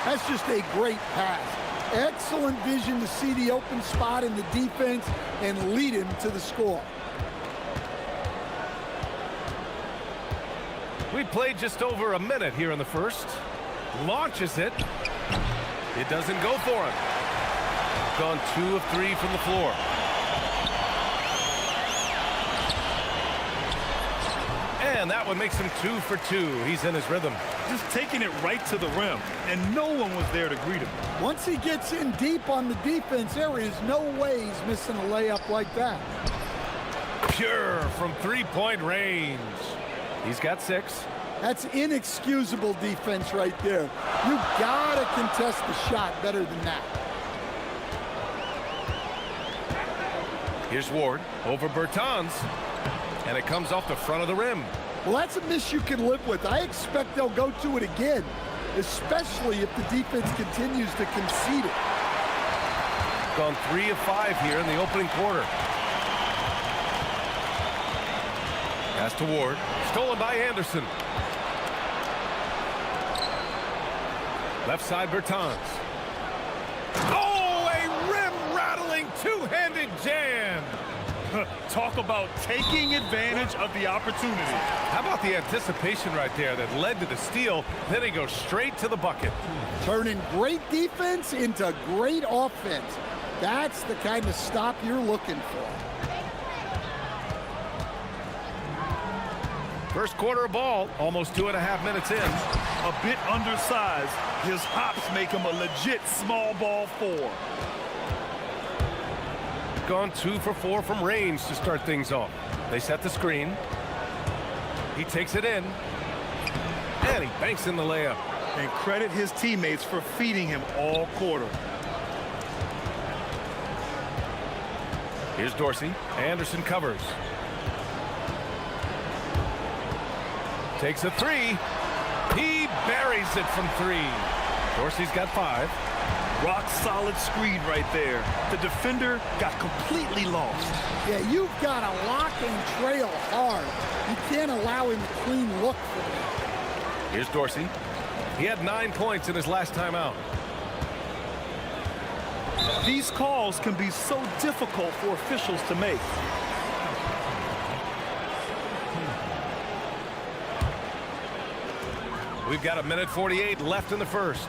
That's just a great pass. Excellent vision to see the open spot in the defense and lead him to the score. We played just over a minute here in the first. Launches it. It doesn't go for him. Gone 2 of 3 from the floor. And that one makes him 2 for 2. He's in his rhythm. Just taking it right to the rim, and no one was there to greet him. Once he gets in deep on the defense, there is no way he's missing a layup like that. Pure from three-point range. He's got 6. That's inexcusable defense right there. You gotta contest the shot better than that. Here's Ward over Bertans, and it comes off the front of the rim. Well, that's a miss you can live with. I expect they'll go to it again, especially if the defense continues to concede it. Gone 3 of 5 here in the opening quarter. Pass to Ward, stolen by Anderson. Left side Bertans. Oh, a rim-rattling two-handed jam. Talk about taking advantage of the opportunity. How about the anticipation right there that led to the steal? Then he goes straight to the bucket. Turning great defense into great offense. That's the kind of stop you're looking for. First quarter of ball, almost 2.5 minutes in. A bit undersized. His hops make him a legit small ball 4. Gone 2 for 4 from range to start things off. They set the screen. He takes it in. And he banks in the layup. And credit his teammates for feeding him all quarter. Here's Dorsey. Anderson covers. Takes a 3. He buries it from 3. Dorsey's got 5. Rock solid screen right there. The defender got completely lost. Yeah, you've got to lock and trail hard. You can't allow him a clean look for that. Here's Dorsey. He had 9 points in his last time out. These calls can be so difficult for officials to make. We've got 1:48 left in the first.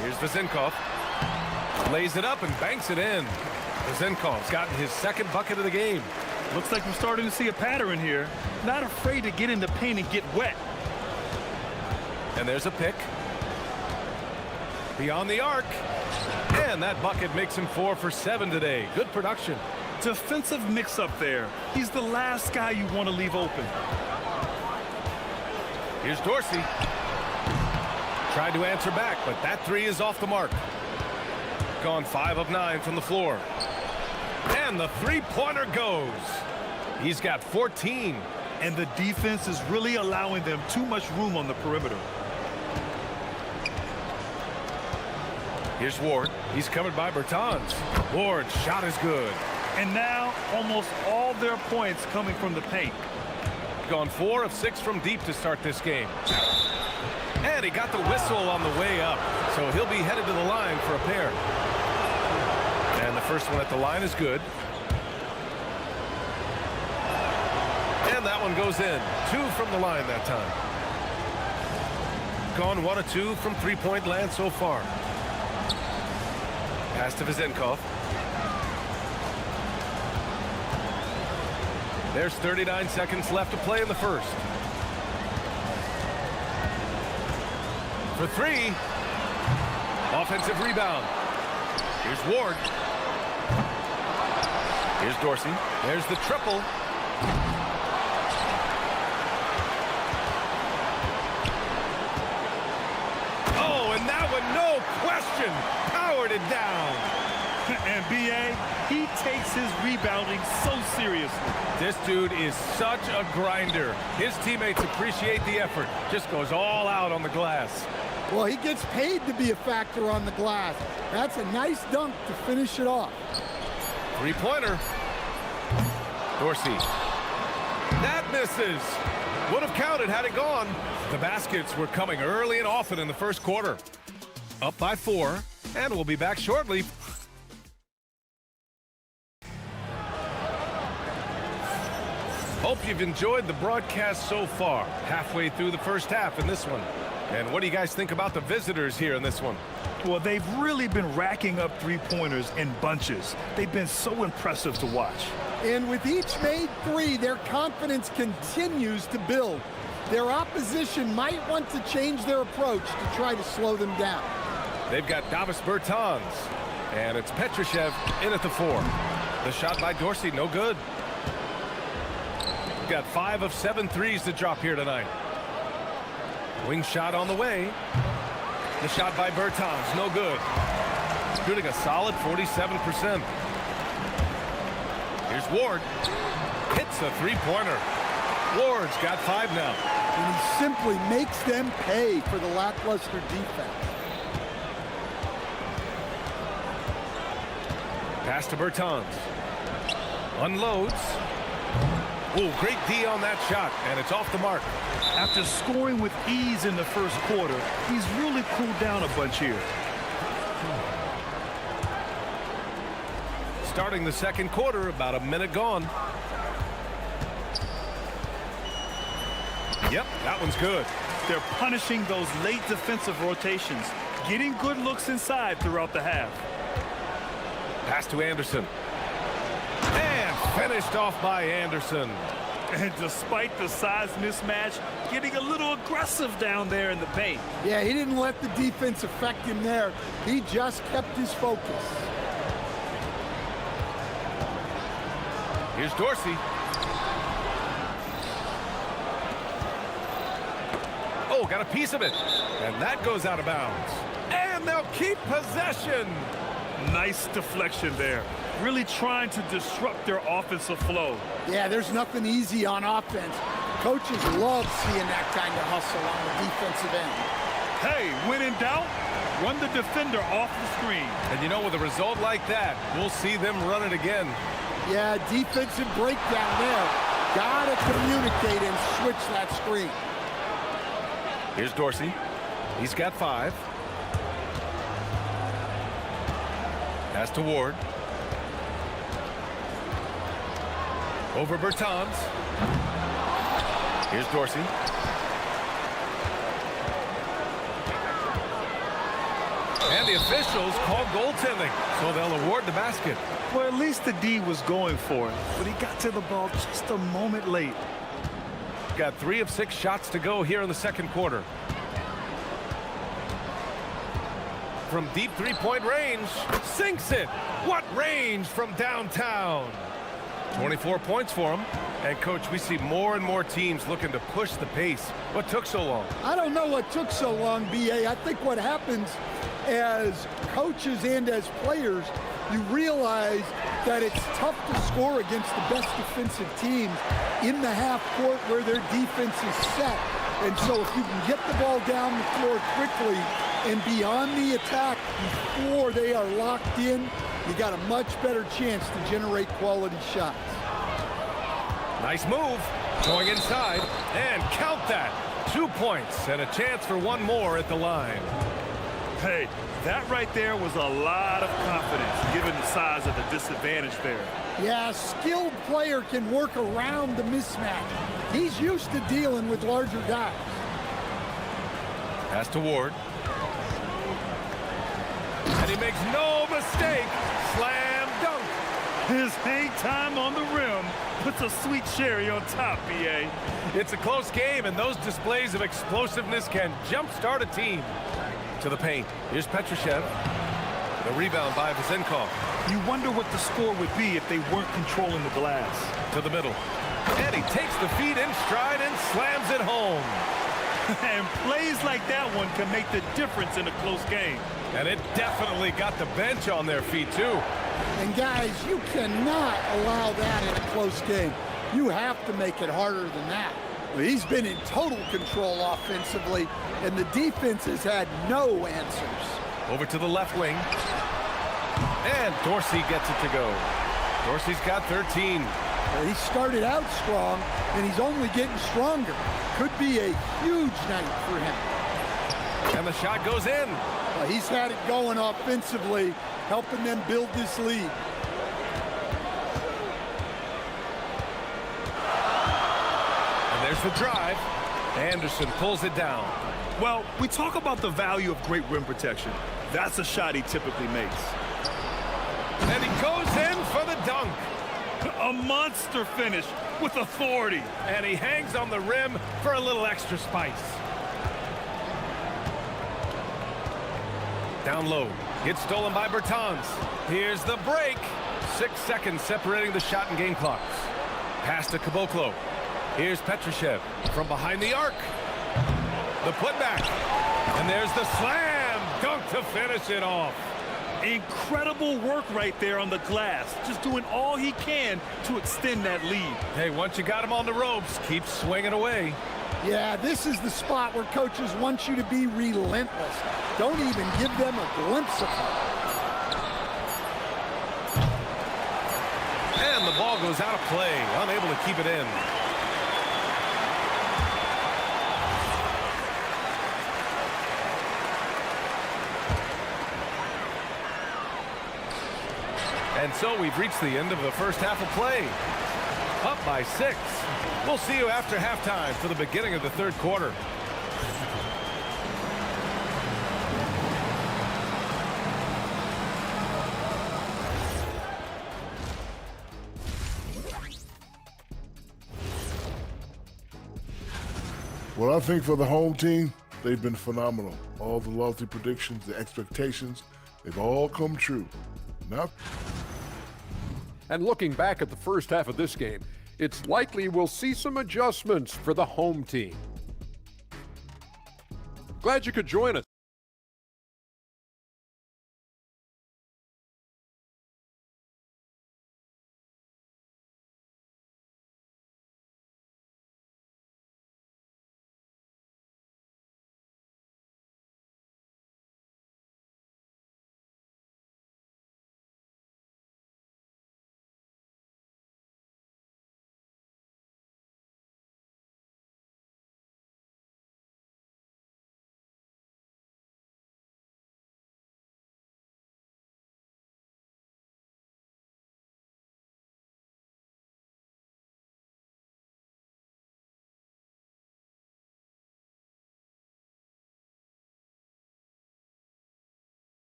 Here's Vezenkov. Lays it up and banks it in. Vezenkov's gotten his second bucket of the game. Looks like we're starting to see a pattern here. Not afraid to get in the paint and get wet. And there's a pick. Beyond the arc. And that bucket makes him 4 for 7 today. Good production. Defensive mix-up there. He's the last guy you want to leave open. Here's Dorsey. Tried to answer back, but that 3 is off the mark. Gone 5 of 9 from the floor. And the three-pointer goes. He's got 14. And the defense is really allowing them too much room on the perimeter. Here's Ward. He's covered by Bertans. Ward's shot is good. And now almost all their points coming from the paint. gone 4 of 6 from deep to start this game. And he got the whistle on the way up, so he'll be headed to the line for a pair. And the first one at the line is good. And that one goes in. 2 from the line that time. Gone 1 of 2 from three-point land so far. Pass to Vizenkov. There's 39 seconds left to play in the first. For 3. Offensive rebound. Here's Ward. Here's Dorsey. There's the triple. Oh, and that one, no question, powered it down. And B.A., he takes his rebounding so seriously. This dude is such a grinder. His teammates appreciate the effort. Just goes all out on the glass. Well, he gets paid to be a factor on the glass. That's a nice dunk to finish it off. Three-pointer. Dorsey. That misses. Would have counted had it gone. The baskets were coming early and often in the first quarter. Up by 4, and we'll be back shortly. Hope you've enjoyed the broadcast so far. Halfway through the first half in this one. And what do you guys think about the visitors here in this one? Well, they've really been racking up three-pointers in bunches. They've been so impressive to watch. And with each made 3, their confidence continues to build. Their opposition might want to change their approach to try to slow them down. They've got Davis Bertans, and it's Petrushev in at the 4. The shot by Dorsey, no good. Got 5 of 7 threes to drop here tonight. Wing shot on the way. The shot by Bertans, no good. Shooting a solid 47%. Here's Ward. Hits a three-pointer. Ward's got 5 now. And he simply makes them pay for the lackluster defense. Pass to Bertans. Unloads. Oh, great D on that shot, and it's off the mark. After scoring with ease in the first quarter, he's really cooled down a bunch here. Starting the second quarter, about a minute gone. Yep, that one's good. They're punishing those late defensive rotations, getting good looks inside throughout the half. Pass to Anderson. And finished off by Anderson. And despite the size mismatch, getting a little aggressive down there in the paint. Yeah, he didn't let the defense affect him there. He just kept his focus. Here's Dorsey. Oh, got a piece of it. And that goes out of bounds. And they'll keep possession. Nice deflection there. Really trying to disrupt their offensive flow. Yeah, there's nothing easy on offense. Coaches love seeing that kind of hustle on the defensive end. Hey, when in doubt, run the defender off the screen. And you know, with a result like that, we'll see them run it again. Yeah, defensive breakdown there. Gotta communicate and switch that screen. Here's Dorsey. He's got 5. Pass to Ward. Over Bertans. Here's Dorsey. And the officials call goaltending, so they'll award the basket. Well, at least the D was going for it, but he got to the ball just a moment late. Got 3 of 6 shots to go here in the second quarter. From deep three-point range, sinks it. What range from downtown? 24 points for him. And, Coach, we see more and more teams looking to push the pace. What took so long? I don't know what took so long, B.A. I think what happens as coaches and as players, you realize that it's tough to score against the best defensive teams in the half court where their defense is set. And so if you can get the ball down the floor quickly and be on the attack before they are locked in, you got a much better chance to generate quality shots. Nice move. Going inside, and count that. 2 points and a chance for one more at the line. Hey, that right there was a lot of confidence given the size of the disadvantage there. Yeah, a skilled player can work around the mismatch. He's used to dealing with larger guys. Pass to Ward. And he makes no mistake. Slam dunk. His hang time on the rim puts a sweet cherry on top, BA. It's a close game, and those displays of explosiveness can jumpstart a team. To the paint. Here's Petrushev. The rebound by Vasenkov. You wonder what the score would be if they weren't controlling the glass. To the middle. And he takes the feed in stride and slams it home. And plays like that one can make the difference in a close game. And it definitely got the bench on their feet, too. And guys, you cannot allow that in a close game. You have to make it harder than that. He's been in total control offensively, and the defense has had no answers. Over to the left wing. And Dorsey gets it to go. Dorsey's got 13. He started out strong, and he's only getting stronger. Could be a huge night for him. And the shot goes in. Well, he's had it going offensively, helping them build this lead. And there's the drive. Anderson pulls it down. Well, we talk about the value of great rim protection. That's a shot he typically makes. And he goes in for the dunk. A monster finish with authority. And he hangs on the rim for a little extra spice. Down low. Gets stolen by Bertans. Here's the break. 6 seconds separating the shot and game clocks. Pass to Caboclo. Here's Petrushev from behind the arc. The putback. And there's the slam dunk to finish it off. Incredible work right there on the glass. Just doing all he can to extend that lead. Hey, once you got him on the ropes, keep swinging away. Yeah, this is the spot where coaches want you to be relentless. Don't even give them a glimpse of it. And the ball goes out of play, unable to keep it in. And so we've reached the end of the first half of play. Up by 6. We'll see you after halftime for the beginning of the third quarter. Well, I think for the home team, they've been phenomenal. All the lofty predictions, the expectations, they've all come true. Now, and looking back at the first half of this game, it's likely we'll see some adjustments for the home team. Glad you could join us.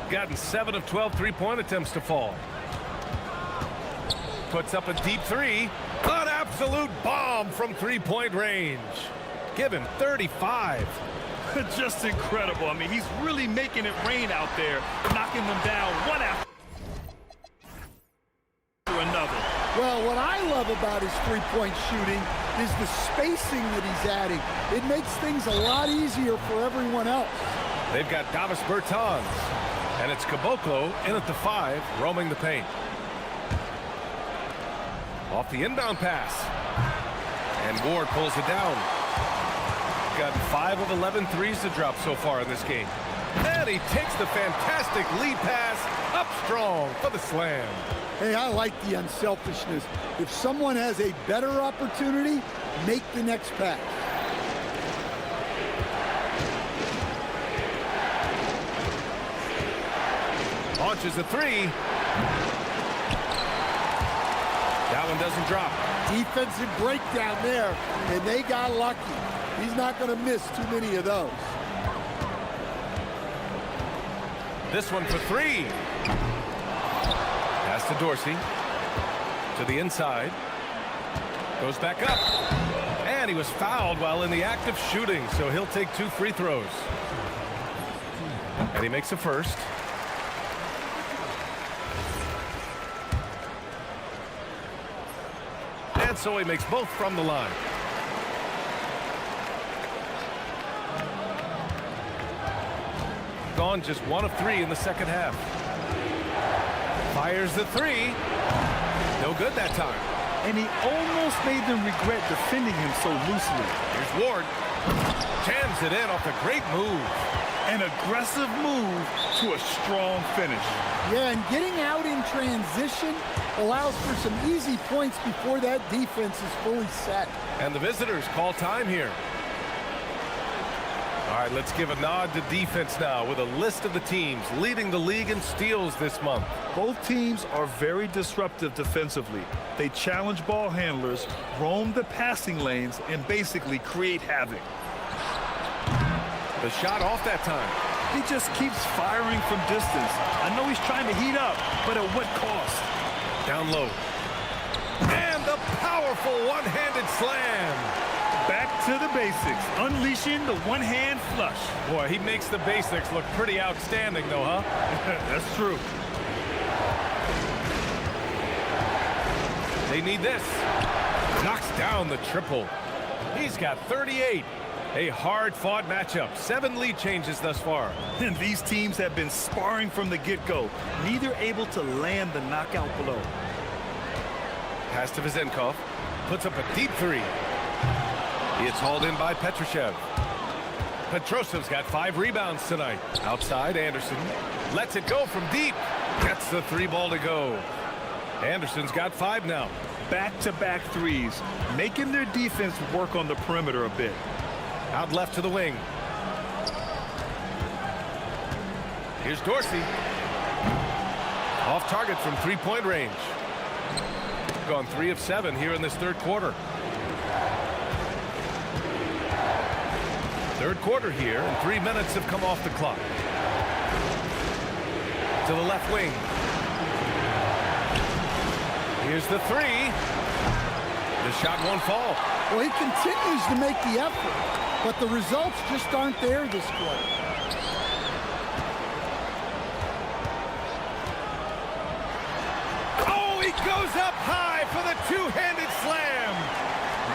Gotten 7 of 12 three-point attempts to fall. Puts up a deep 3. An absolute bomb from three-point range. Given 35. Just incredible. I mean, he's really making it rain out there, knocking them down one after another. Well, what I love about his three-point shooting is the spacing that he's adding. It makes things a lot easier for everyone else. They've got Davis Bertans. And it's Caboclo in at the 5, roaming the paint. Off the inbound pass. And Ward pulls it down. Gotten 5 of 11 threes to drop so far in this game. And he takes the fantastic lead pass up strong for the slam. Hey, I like the unselfishness. If someone has a better opportunity, make the next pass. Launches a three. That one doesn't drop. Defensive breakdown there, and they got lucky. He's not going to miss too many of those. This one for three. Pass to Dorsey. To the inside. Goes back up. And he was fouled while in the act of shooting, so he'll take 2 free throws. And he makes a first. And so he makes both from the line. Gone just 1 of 3 in the second half. Fires the three. No good that time. And he almost made them regret defending him so loosely. Here's Ward. Jams it in off a great move. An aggressive move to a strong finish. Yeah, and getting out in transition allows for some easy points before that defense is fully set. And the visitors call time here. All right, let's give a nod to defense now with a list of the teams leading the league in steals this month. Both teams are very disruptive defensively. They challenge ball handlers, roam the passing lanes, and basically create havoc. The shot off that time. He just keeps firing from distance. I know he's trying to heat up, but at what cost? Down low. And the powerful one-handed slam. Back to the basics, unleashing the one-hand flush. Boy, he makes the basics look pretty outstanding, though, huh? That's true. They need this. Knocks down the triple. He's got 38. A hard-fought matchup. 7 lead changes thus far. And these teams have been sparring from the get-go, neither able to land the knockout blow. Pass to Vezenkov. Puts up a deep three. It's hauled in by Petrushev. Petrosev's got 5 rebounds tonight. Outside, Anderson lets it go from deep. Gets the 3 ball to go. Anderson's got 5 now. Back-to-back threes, making their defense work on the perimeter a bit. Out left to the wing. Here's Dorsey. Off target from 3-point range. Gone 3 of 7 here in this third quarter. Third quarter here, and 3 minutes have come off the clock. To the left wing. Here's the three. The shot won't fall. Well, he continues to make the effort, but the results just aren't there this quarter. Oh, he goes up high for the two-handed slam.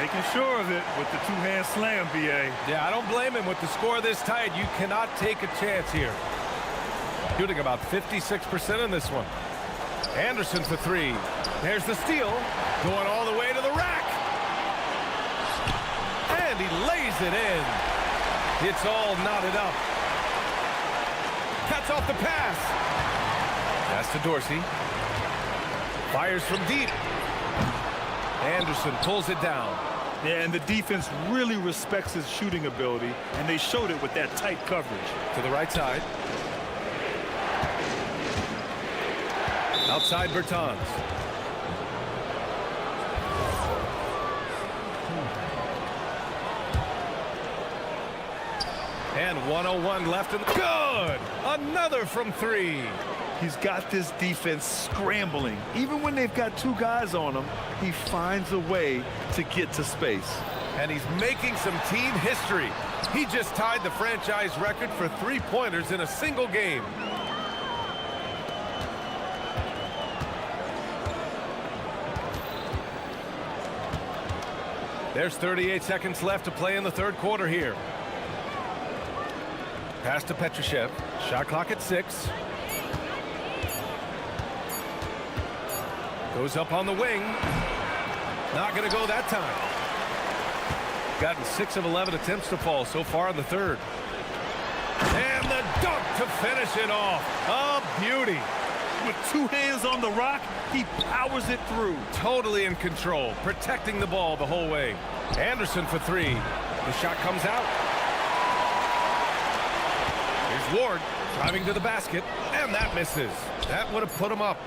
Making sure of it with the two-hand slam, B.A. Yeah, I don't blame him with the score this tight. You cannot take a chance here. Shooting about 56% in this one. Anderson for 3. There's the steal. Going all the way to the rack. And he lays it in. It's all knotted up. Cuts off the pass. Pass to Dorsey. Fires from deep. Anderson pulls it down. Yeah, and the defense really respects his shooting ability, and they showed it with that tight coverage. To the right side. Outside Bertans. And 1:01 left in the... Good! Another from 3. He's got this defense scrambling. Even when they've got 2 guys on him, he finds a way to get to space. And he's making some team history. He just tied the franchise record for 3-pointers in a single game. There's 38 seconds left to play in the third quarter here. Pass to Petrushev. Shot clock at 6. Goes up on the wing. Not going to go that time. gotten 6 of 11 attempts to fall so far in the third. And the dunk to finish it off. A beauty. With 2 hands on the rock, he powers it through. Totally in control, protecting the ball the whole way. Anderson for 3. The shot comes out. Here's Ward driving to the basket, and that misses. That would have put him up.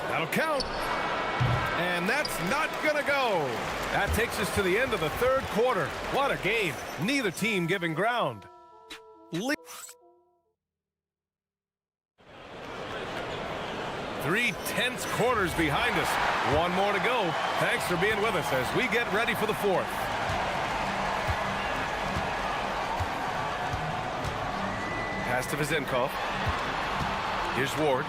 That'll count. And that's not going to go. That takes us to the end of the third quarter. What a game. Neither team giving ground. 3 tense quarters behind us. 1 more to go. Thanks for being with us as we get ready for the fourth. Pass to Vizenkov. Here's Ward.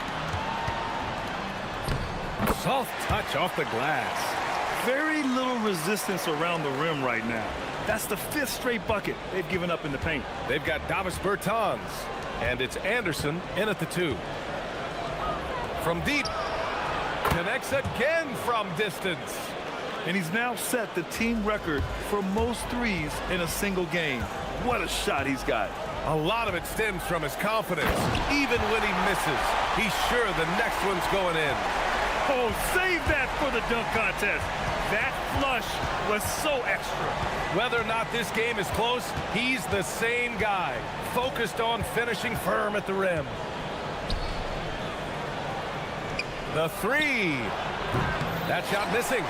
Soft touch off the glass. Very little resistance around the rim right now. That's the 5th straight bucket they've given up in the paint. They've got Davis Bertans, and it's Anderson in at the 2. From deep, connects again from distance. And he's now set the team record for most threes in a single game. What a shot he's got. A lot of it stems from his confidence. Even when he misses, he's sure the next one's going in. Oh, save that for the dunk contest. That flush was so extra. Whether or not this game is close, he's the same guy, focused on finishing firm at the rim. The 3. That shot missing.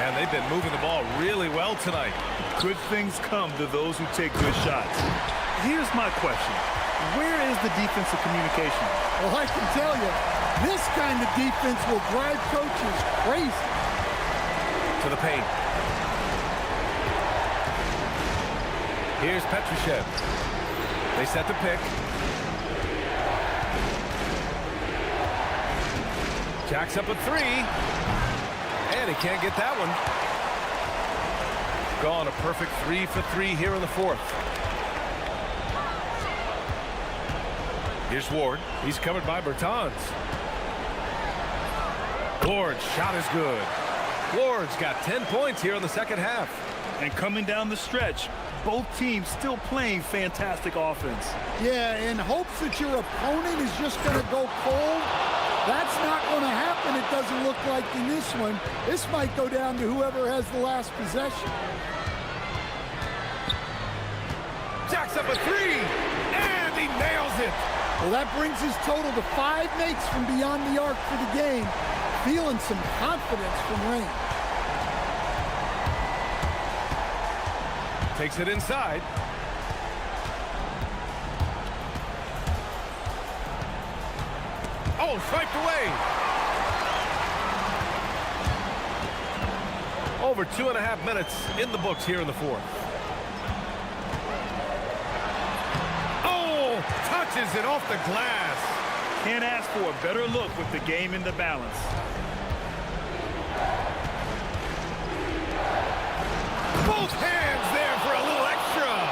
And they've been moving the ball really well tonight. Good things come to those who take good shots. Here's my question. Where is the defensive communication? Well, I can tell you, this kind of defense will drive coaches crazy. To the paint. Here's Petrushev. They set the pick. Jacks up a 3. And he can't get that one. Gone a perfect 3 for 3 here in the fourth. Here's Ward. He's covered by Bertans. Ward's shot is good. Ward's got 10 points here in the second half. And coming down the stretch, both teams still playing fantastic offense. Yeah, in hopes that your opponent is just going to go cold. That's not going to happen, it doesn't look like in this one. This might go down to whoever has the last possession. Jacks up a 3, and he nails it. Well, that brings his total to 5 makes from beyond the arc for the game. Feeling some confidence from range. Takes it inside. Oh, swiped away. Over 2.5 minutes in the books here in the fourth. Oh, touches it off the glass. Can't ask for a better look with the game in the balance. Both hands there for a little extra.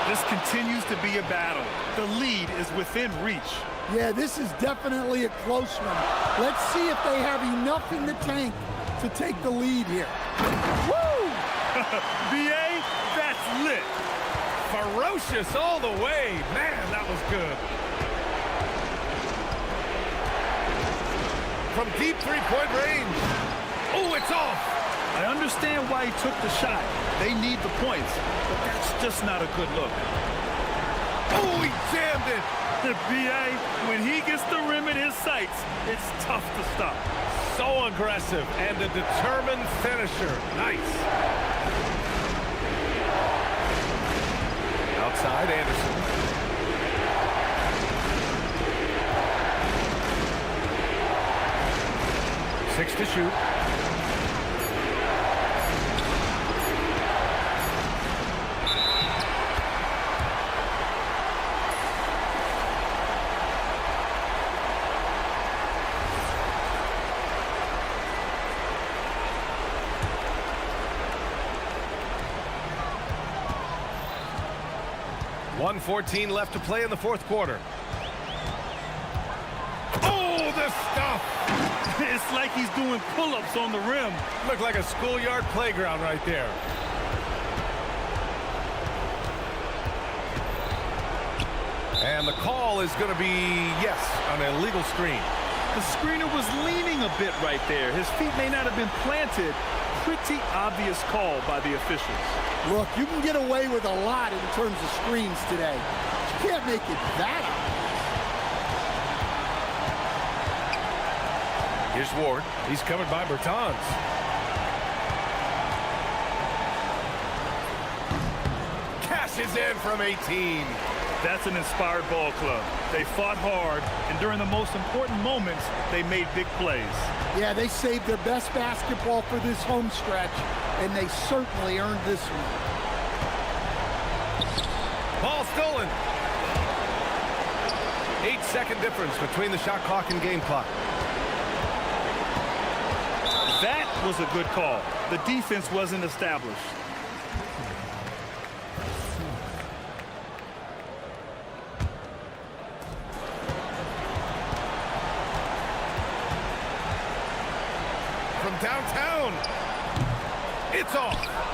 This continues to be a battle. The lead is within reach. Yeah, this is definitely a close one. Let's see if they have enough in the tank to take the lead here. Woo! BA, that's lit. Ferocious all the way. Man, that was good. From deep three-point range. Oh, it's off. I understand why he took the shot. They need the points, but that's just not a good look. Oh, he jammed it. The BA, when he gets the rim in his sights, it's tough to stop. So aggressive and a determined finisher. Nice. Outside, Anderson. Six to shoot. .14 left to play in the fourth quarter. Oh, the stuff! It's like he's doing pull-ups on the rim. Looked like a schoolyard playground right there. And the call is going to be, yes, an illegal screen. The screener was leaning a bit right there. His feet may not have been planted. Pretty obvious call by the officials. Look, you can get away with a lot in terms of screens today. You can't make it that obvious. Here's Ward. He's covered by Bertans. Cashes in from 18. That's an inspired ball club. They fought hard, and during the most important moments, they made big plays. Yeah, they saved their best basketball for this home stretch, and they certainly earned this one. Ball stolen. 8-second difference between the shot clock and game clock. That was a good call. The defense wasn't established. From downtown, it's off.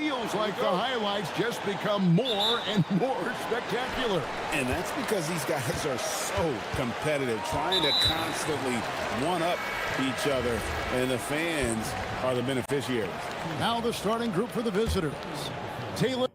Feels like the highlights just become more and more spectacular. And that's because these guys are so competitive, trying to constantly one-up each other, and the fans are the beneficiaries. Now the starting group for the visitors. Taylor.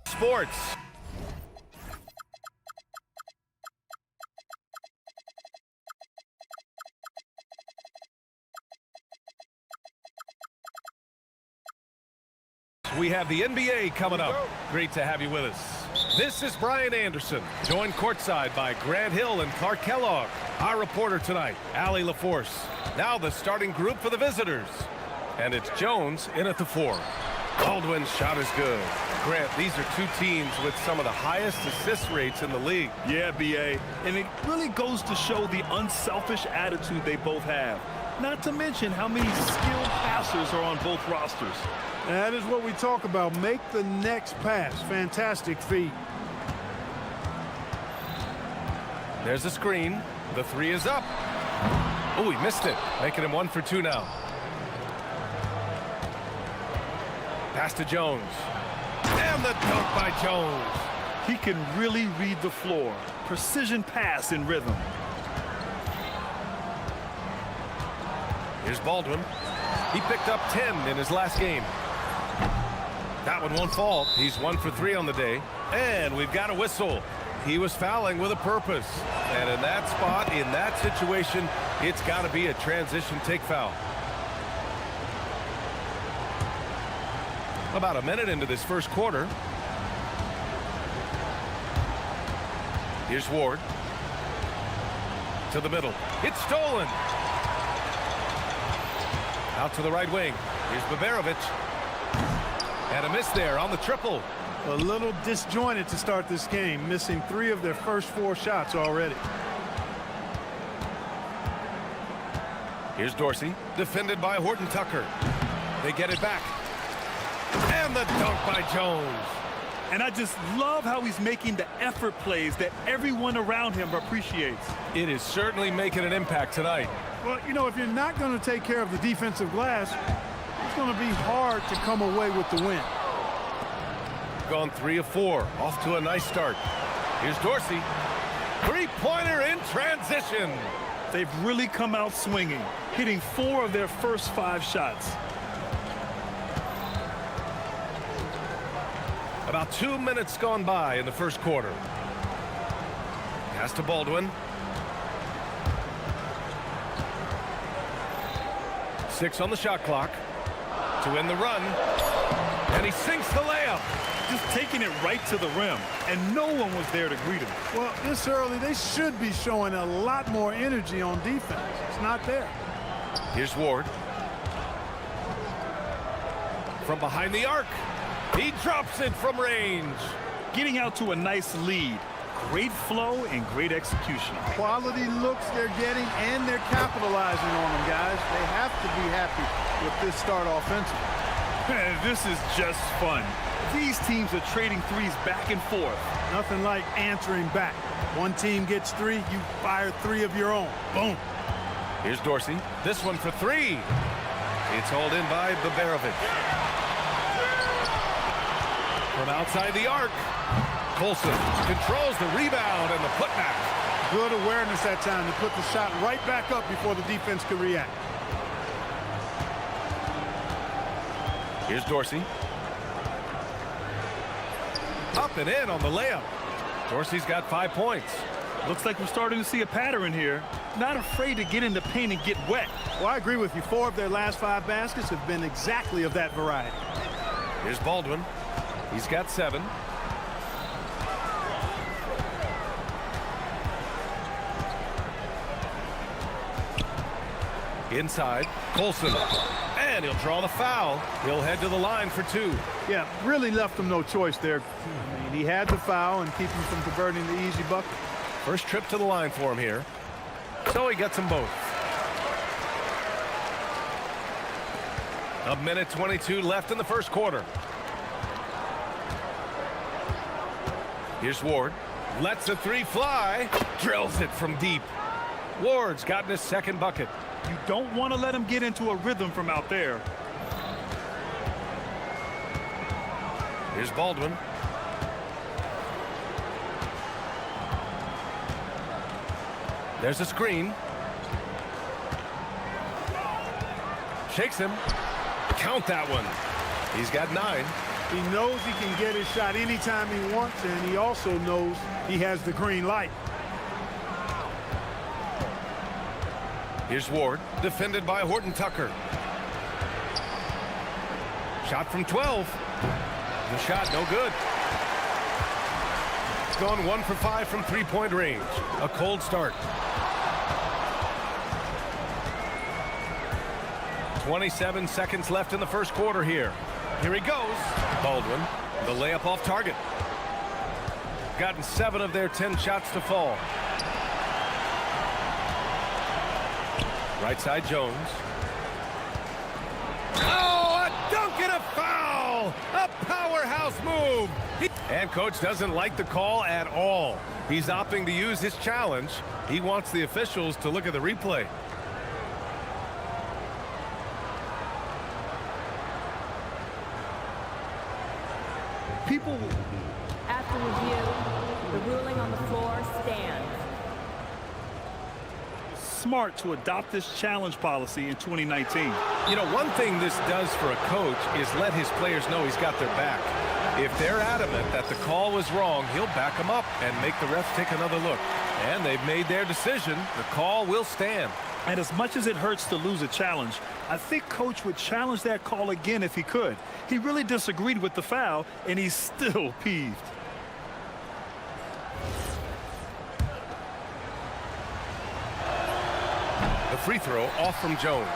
Sports. We have the NBA coming up. Great to have you with us. This is Brian Anderson, joined courtside by Grant Hill and Clark Kellogg. Our reporter tonight, Allie LaForce. Now the starting group for the visitors. And it's Jones in at the 4. Baldwin's shot is good. Grant, these are two teams with some of the highest assist rates in the league. Yeah, B.A. And it really goes to show the unselfish attitude they both have. Not to mention how many skilled passers are on both rosters. That is what we talk about. Make the next pass. Fantastic feat. There's a screen. The 3 is up. Oh, he missed it. Making him 1 for 2 now. Pass to Jones. And the dunk by Jones. He can really read the floor. Precision pass in rhythm. Here's Baldwin. He picked up 10 in his last game. That one won't fall. He's 1 for 3 on the day. And we've got a whistle. He was fouling with a purpose. And in that spot, in that situation, it's got to be a transition take foul. About a minute into this first quarter. Here's Ward. To the middle. It's stolen. Out to the right wing. Here's Babarovic. And a miss there on the triple. A little disjointed to start this game, missing 3 of their first 4 shots already. Here's Dorsey, defended by Horton Tucker. They get it back. And the dunk by Jones. And I just love how he's making the effort plays that everyone around him appreciates. It is certainly making an impact tonight. Well, you know, if you're not going to take care of the defensive glass, it's going to be hard to come away with the win. Gone 3 of 4. Off to a nice start. Here's Dorsey. 3-pointer in transition. They've really come out swinging, hitting 4 of their first 5 shots. About 2 minutes gone by in the first quarter. Pass to Baldwin. 6 on the shot clock to win the run. And he sinks the layup. Just taking it right to the rim, and no one was there to greet him. Well, this early, they should be showing a lot more energy on defense. It's not there. Here's Ward. from behind the arc. He drops it from range. Getting out to a nice lead. Great flow and great execution. Quality looks they're getting, and they're capitalizing on them, guys. They have to be happy with this start offensively. This is just fun. These teams are trading threes back and forth. Nothing like answering back. One team gets three, you fire three of your own. Boom. Here's Dorsey. This one for three. It's hauled in by Baberovic. From outside the arc, Colson controls the rebound and the putback. Good awareness that time to put the shot right back up before the defense could react. Here's Dorsey. Up and in on the layup. Dorsey's got 5 points. Looks like we're starting to see a pattern here. Not afraid to get in the paint and get wet. Well, I agree with you. 4 of their last 5 baskets have been exactly of that variety. Here's Baldwin. He's got 7. Inside, Colson. And he'll draw the foul. He'll head to the line for 2. Yeah, really left him no choice there. I mean, he had the foul and keep him from converting the easy bucket. First trip to the line for him here. So he gets them both. A minute 22 left in the first quarter. Here's Ward. Lets a 3 fly. Drills it from deep. Ward's gotten his second bucket. You don't want to let him get into a rhythm from out there. Here's Baldwin. There's a screen. Shakes him. Count that one. He's got 9. He knows he can get his shot anytime he wants, and he also knows he has the green light. Here's Ward, defended by Horton Tucker. Shot from 12. The shot no good. It's gone 1 for 5 from 3-point range. A cold start. 27 seconds left in the first quarter here. Here he goes. Baldwin, the layup off target. Gotten 7 of their 10 shots to fall. Right side, Jones. Oh, a dunk and a foul! A powerhouse move! And coach doesn't like the call at all. He's opting to use his challenge. He wants the officials to look at the replay. People. After review, the ruling on the floor stands. Smart to adopt this challenge policy in 2019. You know, one thing this does for a coach is let his players know he's got their back. If they're adamant that the call was wrong, he'll back them up and make the refs take another look. And they've made their decision. The call will stand. And as much as it hurts to lose a challenge, I think coach would challenge that call again if he could. He really disagreed with the foul, and he's still peeved. The free throw off from Jones.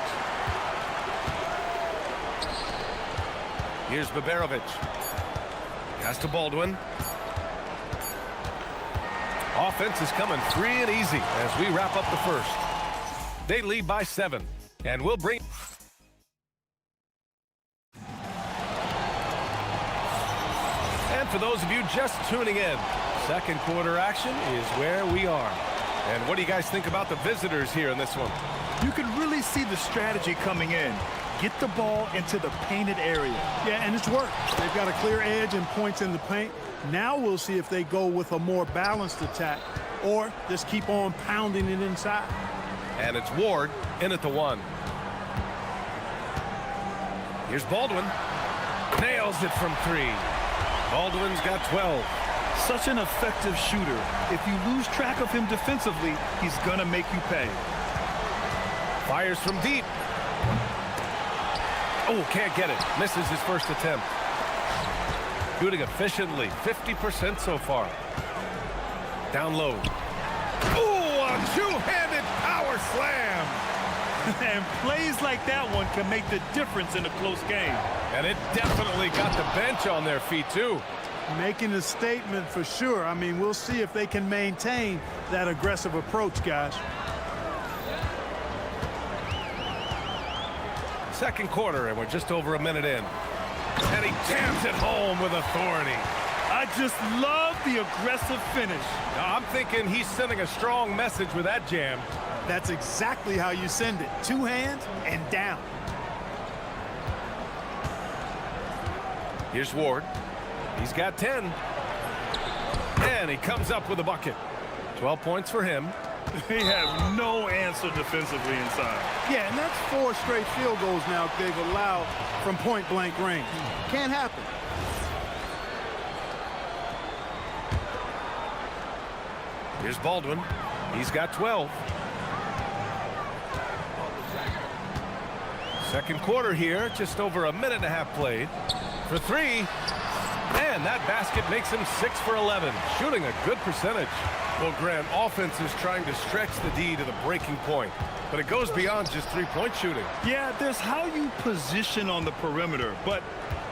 Here's Baberovic. Pass to Baldwin. Offense is coming free and easy as we wrap up the first. They lead by 7, and we'll bring... And for those of you just tuning in, second quarter action is where we are. And what do you guys think about the visitors here in this one? You can really see the strategy coming in. Get the ball into the painted area. Yeah, and it's worked. They've got a clear edge and points in the paint. Now we'll see if they go with a more balanced attack or just keep on pounding it inside. And it's Ward in at the 1. Here's Baldwin. Nails it from 3. Baldwin's got 12. Such an effective shooter. If you lose track of him defensively, he's gonna make you pay. Fires from deep. Oh, can't get it. Misses his first attempt. Shooting efficiently, 50% so far. Down low. Ooh, a two-handed power slam. And plays like that one can make the difference in a close game. And it definitely got the bench on their feet, too. Making a statement for sure. I mean, we'll see if they can maintain that aggressive approach, guys. Second quarter, and we're just over a minute in. And he jams it home with authority. I just love the aggressive finish. Now, I'm thinking he's sending a strong message with that jam. That's exactly how you send it. Two hands and down. Here's Ward. He's got 10. And he comes up with a bucket. 12 points for him. He has no answer defensively inside. Yeah, and that's 4 straight field goals now they've allowed from point-blank range. Can't happen. Here's Baldwin. He's got 12. Second quarter here, just over a minute and a half played. For 3. And that basket makes him 6 for 11, shooting a good percentage. Well, Grant, offense is trying to stretch the D to the breaking point, but it goes beyond just three-point shooting. Yeah, there's how you position on the perimeter, but,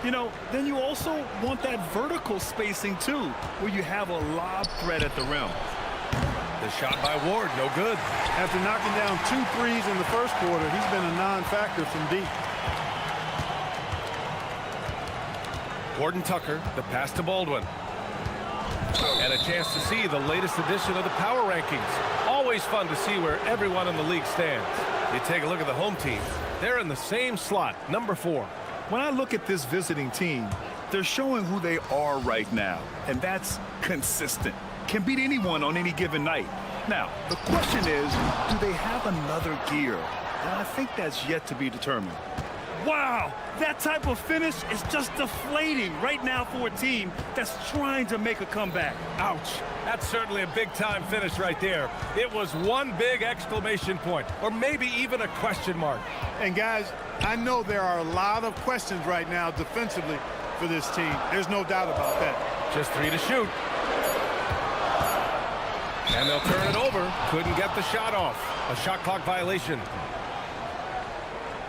you know, then you also want that vertical spacing, too, where you have a lob threat at the rim. The shot by Ward, no good. After knocking down 2 threes in the first quarter, he's been a non-factor from deep. Gordon Tucker, the pass to Baldwin. And a chance to see the latest edition of the power rankings. Always fun to see where everyone in the league stands. You take a look at the home team. They're in the same slot, number 4. When I look at this visiting team, they're showing who they are right now, and that's consistent. Can beat anyone on any given night. Now, the question is, do they have another gear? And I think that's yet to be determined. Wow, that type of finish is just deflating right now for a team that's trying to make a comeback. Ouch. That's certainly a big-time finish right there. It was one big exclamation point, or maybe even a question mark. And guys, I know there are a lot of questions right now defensively for this team. There's no doubt about that. Just 3 to shoot. And they'll turn it over. Couldn't get the shot off. A shot clock violation.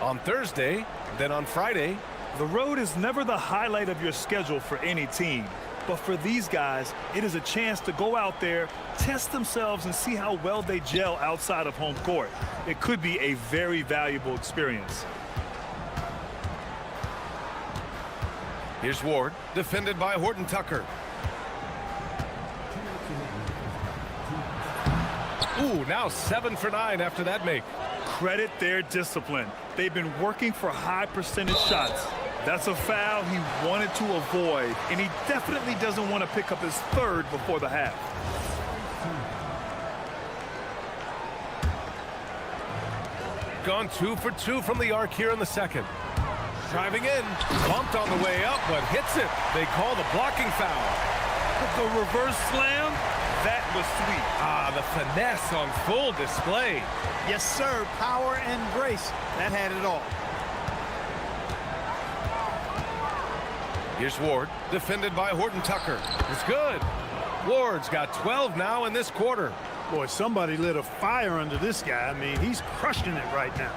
On Thursday, then on Friday. The road is never the highlight of your schedule for any team. But for these guys, it is a chance to go out there, test themselves, and see how well they gel outside of home court. It could be a very valuable experience. Here's Ward, defended by Horton Tucker. Ooh, now 7 for 9 after that make. Credit their discipline. They've been working for high percentage shots. That's a foul he wanted to avoid, and he definitely doesn't want to pick up his 3rd before the half. Gone 2 for 2 from the arc here in the second. Driving in, bumped on the way up, but hits it. They call the blocking foul. The reverse slam, that was sweet. Ah, the finesse on full display. Yes, sir. Power and grace. That had it all. Here's Ward, defended by Horton Tucker. It's good. Ward's got 12 now in this quarter. Boy, somebody lit a fire under this guy. I mean, he's crushing it right now.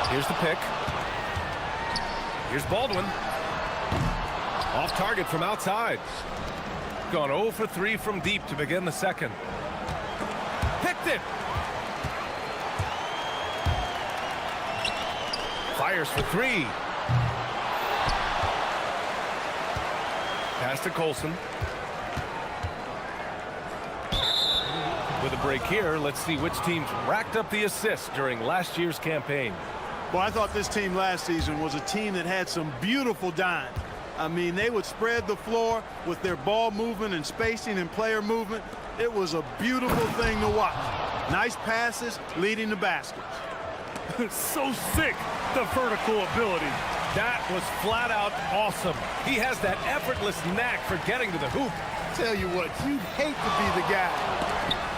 Here's the pick. Here's Baldwin. Off target from outside. Gone 0 for 3 from deep to begin the second. Picked it. Fires for 3. Pass to Colson. With a break here, let's see which teams racked up the assists during last year's campaign. Well, I thought this team last season was a team that had some beautiful dimes. I mean, they would spread the floor with their ball movement and spacing and player movement. It was a beautiful thing to watch. Nice passes leading to baskets. So sick, the vertical ability. That was flat out awesome. He has that effortless knack for getting to the hoop. Tell you what, you'd hate to be the guy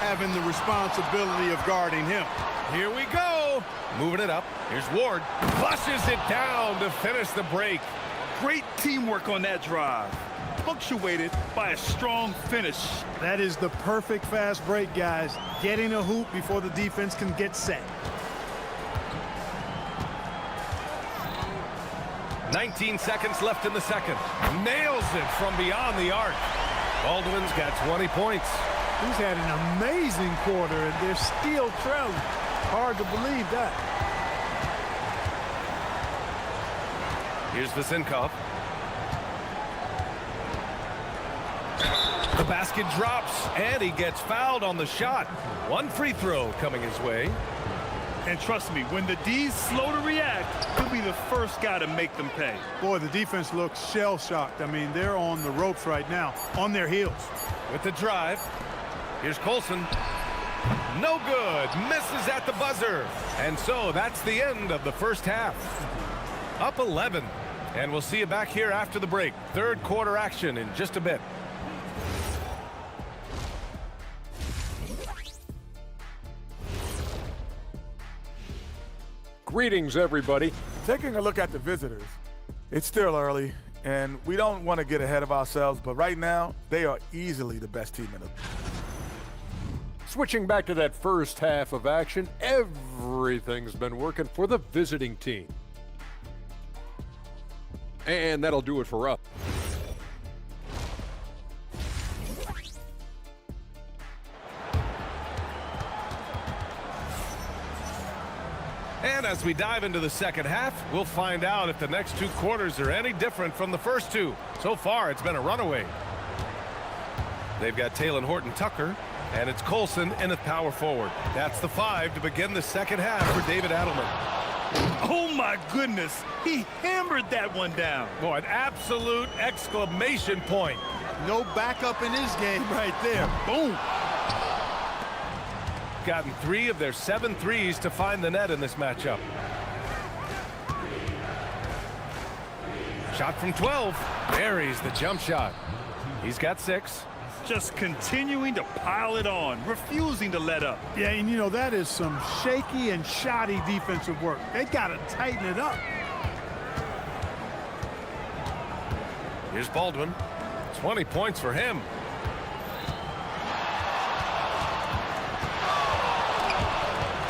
having the responsibility of guarding him. Here we go. Moving it up. Here's Ward. Flushes it down to finish the break. Great teamwork on that drive. punctuated by a strong finish. That is the perfect fast break, guys. Getting a hoop before the defense can get set. 19 seconds left in the second. Nails it from beyond the arc. Baldwin's got 20 points. He's had an amazing quarter, and they're still trailing. Hard to believe that. Here's Vasenkov. The basket drops, and he gets fouled on the shot. One free throw coming his way. And trust me, when the D's slow to react, he'll be the first guy to make them pay. Boy, the defense looks shell-shocked. I mean, they're on the ropes right now, on their heels. With the drive, here's Colson. No good. Misses at the buzzer. And so that's the end of the first half. Up 11. And we'll see you back here after the break. Third quarter action in just a bit. Greetings, everybody. Taking a look at the visitors, it's still early, and we don't want to get ahead of ourselves, but right now, they are easily the best team in the... Switching back to that first half of action, everything's been working for the visiting team. And that'll do it for us. And as we dive into the second half, we'll find out if the next two quarters are any different from the first two. So far, it's been a runaway. They've got Taylor Horton-Tucker, and it's Colson in at power forward. That's the 5 to begin the second half for David Adelman. Oh, my goodness. He hammered that one down. Boy, an absolute exclamation point. No backup in his game right there. Boom. Gotten 3 of their 7 threes to find the net in this matchup. Shot from 12. Buries the jump shot. He's got 6. Just continuing to pile it on, refusing to let up. Yeah, and you know, that is some shaky and shoddy defensive work. They got to tighten it up. Here's Baldwin. 20 points for him.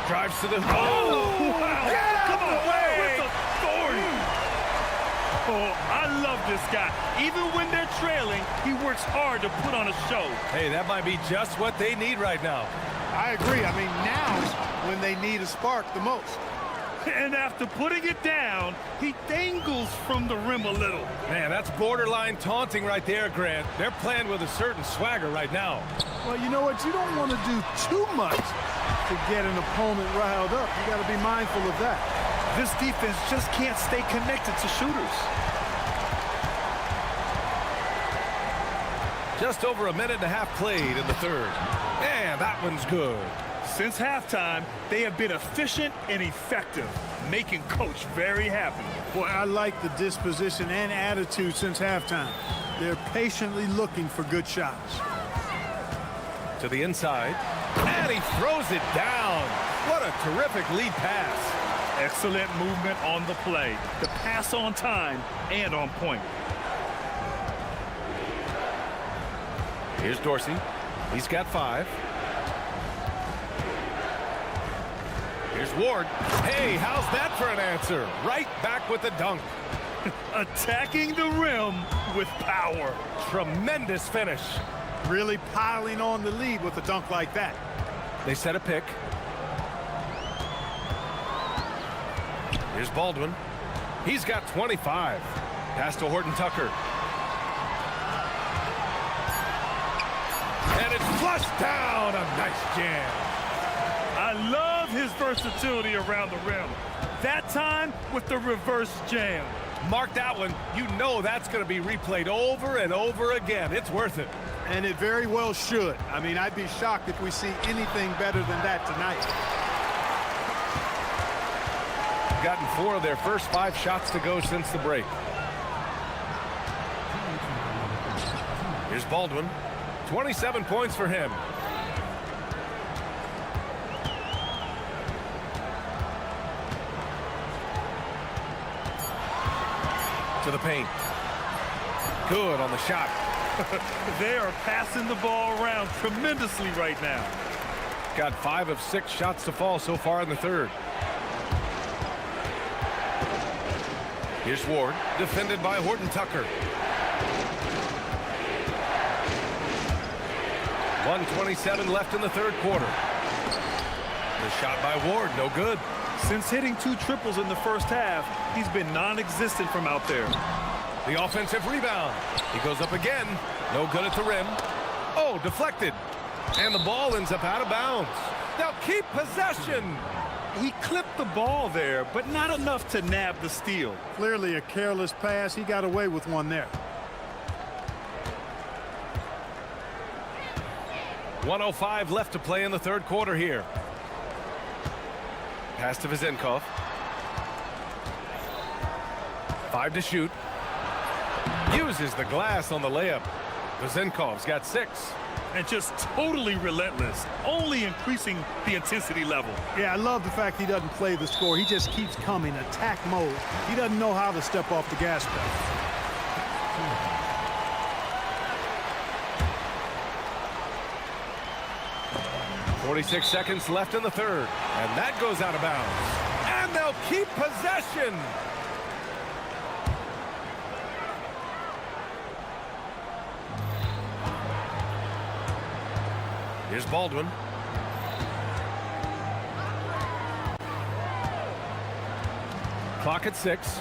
Drives to the... Oh! Wow. Get out Come of the way! With authority. Oh, I love this guy. Even when they're trailing, he works hard to put on a show. Hey, that might be just what they need right now. I agree. I mean, now's when they need a spark the most. And after putting it down, he dangles from the rim a little. Man, that's borderline taunting right there, Grant. They're playing with a certain swagger right now. Well, you know what? You don't want to do too much to get an opponent riled up. You got to be mindful of that. This defense just can't stay connected to shooters. Just over a minute and a half played in the third. And that one's good. Since halftime, they have been efficient and effective, making Coach very happy. Boy, I like the disposition and attitude since halftime. They're patiently looking for good shots. To the inside, and he throws it down. What a terrific lead pass. Excellent movement on the play. The pass on time and on point. Here's Dorsey. He's got 5. Here's Ward. Hey, how's that for an answer? Right back with the dunk. Attacking the rim with power. Tremendous finish. Really piling on the lead with a dunk like that. They set a pick. Here's Baldwin. He's got 25. Pass to Horton-Tucker. And it's flushed down. A nice jam. I love his versatility around the rim. That time with the reverse jam. Mark that one. You know that's going to be replayed over and over again. It's worth it. And it very well should. I mean, I'd be shocked if we see anything better than that tonight. Gotten 4 of their first 5 shots to go since the break. Here's Baldwin. 27 points for him. To the paint. Good on the shot. They are passing the ball around tremendously right now. Got 5 of 6 shots to fall so far in the third. Here's Ward, defended by Horton Tucker. 1:27 left in the third quarter. The shot by Ward, no good. Since hitting 2 triples in the first half, he's been non-existent from out there. The offensive rebound. He goes up again. No good at the rim. Oh, deflected. And the ball ends up out of bounds. They'll keep possession. He clipped the ball there, but not enough to nab the steal. Clearly a careless pass. He got away with one there. 1:05 left to play in the third quarter here. Pass to Vezenkov. 5 to shoot. Uses the glass on the layup. Vezenkov's got 6. And just totally relentless, only increasing the intensity level. Yeah, I love the fact he doesn't play the score. He just keeps coming, attack mode. He doesn't know how to step off the gas pedal. 46 seconds left in the third. And that goes out of bounds. And they'll keep possession. Here's Baldwin. Clock at 6.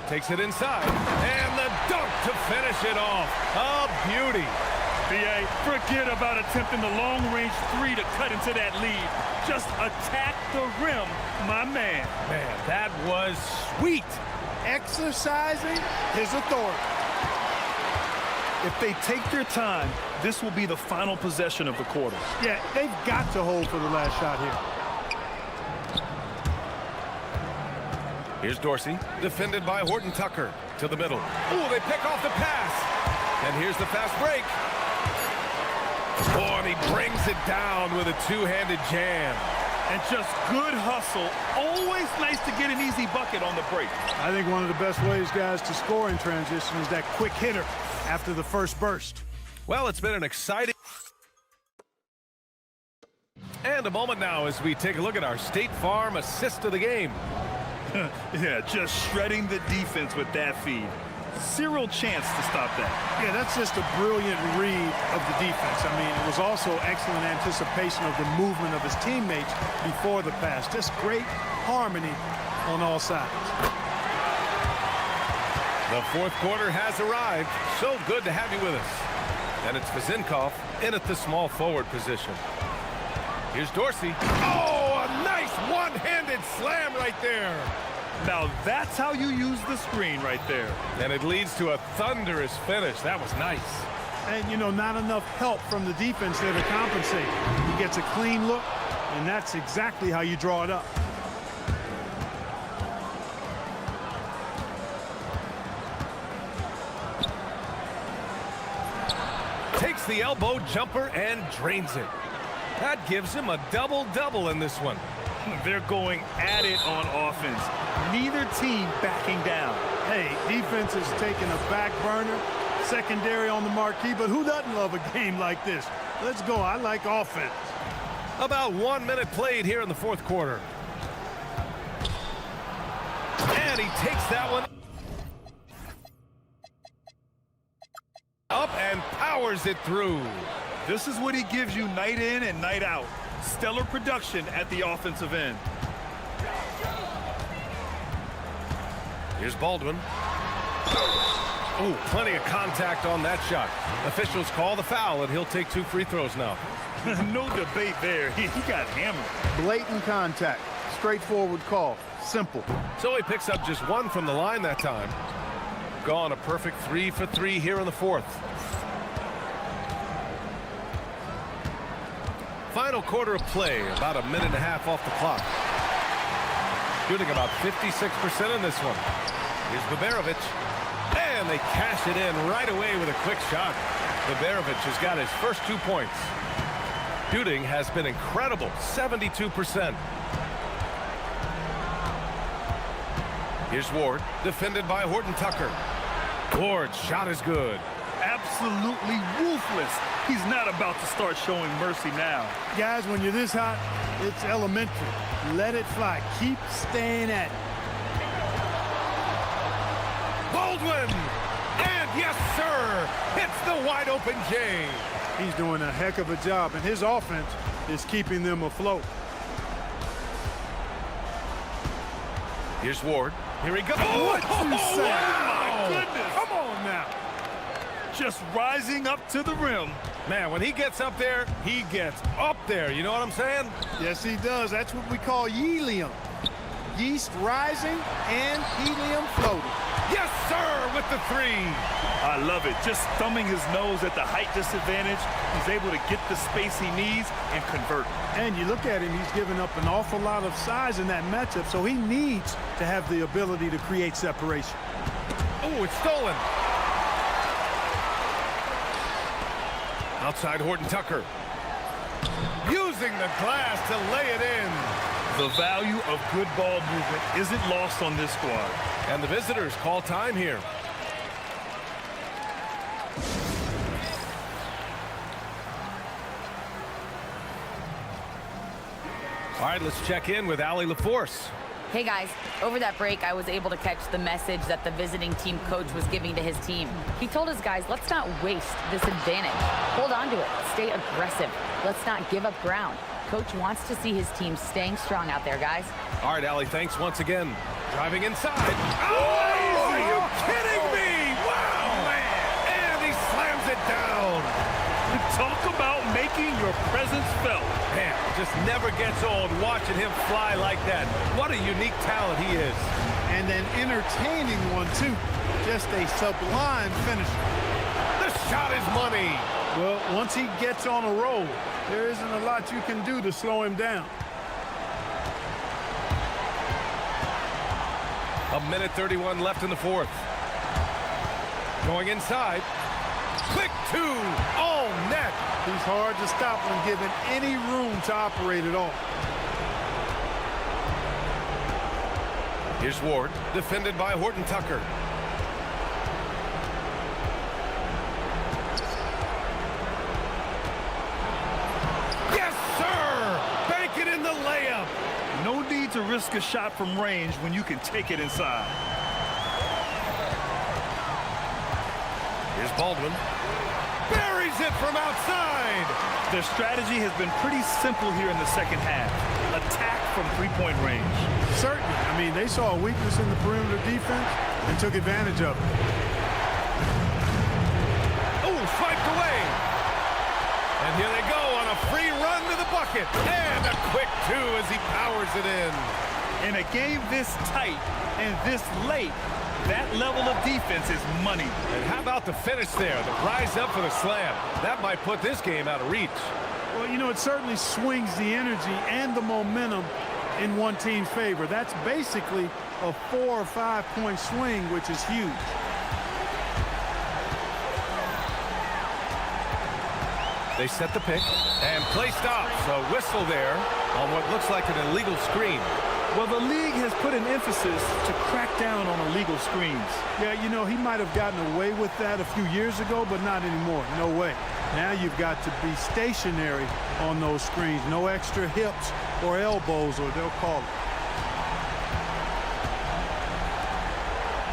Takes it inside. And the dunk to finish it off. A beauty. B.A., forget about attempting the long-range 3 to cut into that lead. Just attack the rim, my man. Man, that was sweet. Exercising his authority. If they take their time, this will be the final possession of the quarter. Yeah, they've got to hold for the last shot here. Here's Dorsey, defended by Horton Tucker. To the middle. Oh, they pick off the pass. And here's the fast break. Oh, and he brings it down with a two-handed jam. And just good hustle. Always nice to get an easy bucket on the break. I think one of the best ways, guys, to score in transition is that quick hitter after the first burst. Well, it's been an exciting... And a moment now as we take a look at our State Farm assist of the game. Yeah, just shredding the defense with that feed. Zero chance to stop that. Yeah, that's just a brilliant read of the defense. I mean, it was also excellent anticipation of the movement of his teammates before the pass. Just great harmony on all sides. The fourth quarter has arrived. So good to have you with us. And it's Vezenkov in at the small forward position. Here's Dorsey. Oh, a nice one-handed slam right there. Now that's how you use the screen right there. And it leads to a thunderous finish. That was nice. And, you know, not enough help from the defense there to compensate. He gets a clean look, and that's exactly how you draw it up. Takes the elbow jumper and drains it. That gives him a double-double in this one. They're going at it on offense. Neither team backing down. Hey, defense is taking a back burner, secondary on the marquee, but who doesn't love a game like this? Let's go. I like offense. About 1 minute played here in the fourth quarter. And he takes that one up and powers it through. This is what he gives you night in and night out. Stellar production at the offensive end. Here's Baldwin. Oh, plenty of contact on that shot. Officials call the foul, and he'll take 2 free throws now. No debate there. He got hammered. Blatant contact. Straightforward call. Simple. So he picks up just 1 from the line that time. Gone a perfect 3 for 3 here in the fourth. Final quarter of play, about a minute and a half off the clock. Shooting about 56% in this one. Here's Baberovic. And they cash it in right away with a quick shot. Baberovic has got his first 2 points. Shooting has been incredible, 72%. Here's Ward, defended by Horton Tucker. Ward's shot is good. Absolutely ruthless. He's not about to start showing mercy now. Guys, when you're this hot, it's elementary. Let it fly. Keep staying at it. Baldwin! And yes, sir! Hits the wide open J. He's doing a heck of a job, and his offense is keeping them afloat. Here's Ward. Here he goes. What you say? Oh, my goodness. Come on now. Just rising up to the rim. Man, when he gets up there, he gets up there. You know what I'm saying? Yes, he does. That's what we call helium. Yeast rising and helium floating. Yes, sir, with the three. I love it. Just thumbing his nose at the height disadvantage. He's able to get the space he needs and convert. And you look at him, he's given up an awful lot of size in that matchup, so he needs to have the ability to create separation. Oh, it's stolen. Outside Horton Tucker. Using the glass to lay it in. The value of good ball movement isn't lost on this squad. And the visitors call time here. All right, let's check in with Allie LaForce. Hey guys, over that break, I was able to catch the message that the visiting team coach was giving to his team. He told his guys, let's not waste this advantage. Hold on to it. Stay aggressive. Let's not give up ground. Coach wants to see his team staying strong out there, guys. All right, Allie, thanks once again. Driving inside. Oh, are you kidding me? Wow, man. And he slams it down. Talk about making your presence felt. Man, just never gets old watching him fly like that. What a unique talent he is. And an entertaining one, too. Just a sublime finisher. The shot is money. Well, once he gets on a roll, there isn't a lot you can do to slow him down. A minute 31 left in the fourth. Going inside. Quick two. All net. He's hard to stop when given any room to operate at all. Here's Ward, defended by Horton Tucker. Yes, sir! Bank it in the layup. No need to risk a shot from range when you can take it inside. Here's Baldwin. Buries it from outside. Their strategy has been pretty simple here in the second half. Attack from three-point range. Certainly. I mean, they saw a weakness in the perimeter defense and took advantage of it. Oh, swiped away. And here they go on a free run to the bucket. And a quick two as he powers it in. In a game this tight and this late, that level of defense is money. And how about the finish there? The rise up for the slam. That might put this game out of reach. Well, you know, it certainly swings the energy and the momentum in one team's favor. That's basically a 4 or 5 point swing, which is huge. They set the pick and play stops. A whistle there on what looks like an illegal screen. Well, the league has put an emphasis to crack down on illegal screens. Yeah, you know, he might have gotten away with that a few years ago, but not anymore. No way. Now you've got to be stationary on those screens. No extra hips or elbows, or they'll call it.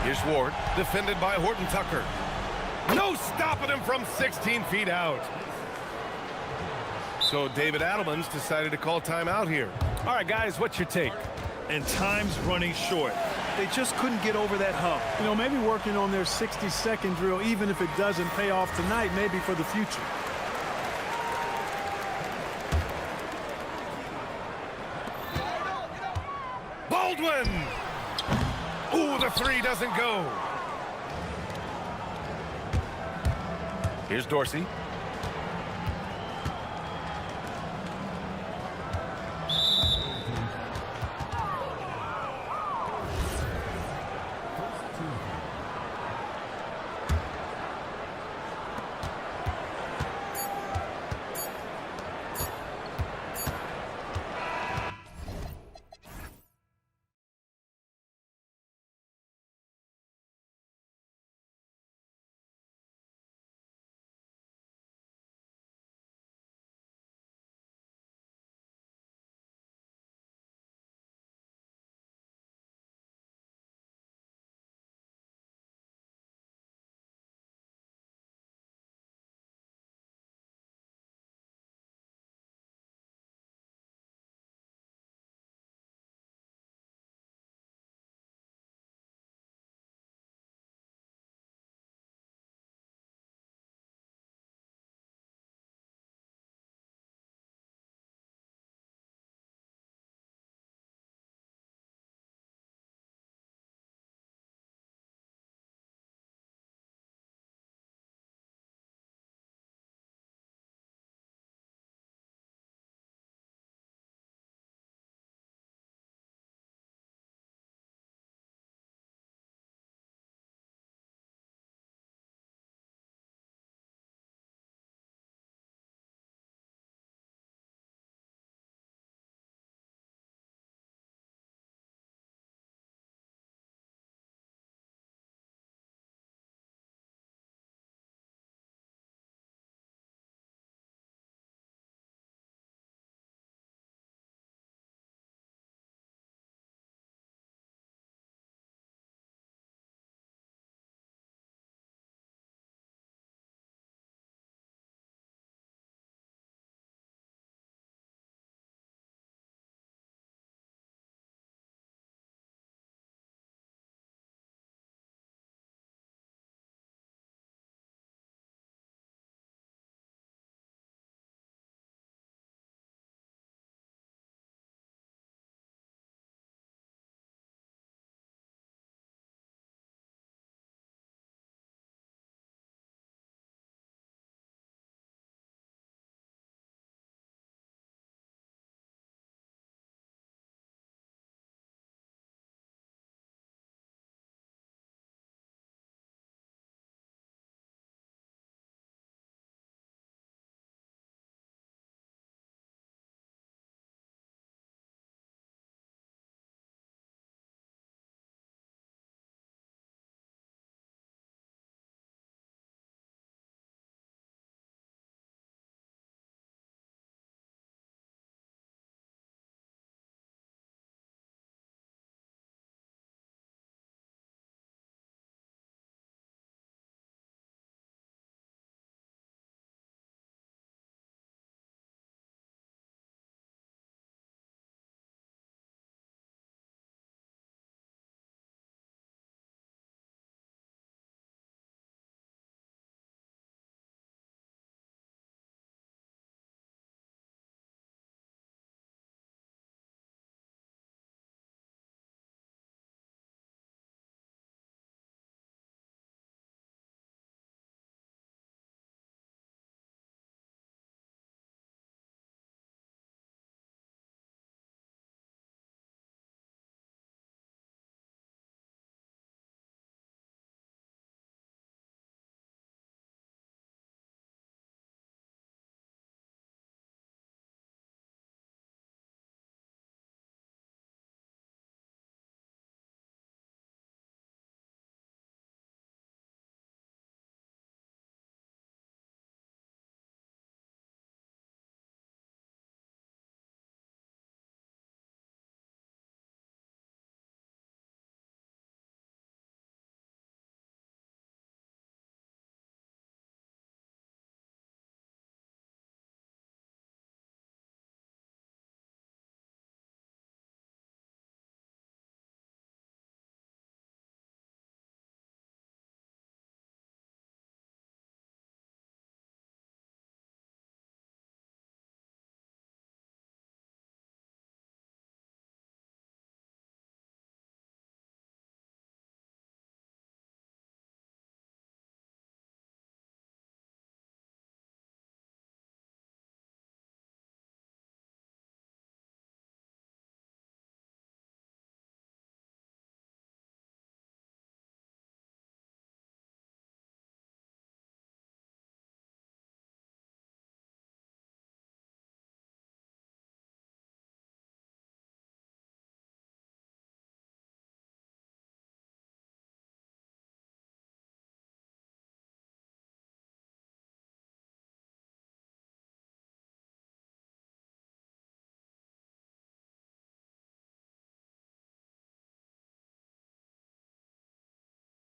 Here's Ward, defended by Horton Tucker. No stopping him from 16 feet out. So David Adelman's decided to call timeout here. All right, guys, what's your take? And time's running short. They just couldn't get over that hump. You know, maybe working on their 60-second drill, even if it doesn't pay off tonight, maybe for the future. Baldwin! Ooh, the three doesn't go. Here's Dorsey.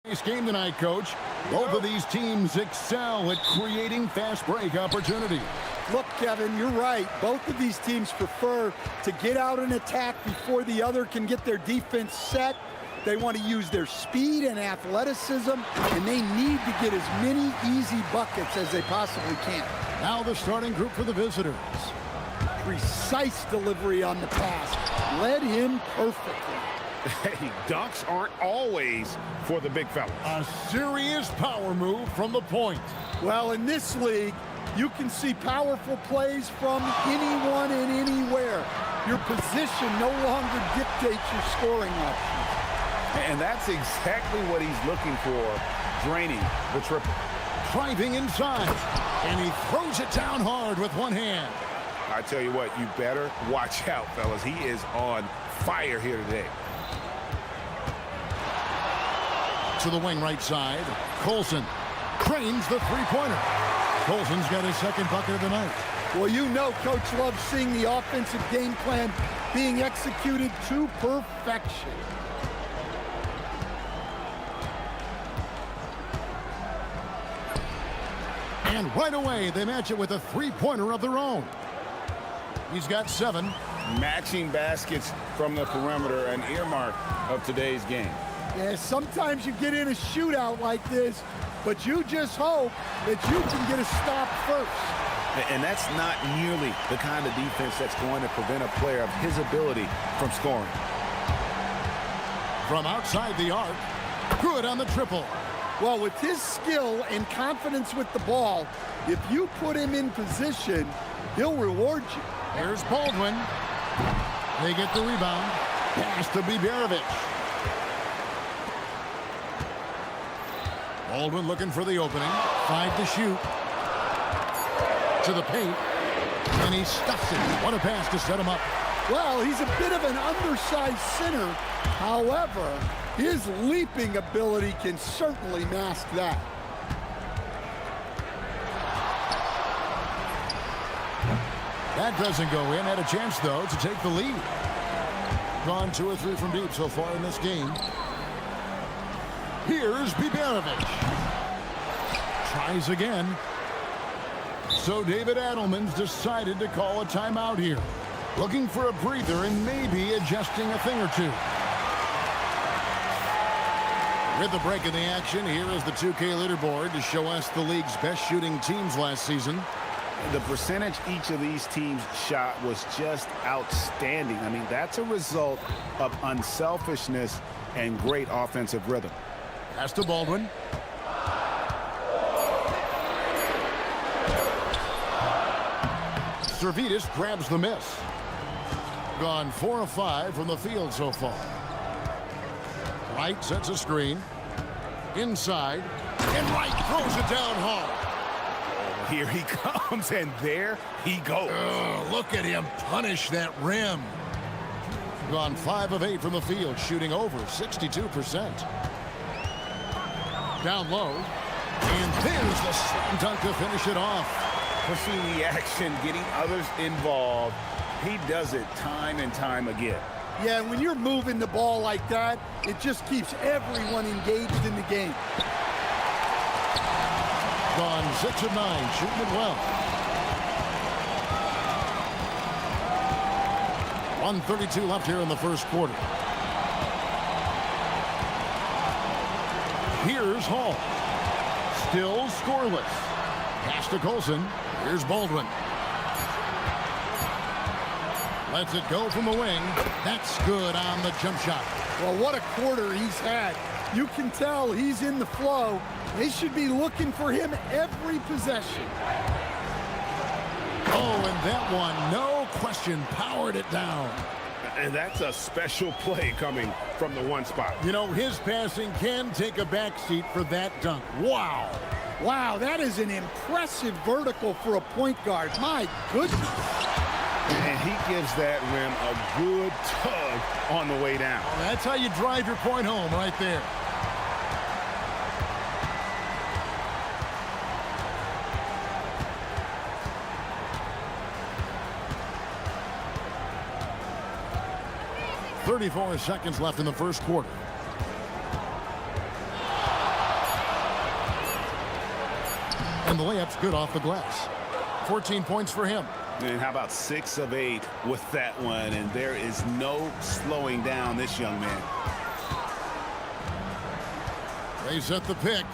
Nice game tonight, Coach. Both of these teams excel at creating fast break opportunities. Look, Kevin, you're right. Both of these teams prefer to get out and attack before the other can get their defense set. They want to use their speed and athleticism, and they need to get as many easy buckets as they possibly can. Now the starting group for the visitors. Precise delivery on the pass. Led him perfectly. Hey, dunks aren't always for the big fella. A serious power move from the point. Well, in this league, you can see powerful plays from anyone and anywhere. Your position no longer dictates your scoring options. And that's exactly what he's looking for, draining the triple. Driving inside, and he throws it down hard with one hand. I tell you what, you better watch out, fellas. He is on fire here today. To the wing right side, Colson trains the three-pointer. Colson's got his second bucket of the night. Well, you know Coach loves seeing the offensive game plan being executed to perfection. And right away, they match it with a three-pointer of their own. He's got 7. Matching baskets from the perimeter, an earmark of today's game. Yeah, sometimes you get in a shootout like this, but you just hope that you can get a stop first. And that's not nearly the kind of defense that's going to prevent a player of his ability from scoring. From outside the arc, good on the triple. Well, with his skill and confidence with the ball, if you put him in position, he'll reward you. Here's Baldwin. They get the rebound. Pass to Biberovic. Baldwin looking for the opening. 5 to shoot. To the paint. And he stuffs it. What a pass to set him up. Well, he's a bit of an undersized center. However, his leaping ability can certainly mask that. That doesn't go in. Had a chance, though, to take the lead. Gone 2 or 3 from deep so far in this game. Here's Biberovic. Tries again. So David Adelman's decided to call a timeout here. Looking for a breather and maybe adjusting a thing or two. With the break in the action, here is the 2K leaderboard to show us the league's best shooting teams last season. The percentage each of these teams shot was just outstanding. I mean, that's a result of unselfishness and great offensive rhythm. Pass to Baldwin. Servidis grabs the miss. Gone 4 of 5 from the field so far. Wright sets a screen. Inside. And Wright throws it down hard. Here he comes, and there he goes. Look at him punish that rim. Gone 5 of 8 from the field, shooting over 62%. Down low. And there's the slam dunk to finish it off. Pushing the action, getting others involved. He does it time and time again. Yeah, when you're moving the ball like that, it just keeps everyone engaged in the game. Gone 6 of 9, shooting it well. 1:32 left here in the first quarter. Here's Hall. Still scoreless. Pass to Colson. Here's Baldwin. Lets it go from the wing. That's good on the jump shot. Well, what a quarter he's had. You can tell he's in the flow. They should be looking for him every possession. Oh, and that one, no question, powered it down. And that's a special play coming from the one spot. You know, his passing can take a backseat for that dunk. Wow. Wow, that is an impressive vertical for a point guard. My goodness. And he gives that rim a good tug on the way down. Well, that's how you drive your point home right there. "34 seconds left in the first quarter. And the layup's good off the glass. 14 points for him. And how about 6 of 8 with that one? And there is no slowing down this young man. They set the pick.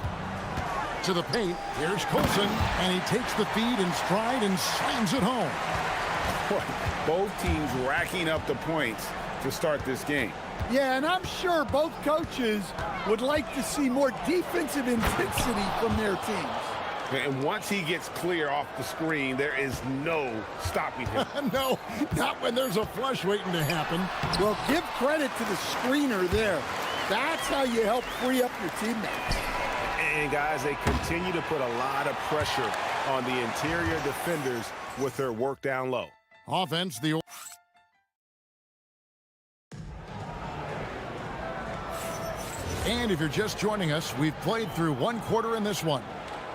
To the paint. Here's Colson. And he takes the feed in stride and slams it home. Both teams racking up the points to start this game. Yeah, and I'm sure both coaches would like to see more defensive intensity from their teams. And once he gets clear off the screen, there is no stopping him. No, not when there's a flush waiting to happen. Well, give credit to the screener there. That's how you help free up your teammates. And guys, they continue to put a lot of pressure on the interior defenders with their work down low. Offense, the... And if you're just joining us, we've played through one quarter in this one.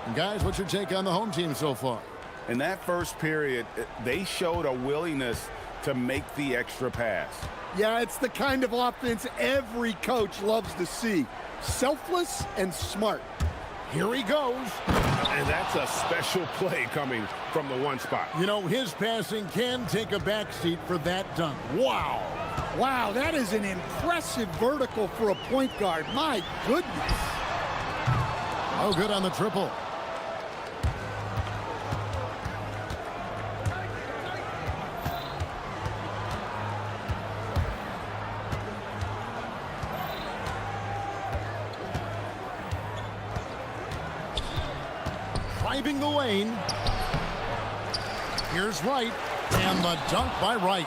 And guys, what's your take on the home team so far? In that first period, they showed a willingness to make the extra pass. Yeah, it's the kind of offense every coach loves to see. Selfless and smart. Here he goes. And that's a special play coming from the one spot. You know, his passing can take a backseat for that dunk. Wow. Wow, that is an impressive vertical for a point guard. My goodness. Oh, good on the triple. Driving the lane. Here's Wright, and the dunk by Wright.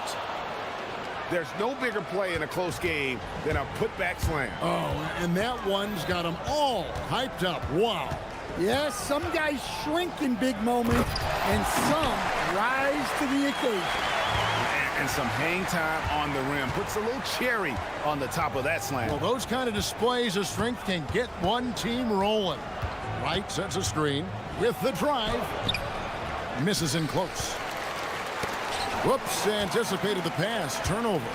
There's no bigger play in a close game than a putback slam. Oh, and that one's got them all hyped up. Wow. Yes, some guys shrink in big moments, and some rise to the occasion. And some hang time on the rim. Puts a little cherry on the top of that slam. Well, those kind of displays of strength can get one team rolling. Wright sets a screen with the drive. Misses in close. Whoops, anticipated the pass. Turnover.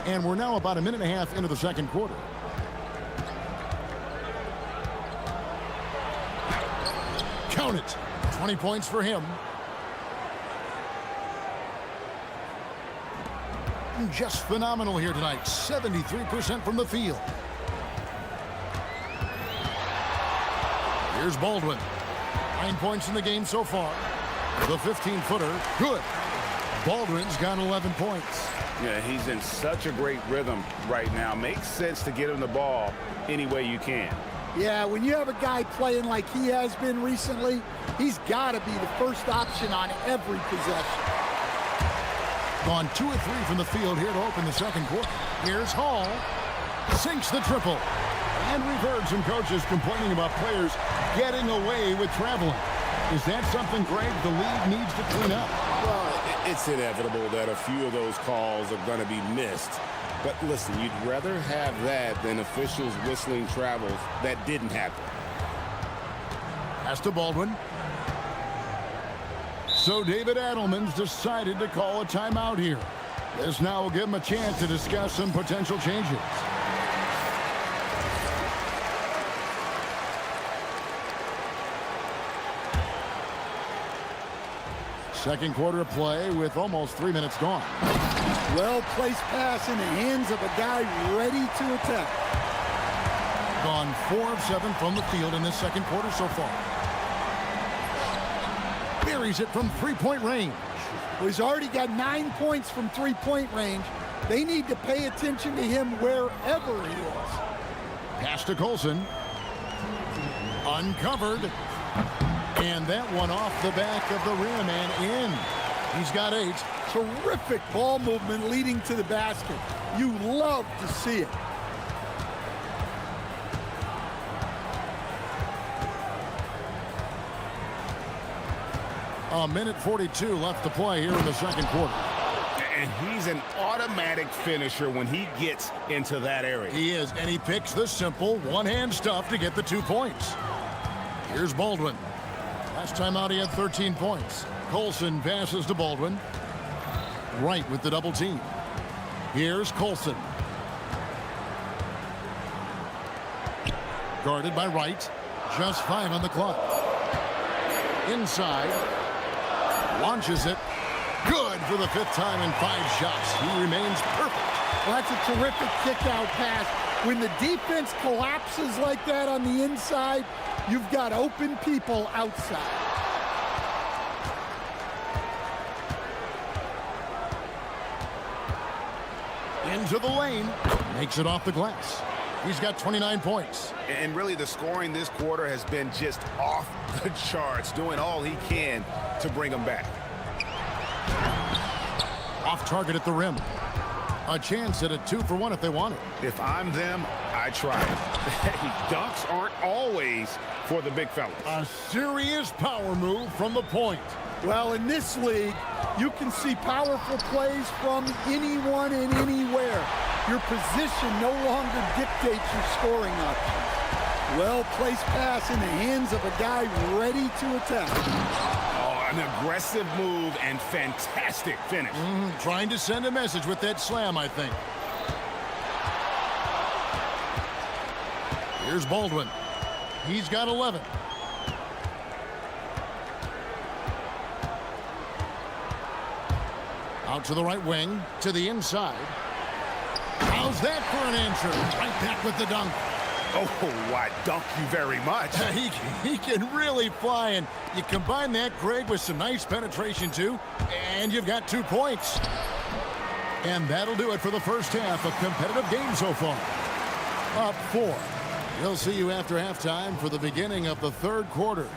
And we're now about a minute and a half into the second quarter. Count it. 20 points for him. Just phenomenal here tonight. 73% from the field. Here's Baldwin. 9 points in the game so far. The 15-footer, good. Baldwin's got 11 points. Yeah, he's in such a great rhythm right now. Makes sense to get him the ball any way you can. Yeah, when you have a guy playing like he has been recently, he's got to be the first option on every possession. Gone 2 of 3 from the field here to open the second quarter. Here's Hall. Sinks the triple. And we've heard some coaches complaining about players getting away with traveling. Is that something, Greg, the league needs to clean up? Well, it's inevitable that a few of those calls are going to be missed. But listen, you'd rather have that than officials whistling travels that didn't happen. Pass to Baldwin. So David Adelman's decided to call a timeout here. This now will give him a chance to discuss some potential changes. Second quarter of play with almost 3 minutes gone. Well-placed pass in the hands of a guy ready to attack. Gone 4 of 7 from the field in this second quarter so far. Buries it from three-point range. Well, he's already got 9 points from three-point range. They need to pay attention to him wherever he is. Pass to Colson. Uncovered. And that one off the back of the rim and in. He's got 8. Terrific ball movement leading to the basket. You love to see it. A minute 42 left to play here in the second quarter. And he's an automatic finisher when he gets into that area. He is, and he picks the simple one-hand stuff to get the 2 points. Here's Baldwin. Last time out he had 13 points. Colson passes to Baldwin. Wright with the double team. Here's Colson. Guarded by Wright. Just 5 on the clock. Inside. Launches it. Good for the 5th time in 5 shots. He remains perfect. Well, that's a terrific kick-out pass. When the defense collapses like that on the inside, you've got open people outside. Into the lane. Makes it off the glass. He's got 29 points. And really, the scoring this quarter has been just off the charts, doing all he can to bring them back. Off target at the rim. A chance at a 2-for-1 if they want it. If I'm them, I try. Dunks aren't always for the big fellas. A serious power move from the point. Well, in this league, you can see powerful plays from anyone and anywhere. Your position no longer dictates your scoring options. Well-placed pass in the hands of a guy ready to attack. Oh, an aggressive move and fantastic finish. Trying to send a message with that slam, I think. Here's Baldwin. He's got 11. Out to the right wing, to the inside. How's that for an answer? Right back with the dunk. Oh, I dunk you very much. He can really fly, and you combine that, Greg, with some nice penetration, too, and you've got 2 points. And that'll do it for the first half of competitive game so far. Up 4. We'll see you after halftime for the beginning of the 3rd quarter.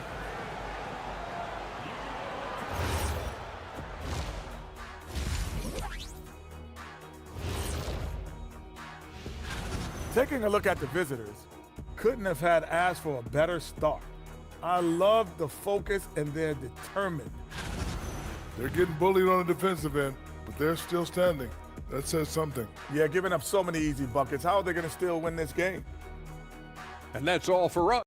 Taking a look at the visitors, couldn't have had asked for a better start. I love the focus, and they're determined. They're getting bullied on the defensive end, but they're still standing. That says something. Yeah, giving up so many easy buckets. How are they going to still win this game? And that's all for us.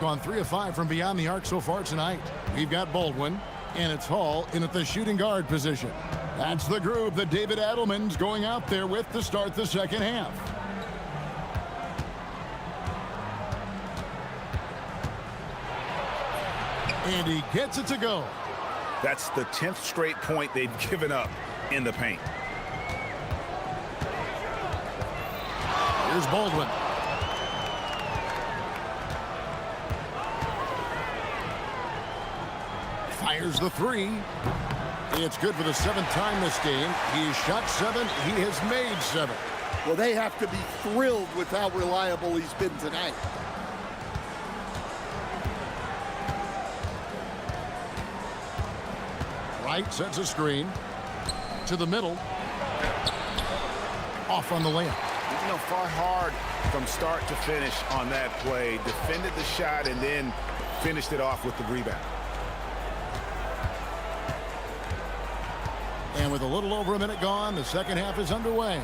Gone 3 of 5 from beyond the arc so far tonight. We've got Baldwin, and it's Hall in at the shooting guard position. That's the group that David Adelman's going out there with to start the second half. And he gets it to go. That's the 10th straight point they've given up in the paint. Here's Baldwin. Fires the 3. It's good for the 7th time this game. He's shot 7. He has made 7. Well, they have to be thrilled with how reliable he's been tonight. Wright sets a screen to the middle. Off on the layup. You know, fought hard from start to finish on that play. Defended the shot and then finished it off with the rebound. And with a little over a minute gone, the second half is underway.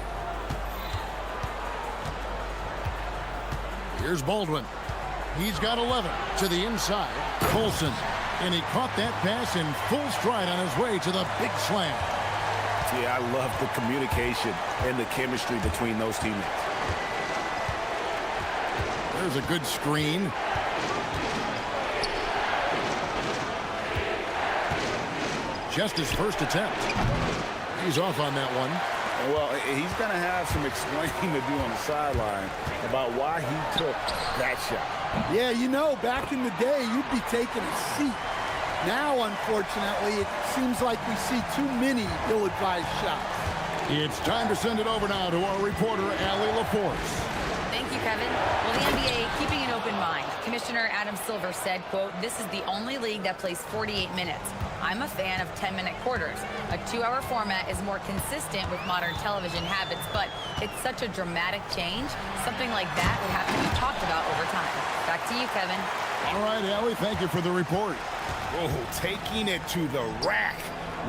Here's Baldwin. He's got 11 to the inside. Colson. And he caught that pass in full stride on his way to the big slam. Yeah, I love the communication and the chemistry between those teammates. There's a good screen. Just his first attempt. He's off on that one. Well, he's going to have some explaining to do on the sideline about why he took that shot. Yeah, you know, back in the day, you'd be taking a seat. Now, unfortunately, it seems like we see too many ill-advised shots. It's time to send it over now to our reporter, Allie LaForce. Thank you, Kevin. Well, the NBA keeping an open mind. Commissioner Adam Silver said, quote, "This is the only league that plays 48 minutes. I'm a fan of 10-minute quarters. A 2-hour format is more consistent with modern television habits, but it's such a dramatic change. Something like that would have to be talked about over time." Back to you, Kevin. All right, Allie, thank you for the report. Oh, taking it to the rack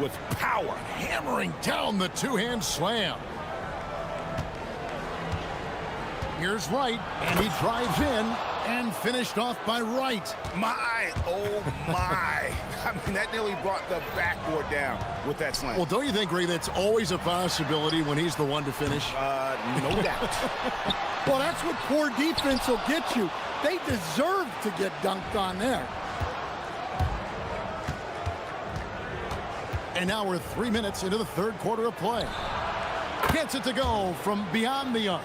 with power. Hammering down the two-hand slam. Here's Wright, and he drives in and finished off by Wright. Oh my. I mean, that nearly brought the backboard down with that slam. Well, don't you think, Ray, that's always a possibility when he's the one to finish? No doubt. Well, that's what poor defense will get you. They deserve to get dunked on there. And now we're 3 minutes into the third quarter of play. Gets it to go from beyond the arc.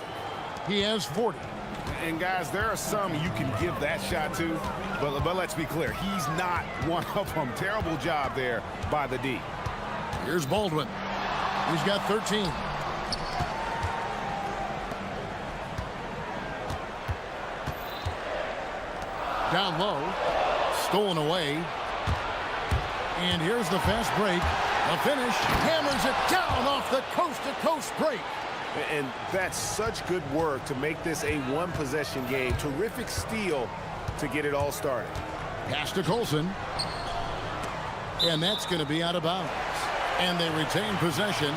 He has 40. And guys, there are some you can give that shot to, but let's be clear, he's not one of them. Terrible job there by the D. Here's Baldwin. He's got 13. Down low, stolen away. And here's the fast break. A finish, hammers it down off the coast-to-coast break. And that's such good work to make this a one-possession game. Terrific steal to get it all started. Pass to Colson. And that's going to be out of bounds. And they retain possession.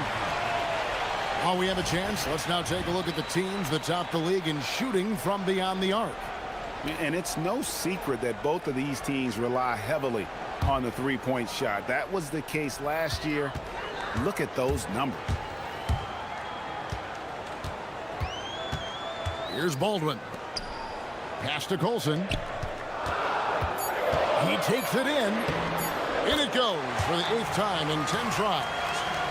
While we have a chance, let's now take a look at the teams that top the league in shooting from beyond the arc. And it's no secret that both of these teams rely heavily on the three-point shot. That was the case last year. Look at those numbers. Here's Baldwin. Pass to Colson. He takes it in. In it goes for the 8th time in 10 tries.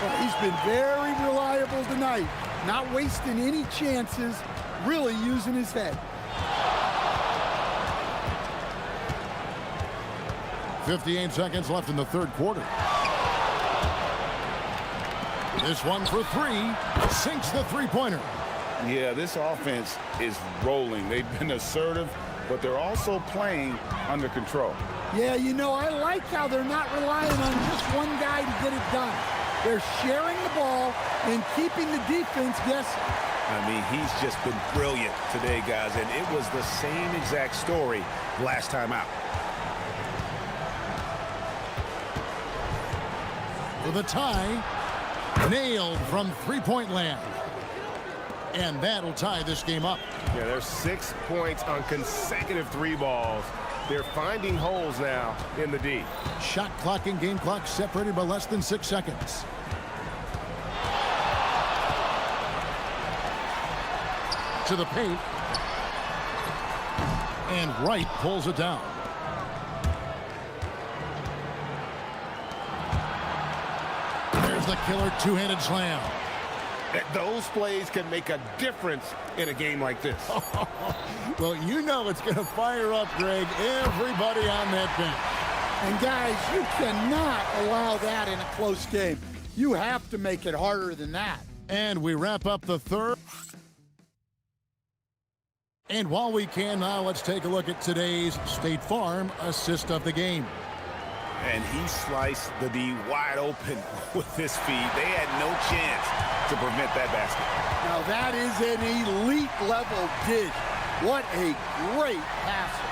Well, he's been very reliable tonight. Not wasting any chances. Really using his head. 58 seconds left in the third quarter. This one for three. Sinks the three-pointer. Yeah, this offense is rolling. They've been assertive, but they're also playing under control. Yeah, you know, I like how they're not relying on just one guy to get it done. They're sharing the ball and keeping the defense guessing. I mean, he's just been brilliant today, guys, and it was the same exact story last time out. With a tie, nailed from three-point land. And that'll tie this game up. Yeah, there's 6 points on consecutive three balls. They're finding holes now in the D. Shot clock and game clock separated by less than 6 seconds. To the paint. And Wright pulls it down. There's the killer two-handed slam. Those plays can make a difference in a game like this. Well, you know it's going to fire up, Greg, everybody on that bench. And guys, you cannot allow that in a close game. You have to make it harder than that. And we wrap up the third. And while we can now, let's take a look at today's State Farm assist of the game. And he sliced the D wide open with his feed. They had no chance to prevent that basket. Now that is an elite level dish. What a great passer.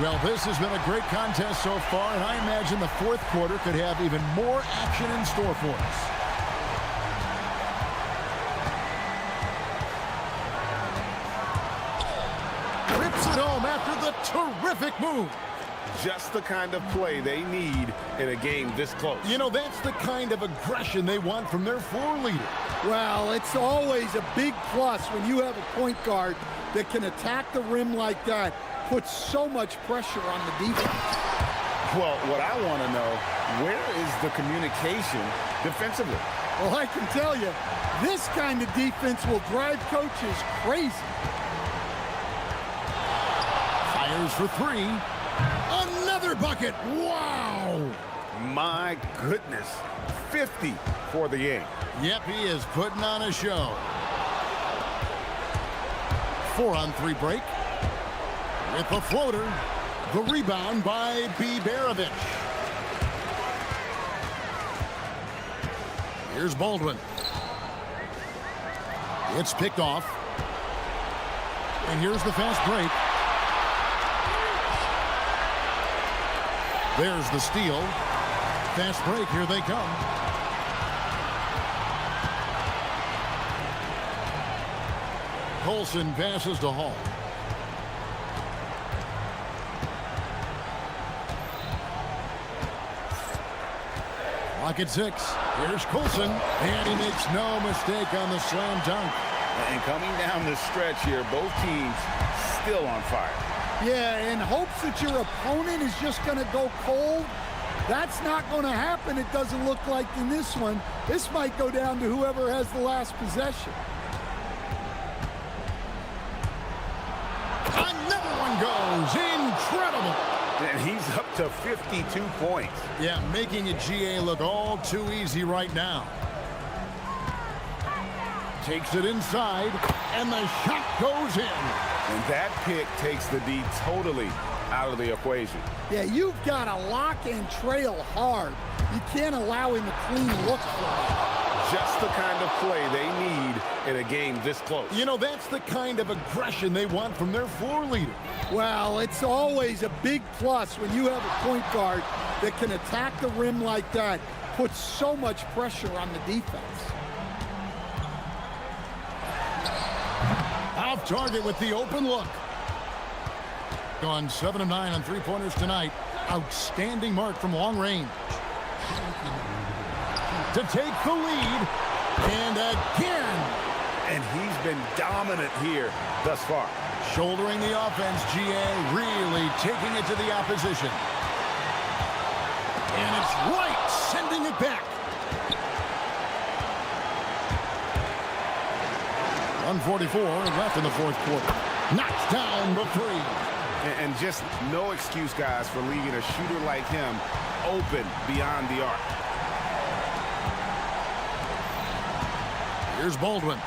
Well, this has been a great contest so far, and I imagine the fourth quarter could have even more action in store for us. Rips it home after the terrific move. Just the kind of play they need in a game this close. You know, that's the kind of aggression they want from their floor leader. Well, it's always a big plus when you have a point guard that can attack the rim like that, puts so much pressure on the defense. Well, what I want to know, where is the communication defensively? Well, I can tell you, this kind of defense will drive coaches crazy. Fires for three. Another bucket. Wow. My goodness. 50 for the game. Yep, he is putting on a show. 4-on-3 break. With the floater. The rebound by Biberovic. Here's Baldwin. It's picked off. And here's the fast break. There's the steal. Fast break, here they come. Colson passes to Hall. Clock at 6. Here's Colson, and he makes no mistake on the slam dunk. And coming down the stretch here, both teams still on fire. Yeah, in hopes that your opponent is just going to go cold. That's not going to happen, it doesn't look like in this one. This might go down to whoever has the last possession. Another one goes. Incredible. And he's up to 52 points. Yeah, making a GA look all too easy right now. Takes it inside, and the shot goes in. And that pick takes the D totally out of the equation. Yeah, you've got to lock and trail hard. You can't allow him a clean look for it. Just the kind of play they need in a game this close. You know, that's the kind of aggression they want from their floor leader. Well, it's always a big plus when you have a point guard that can attack the rim like that, puts so much pressure on the defense. Off target with the open look. Gone 7 of 9 on three-pointers tonight. Outstanding mark from long range. To take the lead, and again. And he's been dominant here thus far. Shouldering the offense, GA really taking it to the opposition. And it's right, sending it back. 1:44 left in the fourth quarter. Knocks down the three. And just no excuse, guys, for leaving a shooter like him open beyond the arc. Here's Baldwin.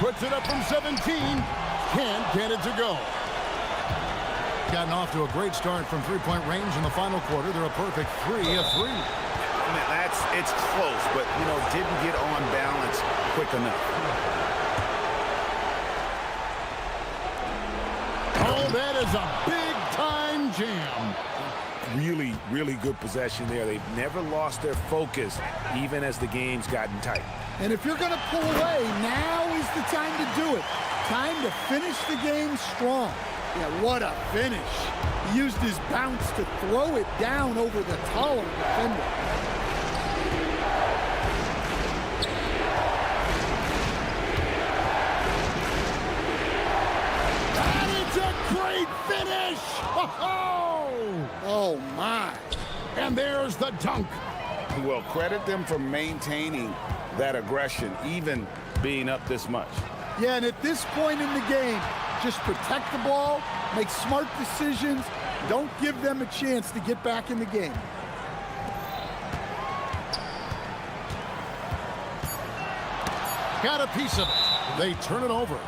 Puts it up from 17. Can't get it to go. Gotten off to a great start from three-point range in the final quarter. They're a perfect 3 of 3. I mean, it's close, but, you know, didn't get on balance quick enough. Oh, that is a big-time jam. Really, really good possession there. They've never lost their focus, even as the game's gotten tight. And if you're going to pull away, now is the time to do it. Time to finish the game strong. Yeah, what a finish. He used his bounce to throw it down over the taller defender. And it's a great finish! Oh, my. And there's the dunk. Well, credit them for maintaining that aggression, even being up this much. Yeah, and at this point in the game, just protect the ball, make smart decisions, don't give them a chance to get back in the game. Got a piece of it. They turn it over.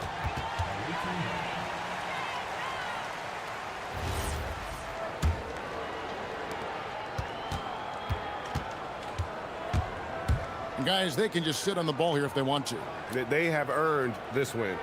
And guys, they can just sit on the ball here if they want to. They have earned this win.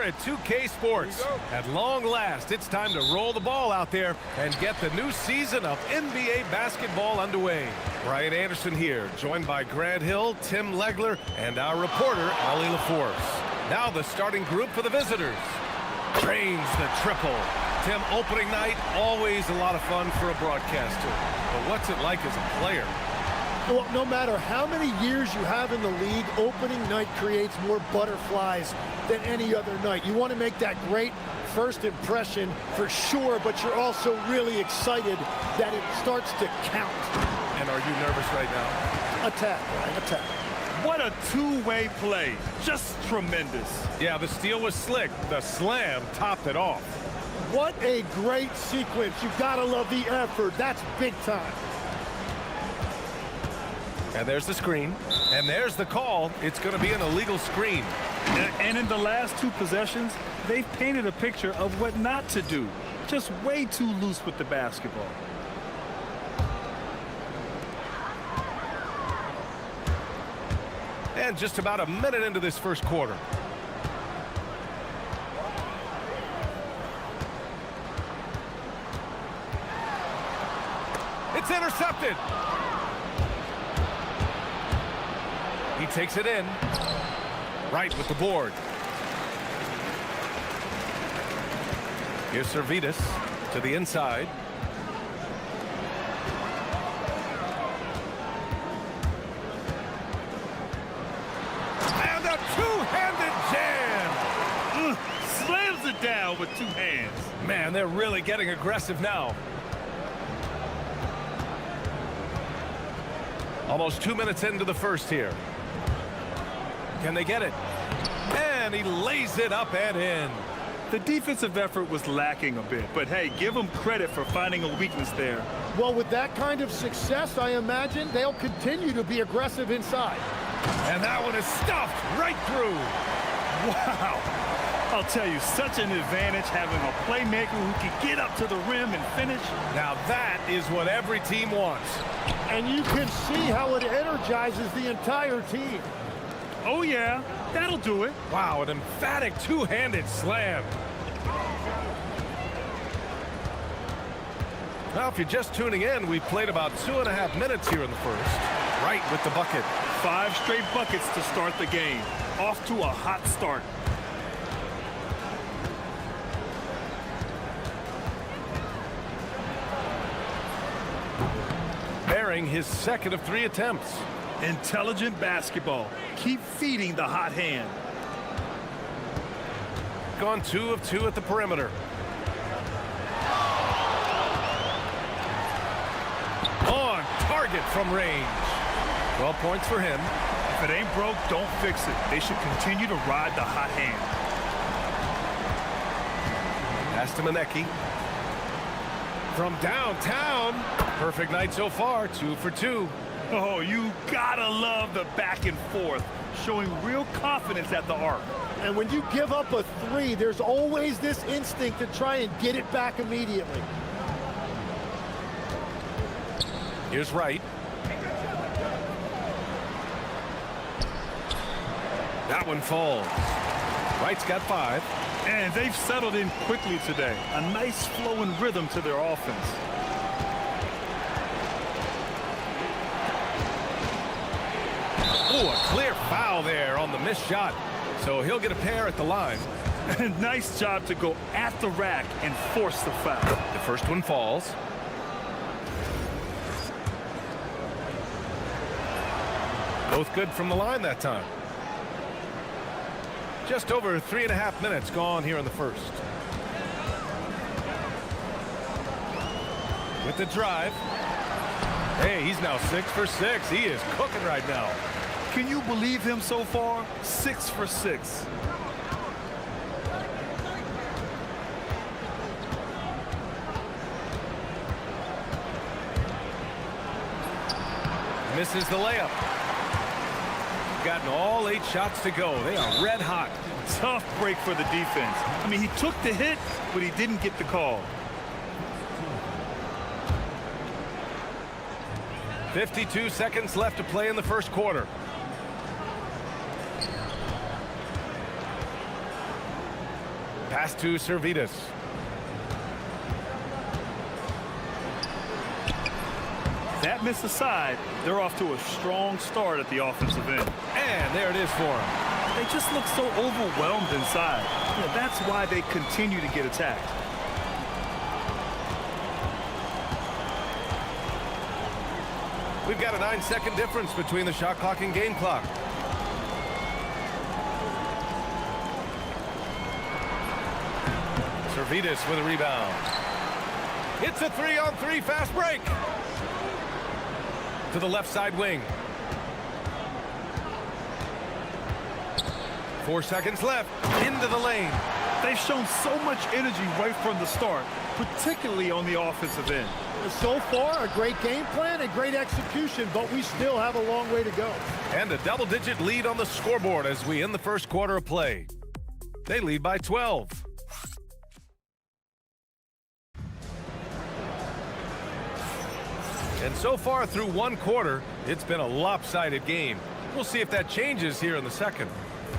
At 2K Sports. At long last, it's time to roll the ball out there and get the new season of NBA basketball underway. Brian Anderson here, joined by Grant Hill, Tim Legler, and our reporter, Ollie LaForce. Now the starting group for the visitors. Drains the triple. Tim, opening night, always a lot of fun for a broadcaster. But what's it like as a player? Well, no matter how many years you have in the league, opening night creates more butterflies than any other night. You want to make that great first impression for sure, but you're also really excited that it starts to count. And are you nervous right now? A tad, Brian, a tad. What a two-way play. Just tremendous. Yeah, the steal was slick. The slam topped it off. What a great sequence. You gotta love the effort. That's big time. And there's the screen. And there's the call. It's going to be an illegal screen. And in the last two possessions, they've painted a picture of what not to do. Just way too loose with the basketball. And just about a minute into this first quarter. It's intercepted. He takes it in. Right with the board. Here's Servetus to the inside. And a two-handed jam. Slams it down with two hands. Man, they're really getting aggressive now. Almost 2 minutes into the first here. Can they get it? And he lays it up and in. The defensive effort was lacking a bit, but hey, give them credit for finding a weakness there. Well, with that kind of success, I imagine they'll continue to be aggressive inside. And that one is stuffed right through. Wow. I'll tell you, such an advantage having a playmaker who can get up to the rim and finish. Now that is what every team wants. And you can see how it energizes the entire team. Oh, yeah, that'll do it. Wow, an emphatic two-handed slam. Now, if you're just tuning in, we've played about 2.5 minutes here in the first. Right with the bucket. 5 straight buckets to start the game. Off to a hot start. Bearing his second of 3 attempts. Intelligent basketball. Keep feeding the hot hand. Gone 2 of 2 at the perimeter. On target from range. 12 points for him. If it ain't broke, don't fix it. They should continue to ride the hot hand. Pass to Manecki. From downtown. Perfect night so far. 2 for 2. Oh, you gotta love the back and forth, showing real confidence at the arc. And when you give up a 3, there's always this instinct to try and get it back immediately. Here's Wright. That one falls. Wright's got 5. And they've settled in quickly today. A nice flow and rhythm to their offense. Oh, a clear foul there on the missed shot. So he'll get a pair at the line. Nice job to go at the rack and force the foul. The first one falls. Both good from the line that time. Just over 3.5 minutes gone here in the first. With the drive. Hey, he's now 6 for 6. He is cooking right now. Can you believe him so far? 6 for 6. Misses the layup. Gotten all 8 shots to go. They are red hot. Tough break for the defense. I mean, he took the hit, but he didn't get the call. 52 seconds left to play in the first quarter. Pass to Servidis. That miss aside, they're off to a strong start at the offensive end. And there it is for them. They just look so overwhelmed inside. That's why they continue to get attacked. We've got a 9-second difference between the shot clock and game clock. Servidis with a rebound. It's a 3-on-3 fast break. To the left side wing. 4 seconds left. Into the lane. They've shown so much energy right from the start, particularly on the offensive end. So far, a great game plan and great execution, but we still have a long way to go. And a double-digit lead on the scoreboard as we end the first quarter of play. They lead by 12. And so far through one quarter, it's been a lopsided game. We'll see if that changes here in the second.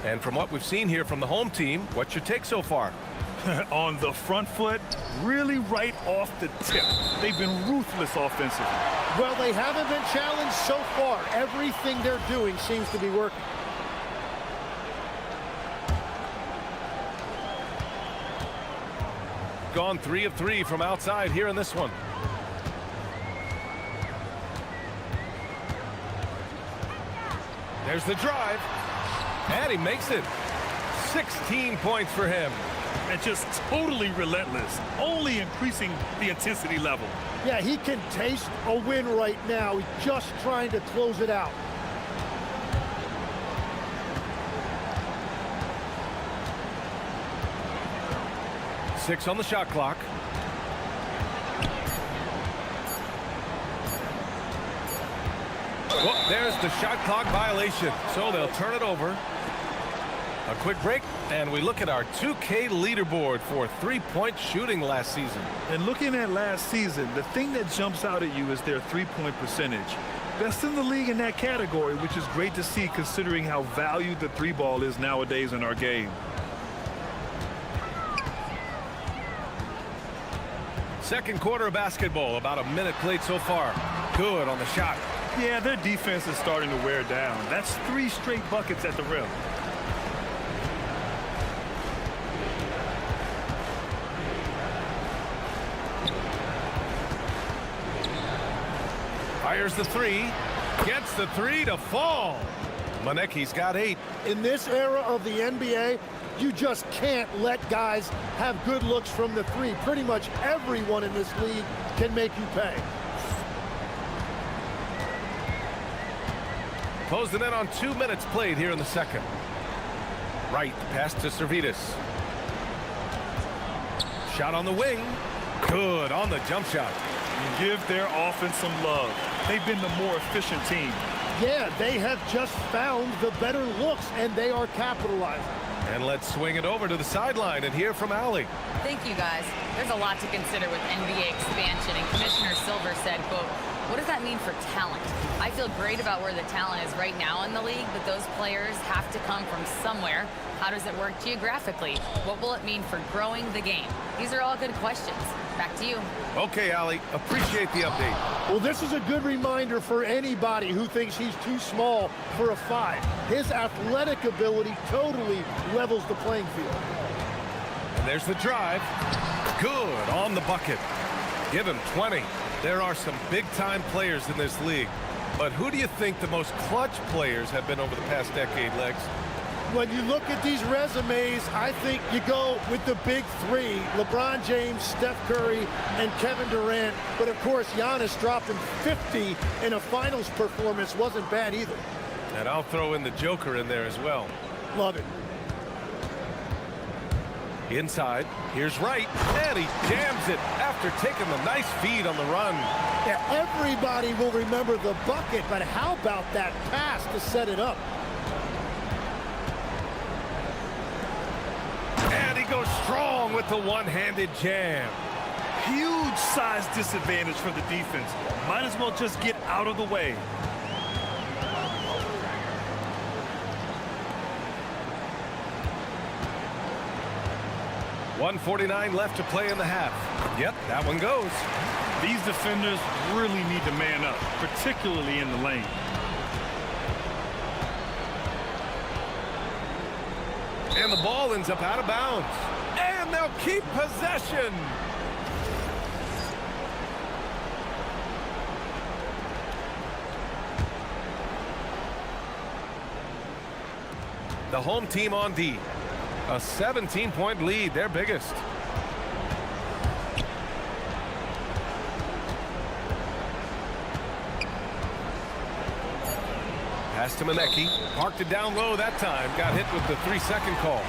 And from what we've seen here from the home team, what's your take so far? On the front foot, really right off the tip. They've been ruthless offensively. Well, they haven't been challenged so far. Everything they're doing seems to be working. Gone 3 of 3 from outside here in this one. There's the drive. And he makes it. 16 points for him. And just totally relentless, only increasing the intensity level. Yeah, he can taste a win right now. He's just trying to close it out. Six on the shot clock. Oh, there's the shot clock violation. So they'll turn it over. A quick break, and we look at our 2K leaderboard for three-point shooting last season. And looking at last season, the thing that jumps out at you is their three-point percentage. Best in the league in that category, which is great to see considering how valued the three ball is nowadays in our game. Second quarter of basketball, about a minute played so far. Good on the shot. Yeah, their defense is starting to wear down. That's 3 straight buckets at the rim. Fires the three. Gets the three to fall. Moneki's got 8. In this era of the NBA, you just can't let guys have good looks from the three. Pretty much everyone in this league can make you pay. Closing in on 2 minutes played here in the second. Right, pass to Servidis. Shot on the wing. Good on the jump shot. Give their offense some love. They've been the more efficient team. Yeah, they have just found the better looks, and they are capitalizing. And let's swing it over to the sideline and hear from Allie. Thank you, guys. There's a lot to consider with NBA expansion, and Commissioner Silver said, quote, what does that mean for talent? I feel great about where the talent is right now in the league, but those players have to come from somewhere. How does it work geographically? What will it mean for growing the game? These are all good questions. Back to you. Okay, Allie. Appreciate the update. Well, this is a good reminder for anybody who thinks he's too small for a 5. His athletic ability totally levels the playing field. And there's the drive. Good on the bucket. Give him 20. There are some big-time players in this league. But who do you think the most clutch players have been over the past decade, Legs? When you look at these resumes, I think you go with the big 3, LeBron James, Steph Curry, and Kevin Durant. But, of course, Giannis dropping 50 in a finals performance wasn't bad either. And I'll throw in the Joker in there as well. Love it. Inside, here's Wright, and he jams it after taking the nice feed on the run. Yeah, everybody will remember the bucket, but how about that pass to set it up? And he goes strong with the one-handed jam. Huge size disadvantage for the defense. Might as well just get out of the way. 1:49 left to play in the half. Yep, that one goes. These defenders really need to man up, particularly in the lane. And the ball ends up out of bounds. And they'll keep possession. The home team on D. A 17-point lead, their biggest. Pass to Manecki. Parked it down low that time. Got hit with the 3-second call.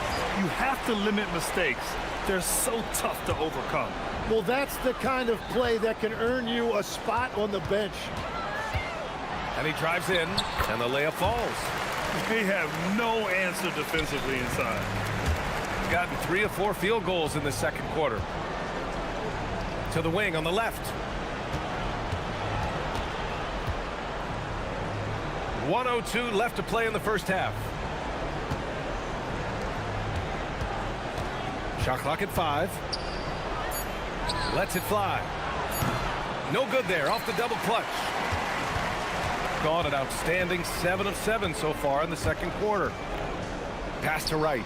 You have to limit mistakes. They're so tough to overcome. Well, that's the kind of play that can earn you a spot on the bench. And he drives in, and the layup falls. They have no answer defensively inside. Gotten 3 of 4 field goals in the second quarter. To the wing on the left. 1:02 left to play in the first half. Shot clock at 5. Lets it fly. No good there, off the double clutch. Gone an outstanding 7 of 7 so far in the second quarter. Pass to right.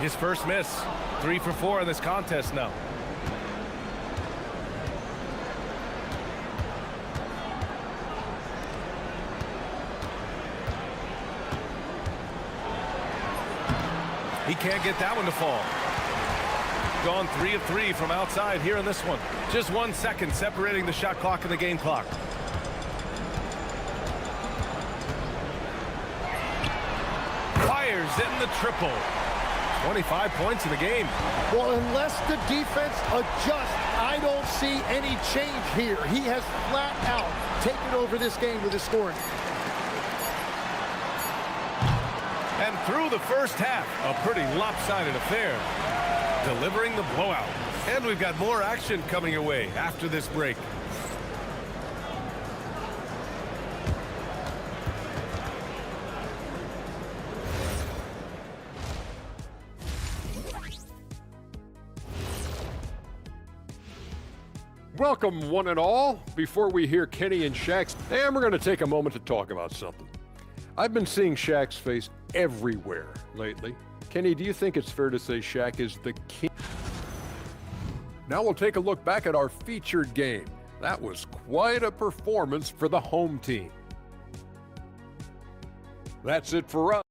His first miss. 3 for 4 in this contest now. He can't get that one to fall. Gone 3 of 3 from outside here in this one. Just 1 second separating the shot clock and the game clock. Fires in the triple. 25 points in the game. Well, unless the defense adjusts, I don't see any change here. He has flat out taken over this game with his scoring. And through the first half, a pretty lopsided affair. Delivering the blowout. And we've got more action coming your way after this break. Welcome, one and all. Before we hear Kenny and Shaq's, and we're going to take a moment to talk about something. I've been seeing Shaq's face everywhere lately. Kenny, do you think it's fair to say Shaq is the king? Now we'll take a look back at our featured game. That was quite a performance for the home team. That's it for us.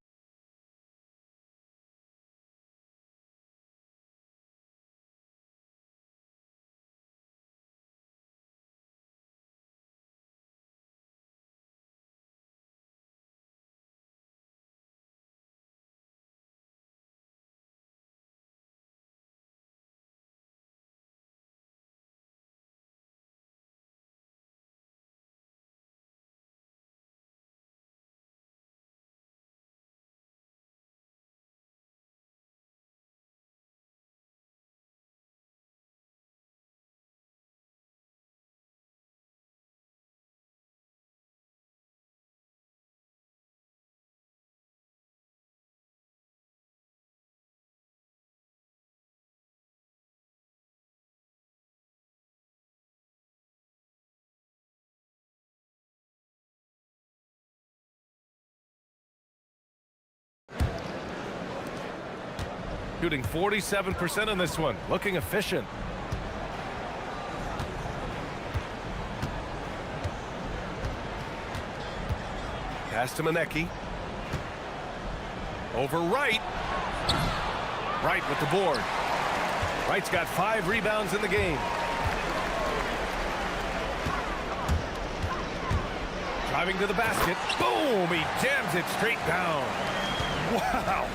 Shooting 47% on this one. Looking efficient. Pass to Manecki. Over Wright. Wright with the board. Wright's got 5 rebounds in the game. Driving to the basket. Boom! He jams it straight down. Wow.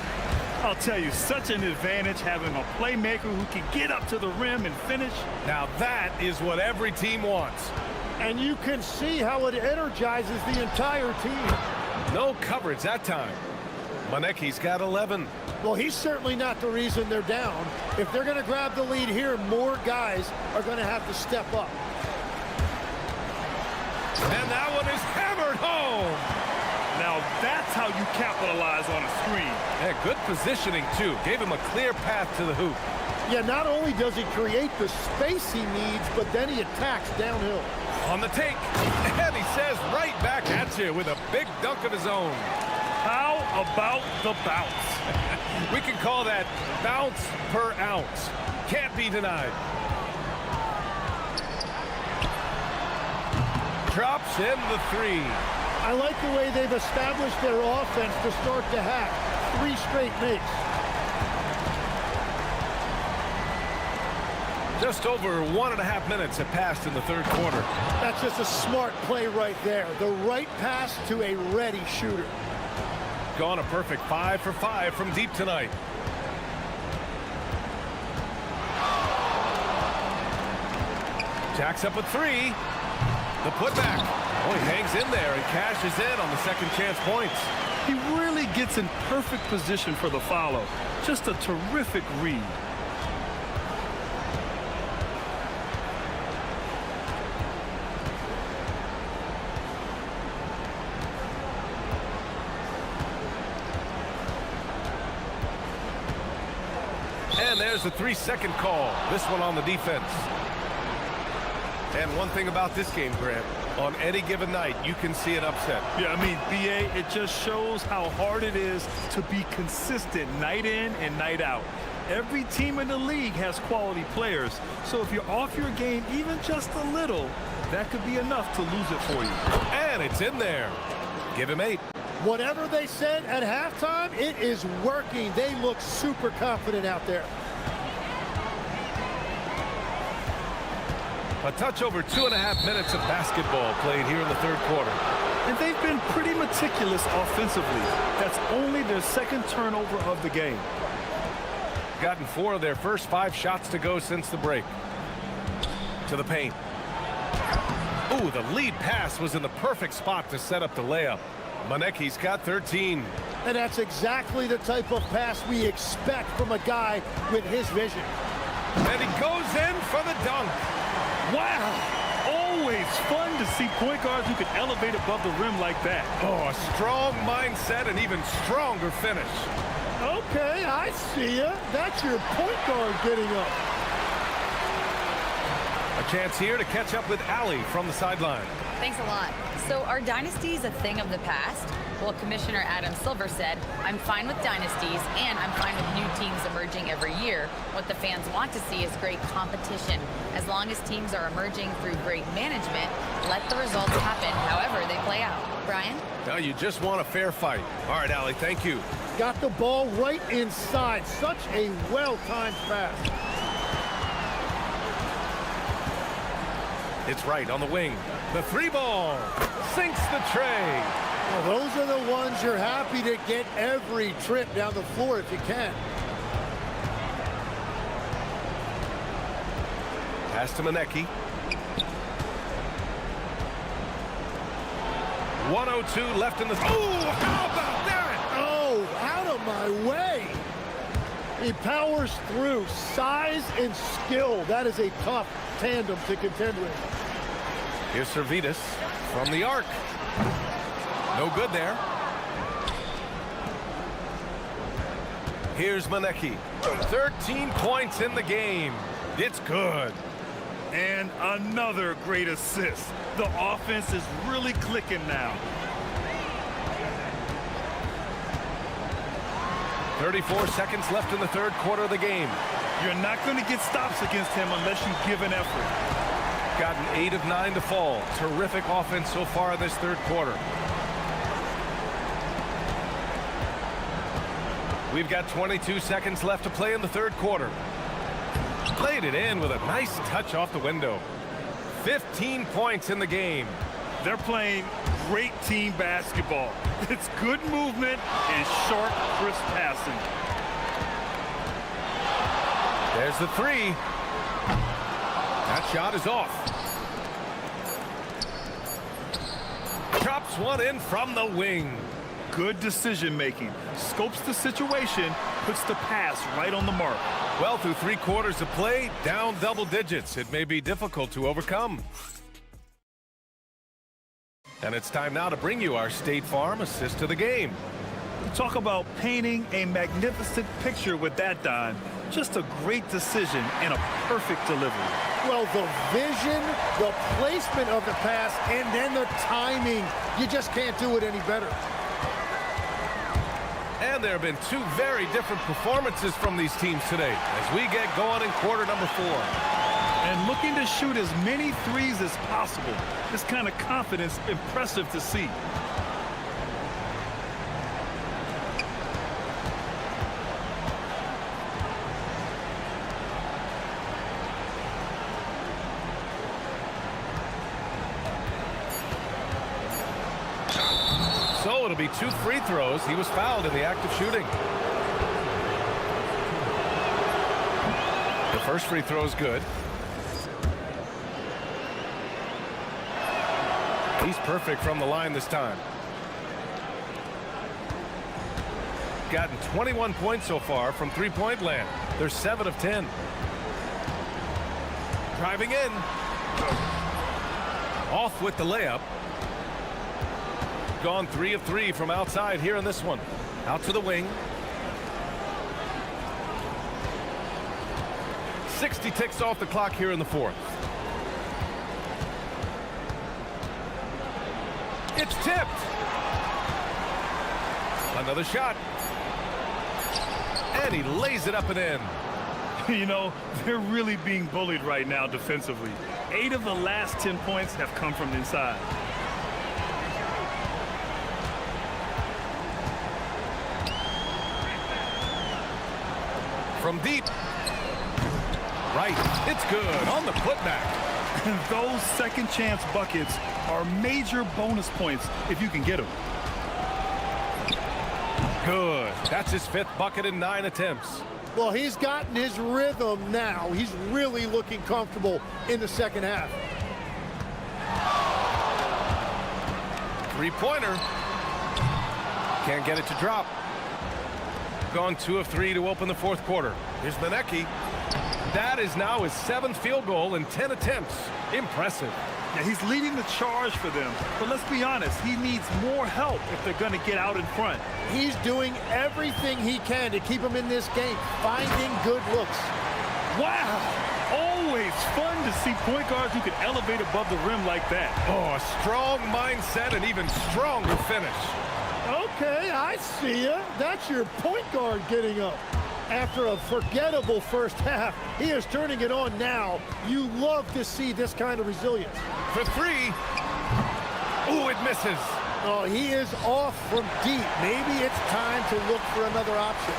I'll tell you, such an advantage having a playmaker who can get up to the rim and finish. Now that is what every team wants. And you can see how it energizes the entire team. No coverage that time. Manecki's got 11. Well, he's certainly not the reason they're down. If they're going to grab the lead here, more guys are going to have to step up. And that one is hammered home. Now That's how you capitalize on a screen. Yeah, good positioning, too. Gave him a clear path to the hoop. Yeah, not only does he create the space he needs, but then he attacks downhill. On the take, and he says right back at you with a big dunk of his own. How about the bounce? We can call that bounce per ounce. Can't be denied. Drops in the three. I like the way they've established their offense to start the half. 3 straight makes. Just over 1.5 minutes have passed in the third quarter. That's just a smart play right there. The right pass to a ready shooter. Gone a perfect 5 for 5 from deep tonight. Jacks up a 3. The putback. Oh, he hangs in there and cashes in on the second chance points. He really gets in perfect position for the follow. Just a terrific read. And there's the 3-second call. This one on the defense. And one thing about this game, Grant, on any given night, you can see an upset. Yeah, I mean, BA, it just shows how hard it is to be consistent night in and night out. Every team in the league has quality players, so if you're off your game even just a little, that could be enough to lose it for you. And it's in there. Give him 8. Whatever they said at halftime, it is working. They look super confident out there. A touch over 2.5 minutes of basketball played here in the third quarter. And they've been pretty meticulous offensively. That's only their second turnover of the game. Gotten 4 of their first 5 shots to go since the break. To the paint. Ooh, the lead pass was in the perfect spot to set up the layup. Manecki's got 13. And that's exactly the type of pass we expect from a guy with his vision. And he goes in for the dunk. Wow! Always fun to see point guards who can elevate above the rim like that. Oh, a strong mindset and even stronger finish. Okay, I see ya. That's your point guard getting up. A chance here to catch up with Allie from the sideline. Thanks a lot. So are dynasties a thing of the past? Well, Commissioner Adam Silver said, I'm fine with dynasties and I'm fine with new teams emerging every year. What the fans want to see is great competition. As long as teams are emerging through great management, let the results happen however they play out. Brian? Now you just want a fair fight. All right, Allie, thank you. Got the ball right inside. Such a well-timed pass. It's right on the wing. The 3 ball sinks the tray. Well, those are the ones you're happy to get every trip down the floor if you can. Pass to Manecki. 1:02 left in the... Oh, how about that? Oh, out of my way. He powers through. Size and skill. That is a tough tandem to contend with. Here's Servetus from the arc. No good there. Here's Manecki. 13 points in the game. It's good. And another great assist. The offense is really clicking now. 34 seconds left in the third quarter of the game. You're not going to get stops against him unless you give an effort. Gotten 8 of 9 to fall. Terrific offense so far in this third quarter. We've got 22 seconds left to play in the third quarter. Played it in with a nice touch off the window. 15 points in the game. They're playing great team basketball. It's good movement and sharp, crisp passing. There's the 3. That shot is off. Drops one in from the wing. Good decision making. Scopes the situation, puts the pass right on the mark. Well, through 3 quarters of play, down double digits. It may be difficult to overcome. And it's time now to bring you our State Farm assist to the game. Talk about painting a magnificent picture with that dime. Just a great decision and a perfect delivery. Well, the vision, the placement of the pass, and then the timing. You just can't do it any better. And there have been two very different performances from these teams today as we get going in quarter number 4. And looking to shoot as many threes as possible. This kind of confidence, impressive to see. So it'll be 2 free throws. He was fouled in the act of shooting. The first free throw is good. He's perfect from the line this time. Gotten 21 points so far from three-point land. They're 7 of 10. Driving in. Off with the layup. Gone 3 of 3 from outside here in this one. Out to the wing. 60 ticks off the clock here in the 4th. It's tipped. Another shot. And he lays it up and in. You know, they're really being bullied right now defensively. 8 of the last 10 points have come from inside. From deep. Right. It's good on the putback. And those second chance buckets are major bonus points if you can get them. Good. That's his 5th bucket in 9 attempts. Well, he's gotten his rhythm now. He's really looking comfortable in the second half. Three-pointer. Can't get it to drop. Gone 2 of 3 to open the 4th quarter. Here's Benecki. That is now his 7th field goal in 10 attempts. Impressive. Yeah, he's leading the charge for them. But let's be honest, he needs more help if they're going to get out in front. He's doing everything he can to keep them in this game, finding good looks. Wow! Always fun to see point guards who can elevate above the rim like that. Oh, a strong mindset and even stronger finish. Okay, I see ya. That's your point guard getting up. After a forgettable first half, he is turning it on now. You love to see this kind of resilience. For 3. Ooh, it misses. Oh, he is off from deep. Maybe it's time to look for another option.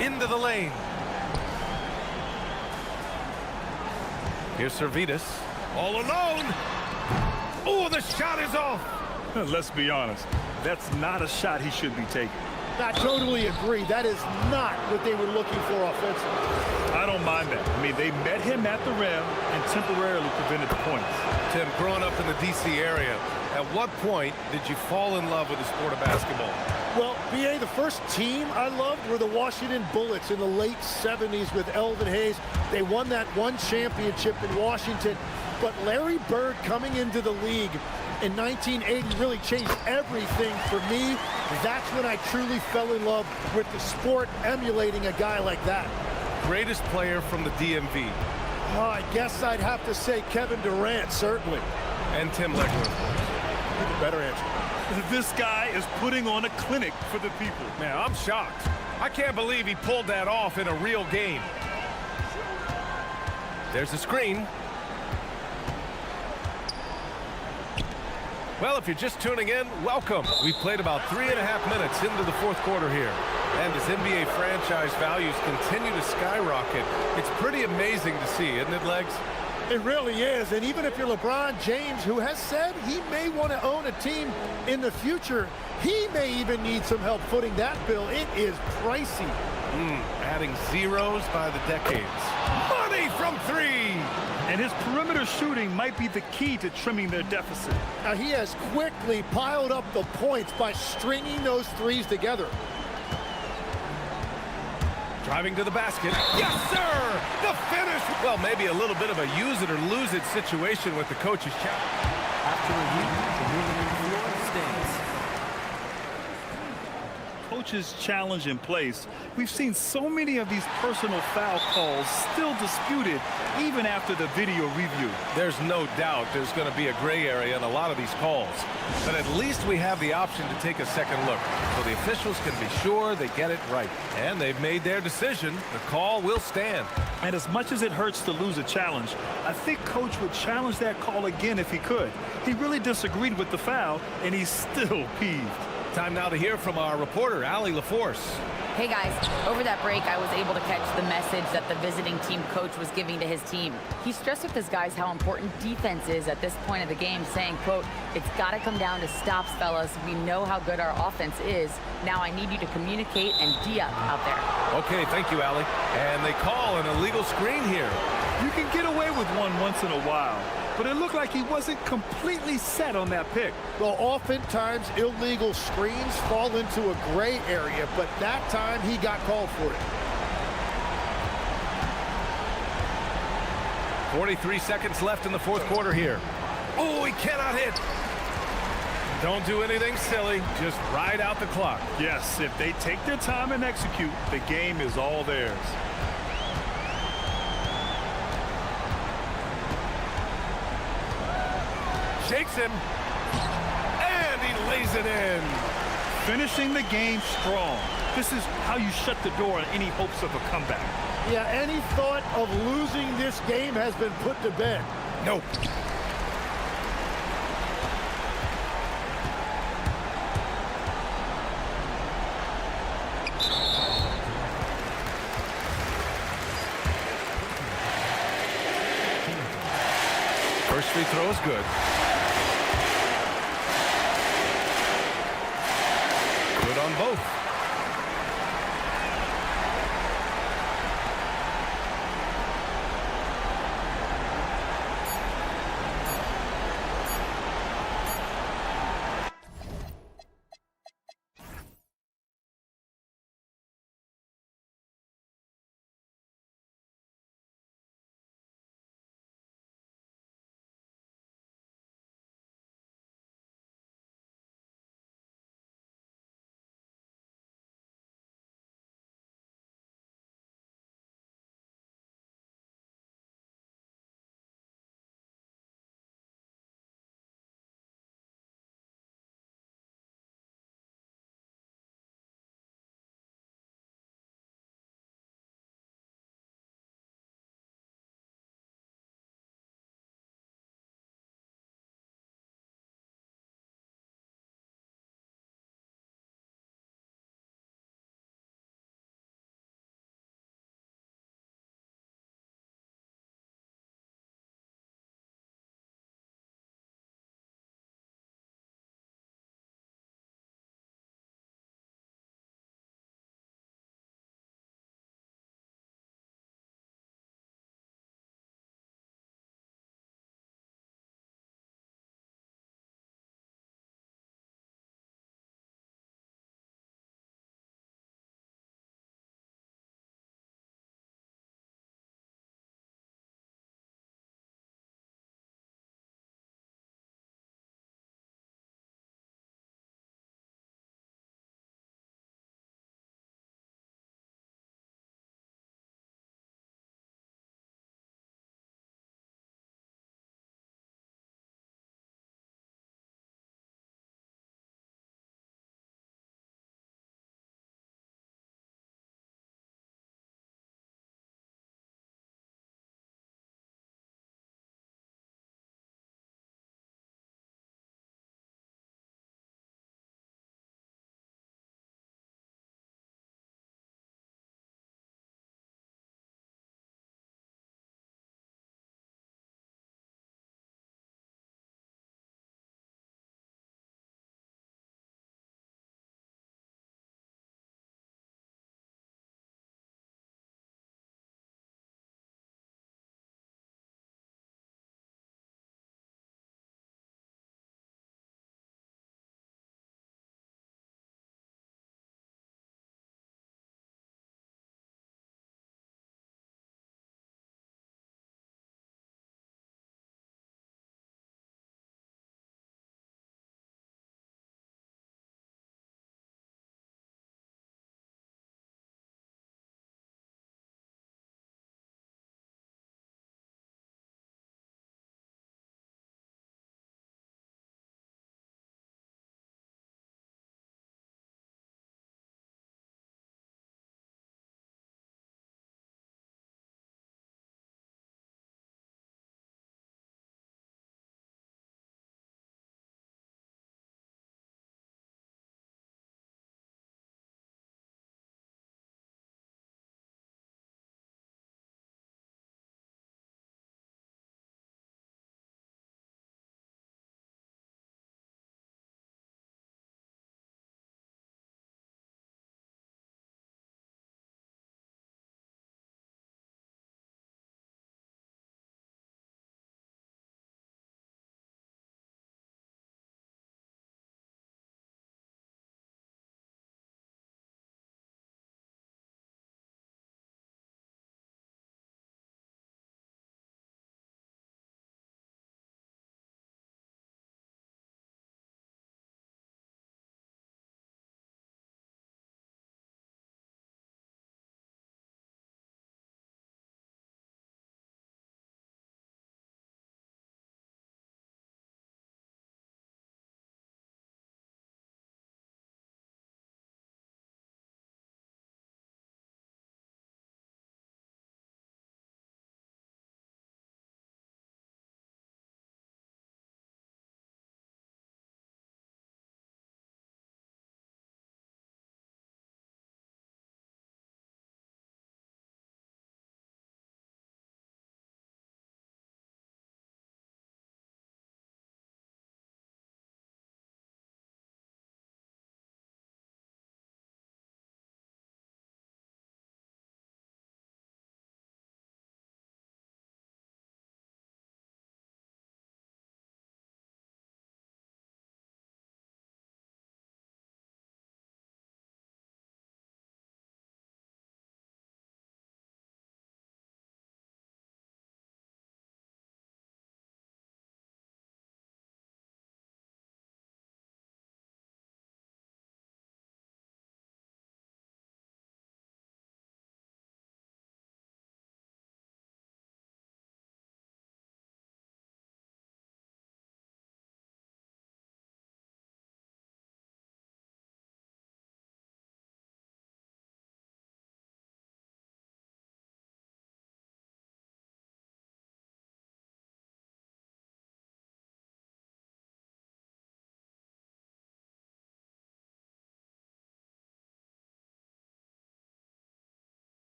Into the lane. Here's Servetus. All alone. Oh, the shot is off. Let's be honest. That's not a shot he should be taking. I totally agree. That is not what they were looking for offensively. I don't mind that. I mean, they met him at the rim and temporarily prevented the points. Tim, growing up in the D.C. area, at what point did you fall in love with the sport of basketball? Well, B.A., the first team I loved were the Washington Bullets in the late 70s with Elvin Hayes. They won that one championship in Washington. But Larry Bird coming into the league in 1980 really changed everything for me. That's when I truly fell in love with the sport, emulating a guy like that. Greatest player from the DMV? Oh, I guess I'd have to say Kevin Durant, certainly. And Tim Legler. Even better answer. This guy is putting on a clinic for the people. Man, I'm shocked. I can't believe he pulled that off in a real game. There's a screen. Well, if you're just tuning in, welcome. We've played about 3.5 minutes into the 4th quarter here. And as NBA franchise values continue to skyrocket, it's pretty amazing to see, isn't it, Legs? It really is. And even if you're LeBron James, who has said he may want to own a team in the future, he may even need some help footing that bill. It is pricey. Adding zeros by the decades. Money from 3! And his perimeter shooting might be the key to trimming their deficit. Now, he has quickly piled up the points by stringing those threes together. Driving to the basket. Yes, sir! The finish! Well, maybe a little bit of a use it or lose it situation with the coach's challenge. After review, the ruling on the floor stands. Coach's challenge in place. We've seen so many of these personal foul calls still disputed even after the video review. There's no doubt there's going to be a gray area in a lot of these calls. But at least we have the option to take a second look, so the officials can be sure they get it right. And they've made their decision. The call will stand. And as much as it hurts to lose a challenge, I think Coach would challenge that call again if he could. He really disagreed with the foul, and he's still peeved. Time now to hear from our reporter, Allie LaForce. Hey guys, over that break, I was able to catch the message that the visiting team coach was giving to his team. He stressed with his guys how important defense is at this point of the game, saying, quote, "It's got to come down to stops, fellas. We know how good our offense is. Now I need you to communicate and D-up out there." Okay, thank you, Allie. And they call an illegal screen here. You can get away with one once in a while, but it looked like he wasn't completely set on that pick. Well, oftentimes illegal screens fall into a gray area, but that time he got called for it. 43 seconds left in the fourth quarter here. Oh, he cannot hit. Don't do anything silly. Just ride out the clock. Yes, if they take their time and execute, the game is all theirs. Shakes him, and he lays it in. Finishing the game strong. This is how you shut the door on any hopes of a comeback. Yeah, any thought of losing this game has been put to bed. Nope. First free throw is good. Good on both.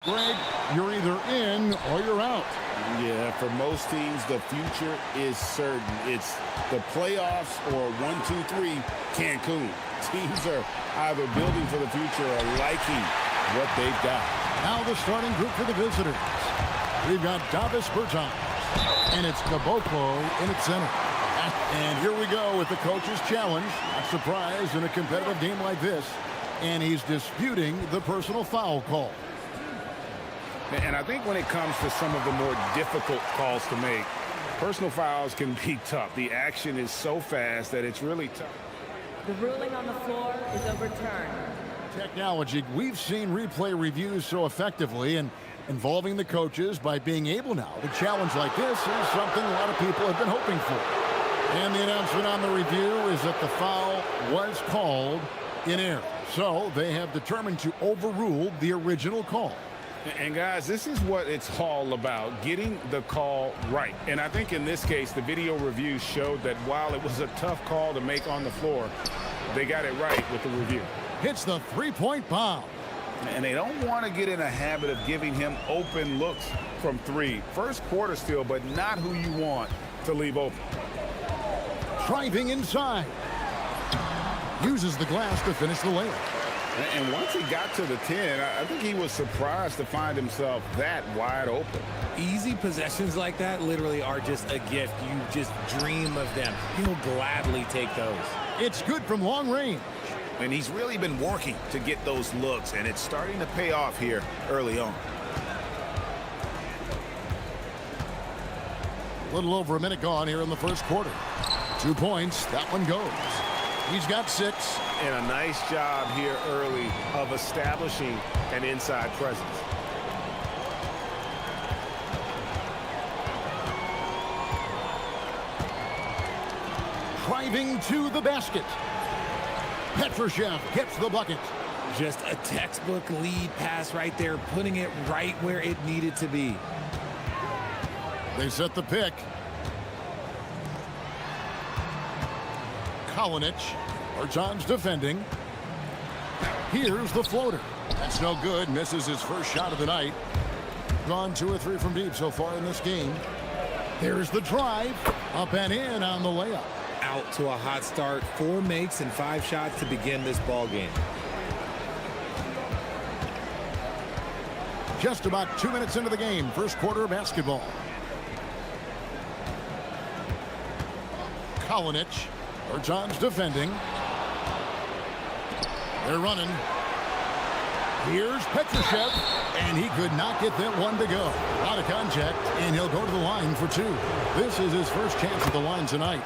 Greg, you're either in or you're out. Yeah, for most teams, the future is certain. It's the playoffs or 1, 2, 3, Cancun. Teams are either building for the future or liking what they've got. Now the starting group for the visitors. We've got Davis Bertans, and it's Caboclo in its center. And here we go with the coach's challenge. Not surprised in a competitive game like this. And he's disputing the personal foul call. And I think when it comes to some of the more difficult calls to make, personal fouls can be tough. The action is so fast that it's really tough. The ruling on the floor is overturned. Technology, we've seen replay reviews so effectively and involving the coaches by being able now to challenge like this is something a lot of people have been hoping for. And the announcement on the review is that the foul was called in error. So they have determined to overrule the original call. And guys, this is what it's all about, getting the call right. And I think in this case, the video review showed that while it was a tough call to make on the floor, they got it right with the review. Hits the three-point bomb. And they don't want to get in a habit of giving him open looks from three. First quarter still, but not who you want to leave open. Driving inside. Uses the glass to finish the layup. And once he got to the 10, I think he was surprised to find himself that wide open. Easy possessions like that literally are just a gift. You just dream of them. He'll gladly take those. It's good from long range. And he's really been working to get those looks, and it's starting to pay off here early on. A little over a minute gone here in the first quarter. 2 points. That one goes. He's got 6. And a nice job here early of establishing an inside presence. Driving to the basket. Petrushev gets the bucket. Just a textbook lead pass right there, putting it right where it needed to be. They set the pick. Kalinic. Bertans defending. Here's the floater. That's no good. Misses his first shot of the night. Gone 2 or 3 from deep so far in this game. There's the drive. Up and in on the layup. Out to a hot start. 4 makes and 5 shots to begin this ball game. Just about 2 minutes into the game. First quarter of basketball. Kalinic. Bertans defending. They're running. Here's Petrushev, and he could not get that one to go. Out of contact, and he'll go to the line for 2. This is his first chance at the line tonight.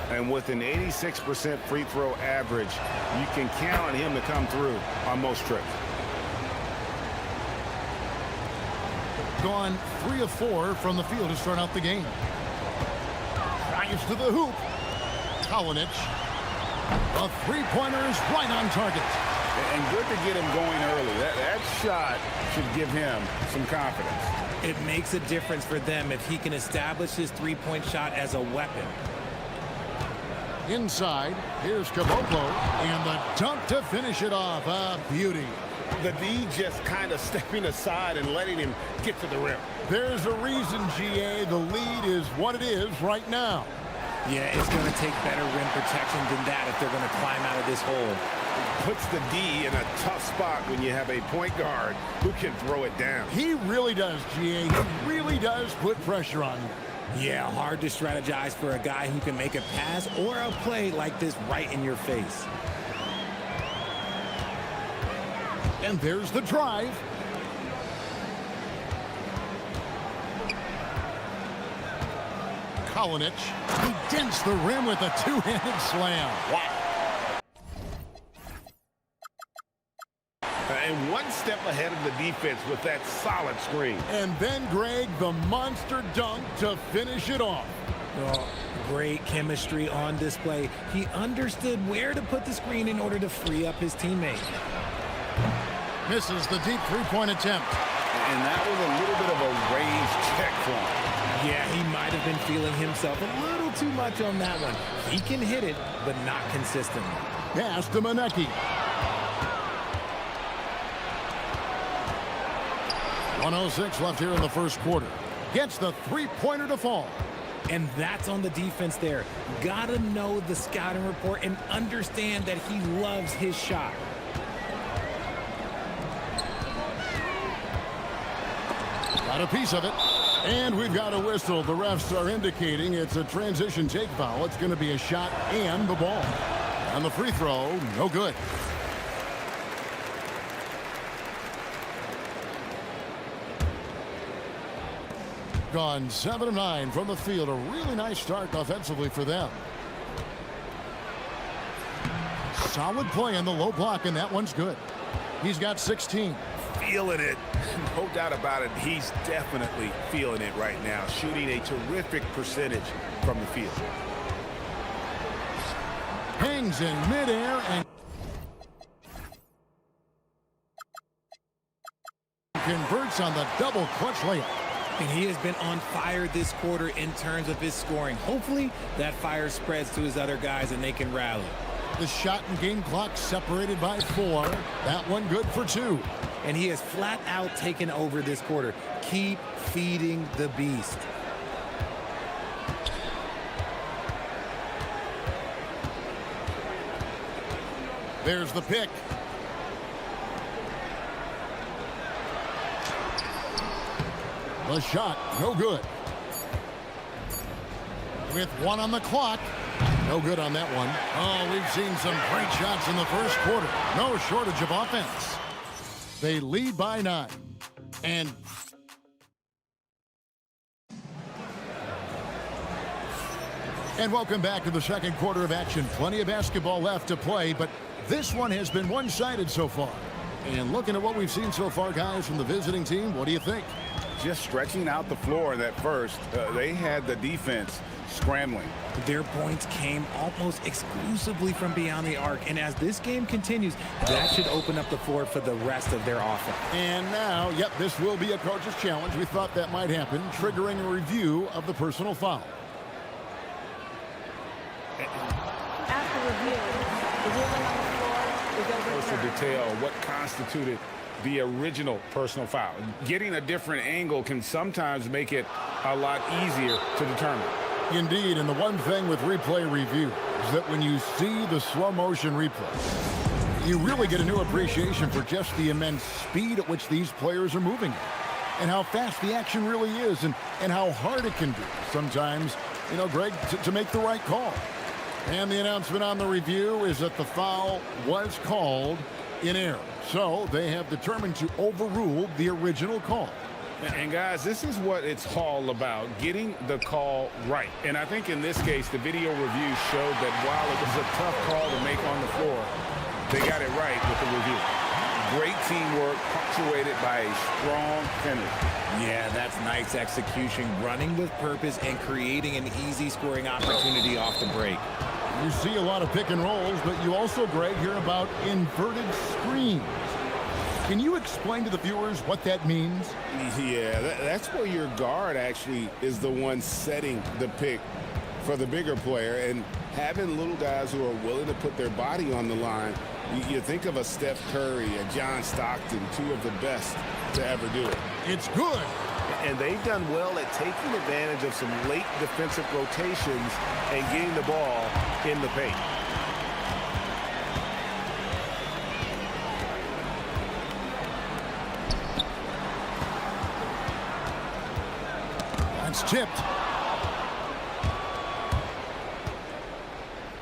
And with an 86% free throw average, you can count on him to come through on most trips. Gone 3 of 4 from the field to start out the game. Drives to the hoop. Kalinic. A three-pointer is right on target. And good to get him going early. That shot should give him some confidence. It makes a difference for them if he can establish his three-point shot as a weapon. Inside, here's Caboclo, and the dunk to finish it off. A beauty. The D just kind of stepping aside and letting him get to the rim. There's a reason, GA. The lead is what it is right now. Yeah, it's going to take better rim protection than that if they're going to climb out of this hole. Puts the D in a tough spot when you have a point guard who can throw it down. He really does, GA. He really does put pressure on you. Yeah, hard to strategize for a guy who can make a pass or a play like this right in your face. And there's the drive. Kalinic. He dents the rim with a two-handed slam. Wow. And one step ahead of the defense with that solid screen. And then, Greg, the monster dunk to finish it off. Oh, great chemistry on display. He understood where to put the screen in order to free up his teammate. Misses the deep three-point attempt. And that was a little bit of a raised check for him. Yeah, he might have been feeling himself a little too much on that one. He can hit it, but not consistently. Pass to Manecki. 1:06 left here in the first quarter. Gets the three-pointer to fall. And that's on the defense there. Gotta know the scouting report and understand that he loves his shot. Got a piece of it. And we've got a whistle. The refs are indicating it's a transition take foul. It's going to be a shot and the ball. And the free throw, no good. Gone 7 of 9 from the field. A really nice start offensively for them. Solid play in the low block, and that one's good. He's got 16. Feeling it. No doubt about it. He's definitely feeling it right now. Shooting a terrific percentage from the field. Hangs in midair and converts on the double clutch layup. And he has been on fire this quarter in terms of his scoring. Hopefully that fire spreads to his other guys and they can rally. The shot and game clock separated by 4. That one good for 2. And he has flat out taken over this quarter. Keep feeding the beast. There's the pick. The shot, no good. With 1 on the clock. No good on that one. Oh, we've seen some great shots in the first quarter. No shortage of offense. They lead by 9. And welcome back to the second quarter of action. Plenty of basketball left to play, but this one has been one-sided so far. And looking at what we've seen so far, guys, from the visiting team, what do you think? Just stretching out the floor in that first. They had the defense scrambling. Their points came almost exclusively from beyond the arc, and as this game continues, that should open up the floor for the rest of their offense. And now, yep, this will be a coach's challenge. We thought that might happen, triggering a review of the personal foul. After review, the ruling on the floor is Closer overturned. detail what constituted the original personal foul. Getting a different angle can sometimes make it a lot easier to determine. Indeed, and the one thing with replay review is that when you see the slow motion replay, you really get a new appreciation for just the immense speed at which these players are moving and how fast the action really is and how hard it can be sometimes, you know, Greg, to make the right call. And the announcement on the review is that the foul was called in error. So they have determined to overrule the original call. And guys, this is what it's all about, getting the call right. And I think in this case, the video review showed that while it was a tough call to make on the floor, they got it right with the review. Great teamwork, punctuated by a strong finish. Yeah, that's nice execution, running with purpose and creating an easy scoring opportunity off the break. You see a lot of pick and rolls, but you also, Greg, hear about inverted screens. Can you explain to the viewers what that means? Yeah, that's where your guard actually is the one setting the pick for the bigger player, and having little guys who are willing to put their body on the line. You think of a Steph Curry, a John Stockton, 2 of the best to ever do it. It's good. And they've done well at taking advantage of some late defensive rotations and getting the ball in the paint. That's tipped.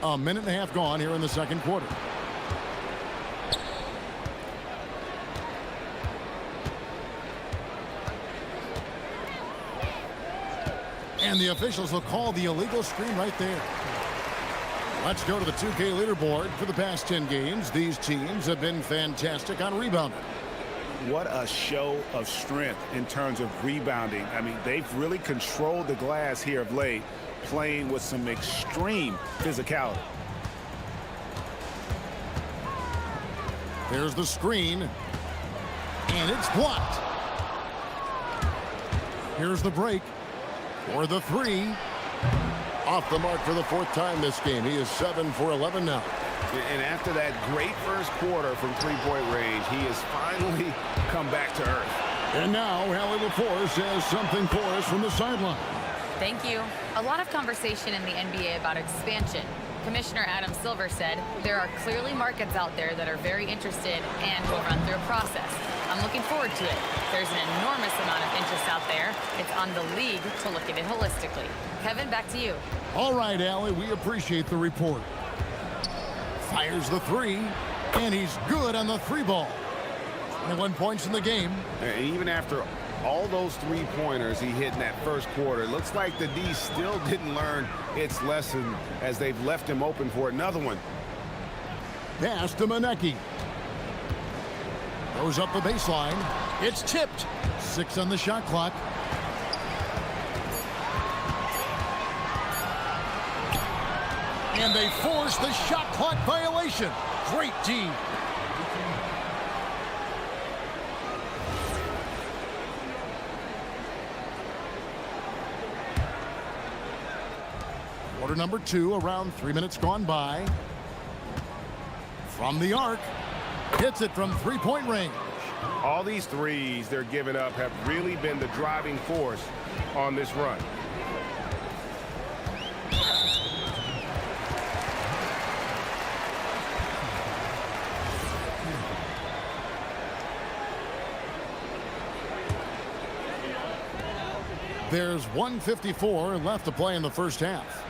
A minute and a half gone here in the second quarter. And the officials will call the illegal screen right there. Let's go to the 2K leaderboard. For the past 10 games, these teams have been fantastic on rebounding. What a show of strength in terms of rebounding. I mean, they've really controlled the glass here of late, playing with some extreme physicality. There's the screen, and it's blocked. Here's the break for the 3. Off the mark for the 4th time this game. He is 7 for 11 now. And after that great first quarter from three-point range, he has finally come back to earth. And now, Hallie LaForce has something for us from the sideline. Thank you. A lot of conversation in the NBA about expansion. Commissioner Adam Silver said there are clearly markets out there that are very interested and will run through a process. I'm looking forward to it. There's an enormous amount of interest out there. It's on the league to look at it holistically. Kevin, back to you. All right, Allie, we appreciate the report. Fires the three, and he's good on the three ball. 21 points in the game. And even after all those three-pointers he hit in that first quarter, it looks like the D still didn't learn its lesson as they've left him open for another one. Pass to Manecki. Goes up the baseline. It's tipped. 6 on the shot clock. And they force the shot clock violation. Great D. Quarter number 2, around 3 minutes gone by. From the arc, hits it from three-point range. All these threes they're giving up have really been the driving force on this run. There's 1:54 left to play in the first half.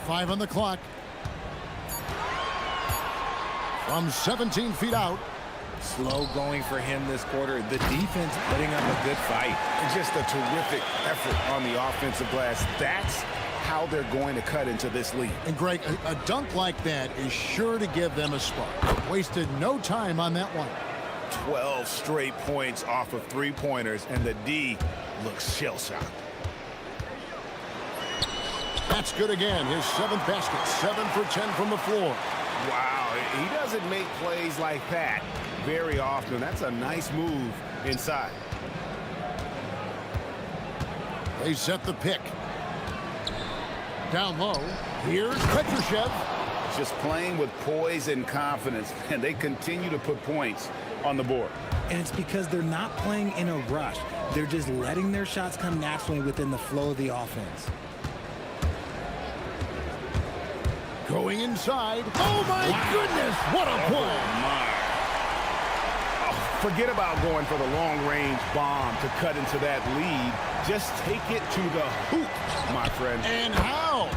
Five on the clock. From 17 feet out. Slow going for him this quarter. The defense putting up a good fight. Just a terrific effort on the offensive glass. That's how they're going to cut into this lead. And Greg, a dunk like that is sure to give them a spark. Wasted no time on that one. 12 straight points off of three-pointers, and the D looks shell-shocked. That's good again. His 7th basket. 7 for 10 from the floor. Wow, he doesn't make plays like that very often. That's a nice move inside. They set the pick. Down low. Here's Petrushev. Just playing with poise and confidence, and they continue to put points on the board. And it's because they're not playing in a rush. They're just letting their shots come naturally within the flow of the offense. Going inside. Oh, my goodness. What a play. Forget about going for the long-range bomb to cut into that lead. Just take it to the hoop, my friend. And how?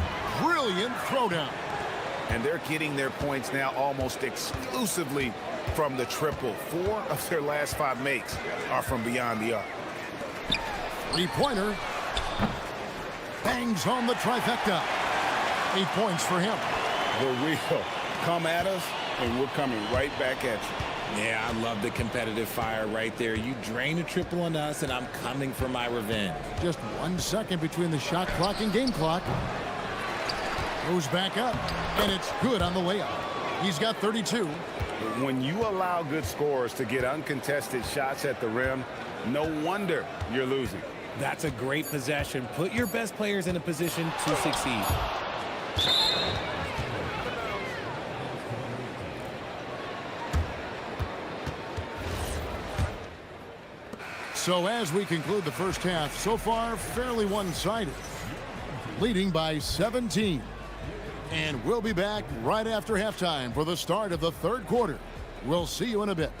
Brilliant throwdown. And they're getting their points now almost exclusively from the triple. 4 of their last 5 makes are from beyond the arc. Three-pointer. Bangs home the trifecta. 8 points for him. The real. Come at us, and we're coming right back at you. Yeah, I love the competitive fire right there. You drain a triple on us, and I'm coming for my revenge. Just 1 second between the shot clock and game clock. Goes back up, and it's good on the layup. He's got 32. When you allow good scorers to get uncontested shots at the rim, no wonder you're losing. That's a great possession. Put your best players in a position to succeed. So as we conclude the first half, so far fairly one-sided, leading by 17. And we'll be back right after halftime for the start of the third quarter. We'll see you in a bit.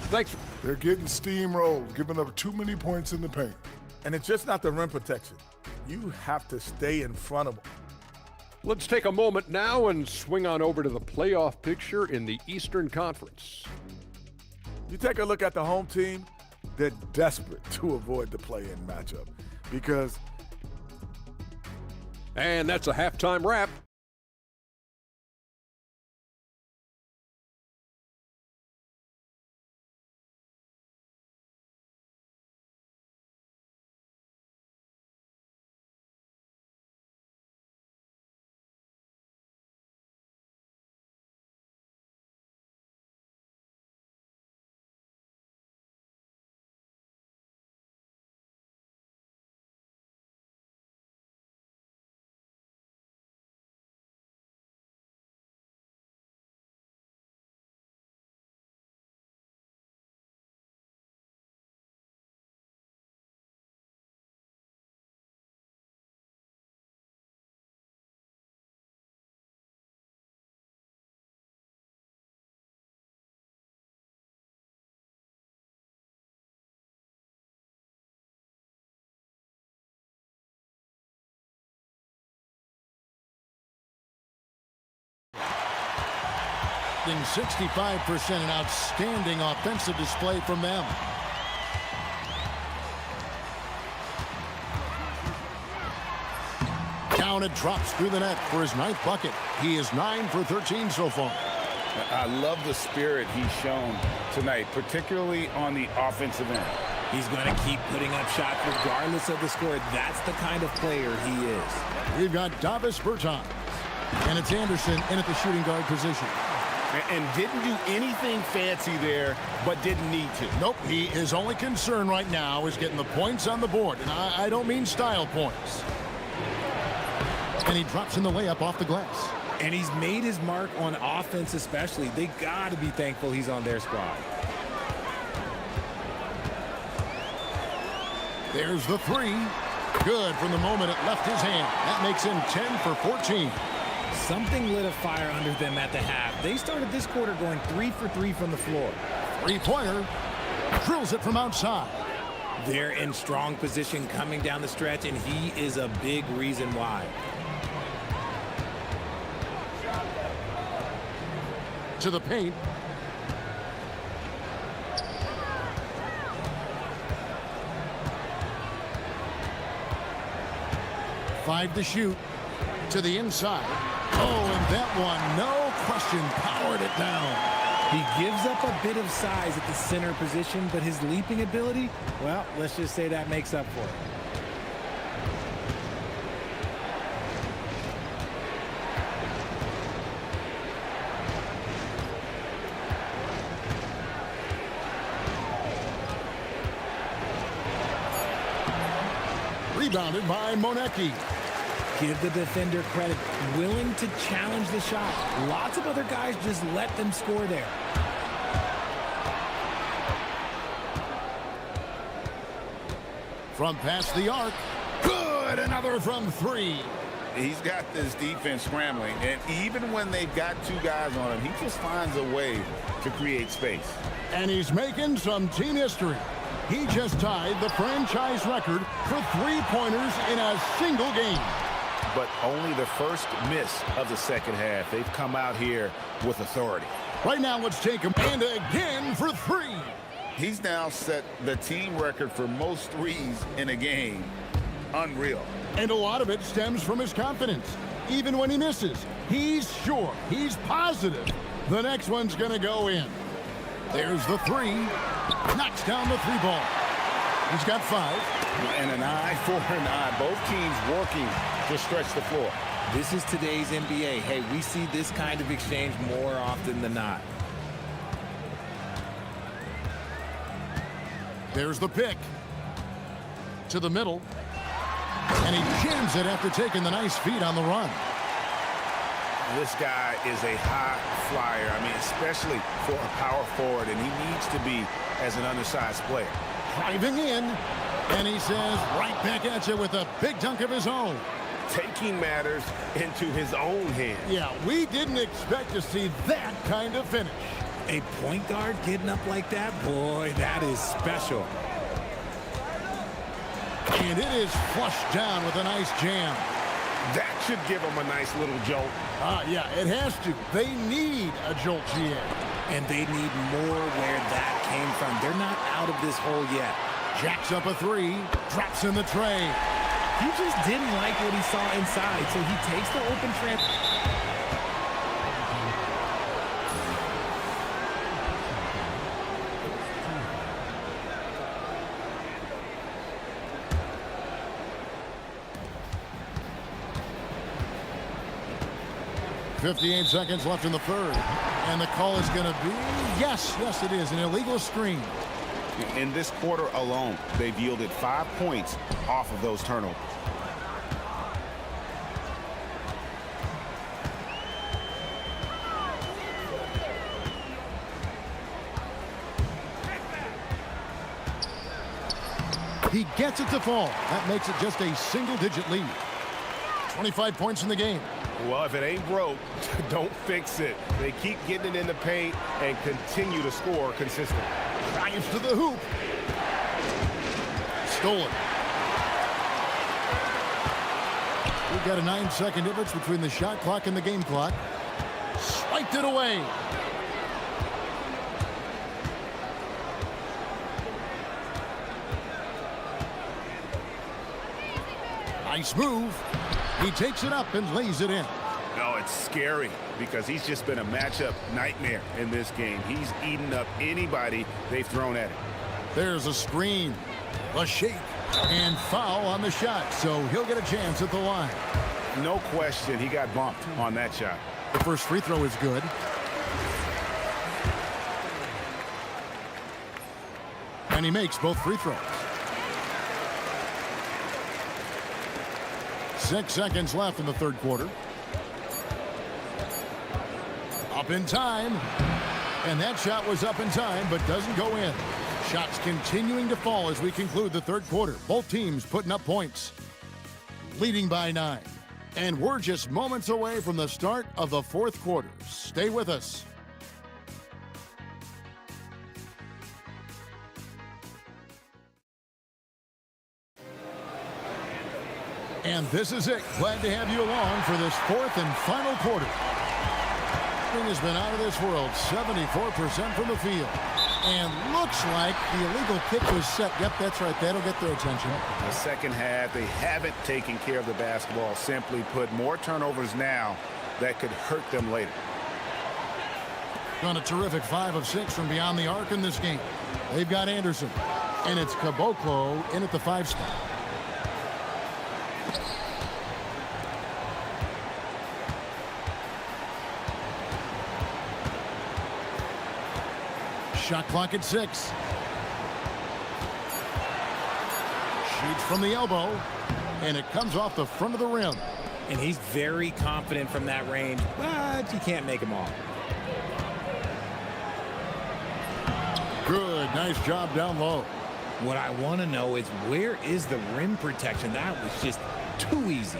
Thanks. They're getting steamrolled, giving up too many points in the paint. And it's just not the rim protection. You have to stay in front of them. Let's take a moment now and swing on over to the playoff picture in the Eastern Conference. You take a look at the home team, they're desperate to avoid the play-in matchup because... And that's a halftime wrap. Shooting 65%, an outstanding offensive display from them. Down it drops through the net for his 9th bucket. He is 9 for 13 so far. I love the spirit he's shown tonight, particularly on the offensive end. He's going to keep putting up shots regardless of the score. That's the kind of player he is. We've got Davis Bertans, and it's Anderson in at the shooting guard position. And didn't do anything fancy there, but didn't need to. Nope, his only concern right now is getting the points on the board, and I don't mean style points. And he drops in the layup off the glass. And he's made his mark on offense especially. They got to be thankful he's on their squad. There's the three. Good from the moment it left his hand. That makes him 10 for 14. Something lit a fire under them at the half. They started this quarter going 3 for 3 from the floor. Three-pointer. Drills it from outside. They're in strong position coming down the stretch, and he is a big reason why. To the paint. Five to shoot. To the inside. Oh, and that one, no question, powered it down. He gives up a bit of size at the center position, but his leaping ability, well, let's just say that makes up for it. Rebounded by Monecki. Give the defender credit, willing to challenge the shot. Lots of other guys just let them score there. From past the arc. Good, another from three. He's got this defense scrambling, and even when they've got two guys on him, he just finds a way to create space. And he's making some team history. He just tied the franchise record for three-pointers in a single game. But only the first miss of the second half. They've come out here with authority. Right now, let's take him and again for three. He's now set the team record for most threes in a game. Unreal. And a lot of it stems from his confidence. Even when he misses, he's sure, he's positive the next one's going to go in. There's the three. Knocks down the three ball. He's got five. And an eye for an eye. Both teams working to stretch the floor. This is today's NBA. Hey, we see this kind of exchange more often than not. There's the pick. To the middle. And he jams it after taking the nice feed on the run. This guy is a high flyer. I mean, especially for a power forward, and he needs to be as an undersized player. Driving in, and he says, right back at you with a big dunk of his own. Taking matters into his own hands. Yeah, we didn't expect to see that kind of finish. A point guard getting up like that, boy, that is special. And it is flushed down with a nice jam. That should give them a nice little jolt. Yeah, it has to. They need a jolt, GA. And they need more where that came from. They're not out of this hole yet. Jacks up a three, drops in the tray. He just didn't like what he saw inside, so he takes the open trap. .58 seconds left in the third. And the call is going to be, yes, it is, an illegal screen. In this quarter alone, they've yielded 5 points off of those turnovers. He gets it to fall. That makes it just a single-digit lead. 25 points in the game. Well, if it ain't broke, don't fix it. They keep getting it in the paint and continue to score consistently. Drives to the hoop. Stolen. We've got a 9-second difference between the shot clock and the game clock. Swiped it away. Nice move. He takes it up and lays it in. No, it's scary because he's just been a matchup nightmare in this game. He's eaten up anybody they've thrown at him. There's a screen, a shake, and foul on the shot, so he'll get a chance at the line. No question, he got bumped on that shot. The first free throw is good. And he makes both free throws. 6 seconds left in the third quarter. Up in time. And that shot was up in time, but doesn't go in. Shots continuing to fall as we conclude the third quarter. Both teams putting up points. Leading by 9. And we're just moments away from the start of the fourth quarter. Stay with us. And this is it. Glad to have you along for this fourth and final quarter. Has been out of this world, 74% from the field. And looks like the illegal kick was set. Yep, that's right. That'll get their attention. The second half, they haven't taken care of the basketball. Simply put, more turnovers now that could hurt them later. Done a terrific 5 of 6 from beyond the arc in this game. They've got Anderson. And it's Caboclo in at the 5 spot. Shot clock at 6. Shoots from the elbow, and it comes off the front of the rim. And he's very confident from that range, but you can't make him all. Good, nice job down low. What I want to know is where is the rim protection? That was just too easy.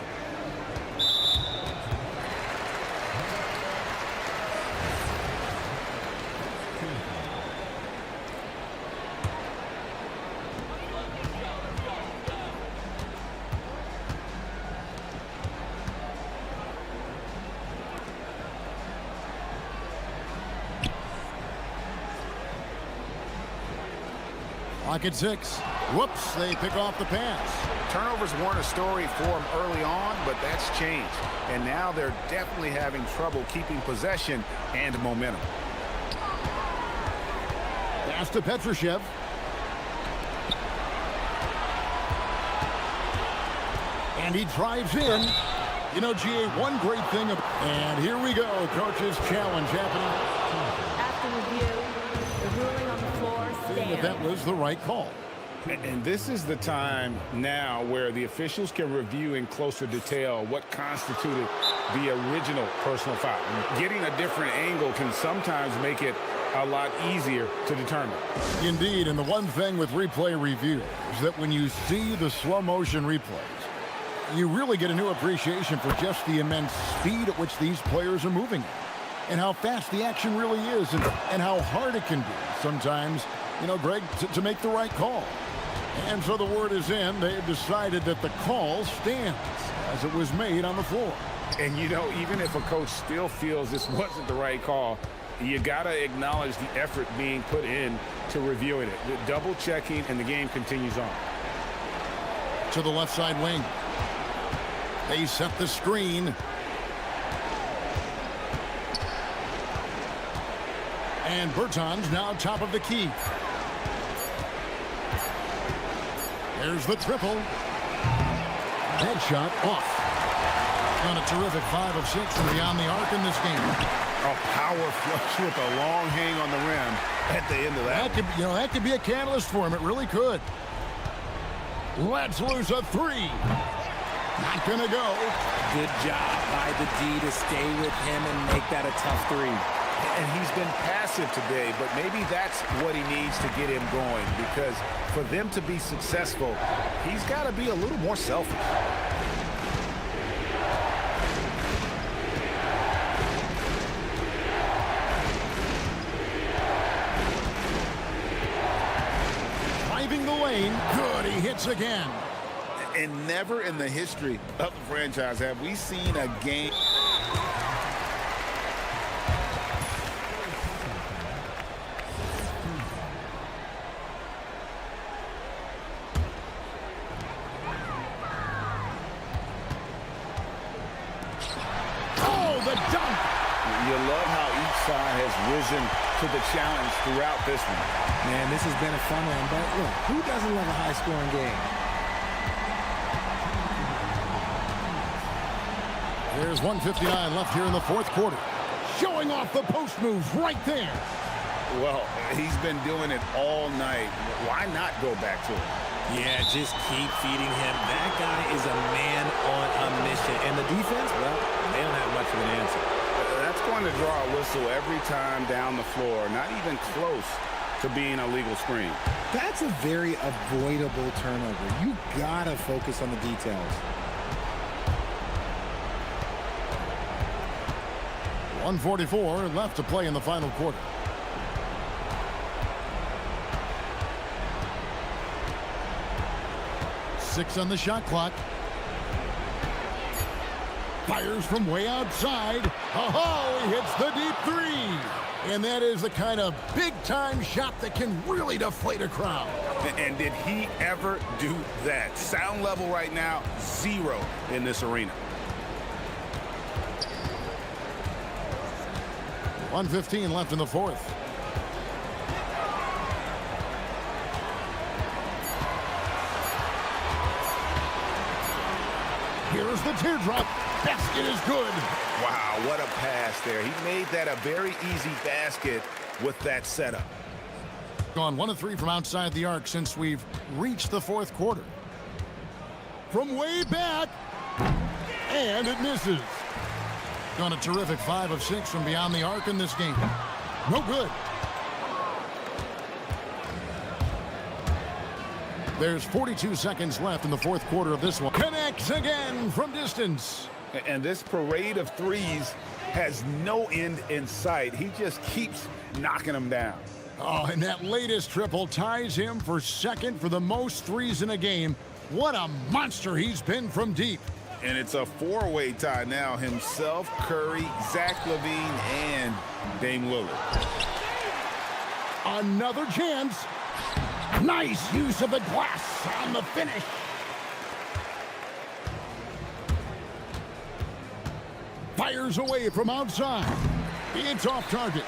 Clock at 6. Whoops, they pick off the pass. Turnovers weren't a story for them early on, but that's changed. And now they're definitely having trouble keeping possession and momentum. Pass to Petrushev. And he drives in. You know, GA, one great thing. And here we go. Coach's challenge happening. After review, the ruling on the floor stands. That was the right call. And this is the time now where the officials can review in closer detail what constituted the original personal foul. Getting a different angle can sometimes make it a lot easier to determine. Indeed, and the one thing with replay review is that when you see the slow motion replays, you really get a new appreciation for just the immense speed at which these players are moving and how fast the action really is and how hard it can be sometimes, you know, Greg, to make the right call. And so the word is in. They have decided that the call stands as it was made on the floor. And, you know, even if a coach still feels this wasn't the right call, you got to acknowledge the effort being put in to reviewing it. The double checking, and the game continues on. To the left side wing. They set the screen. And Bertans now top of the key. There's the triple. Headshot off. Done a terrific 5 of 6 from beyond the arc in this game. A power flush with a long hang on the rim at the end of that. That could be a catalyst for him. It really could. Let's lose a 3. Not gonna go. Good job by the D to stay with him and make that a tough 3. And he's been passive today, but maybe that's what he needs to get him going, because for them to be successful, he's got to be a little more selfish. Driving the lane. Good, he hits again. And never in the history of the franchise have we seen a game. side has risen to the challenge throughout this one. Man, this has been a fun one, but look, who doesn't love a high-scoring game? There's 1:59 left here in the fourth quarter. Showing off the post moves right there. Well, he's been doing it all night. Why not go back to it? Yeah, just keep feeding him. That guy is a man on a mission. And the defense, well, they don't have much of an answer. That's going to draw a whistle every time down the floor. Not even close to being a legal screen. That's a very avoidable turnover. You gotta focus on the details. 1:44 left to play in the final quarter. Six on the shot clock. Fires from way outside. Oh, he hits the deep three. And that is the kind of big-time shot that can really deflate a crowd. And did he ever do that? Sound level right now, 0 in this arena. 1:15 left in the fourth. Here's the teardrop. Basket is good. Wow, what a pass there. He made that a very easy basket with that setup. Gone 1 of 3 from outside the arc since we've reached the fourth quarter. From way back, and it misses. Gone a terrific 5 of 6 from beyond the arc in this game. No good. There's 42 seconds left in the fourth quarter of this one. Connects again from distance. And this parade of threes has no end in sight. He just keeps knocking them down. Oh, and that latest triple ties him for second for the most threes in a game. What a monster he's been from deep. And it's a 4-way tie now. Himself, Curry, Zach LaVine, and Dame Lillard. Another chance. Nice use of the glass on the finish. Fires away from outside. It's off target.